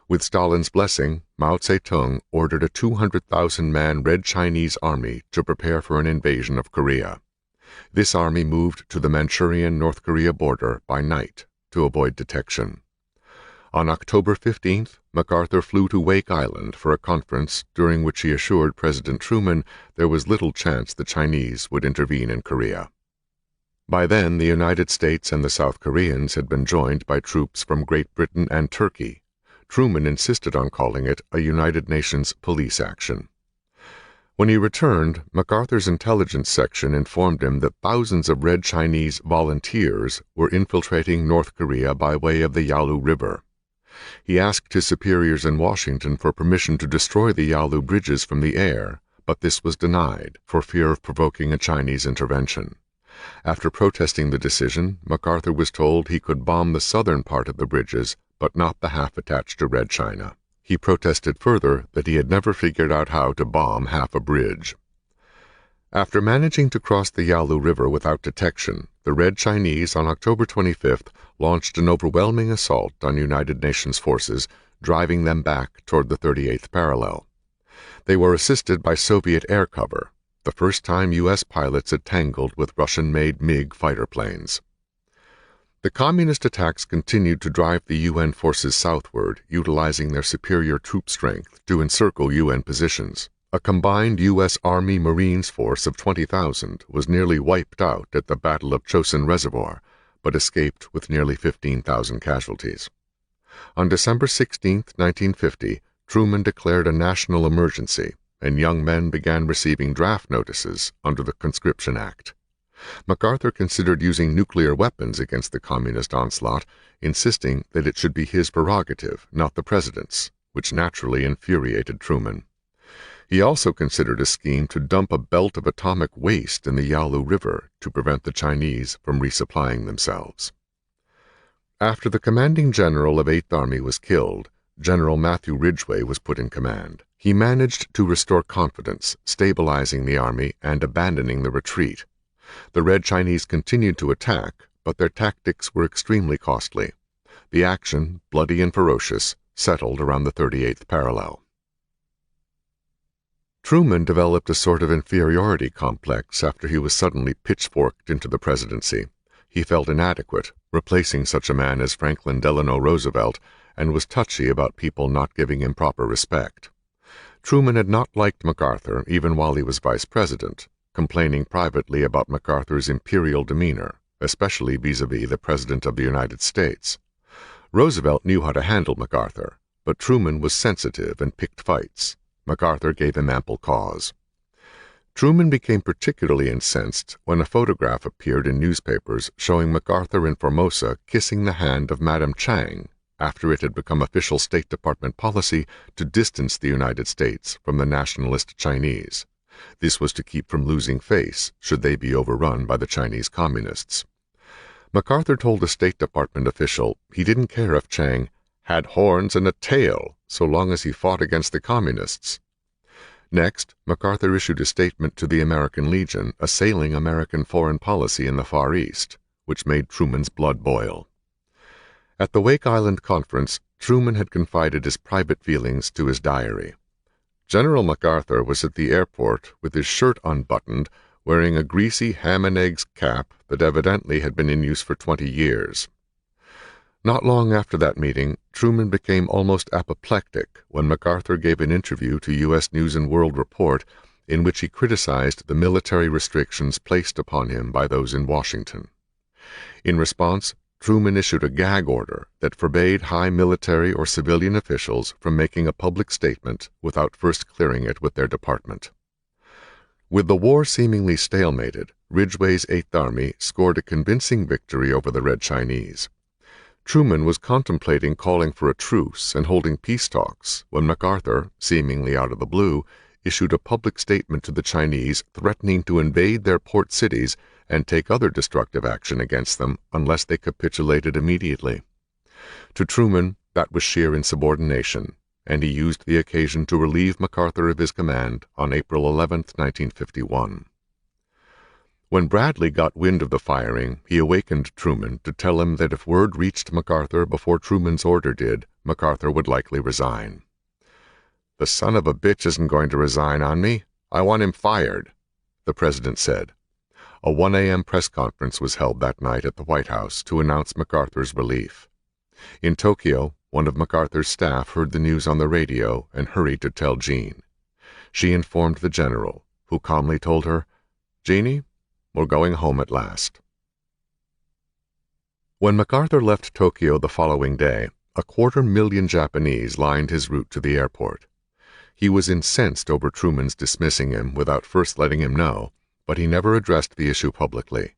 Speaker 1: With Stalin's blessing, Mao Zedong ordered a 200,000-man Red Chinese army to prepare for an invasion of Korea. This army moved to the Manchurian-North Korea border by night to avoid detection. On October 15th, MacArthur flew to Wake Island for a conference during which he assured President Truman there was little chance the Chinese would intervene in Korea. By then, the United States and the South Koreans had been joined by troops from Great Britain and Turkey. Truman insisted on calling it a United Nations police action. When he returned, MacArthur's intelligence section informed him that thousands of Red Chinese volunteers were infiltrating North Korea by way of the Yalu River. He asked his superiors in Washington for permission to destroy the Yalu bridges from the air, but this was denied for fear of provoking a Chinese intervention. After protesting the decision, MacArthur was told he could bomb the southern part of the bridges, but not the half attached to Red China. He protested further that he had never figured out how to bomb half a bridge. After managing to cross the Yalu River without detection, the Red Chinese on October 25th launched an overwhelming assault on United Nations forces, driving them back toward the 38th parallel. They were assisted by Soviet air cover, the first time U.S. pilots had tangled with Russian-made MiG fighter planes. The communist attacks continued to drive the UN forces southward, utilizing their superior troop strength to encircle UN positions. A combined U.S. Army Marines force of 20,000 was nearly wiped out at the Battle of Chosin Reservoir, but escaped with nearly 15,000 casualties. On December 16, 1950, Truman declared a national emergency, and young men began receiving draft notices under the Conscription Act. MacArthur considered using nuclear weapons against the communist onslaught, insisting that it should be his prerogative, not the president's, which naturally infuriated Truman. He also considered a scheme to dump a belt of atomic waste in the Yalu River to prevent the Chinese from resupplying themselves. After the commanding general of 8th Army was killed, General Matthew Ridgway was put in command. He managed to restore confidence, stabilizing the army and abandoning the retreat. The Red Chinese continued to attack, but their tactics were extremely costly. The action, bloody and ferocious, settled around the 38th parallel. Truman developed a sort of inferiority complex after he was suddenly pitchforked into the presidency. He felt inadequate, replacing such a man as Franklin Delano Roosevelt, and was touchy about people not giving him proper respect. Truman had not liked MacArthur even while he was vice president, complaining privately about MacArthur's imperial demeanor, especially vis-a-vis the President of the United States. Roosevelt knew how to handle MacArthur, but Truman was sensitive and picked fights. MacArthur gave him ample cause. Truman became particularly incensed when a photograph appeared in newspapers showing MacArthur in Formosa kissing the hand of Madame Chang after it had become official State Department policy to distance the United States from the nationalist Chinese. This was to keep from losing face should they be overrun by the Chinese communists. MacArthur told a State Department official he didn't care if Chang had horns and a tail so long as he fought against the communists. Next, MacArthur issued a statement to the American Legion assailing American foreign policy in the Far East, which made Truman's blood boil. At the Wake Island Conference, Truman had confided his private feelings to his diary. General MacArthur was at the airport with his shirt unbuttoned, wearing a greasy ham-and-eggs cap that evidently had been in use for 20 years. Not long after that meeting, Truman became almost apoplectic when MacArthur gave an interview to U.S. News and World Report in which he criticized the military restrictions placed upon him by those in Washington. In response, Truman issued a gag order that forbade high military or civilian officials from making a public statement without first clearing it with their department. With the war seemingly stalemated, Ridgway's Eighth Army scored a convincing victory over the Red Chinese. Truman was contemplating calling for a truce and holding peace talks when MacArthur, seemingly out of the blue, issued a public statement to the Chinese threatening to invade their port cities and take other destructive action against them unless they capitulated immediately. To Truman, that was sheer insubordination, and he used the occasion to relieve MacArthur of his command on April 11, 1951. When Bradley got wind of the firing, he awakened Truman to tell him that if word reached MacArthur before Truman's order did, MacArthur would likely resign. "The son of a bitch isn't going to resign on me. I want him fired," the president said. A 1 a.m. press conference was held that night at the White House to announce MacArthur's relief. In Tokyo, one of MacArthur's staff heard the news on the radio and hurried to tell Jean. She informed the general, who calmly told her, "Jeannie, we're going home at last." When MacArthur left Tokyo the following day, 250,000 Japanese lined his route to the airport. He was incensed over Truman's dismissing him without first letting him know, but he never addressed the issue publicly.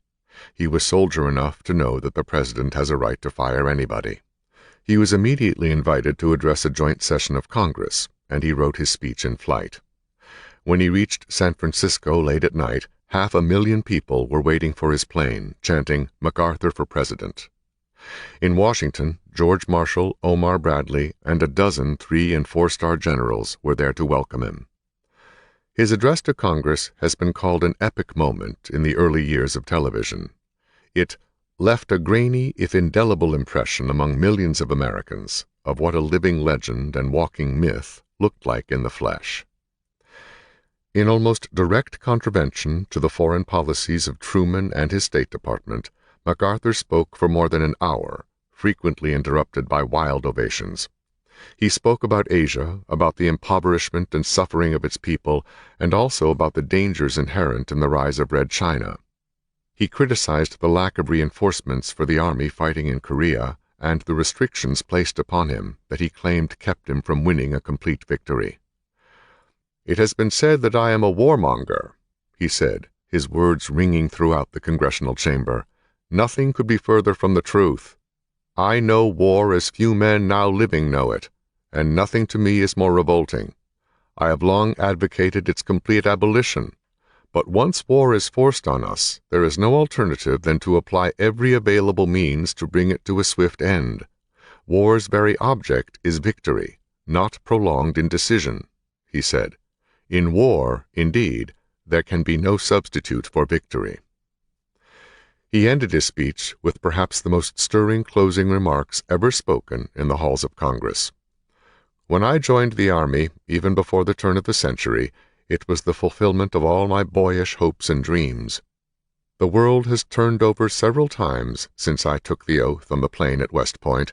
Speaker 1: He was soldier enough to know that the president has a right to fire anybody. He was immediately invited to address a joint session of Congress, and he wrote his speech in flight. When he reached San Francisco late at night, 500,000 people were waiting for his plane, chanting, "MacArthur for President." In Washington, George Marshall, Omar Bradley, and a dozen 3- and 4-star generals were there to welcome him. His address to Congress has been called an epic moment in the early years of television. It left a grainy, if indelible, impression among millions of Americans of what a living legend and walking myth looked like in the flesh. In almost direct contravention to the foreign policies of Truman and his State Department, MacArthur spoke for more than an hour, frequently interrupted by wild ovations. He spoke about Asia, about the impoverishment and suffering of its people, and also about the dangers inherent in the rise of Red China. He criticized the lack of reinforcements for the army fighting in Korea and the restrictions placed upon him that he claimed kept him from winning a complete victory. "It has been said that I am a warmonger," he said, his words ringing throughout the congressional chamber. "Nothing could be further from the truth. I know war as few men now living know it, and nothing to me is more revolting. I have long advocated its complete abolition, but once war is forced on us, there is no alternative than to apply every available means to bring it to a swift end. War's very object is victory, not prolonged indecision," he said. "In war, indeed, there can be no substitute for victory." He ended his speech with perhaps the most stirring closing remarks ever spoken in the halls of Congress. "When I joined the Army, even before the turn of the century, It was the fulfillment of all my boyish hopes and dreams. The world has turned over several times since I took the oath on the plain at West Point,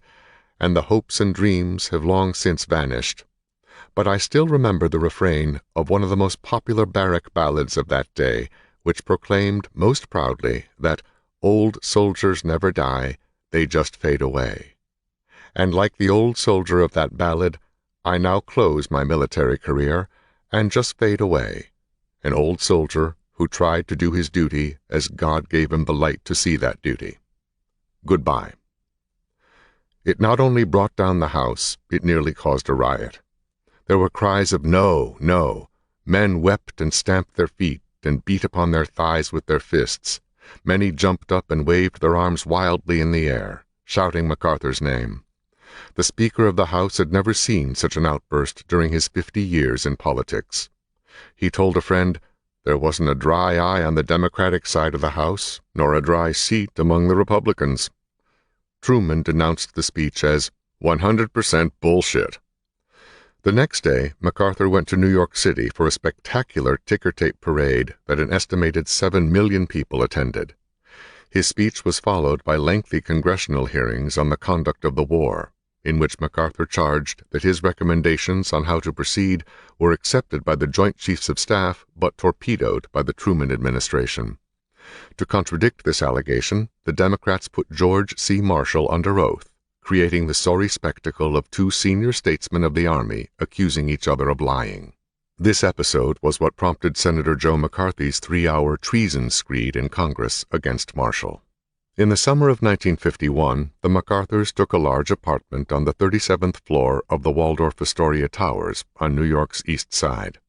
Speaker 1: and the hopes and dreams have long since vanished. But I still remember the refrain of one of the most popular barrack ballads of that day, which proclaimed most proudly that old soldiers never die, they just fade away. And like the old soldier of that ballad, I now close my military career and just fade away, an old soldier who tried to do his duty as God gave him the light to see that duty. Goodbye. It not only brought down the house, it nearly caused a riot. There were cries of "No, no." Men wept and stamped their feet and beat upon their thighs with their fists. Many jumped up and waved their arms wildly in the air, shouting MacArthur's name. The Speaker of the House had never seen such an outburst during his 50 years in politics. He told a friend, "There wasn't a dry eye on the Democratic side of the House, nor a dry seat among the Republicans." Truman denounced the speech as 100% bullshit. The next day, MacArthur went to New York City for a spectacular ticker-tape parade that an estimated 7 million people attended. His speech was followed by lengthy congressional hearings on the conduct of the war, in which MacArthur charged that his recommendations on how to proceed were accepted by the Joint Chiefs of Staff but torpedoed by the Truman administration. To contradict this allegation, the Democrats put George C. Marshall under oath, creating the sorry spectacle of two senior statesmen of the Army accusing each other of lying. This episode was what prompted Senator Joe McCarthy's 3-hour treason screed in Congress against Marshall. In the summer of 1951, the MacArthurs took a large apartment on the 37th floor of the Waldorf Astoria Towers on New York's East Side.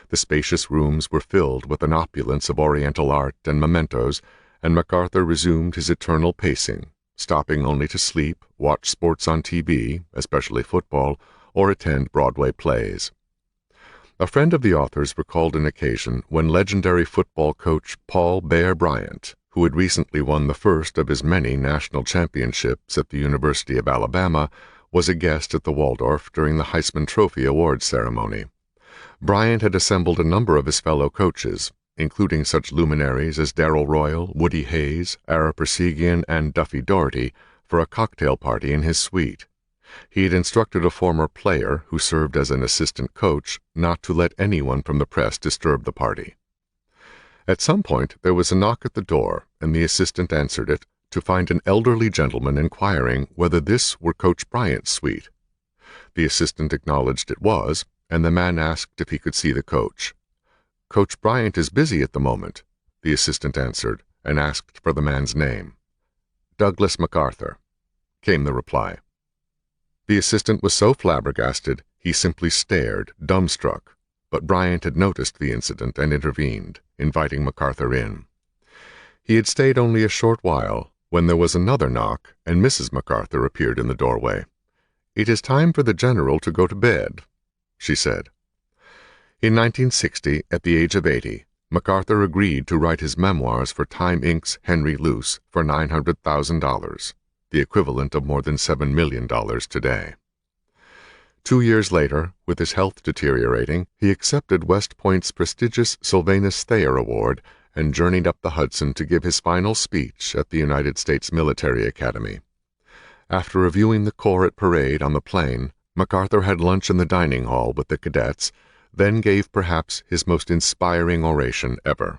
Speaker 1: The spacious rooms were filled with an opulence of Oriental art and mementos, and MacArthur resumed his eternal pacing, stopping only to sleep, watch sports on TV, especially football, or attend Broadway plays. A friend of the author's recalled an occasion when legendary football coach Paul Bear Bryant, who had recently won the first of his many national championships at the University of Alabama, was a guest at the Waldorf during the Heisman Trophy Awards ceremony. Bryant had assembled a number of his fellow coaches, including such luminaries as Darrell Royal, Woody Hayes, Ara Persegian, and Duffy Daugherty, for a cocktail party in his suite. He had instructed a former player, who served as an assistant coach, not to let anyone from the press disturb the party. At some point there was a knock at the door, and the assistant answered it, to find an elderly gentleman inquiring whether this were Coach Bryant's suite. The assistant acknowledged it was, and the man asked if he could see the coach. "Coach Bryant is busy at the moment," the assistant answered, and asked for the man's name. "Douglas MacArthur," came the reply. The assistant was so flabbergasted he simply stared, dumbstruck, but Bryant had noticed the incident and intervened, inviting MacArthur in. He had stayed only a short while when there was another knock, and Mrs. MacArthur appeared in the doorway. "It is time for the General to go to bed," she said. In 1960, at the age of 80, MacArthur agreed to write his memoirs for Time Inc.'s Henry Luce for $900,000, the equivalent of more than $7 million today. 2 years later, with his health deteriorating, he accepted West Point's prestigious Sylvanus Thayer Award and journeyed up the Hudson to give his final speech at the United States Military Academy. After reviewing the corps at parade on the plain, MacArthur had lunch in the dining hall with the cadets, then gave perhaps his most inspiring oration ever.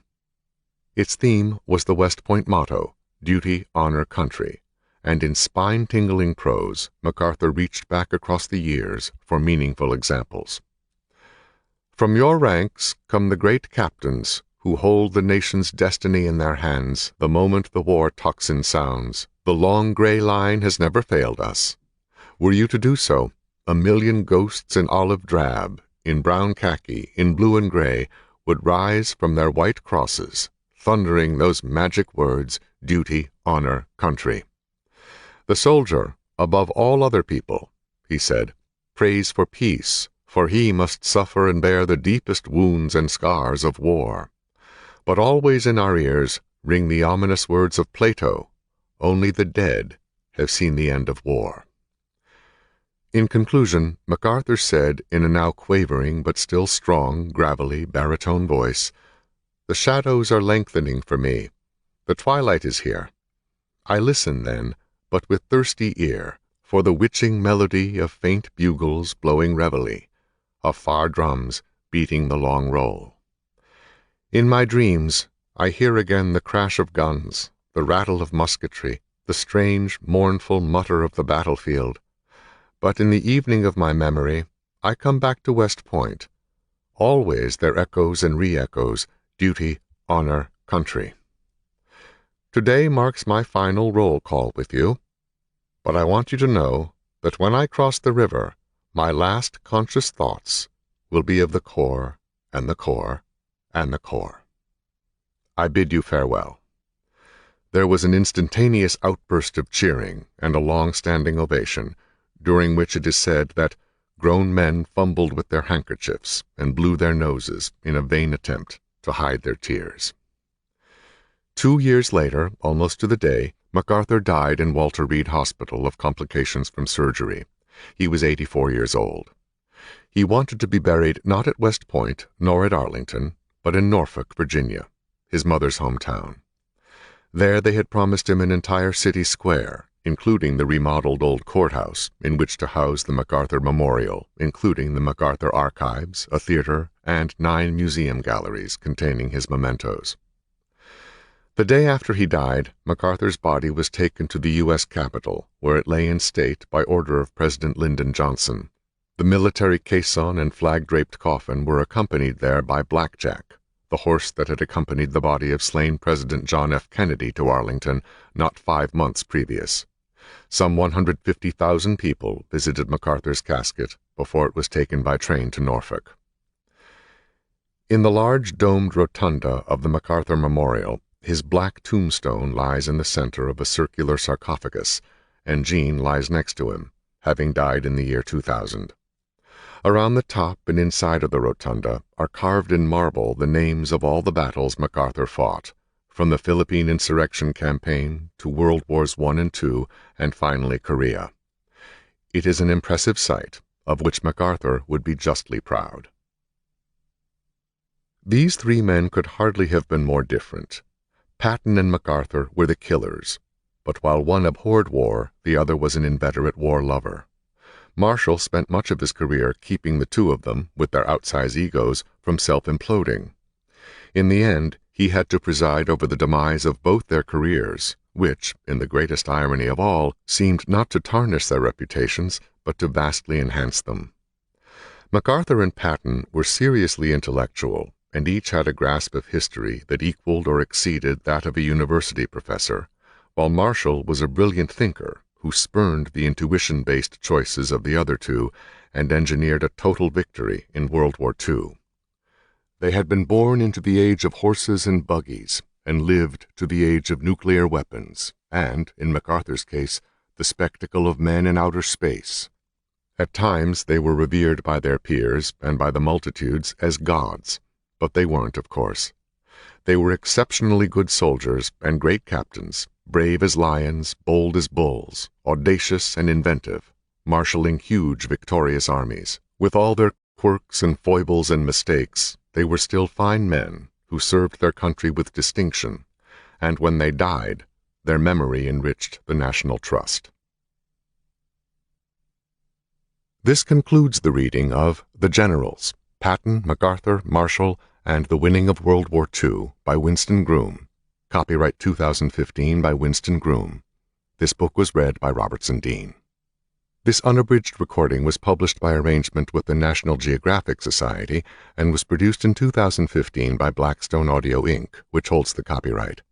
Speaker 1: Its theme was the West Point motto, "Duty, Honor, Country," and in spine-tingling prose, MacArthur reached back across the years for meaningful examples. "From your ranks come the great captains who hold the nation's destiny in their hands the moment the war tocsin sounds. The long gray line has never failed us. Were you to do so, a million ghosts in olive drab, in brown khaki, in blue and gray, would rise from their white crosses, thundering those magic words, duty, honor, country. The soldier, above all other people," he said, "prays for peace, for he must suffer and bear the deepest wounds and scars of war. But always in our ears ring the ominous words of Plato, only the dead have seen the end of war." In conclusion, MacArthur said in a now quavering but still strong, gravelly, baritone voice, "The shadows are lengthening for me. The twilight is here. I listen, then, but with thirsty ear, for the witching melody of faint bugles blowing reveille, of far drums beating the long roll. In my dreams I hear again the crash of guns, the rattle of musketry, the strange, mournful mutter of the battlefield. But in the evening of my memory I come back to West Point. Always there echoes and re-echoes, duty, honor, country. Today marks my final roll call with you, but I want you to know that when I cross the river, my last conscious thoughts will be of the Corps and the Corps and the Corps. I bid you farewell." There was an instantaneous outburst of cheering and a long-standing ovation, during which it is said that grown men fumbled with their handkerchiefs and blew their noses in a vain attempt to hide their tears. 2 years later, almost to the day, MacArthur died in Walter Reed Hospital of complications from surgery. He was 84 years old. He wanted to be buried not at West Point nor at Arlington, but in Norfolk, Virginia, his mother's hometown. There they had promised him an entire city square, including the remodeled old courthouse, in which to house the MacArthur Memorial, including the MacArthur Archives, a theater, and 9 museum galleries containing his mementos. The day after he died, MacArthur's body was taken to the U.S. Capitol, where it lay in state by order of President Lyndon Johnson. The military caisson and flag-draped coffin were accompanied there by Blackjack, the horse that had accompanied the body of slain President John F. Kennedy to Arlington not 5 months previous. Some 150,000 people visited MacArthur's casket before it was taken by train to Norfolk. In the large domed rotunda of the MacArthur Memorial, his black tombstone lies in the center of a circular sarcophagus, and Jean lies next to him, having died in the year 2000. Around the top and inside of the rotunda are carved in marble the names of all the battles MacArthur fought, from the Philippine Insurrection Campaign to World Wars I and II, and finally Korea. It is an impressive sight, of which MacArthur would be justly proud. These 3 men could hardly have been more different. Patton and MacArthur were the killers, but while one abhorred war, the other was an inveterate war lover. Marshall spent much of his career keeping the 2 of them, with their outsized egos, from self-imploding. In the end, he had to preside over the demise of both their careers, which, in the greatest irony of all, seemed not to tarnish their reputations, but to vastly enhance them. MacArthur and Patton were seriously intellectual, and each had a grasp of history that equaled or exceeded that of a university professor, while Marshall was a brilliant thinker who spurned the intuition-based choices of the other 2 and engineered a total victory in World War II. They had been born into the age of horses and buggies and lived to the age of nuclear weapons and, in MacArthur's case, the spectacle of men in outer space. At times they were revered by their peers and by the multitudes as gods, but they weren't, of course. They were exceptionally good soldiers and great captains, brave as lions, bold as bulls, audacious and inventive, marshalling huge victorious armies. With all their quirks and foibles and mistakes, they were still fine men who served their country with distinction, and when they died, their memory enriched the national trust. This concludes the reading of The Generals, Patton, MacArthur, Marshall, and the Winning of World War II by Winston Groom. Copyright 2015 by Winston Groom. This book was read by Robertson Dean. This unabridged recording was published by arrangement with the National Geographic Society and was produced in 2015 by Blackstone Audio Inc., which holds the copyright.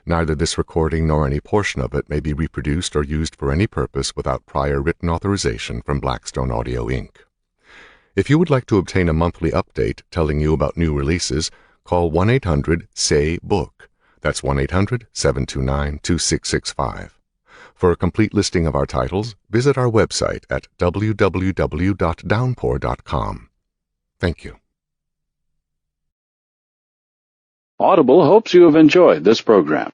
Speaker 1: Neither this recording nor any portion of it may be reproduced or used for any purpose without prior written authorization from Blackstone Audio Inc. If you would like to obtain a monthly update telling you about new releases, call 1-800-SAY-BOOK. That's 1-800-729-2665. For a complete listing of our titles, visit our website at www.downpour.com. Thank you.
Speaker 2: Audible hopes you have enjoyed this program.